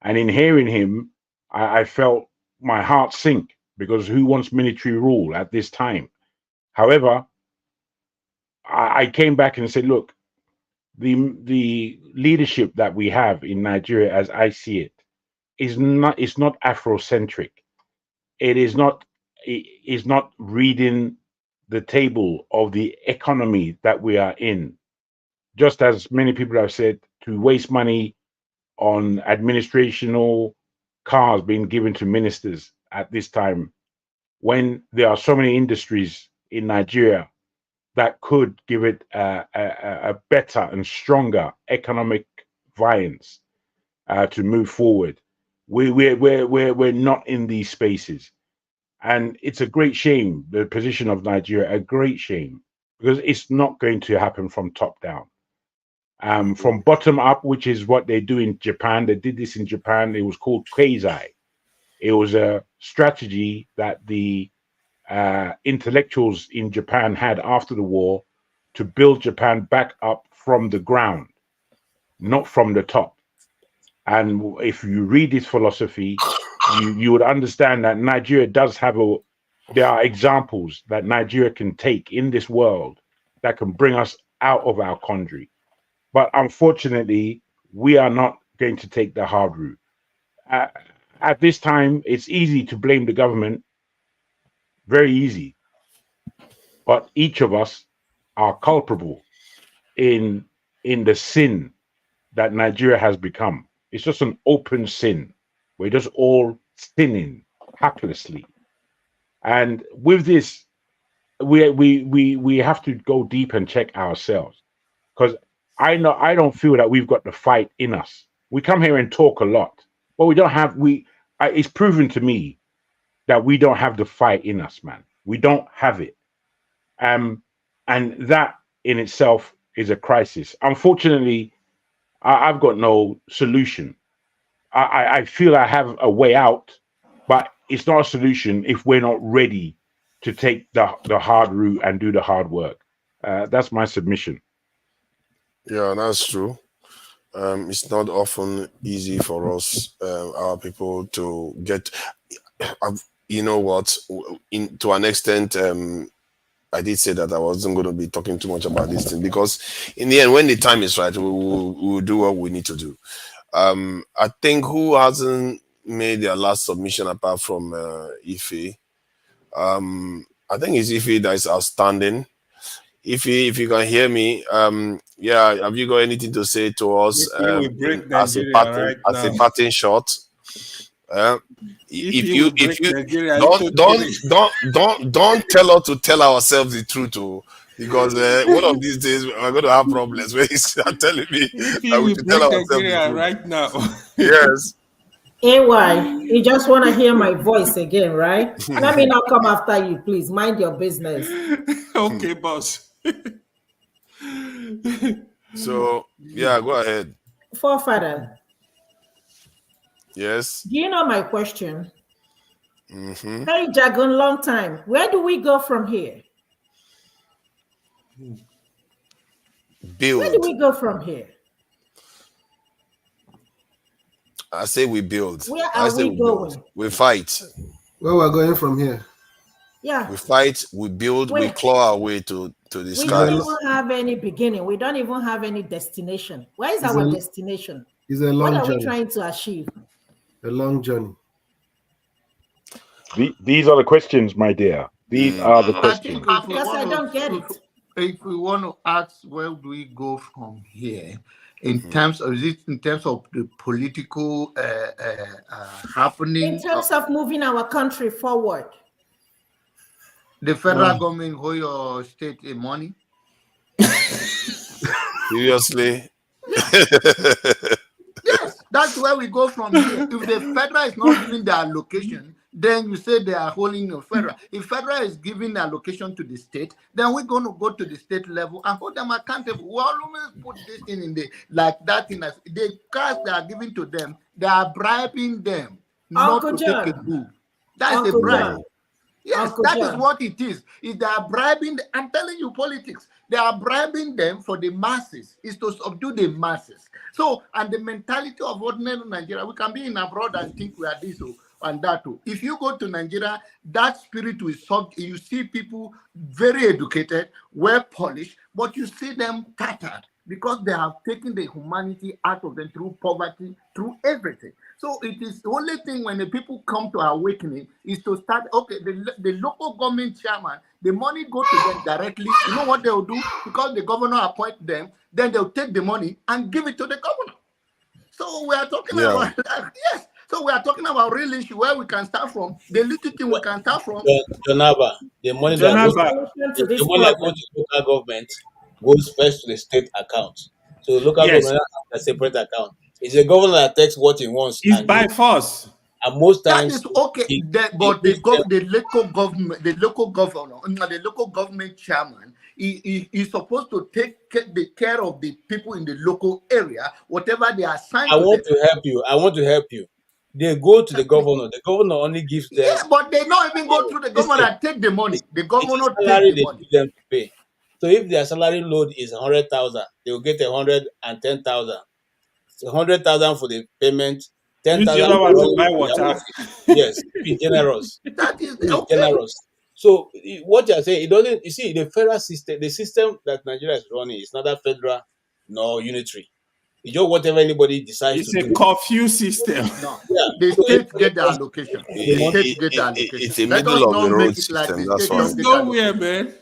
And in hearing him, I felt my heart sink, because who wants military rule at this time? However, I came back and said, look, the leadership that we have in Nigeria, as I see it, it's not Afrocentric. It is not reading the table of the economy that we are in. Just as many people have said, to waste money on administrational cars being given to ministers at this time, when there are so many industries in Nigeria that could give it a better and stronger economic viance to move forward. We're not in these spaces. And it's a great shame, the position of Nigeria, a great shame, because it's not going to happen from top down. From bottom up, which is what they do in Japan. They did this in Japan. It was called Keizai. It was a strategy that the intellectuals in Japan had after the war to build Japan back up from the ground, not from the top. And if you read this philosophy, you would understand that Nigeria does have there are examples that Nigeria can take in this world that can bring us out of our quandary. But unfortunately, we are not going to take the hard route. At this time, it's easy to blame the government, very easy. But each of us are culpable in the sin that Nigeria has become. It's just an open sin. We're just all sinning haplessly. And with this, we have to go deep and check ourselves, because I don't feel that we've got the fight in us. We come here and talk a lot, but we don't have. It's proven to me that we don't have the fight in us, man. We don't have it, and that in itself is a crisis. Unfortunately, I've got no solution. I feel I have a way out, but it's not a solution if we're not ready to take the hard route and do the hard work. That's my submission. Yeah, that's true. It's not often easy for us, our people, to get. You know what? To an extent, I did say that I wasn't going to be talking too much about this thing, because in the end, when the time is right, we will do what we need to do. I think who hasn't made their last submission apart from Ife? I think it's Ife that is outstanding. If you can hear me, yeah, have you got anything to say to us as a parting shot? If you don't tell us to tell ourselves the truth, because one of these days we're going to have problems where he's telling me that we should tell ourselves the truth right now. Yes. AY, you just want to hear my voice again, right? Let me not come after you, please. Mind your business. Okay, boss. So, yeah, go ahead. Forefather. Yes. Do you know my question? Hey, Jagun, long time. Where do we go from here? Build. Where do we go from here? I say we build. Where are we going? We fight. Where we're going from here? Yeah. We fight, we build, we claw our way to the We skies. don't even have any beginning. We don't even have any destination. Where is our destination? It's a long What are journey. we trying to achieve? A long journey. These are the questions, my dear. These are the questions. Because I don't get it. If we want to ask where do we go from here, in terms of the political happening, In terms of moving our country forward, the federal government hold your state money. Seriously? Yes, that's where we go from here. If the federal is not giving the allocation, then you say they are holding the federal. If federal is giving the allocation to the state, then we're going to go to the state level and hold them accountable. We always put this in the like that in the cards they are giving to them. They are bribing them not to take a move. That is a bribe. Yes, that is what it is. If they are bribing, I'm telling you, politics. They are bribing them for the masses. Is to subdue the masses. So, and the mentality of ordinary Nigeria, we can be in abroad and think we are this and that too. If you go to Nigeria, that spirit will sub. You see people very educated, well polished, but you see them tattered because they have taken the humanity out of them through poverty, through everything. So it is the only thing when the people come to awakening is to start, okay, the local government chairman, the money go to them directly. You know what they'll do? Because the governor appoint them, then they'll take the money and give it to the governor. So we are talking about, yes. So we are talking about real issue where we can start from, the little thing we can start from. Jonaba, the money that goes to local government goes first to the state account. So local government has a separate account. It's a governor that takes what he wants. It's by force. And most times, that is okay. But the local government, the local government chairman, is supposed to take the care of the people in the local area, whatever they are assigned. I want to help you. They go to the governor. The governor only gives them. Yeah, but they don't even go through the governor and take the money. The governor salary take the money. Them to pay. So if their salary load is 100,000, they will get 110,000. 100,000 for the payment. 10,000 to buy water. Yes, be generous. That is generous. So what you're saying, it doesn't. You see, the federal system, the system that Nigeria is running, is neither federal nor unitary. It's just whatever anybody decides to do. It's a confused system. No, the state get the allocation. The state get the allocation. It's a middle of the road system. That's why. It's nowhere, man.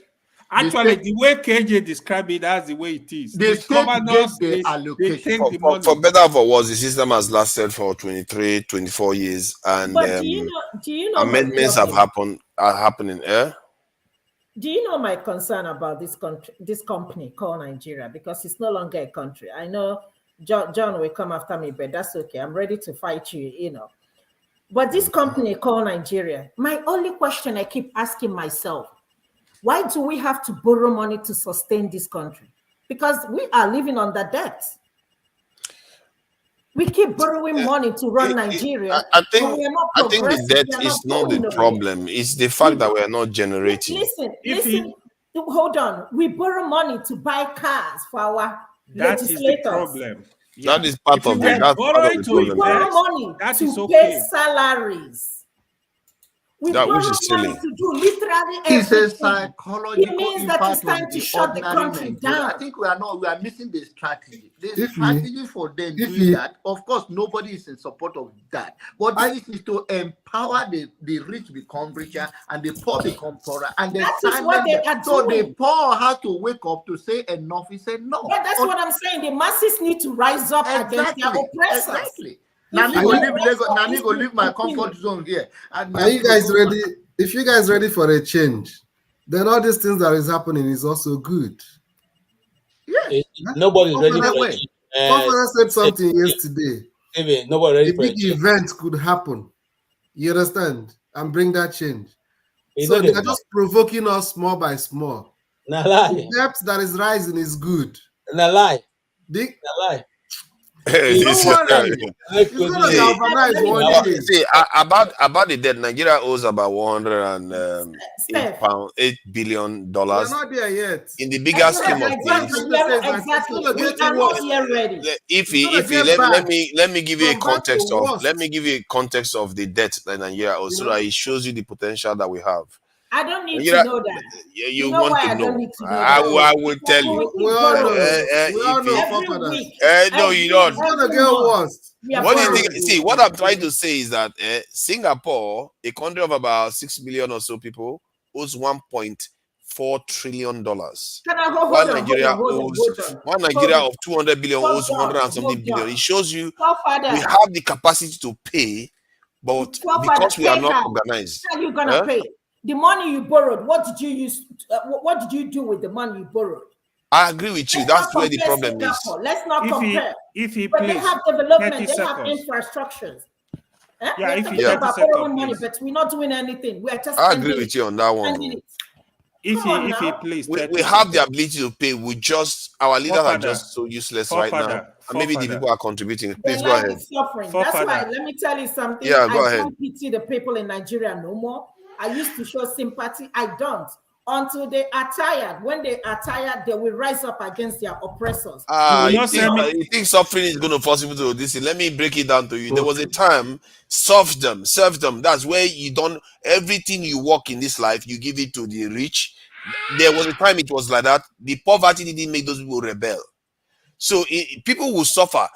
Actually, the way KJ described it, that's the way it is. The governors, they take the money. For better or for worse, the system has lasted for 23, 24 years, and do you know amendments are happening. Do you know my concern about this country, this company called Nigeria? Because it's no longer a country. I know John will come after me, but that's okay. I'm ready to fight you, you know. But this company called Nigeria, my only question I keep asking myself, why do we have to borrow money to sustain this country? Because we are living under debt. We keep borrowing money to run Nigeria. I think the debt is not the problem. It's the fact that we are not generating. Listen. Hold on. We borrow money to buy cars for our legislators. That is the problem. Yeah. That is part of it. That's part of the problem. We borrow money to pay salaries. Which is silly. To do literally it's a psychological it means that it's time to shut the country down. I think we are missing the strategy. The strategy for them doing that, of course, nobody is in support of that. But this is to empower the rich become richer and the poor become poorer. And that is what they are doing. So the poor have to wake up to say enough is enough. But that's what I'm saying. The masses need to rise up against their oppressors. Exactly. Nani go leave my comfort zone here. Are you guys ready? If you guys ready for a change, then all these things that is happening is also good. Yeah. Nobody's ready for it. Governor said something yesterday. Nobody ready a for big event could happen. You understand? And bring that change. You so they're just provoking us small by small. The depth that is rising is good. Na lie. About the debt, Nigeria owes about $108 billion. We're not there yet. In the bigger scheme of things, let me give you a context of the debt that Nigeria owes, so that it shows you the potential that we have. I don't need You to know, know that. you know want why to I don't know. need to know I that? will tell We you. will We keep all borrowing. know. We all know, Every forefathers. week. No, you don't. It's gonna Every get month, worse. we are What do you borrowing. think? See, what I'm trying to say is that Singapore, a country of about 6 million or so people, owes $1.4 trillion. Can I go? While Hold on, Nigeria hold on, owes, hold on. while Nigeria of 200 billion Hold owes 100 and something hold billion. on. It shows you Forefather, we have the capacity to pay, but forefather, because we are pay not how? organized. How are you gonna pay? The money you borrowed, what did you use? What did you do with the money you borrowed? I agree with you. Let's That's not where the compare problem is. Singapore. Let's not If compare. he But they please, have development, 30 they have seconds. infrastructures. Yeah, We're if talking you 30 about seconds, borrowing money, please. but we're not doing anything. We're just I spending agree with you on that one. spending it. If Come on he now. please, We have the ability to pay. We just, our leaders are Forefather, just so useless right now. forefather, And maybe the forefather. people are contributing. Please Their go life ahead. is suffering. That's Forefather. why, let me tell you something. Yeah, I go ahead. don't pity the people in Nigeria no more. I used to show sympathy. I don't. Until they are tired. When they are tired, they will rise up against their oppressors. You think suffering is going to force people to do this? Let me break it down to you. There was a time, serve them. That's where you don't, everything you work in this life, you give it to the rich. There was a time it was like that. The poverty didn't make those people rebel. So people will suffer.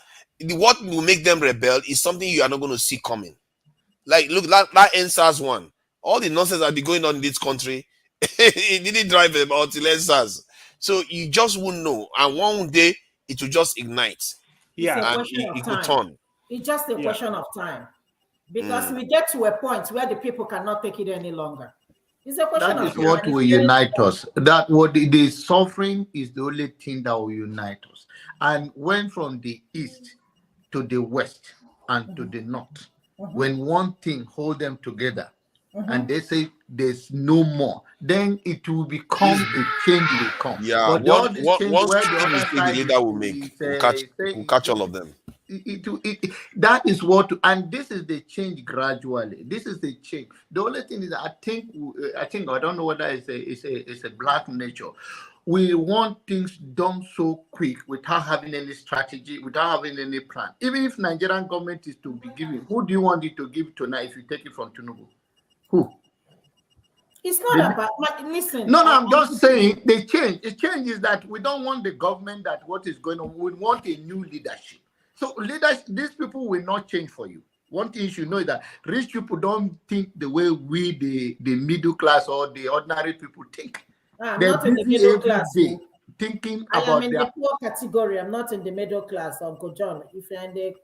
What will make them rebel is something you are not going to see coming. Like, look, that NSAS one. All the nonsense that be going on in this country, it didn't drive about till NSAS. So you just won't know. And one day, it will just ignite. It's a And question it of could time. turn. It's just a question of time. Because we get to a point where the people cannot take it any longer. It's a question That of is time. what will unite us. That what the suffering is the only thing that will unite us. And when from the east to the west and to the north, when one thing hold them together, and they say there's no more, then it will become a change will come. Yeah, but one change where the other mistake the side leader will make will catch all of them. That is what, and this is the change gradually. This is the change. The only thing is, I think I don't know whether it's a black nature. We want things done so quick without having any strategy, without having any plan. Even if Nigerian government is to be giving, who do you want it to give tonight if you take it from Tinubu? Who? It's not about, listen. No, I'm just saying the change. The change is that we don't want the government that what is going on. We want a new leadership. So these people will not change for you. One thing you should know is that rich people don't think the way we, the middle class or the ordinary people think. I'm They're not in the busy middle every class. day thinking I about am in their... the poor category. I'm not in the middle class, Uncle John. If you're in the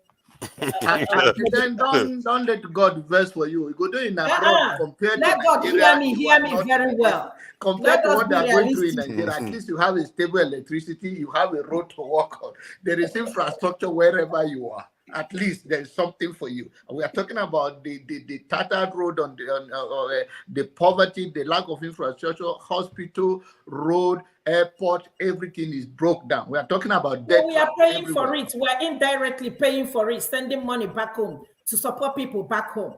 then don't let God verse for you. You go do in abroad compared let to God Nigeria. hear me very well. Compared to what be they are going through in realistic. Nigeria, at least you have a stable electricity, you have a road to walk on. There is infrastructure wherever you are. At least there is something for you. We are talking about the tattered road on the poverty, the lack of infrastructure, hospital, road, airport, everything is broke down. We are talking about debt. We are paying for it. We are indirectly paying for it, sending money back home to support people back home.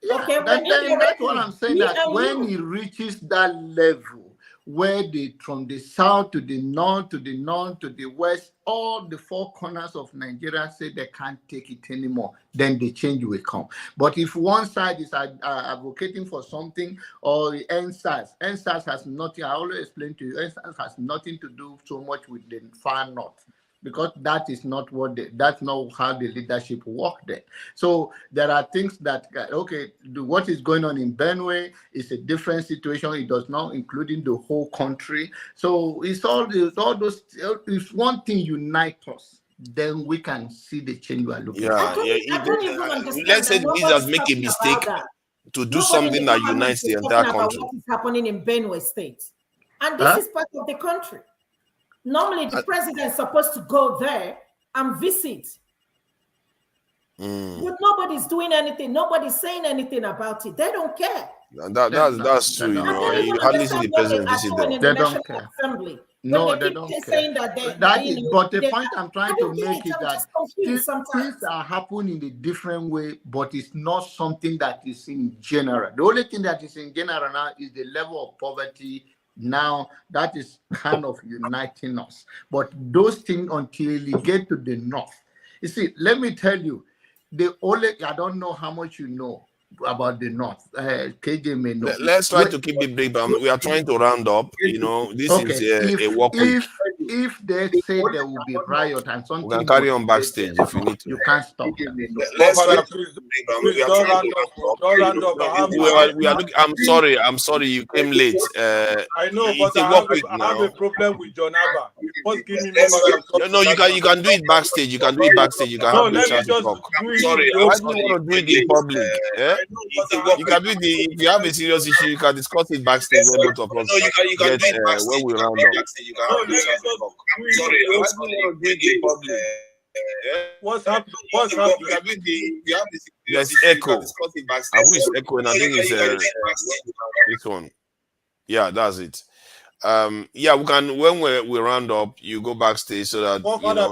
Yeah, okay, that's what I'm saying. That when it reaches that level, where from the south to the north, to the north, to the west, all the four corners of Nigeria say they can't take it anymore, then the change will come. But if one side is advocating for something, or the NSAS has nothing, I always explain to you, NSAS has nothing to do so much with the far north. Because that is not that's not how the leadership work there. So there are things that what is going on in Benue is a different situation. It does not including the whole country. So it's all those. If one thing unites us, then we can see the change we are looking for. I don't even understand. Let's say Jesus make a mistake to do something that unites the entire country. What is happening in Benue State, and this is part of the country. Normally, the president is supposed to go there and visit. But nobody's doing anything. Nobody's saying anything about it. They don't care. That's true. You know, you hardly see the president visit them. They don't care. Assembly. No, they don't care. But the point I'm trying to make is that things are happening in a different way, but it's not something that is in general. The only thing that is in general now is the level of poverty. Now that is kind of uniting us. But those things until you get to the north. You see, let me tell you, I don't know how much you know. about the North. KJ may know. Let's try to keep it brief. We are trying to round up. You know, this is a work week. If they say there will be riot and something, we can carry on backstage if we need to. You can't stop them. I'm sorry you came late. I know, but I have a problem with John Abba. First, give me no, you can do it backstage. You can do it backstage. You can have the chance to talk. Sorry, I don't want to do it in public. Yeah? You can do it. If you have a serious issue, you can discuss it backstage when both of us get when we round up. Sorry, I don't want to do it in public. What's happening? There's echo. I wish echo, and I think it's this one. Yeah, that's it. Yeah, we can when we round up, you go backstage so that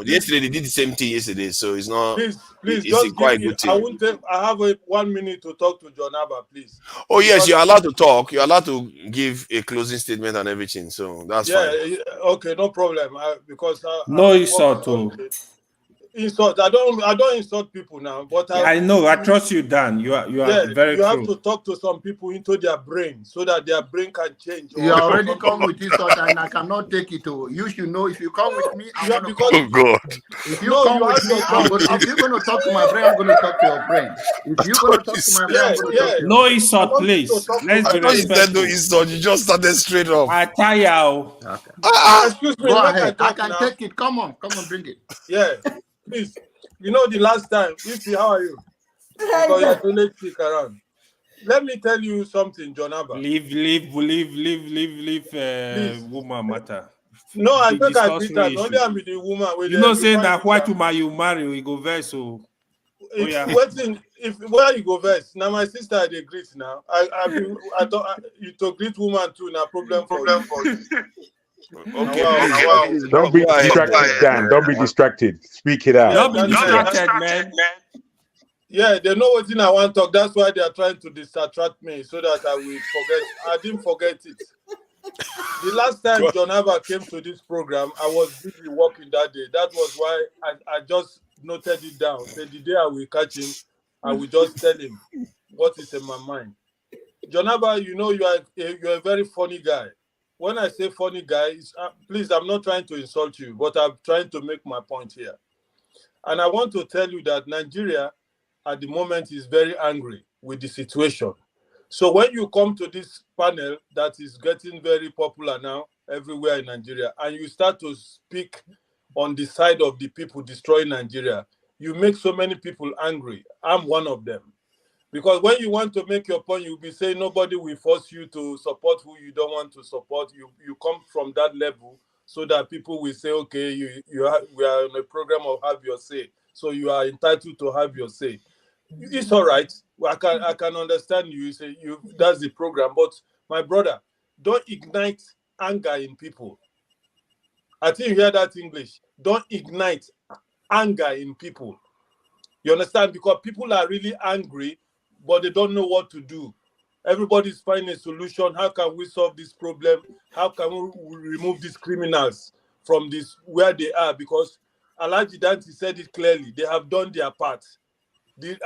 yesterday they did the same thing yesterday, so it's not. Please, it's quite good thing. I have 1 minute to talk to John Abba, please. Oh yes, you're allowed to talk. You're allowed to give a closing statement and everything. So that's fine. Okay, no problem. Because no insult. Insult. I don't insult people now, but I know. I trust you, Dan. You are very true. You have to talk to some people into their brain so that their brain can change. You already come with insult, and I cannot take it. You should know if you come with me, I'm gonna oh God. If you come with me, if you're gonna talk to my brain, I'm gonna talk to your brain. If you're gonna talk to my brain, I'm gonna talk to no insult, please. Let's be respectful. No insult. You just started straight up. I tell you. Excuse me. Go ahead. I can take it. Come on, bring it. Yeah. Please, you know the last time, how are you? Because you're too late to stick around. Let me tell you something, John Abba. Leave woman matter. No, I think I beat that. Only I'm with the woman. You know, saying that white woman you marry, we go verse. So, where you go verse? Now my sister they greet now. You to greet woman too. Now problem for you. Okay, don't be distracted, Dan. Don't be distracted. Speak it out. Don't be distracted, man. Yeah, they know what I want to talk. That's why they are trying to distract me so that I will forget. I didn't forget it. The last time John Abba came to this program, I was busy working that day. That was why I just noted it down. So the day I will catch him, I will just tell him what is in my mind. John Abba, you know you're a very funny guy. When I say funny guys, please, I'm not trying to insult you, but I'm trying to make my point here. And I want to tell you that Nigeria at the moment is very angry with the situation. So when you come to this panel that is getting very popular now everywhere in Nigeria, and you start to speak on the side of the people destroying Nigeria, you make so many people angry. I'm one of them. Because when you want to make your point, you'll be saying nobody will force you to support who you don't want to support. You come from that level so that people will say, okay, we are in a program of have your say. So you are entitled to have your say. It's all right. I can understand you. You say that's the program. But my brother, don't ignite anger in people. I think you hear that English. Don't ignite anger in people. You understand? Because people are really angry, but they don't know what to do. Everybody's finding a solution. How can we solve this problem? How can we remove these criminals from this where they are? Because Alhaji Danti said it clearly. They have done their part.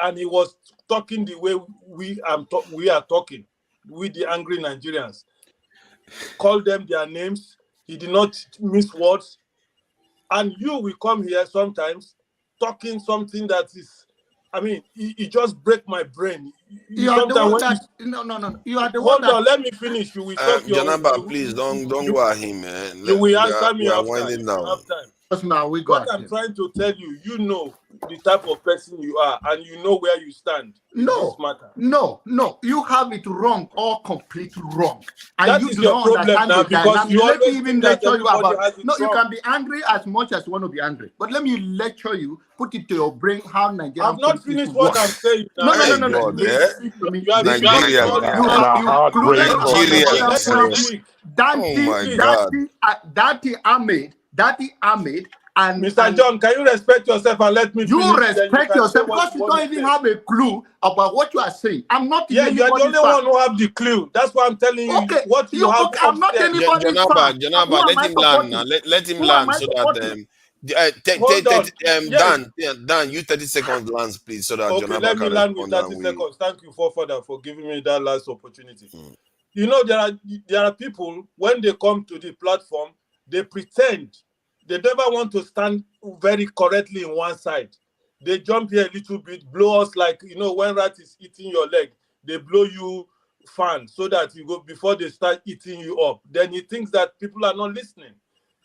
And he was talking the way we are talking with the angry Nigerians. Call them their names. He did not miss words. And you will come here sometimes talking something that is, I mean, it just break my brain. You are the one that, no. You are the one that. Hold on, let me finish. You will talk your John Abba, please don't go at him, man. You will answer me after. What I'm trying to tell you, you know the type of person you are, and you know where you stand. No, you have it wrong, all completely wrong. And that you is do your not problem understand now, the because dynamic. you Let me always even think that lecture you about. everybody You can be angry as much as you want to be angry, but let me lecture you. Put it to your brain how Nigeria. I've not finished what I'm saying. No. Daddy Ahmed, and Mr. John, can you respect yourself and let me you respect yourself because you don't even have a clue about what you are saying. I'm not. Yeah, you are the only one who have the clue. That's why I'm telling you what you have. I'm not anybody's Janaba, let him land now. Let him land so that Hold on. Yes. Dan, you 30 seconds lands, please, so that Okay, Jonaba let me can land with respond. 30 seconds. Thank you, Father, for giving me that last opportunity. You know, there are people, when they come to the platform, they pretend they never want to stand very correctly in one side. They jump here a little bit, blow us like, you know, when rat is eating your leg, they blow you fan so that you go before they start eating you up. Then he thinks that people are not listening.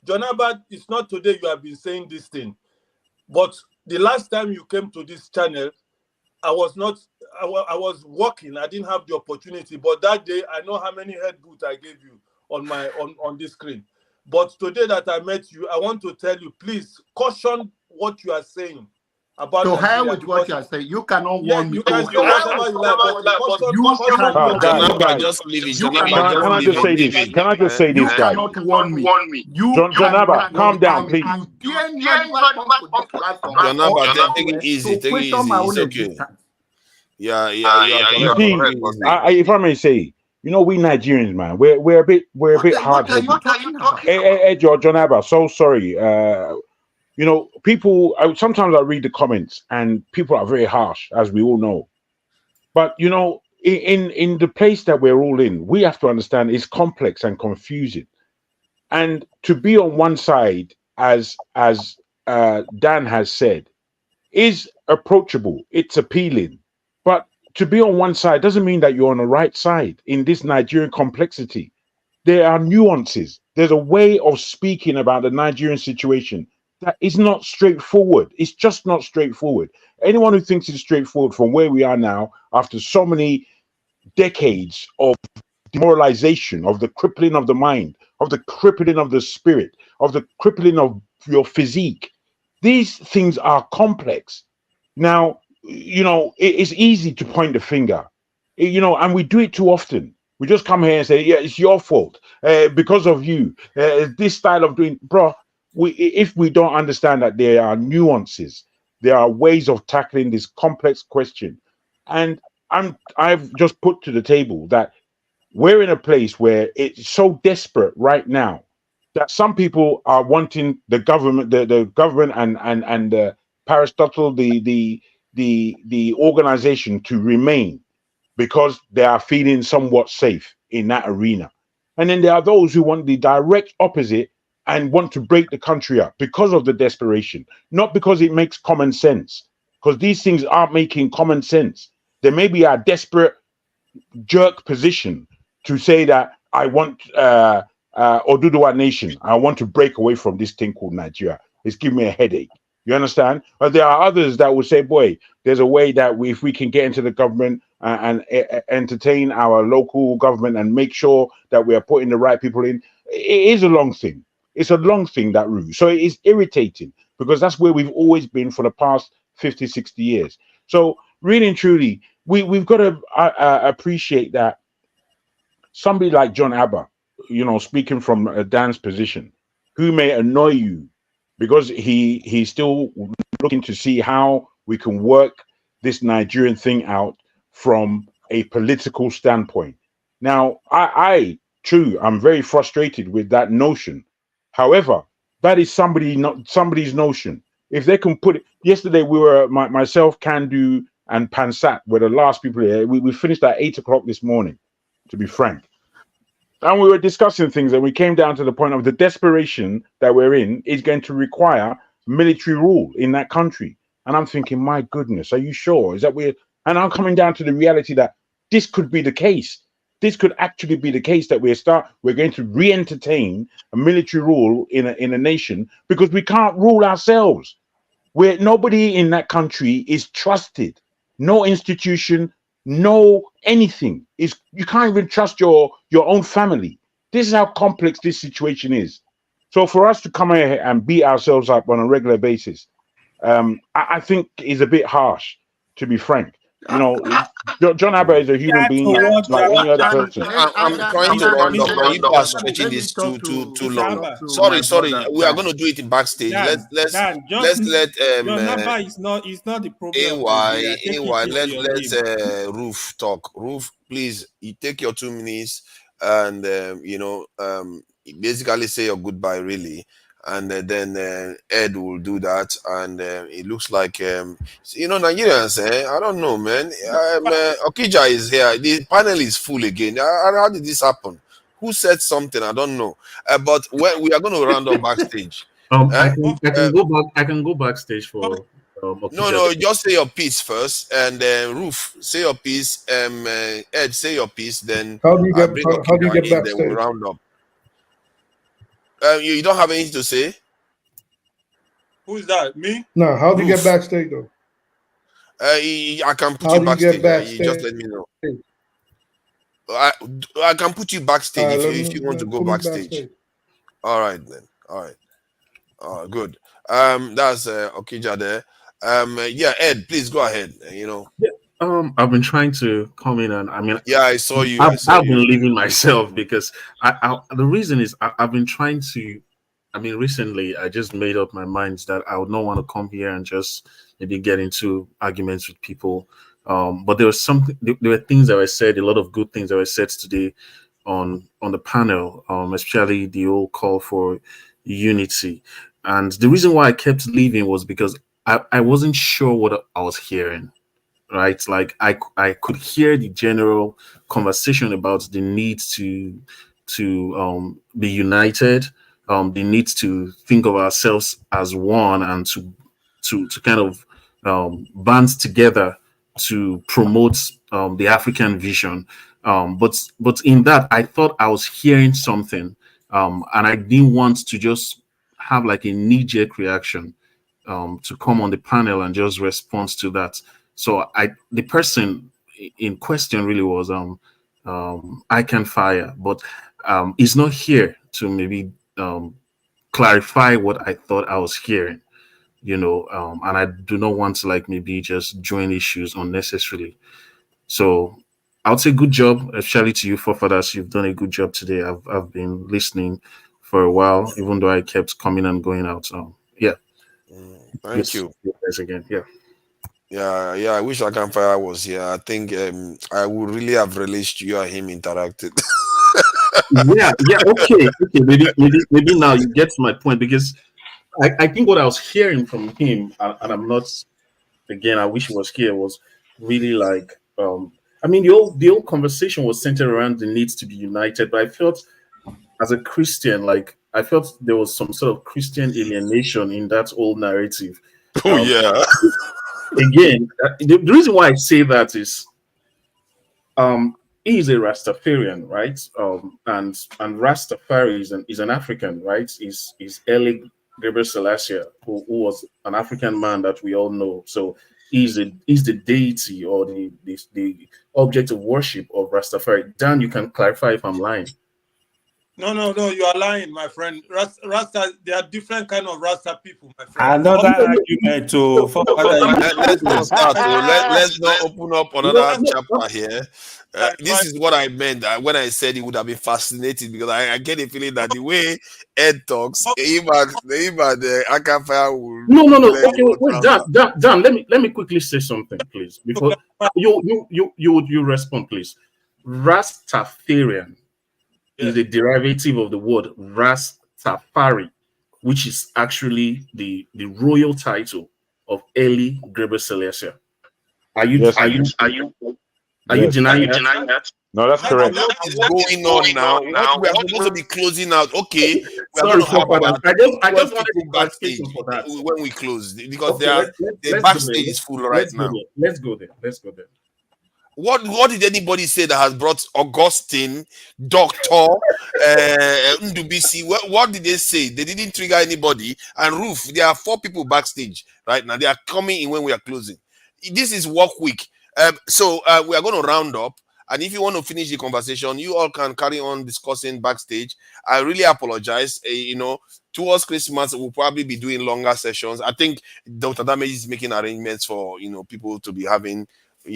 Jonaba, it's not today you have been saying this thing, but the last time you came to this channel, I was working. I didn't have the opportunity, but that day I know how many head boots I gave you on this screen. But today that I met you, I want to tell you, please caution what you are saying about To hell Nigeria. with what you are saying. You cannot Yeah, warn me. you can say whatever you like, but Jonaba, just leave it. Jonaba, Can I just say this? Can I just say You this, guys? cannot warn me. You Jonaba, calm down, please. Jonaba, take it easy. Take it easy. It's okay. Yeah, you are You correct. see, if I may say, you know, we Nigerians, man, we're a bit hard headed. Hey, John Abba, so sorry. You know, people. Sometimes I read the comments, and people are very harsh, as we all know. But you know, in the place that we're all in, we have to understand it's complex and confusing. And to be on one side, as Dan has said, is approachable. It's appealing. But to be on one side doesn't mean that you're on the right side in this Nigerian complexity. There are nuances. There's a way of speaking about the Nigerian situation that is not straightforward. It's just not straightforward. Anyone who thinks it's straightforward from where we are now, after so many decades of demoralization, of the crippling of the mind, of the crippling of the spirit, of the crippling of your physique, these things are complex. Now, you know, it's easy to point the finger, you know, and we do it too often. We just come here and say, yeah, it's your fault because of you. This style of doing, bro, if we don't understand that there are nuances, there are ways of tackling this complex question. And I've just put to the table that we're in a place where it's so desperate right now that some people are wanting the government, the government and the Aristotle, the organization to remain because they are feeling somewhat safe in that arena. And then there are those who want the direct opposite and want to break the country up because of the desperation, not because it makes common sense, because these things aren't making common sense. There may be a desperate jerk position to say that I want Oduduwa nation. I want to break away from this thing called Nigeria. It's giving me a headache. You understand? But there are others that will say, boy, there's a way that if we can get into the government and entertain our local government and make sure that we are putting the right people in. It is a long thing. It's a long thing, that route. So it is irritating because that's where we've always been for the past 50, 60 years. So really and truly, we've got to appreciate that somebody like John Abba, you know, speaking from Dan's position, who may annoy you because he's still looking to see how we can work this Nigerian thing out from a political standpoint. Now, I'm very frustrated with that notion. However, that is somebody's notion. If they can put it, yesterday we were myself, Kandu, and Pansat were the last people here. We finished at 8 o'clock this morning, to be frank. And we were discussing things, and we came down to the point of the desperation that we're in is going to require military rule in that country. And I'm thinking, my goodness, are you sure? Is that weird? And I'm coming down to the reality that this could be the case. This could actually be the case that we're going to re-entertain a military rule in a nation because we can't rule ourselves. Where nobody in that country is trusted. No institution, no anything. You can't even trust your own family. This is how complex this situation is. So for us to come here and beat ourselves up on a regular basis, I think is a bit harsh, to be frank. You know, John Abba is a human being like any other person. I'm trying to round up, but you are stretching this too long. Sorry. We are going to do it in backstage. Let's let Jonaba is not the problem. let's Roof talk. Roof, please, you take your 2 minutes and basically say your goodbye, really. and then Ed will do that, and it looks like Nigerians. I don't know, man. Okija is here. The panel is full again. How did this happen? Who said something? I don't know. But when we are going to round up backstage. I can go back. I can go backstage for. No, just say your piece first, and Roof, say your piece. Ed, say your piece. Then how do you get backstage? Then we'll round up. You don't have anything to say? Who is that? Me? No, how do you get backstage though? I can put you backstage. You just let me know. I can put you backstage if you want to go backstage. All right then. All right. Good. That's Okija there. Yeah, Ed, please go ahead. Yeah. I've been trying to come in, and I saw you. I've been leaving myself because the reason is I've been trying to. Recently I just made up my mind that I would not want to come here and just maybe get into arguments with people. But there were things that were said, a lot of good things that were said today on the panel, especially the whole call for unity. And the reason why I kept leaving was because I wasn't sure what I was hearing. Right, like I could hear the general conversation about the need to be united, the need to think of ourselves as one, and to kind of band together to promote the African vision. But in that, I thought I was hearing something, and I didn't want to just have like a knee-jerk reaction to come on the panel and just respond to that. So the person in question really was I Can Fire, but he's not here to maybe clarify what I thought I was hearing, and I do not want to like maybe just join issues unnecessarily. So I would say good job, especially to you forefathers. You've done a good job today. I've been listening for a while, even though I kept coming and going out. Yeah. Thank you. Again. Yeah. Yeah. I wish I Can Fire was here. I think I would really have relished you and him interacted. yeah. Okay. Maybe now you get to my point, because I think what I was hearing from him, and I'm not. Again, I wish he was here. Was really like the whole conversation was centered around the need to be united. But I felt, as a Christian, like I felt there was some sort of Christian alienation in that whole narrative. Oh yeah. Again, the reason why I say that is, he is a Rastafarian, right? And Rastafari is an African, right? Is Haile Selassie, who was an African man that we all know. So he's the deity or the object of worship of Rastafari. Dan, you can clarify if I'm lying. No, you are lying, my friend. Rasta, there are different kind of Rasta people, my friend. Another argument to let's not start. Let's not open up another chapter here. This is what I meant when I said it would have been fascinating, because I get a feeling that the way Ed talks, him and Akafia will. No. Okay, wait, Dan. Let me quickly say something, please, before you respond, please. Rastafarian is a derivative of the word Rastafari, which is actually the royal title of Haile Selassie. Are you denying that? No, that's correct. What is going on now? We are supposed to be closing out. Okay, we are Sorry, going to have about I just wanted to backstage for that when we close, because the backstage is full right now. Let's go there. What did anybody say that has brought Augustine, Doctor, Ndubisi? What did they say? They didn't trigger anybody. And Roof, there are 4 people backstage right now. They are coming in when we are closing. This is work week. So we are going to round up. And if you want to finish the conversation, you all can carry on discussing backstage. I really apologize. Towards Christmas, we'll probably be doing longer sessions. I think Dr. Damage is making arrangements for, people to be having,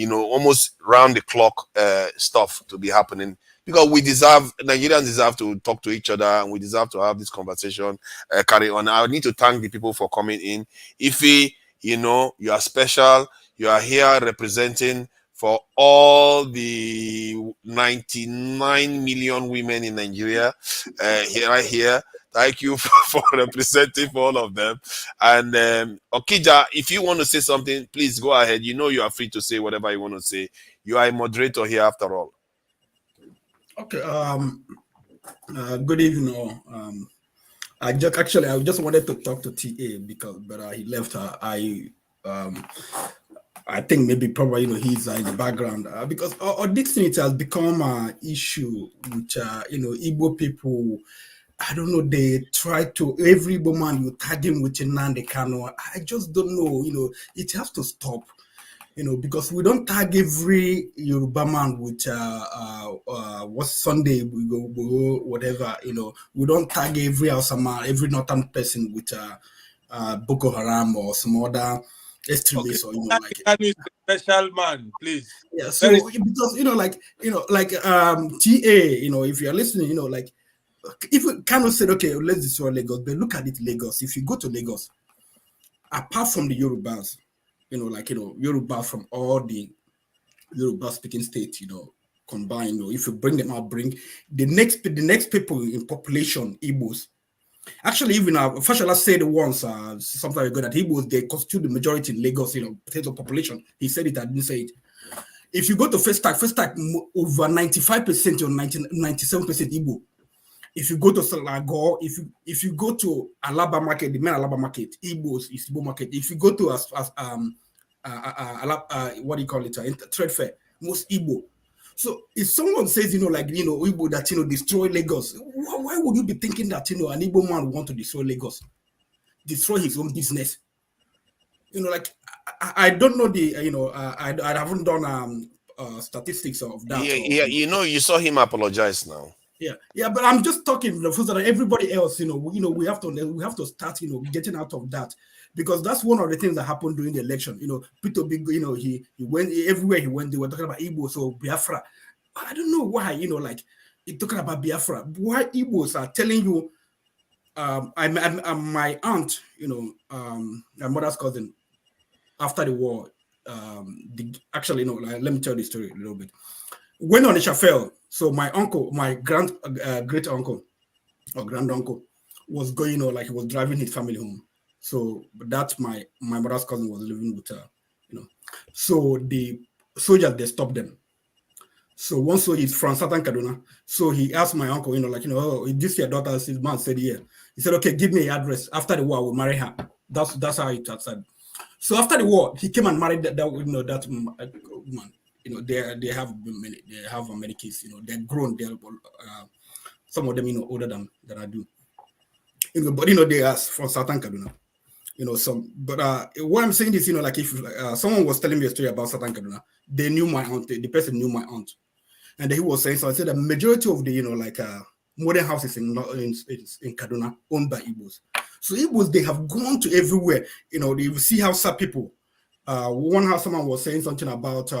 almost round the clock stuff to be happening, because Nigerians deserve to talk to each other, and we deserve to have this conversation carry on. I need to thank the people for coming in. Ify, you are special. You are here representing for all the 99 million women in Nigeria right here. Thank you for representing for all of them. And Okija, if you want to say something, please go ahead. You know you are free to say whatever you want to say. You are a moderator here after all. Okay. Good evening. All. I just wanted to talk to TA but he left. I think maybe probably he's in the background because this thing it has become an issue which Igbo people. I don't know. They try to every woman you tag him with Nnamdi Kanu. I just don't know. It has to stop. Because we don't tag every Yoruba man with what Sunday we go whatever. We don't tag every Hausa man, every northern person with Boko Haram or some other extremists or Kanu is a special man, please. Yeah, so because TA, if you're listening, if Kanu said, okay, let's destroy Lagos, but look at it, Lagos. If you go to Lagos, apart from the Yorubas, Yoruba from all the Yoruba speaking states, combined, if you bring them out, bring the next people in population, Igbos. Actually, even Fashola said once, something ago, that Igbos, they constitute the majority in Lagos, potato population. He said it, I didn't say it. If you go to first tag over 95% or 97% Igbo. If you go to Salago, if you go to Alaba market, the main Alaba market, Igbos is Igbo market. If you go to what do you call it? Trade fair, most Igbo. So if someone says, Igbo that destroy Lagos, why would you be thinking that an Igbo man would want to destroy Lagos, destroy his own business? I don't know I haven't done statistics of that. Yeah, you saw him apologize now. Yeah, but I'm just talking so that everybody else, we have to start, getting out of that, because that's one of the things that happened during the election. Peter Big, he went everywhere he went. They were talking about Igbo, so Biafra. I don't know why, he's talking about Biafra. Why Igbos are telling you, I'm my aunt, my mother's cousin, after the war. Let me tell the story a little bit. When Onisha fell, so my uncle, my great uncle or grand uncle was going, he was driving his family home. So that's my mother's cousin was living with her, So the soldiers, they stopped them. So one soldier is from Southern Kaduna. So he asked my uncle, oh, is this your daughter? His man said, yeah. He said, okay, give me an address. After the war, I will marry her. That's how it started. So after the war, he came and married that woman. They have many kids. They're grown. They're some of them older than I do. But they are from Southern Kaduna. But what I'm saying is, if someone was telling me a story about Southern Kaduna, they knew my aunt. The person knew my aunt, and he was saying. So I said the majority of the modern houses in Kaduna owned by Igbos. So Igbos, they have gone to everywhere. They see Hausa people. One house, someone was saying something about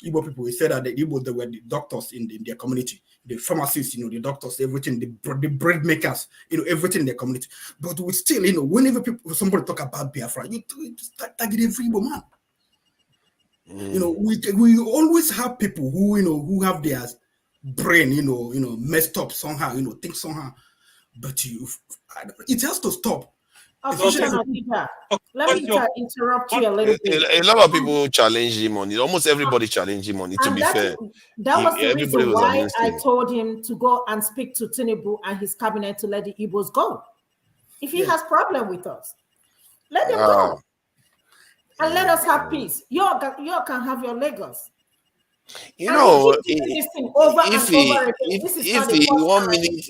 Igbo people. He said that the Igbos, they were the doctors in their community, the pharmacists, the doctors, everything, the bread makers, everything in their community. But we still, whenever somebody talk about Biafra, you target every Igbo man. We always have people who have their brain, messed up somehow, think somehow. But it has to stop. Let me interrupt you a little bit. A lot of people challenge him on it. Almost everybody challenge him on it, to be fair. That was the reason why I told him to go and speak to Tinubu and his cabinet to let the Igbos go. If he has problem with us, let them go. And let us have peace. You can have your Lagos. If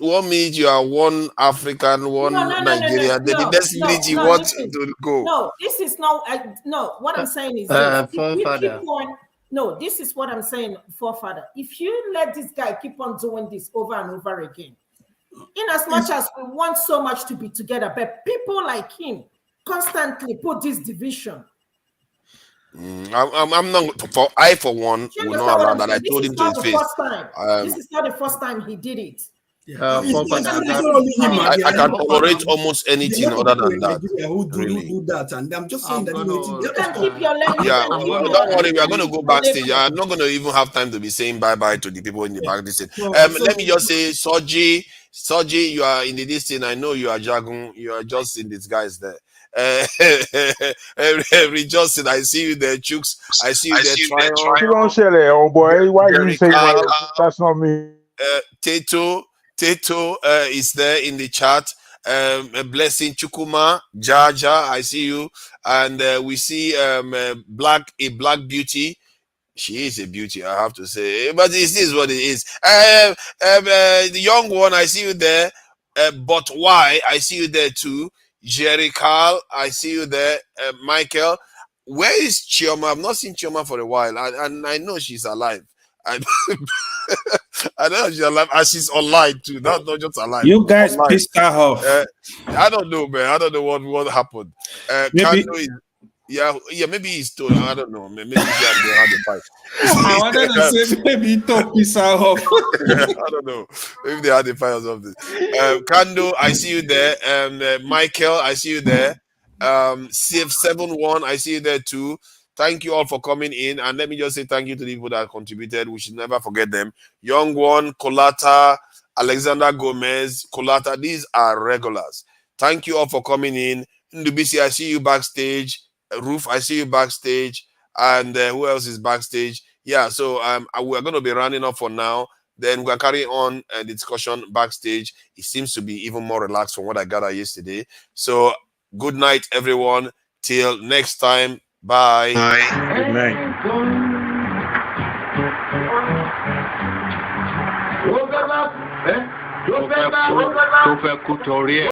1 minute you are one African, one Nigerian, then the next minute you want to go. No, this is not. What I'm saying is this is what I'm saying, forefather. If you let this guy keep on doing this over and over again, in as much as we want so much to be together, but people like him constantly put this division. I'm not for one will not allow that. I told him to his face. This is not the first time he did it. I can tolerate almost anything other than that. Who do that? And I'm just saying that you can keep your leg. Don't worry, we are going to go backstage. I'm not going to even have time to be saying bye-bye to the people in the back. Let me just say, Soji, Soji, you are in the distance. I know you are Jagun. You are just in disguise there. Rejoicing, I see you there, Chooks. I see you there, Triumph. You don't share that, old boy. Why you say that's not me? Teto is there in the chat. A blessing, Chukuma, Jaja, I see you, and we see a black beauty. She is a beauty, I have to say, but this is what it is. The young one, I see you there. But why? I see you there too. Jerry Carl, I see you there. Michael, where is Chioma? I've not seen Chioma for a while, and I know she's alive. I know she's alive, and she's online too. Not just alive. You guys online. pissed her off. I don't know, man. I don't know what happened. Maybe. Yeah, maybe he's told. I don't know. Maybe he had a fight. I wanted to say maybe he told piss her off. I don't know. Maybe they had a fight or something. Kando, I see you there. Michael, I see you there. CF71, I see you there too. Thank you all for coming in. And let me just say thank you to the people that contributed. We should never forget them. Young One, Kolata, Alexander Gomez, Kolata, these are regulars. Thank you all for coming in. Ndubisi, I see you backstage. Roof, I see you backstage. And who else is backstage? Yeah, so we're going to be rounding up for now. Then we're carrying on the discussion backstage. It seems to be even more relaxed from what I gathered yesterday. So good night, everyone. Till next time. Bye. Good night.